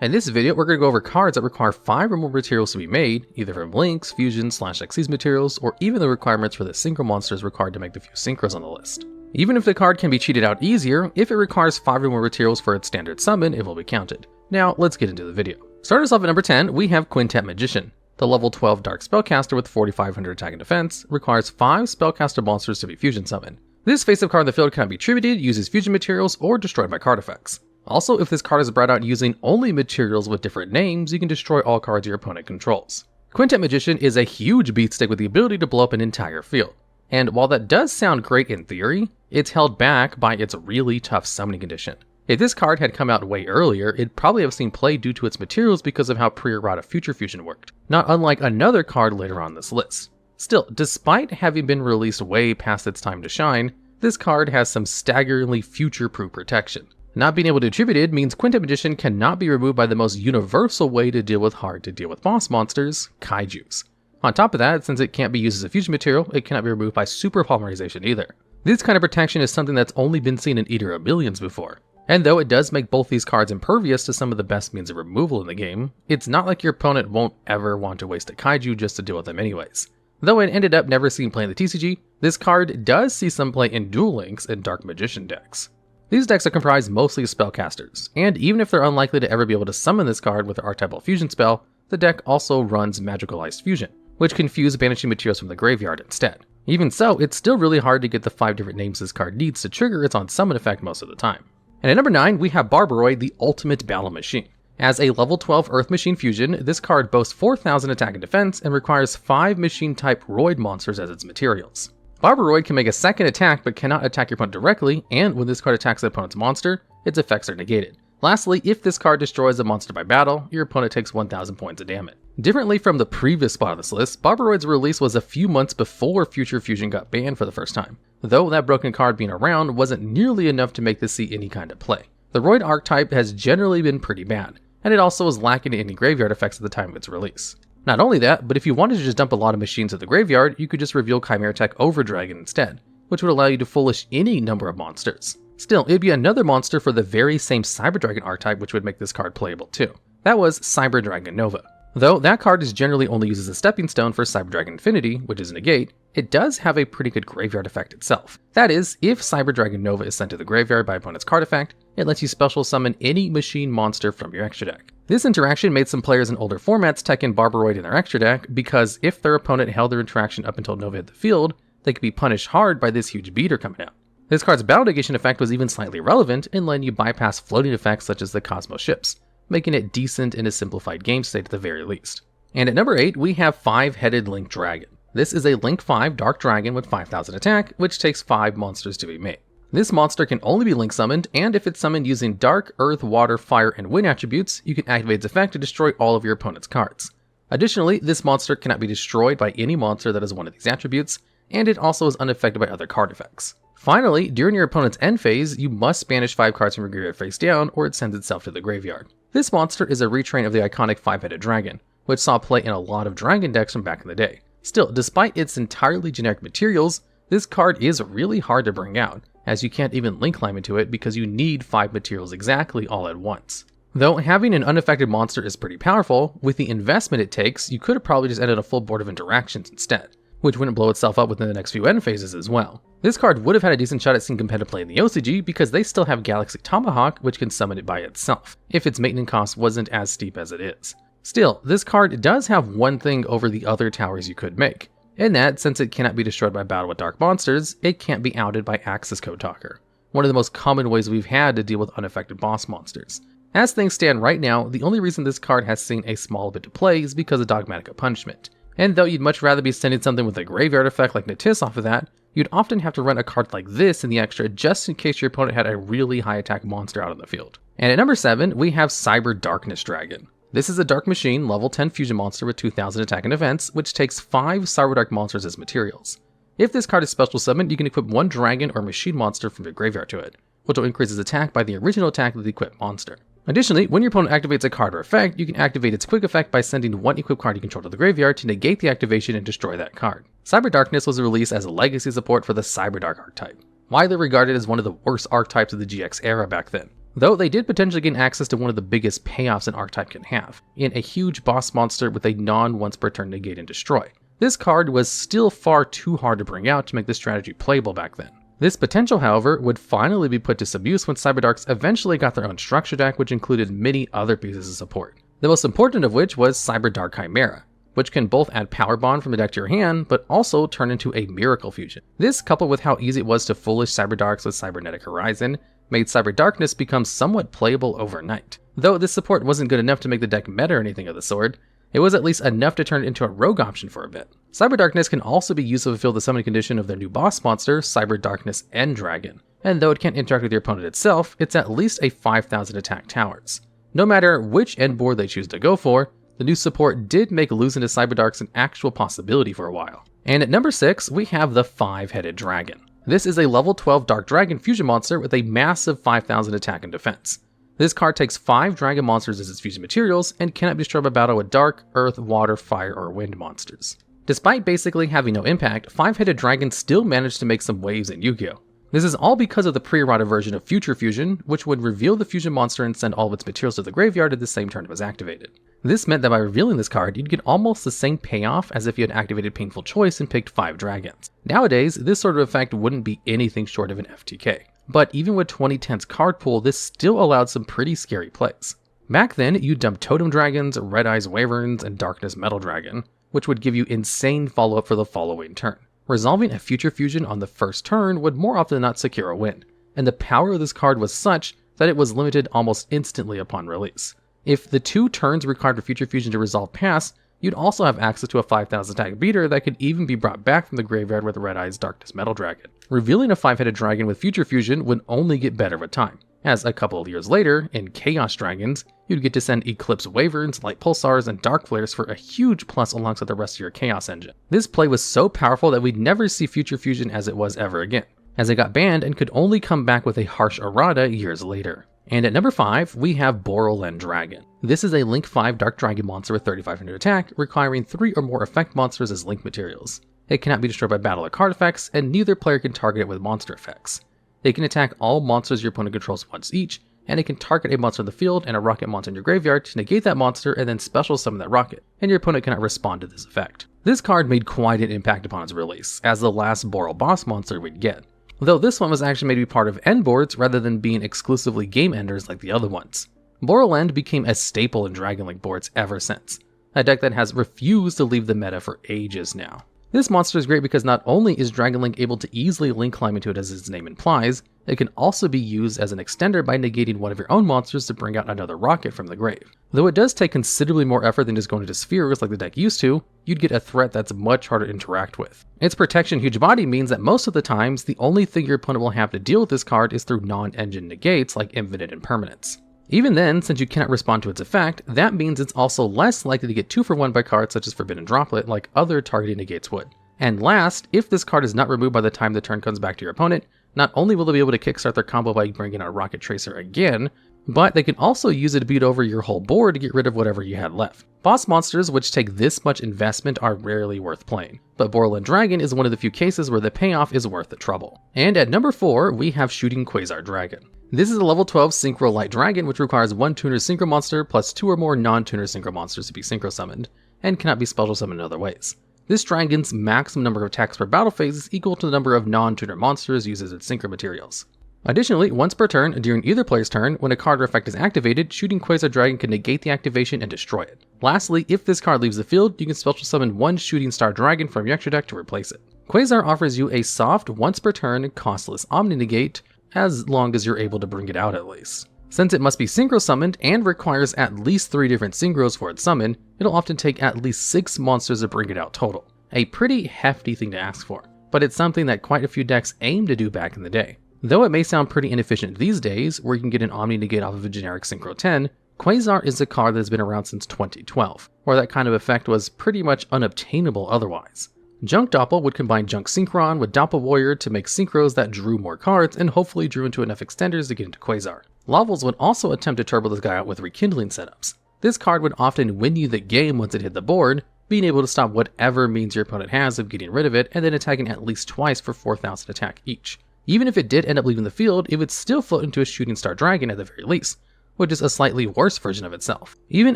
In this video, we're going to go over cards that require 5 or more materials to be made, either from links, fusion/Xyz materials, or even the requirements for the synchro monsters required to make the few synchros on the list. Even if the card can be cheated out easier, if it requires 5 or more materials for its standard summon, it will be counted. Now, let's get into the video. Starting us off at number 10, we have Quintet Magician. The level 12 Dark Spellcaster with 4500 attack and defense requires 5 Spellcaster monsters to be fusion summoned. This face-up card in the field cannot be tributed, uses fusion materials, or destroyed by card effects. Also, if this card is brought out using only materials with different names, you can destroy all cards your opponent controls. Quintet Magician is a huge beatstick with the ability to blow up an entire field. And while that does sound great in theory, it's held back by its really tough summoning condition. If this card had come out way earlier, it'd probably have seen play due to its materials because of how pre-errata Future Fusion worked, not unlike another card later on this list. Still, despite having been released way past its time to shine, this card has some staggeringly future-proof protection. Not being able to attribute it means Quintet Magician cannot be removed by the most universal way to deal with hard-to-deal-with boss monsters, kaijus. On top of that, since it can't be used as a fusion material, it cannot be removed by super polymerization either. This kind of protection is something that's only been seen in Eater of Millions before. And though it does make both these cards impervious to some of the best means of removal in the game, it's not like your opponent won't ever want to waste a kaiju just to deal with them anyways. Though it ended up never seeing play in the TCG, this card does see some play in Duel Links and Dark Magician decks. These decks are comprised mostly of spellcasters, and even if they're unlikely to ever be able to summon this card with their archetypal fusion spell, the deck also runs Magicalized Fusion, which can fuse banishing materials from the graveyard instead. Even so, it's still really hard to get the 5 different names this card needs to trigger its on-summon effect most of the time. And at number 9, we have Barbaroid, the Ultimate Battle Machine. As a level 12 Earth Machine Fusion, this card boasts 4000 attack and defense and requires 5 Machine-type Roid monsters as its materials. Barbaroid can make a second attack but cannot attack your opponent directly, and when this card attacks the opponent's monster, its effects are negated. Lastly, if this card destroys a monster by battle, your opponent takes 1000 points of damage. Differently from the previous spot on this list, Barbaroid's release was a few months before Future Fusion got banned for the first time, though that broken card being around wasn't nearly enough to make this see any kind of play. The Roid archetype has generally been pretty bad, and it also was lacking in any graveyard effects at the time of its release. Not only that, but if you wanted to just dump a lot of machines at the graveyard, you could just reveal Chimera Tech Over Dragon instead, which would allow you to foolish any number of monsters. Still, it'd be another monster for the very same Cyber Dragon archetype which would make this card playable too. That was Cyber Dragon Nova. Though that card is generally only used as a stepping stone for Cyber Dragon Infinity, which is a negate, it does have a pretty good graveyard effect itself. That is, if Cyber Dragon Nova is sent to the graveyard by opponent's card effect, it lets you special summon any machine monster from your extra deck. This interaction made some players in older formats tech in Barbaroid in their extra deck, because if their opponent held their interaction up until Nova hit the field, they could be punished hard by this huge beater coming out. This card's battle negation effect was even slightly relevant in letting you bypass floating effects such as the Cosmos ships, making it decent in a simplified game state at the very least. And at number 8, we have 5-headed Link Dragon. This is a Link 5 Dark Dragon with 5000 attack, which takes 5 monsters to be made. This monster can only be Link summoned, and if it's summoned using Dark, Earth, Water, Fire, and Wind attributes, you can activate its effect to destroy all of your opponent's cards. Additionally, this monster cannot be destroyed by any monster that has one of these attributes, and it also is unaffected by other card effects. Finally, during your opponent's end phase, you must banish 5 cards from your graveyard face down, or it sends itself to the graveyard. This monster is a retrain of the iconic 5-headed dragon, which saw play in a lot of dragon decks from back in the day. Still, despite its entirely generic materials, This card is really hard to bring out, as you can't even link climb into it because you need 5 materials exactly all at once. Though having an unaffected monster is pretty powerful, with the investment it takes, you could have probably just ended a full board of interactions instead, which wouldn't blow itself up within the next few end phases as well. This card would have had a decent shot at seeing competitive play in the OCG because they still have Galaxy Tomahawk, which can summon it by itself, if its maintenance cost wasn't as steep as it is. Still, this card does have one thing over the other towers you could make, in that since it cannot be destroyed by battle with dark monsters, it can't be outed by Accesscode Talker, one of the most common ways we've had to deal with unaffected boss monsters. As things stand right now, the only reason this card has seen a small bit of play is because of Dogmatic Punishment. And though you'd much rather be sending something with a graveyard effect like Natis off of that, you'd often have to run a card like this in the extra just in case your opponent had a really high attack monster out on the field. And at number 7, we have Cyber Darkness Dragon. This is a Dark Machine level 10 fusion monster with 2000 attack and defense, which takes 5 Cyber Dark monsters as materials. If this card is special summoned, you can equip 1 dragon or machine monster from your graveyard to it, which will increase its attack by the original attack of the equipped monster. Additionally, when your opponent activates a card or effect, you can activate its quick effect by sending 1 equipped card you control to the graveyard to negate the activation and destroy that card. Cyber Darkness was released as a legacy support for the Cyber Dark archetype, widely regarded as one of the worst archetypes of the GX era back then. Though they did potentially gain access to one of the biggest payoffs an archetype can have, in a huge boss monster with a non-once per turn negate and destroy. This card was still far too hard to bring out to make this strategy playable back then. This potential, however, would finally be put to some use when Cyberdarks eventually got their own structure deck, which included many other pieces of support. The most important of which was Cyberdark Chimera, which can both add Power Bond from the deck to your hand, but also turn into a Miracle Fusion. This, coupled with how easy it was to foolish Cyberdarks with Cybernetic Horizon, made Cyber Darkness become somewhat playable overnight. Though this support wasn't good enough to make the deck meta or anything of the sort, it was at least enough to turn it into a rogue option for a bit. Cyber Darkness can also be used to fulfill the summon condition of their new boss monster, Cyber Darkness End Dragon, and though it can't interact with your opponent itself, it's at least a 5000 attack towers. No matter which end board they choose to go for, the new support did make losing to Cyberdarks an actual possibility for a while. And at number 6, we have the 5-headed dragon. This is a level 12 Dark Dragon fusion monster with a massive 5000 attack and defense. This card takes 5 dragon monsters as its fusion materials and cannot be destroyed by battle with dark, earth, water, fire, or wind monsters. Despite basically having no impact, 5-headed dragon still managed to make some waves in Yu-Gi-Oh! This is all because of the pre-errata version of Future Fusion, which would reveal the fusion monster and send all of its materials to the graveyard at the same turn it was activated. This meant that by revealing this card, you'd get almost the same payoff as if you had activated Painful Choice and picked 5 dragons. Nowadays, this sort of effect wouldn't be anything short of an FTK. But even with 2010's card pool, this still allowed some pretty scary plays. Back then, you'd dump Totem Dragons, Red Eyes Wyverns, and Darkness Metal Dragon, which would give you insane follow-up for the following turn. Resolving a Future Fusion on the first turn would more often than not secure a win, and the power of this card was such that it was limited almost instantly upon release. If the 2 turns required for Future Fusion to resolve pass, you'd also have access to a 5000 attack beater that could even be brought back from the graveyard with Red Eyes Darkness Metal Dragon. Revealing a 5-headed dragon with Future Fusion would only get better with time, as a couple of years later, in Chaos Dragons, you'd get to send Eclipse Wyverns, Light Pulsars, and Dark Flares for a huge plus alongside the rest of your Chaos engine. This play was so powerful that we'd never see Future Fusion as it was ever again, as it got banned and could only come back with a harsh errata years later. And at number 5, we have Borrowland Dragon. This is a Link 5 Dark Dragon monster with 3500 attack, requiring 3 or more effect monsters as link materials. It cannot be destroyed by battle or card effects, and neither player can target it with monster effects. It can attack all monsters your opponent controls once each, and it can target a monster in the field and a rocket monster in your graveyard to negate that monster and then special summon that rocket, and your opponent cannot respond to this effect. This card made quite an impact upon its release, as the last Boral boss monster we'd get, though this one was actually made to be part of end boards rather than being exclusively game enders like the other ones. Borrowland became a staple in Dragon Link boards ever since, a deck that has refused to leave the meta for ages now. This monster is great because not only is Dragon Link able to easily link climb into it as its name implies, it can also be used as an extender by negating one of your own monsters to bring out another rocket from the grave. Though it does take considerably more effort than just going into spheres like the deck used to, you'd get a threat that's much harder to interact with. Its protection huge body means that most of the times, the only thing your opponent will have to deal with this card is through non-engine negates like Infinite Impermanence. Even then, since you cannot respond to its effect, that means it's also less likely to get 2-for-1 by cards such as Forbidden Droplet like other targeting negates would. And last, if this card is not removed by the time the turn comes back to your opponent, Not only will they be able to kickstart their combo by bringing out Rocket Tracer again, but they can also use it to beat over your whole board to get rid of whatever you had left. Boss monsters which take this much investment are rarely worth playing, but Borland Dragon is one of the few cases where the payoff is worth the trouble. And at number 4, we have Shooting Quasar Dragon. This is a level 12 Synchro Light Dragon which requires 1 Tuner Synchro monster plus 2 or more non-Tuner Synchro monsters to be Synchro summoned, and cannot be special summoned in other ways. This dragon's maximum number of attacks per battle phase is equal to the number of non-tuner monsters used as its synchro materials. Additionally, once per turn, during either player's turn, when a card or effect is activated, Shooting Quasar Dragon can negate the activation and destroy it. Lastly, if this card leaves the field, you can special summon 1 Shooting Star Dragon from your extra deck to replace it. Quasar offers you a soft, once per turn, costless Omni Negate, as long as you're able to bring it out at least. Since it must be synchro summoned and requires at least 3 different synchros for its summon, it'll often take at least 6 monsters to bring it out total. A pretty hefty thing to ask for, but it's something that quite a few decks aim to do back in the day. Though it may sound pretty inefficient these days, where you can get an Omni Negate off of a generic Synchro 10, Quasar is a card that's been around since 2012, where that kind of effect was pretty much unobtainable otherwise. Junk Doppel would combine Junk Synchron with Doppel Warrior to make synchros that drew more cards and hopefully drew into enough extenders to get into Quasar. Lavels would also attempt to turbo this guy out with rekindling setups. This card would often win you the game once it hit the board, being able to stop whatever means your opponent has of getting rid of it and then attacking at least twice for 4,000 attack each. Even if it did end up leaving the field, it would still float into a Shooting Star Dragon at the very least, which is a slightly worse version of itself. Even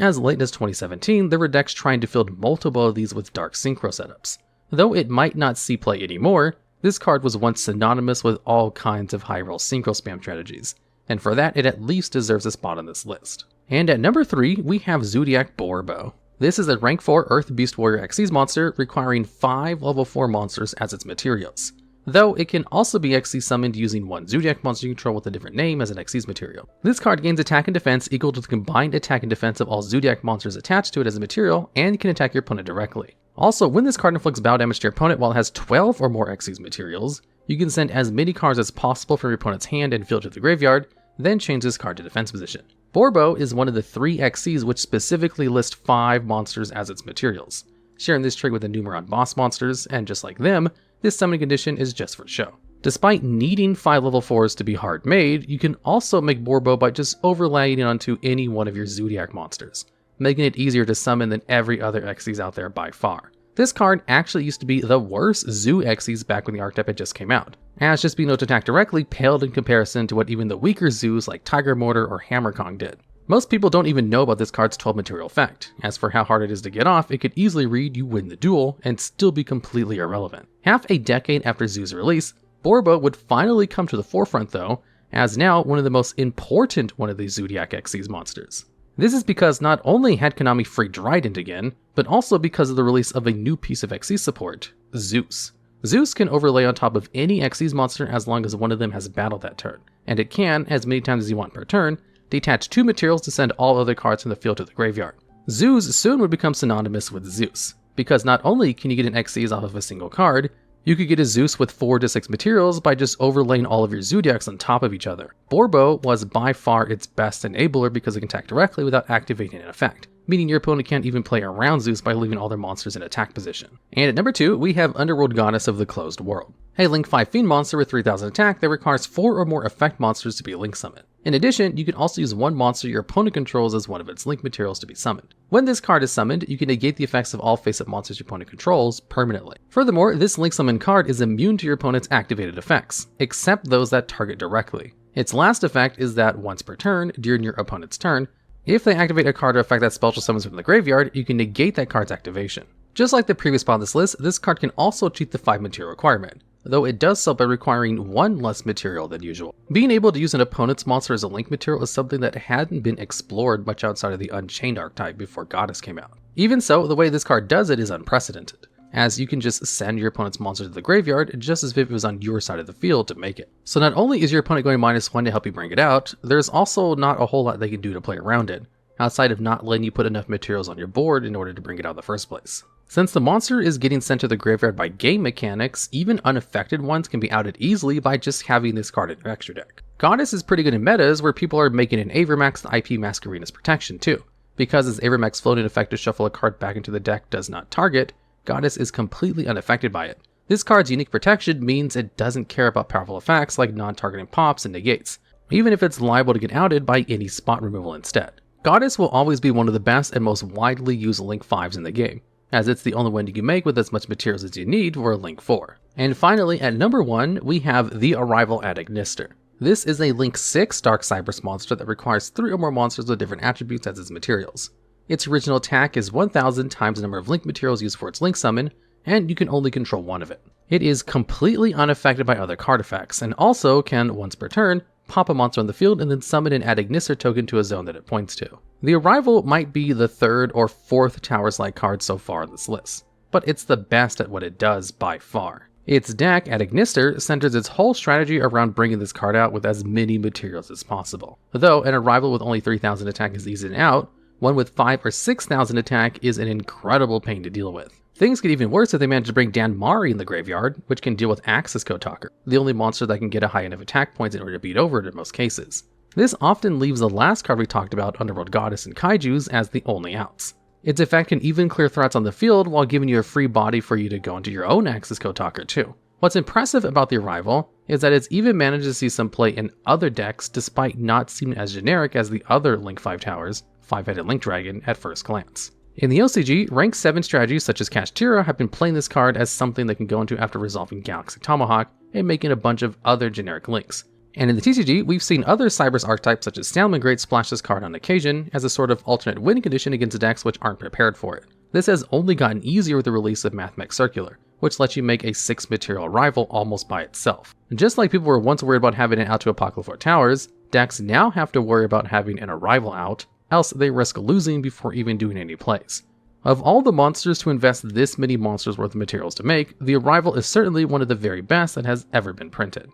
as late as 2017, there were decks trying to field multiple of these with Dark Synchro setups. Though it might not see play anymore, this card was once synonymous with all kinds of high roll synchro spam strategies, and for that it at least deserves a spot on this list. And at number 3, we have Zodiac Borbo. This is a rank 4 Earth Beast Warrior Xyz monster requiring 5 level 4 monsters as its materials, though it can also be Xyz summoned using 1 Zodiac monster you control with a different name as an Xyz material. This card gains attack and defense equal to the combined attack and defense of all Zodiac monsters attached to it as a material, and can attack your opponent directly. Also, when this card inflicts bow damage to your opponent while it has 12 or more Xyz materials, you can send as many cards as possible from your opponent's hand and field to the graveyard, then change this card to defense position. Borbo is one of the 3 Xyz which specifically list 5 monsters as its materials, sharing this trait with the Numeron boss monsters, and just like them, this summoning condition is just for show. Despite needing 5 level 4s to be hard made, you can also make Borbo by just overlaying it onto any one of your Zodiac monsters, making it easier to summon than every other Xyz out there by far. This card actually used to be the worst Zoo Xyz back when the archetype had just came out, as just being able to attack directly paled in comparison to what even the weaker Zoos like Tiger Mortar or Hammer Kong did. Most people don't even know about this card's 12 material effect. As for how hard it is to get off, it could easily read you win the duel and still be completely irrelevant. Half a decade after Zoo's release, Borbo would finally come to the forefront though, as now one of the most important one of these Zodiac Xyz monsters. This is because not only had Konami freed Trident again, but also because of the release of a new piece of Xyz support, Zeus. Zeus can overlay on top of any Xyz monster as long as one of them has battled that turn, and it can, as many times as you want per turn, detach 2 materials to send all other cards from the field to the graveyard. Zeus soon would become synonymous with Zeus, because not only can you get an Xyz off of a single card, you could get a Zeus with 4 to 6 materials by just overlaying all of your Zodiacs on top of each other. Borbo was by far its best enabler because it can attack directly without activating an effect, meaning your opponent can't even play around Zeus by leaving all their monsters in attack position. And at number 2, we have Underworld Goddess of the Closed World, a Link 5 Fiend monster with 3000 attack that requires 4 or more effect monsters to be Link summoned. In addition, you can also use 1 monster your opponent controls as one of its Link materials to be summoned. When this card is summoned, you can negate the effects of all face-up monsters your opponent controls permanently. Furthermore, this Link summoned card is immune to your opponent's activated effects, except those that target directly. Its last effect is that once per turn, during your opponent's turn, if they activate a card or effect that special summons from the graveyard, you can negate that card's activation. Just like the previous spot on this list, this card can also cheat the 5 material requirement, though it does so by requiring 1 less material than usual. Being able to use an opponent's monster as a Link material is something that hadn't been explored much outside of the Unchained archetype before Goddess came out. Even so, the way this card does it is unprecedented, as you can just send your opponent's monster to the graveyard just as if it was on your side of the field to make it. So not only is your opponent going -1 to help you bring it out, there's also not a whole lot they can do to play around it, outside of not letting you put enough materials on your board in order to bring it out in the first place. Since the monster is getting sent to the graveyard by game mechanics, even unaffected ones can be outed easily by just having this card in your extra deck. Goddess is pretty good in metas where people are making an Avermax the IP Masquerena's protection too, because as Avermax floating effect to shuffle a card back into the deck does not target, Goddess is completely unaffected by it, This card's unique protection means it doesn't care about powerful effects like non-targeting pops and negates, even if it's liable to get outed by any spot removal instead. Goddess will always be one of the best and most widely used Link 5s in the game, as it's the only one you can make with as much materials as you need for a Link 4. And finally, at number 1, we have the Arrival at Ignister. This is a Link 6 Dark Cyberse monster that requires 3 or more monsters with different attributes as its materials. Its original attack is 1000 times the number of Link materials used for its Link summon, and you can only control one of it. It is completely unaffected by other card effects, and also can, once per turn, pop a monster on the field and then summon an Ad Ignister token to a zone that it points to. The Arrival might be the 3rd or 4th Towers-like card so far on this list, but it's the best at what it does by far. Its deck, Ad Ignister, centers its whole strategy around bringing this card out with as many materials as possible. Though an Arrival with only 3000 attack is easy and out, one with 5 or 6000 attack is an incredible pain to deal with. Things get even worse if they manage to bring Dan Mari in the graveyard, which can deal with Accesscode Talker, the only monster that can get a high enough attack points in order to beat over it in most cases. This often leaves the last card we talked about, Underworld Goddess and Kaijus, as the only outs. Its effect can even clear threats on the field while giving you a free body for you to go into your own Accesscode Talker too. What's impressive about the Arrival is that it's even managed to see some play in other decks despite not seeming as generic as the other Link 5 Towers, 5-headed Link Dragon, at first glance. In the OCG, rank 7 strategies such as Kashtira have been playing this card as something they can go into after resolving Galaxy Tomahawk and making a bunch of other generic links. And in the TCG, we've seen other Cyberse archetypes such as Salamangreat splash this card on occasion as a sort of alternate win condition against decks which aren't prepared for it. This has only gotten easier with the release of Mathmech Circular, which lets you make a 6 material Arrival almost by itself. Just like people were once worried about having it out to Apocalypse 4 Towers, decks now have to worry about having an Arrival out, else they risk losing before even doing any plays. Of all the monsters to invest this many monsters worth of materials to make, the Arrival is certainly one of the very best that has ever been printed.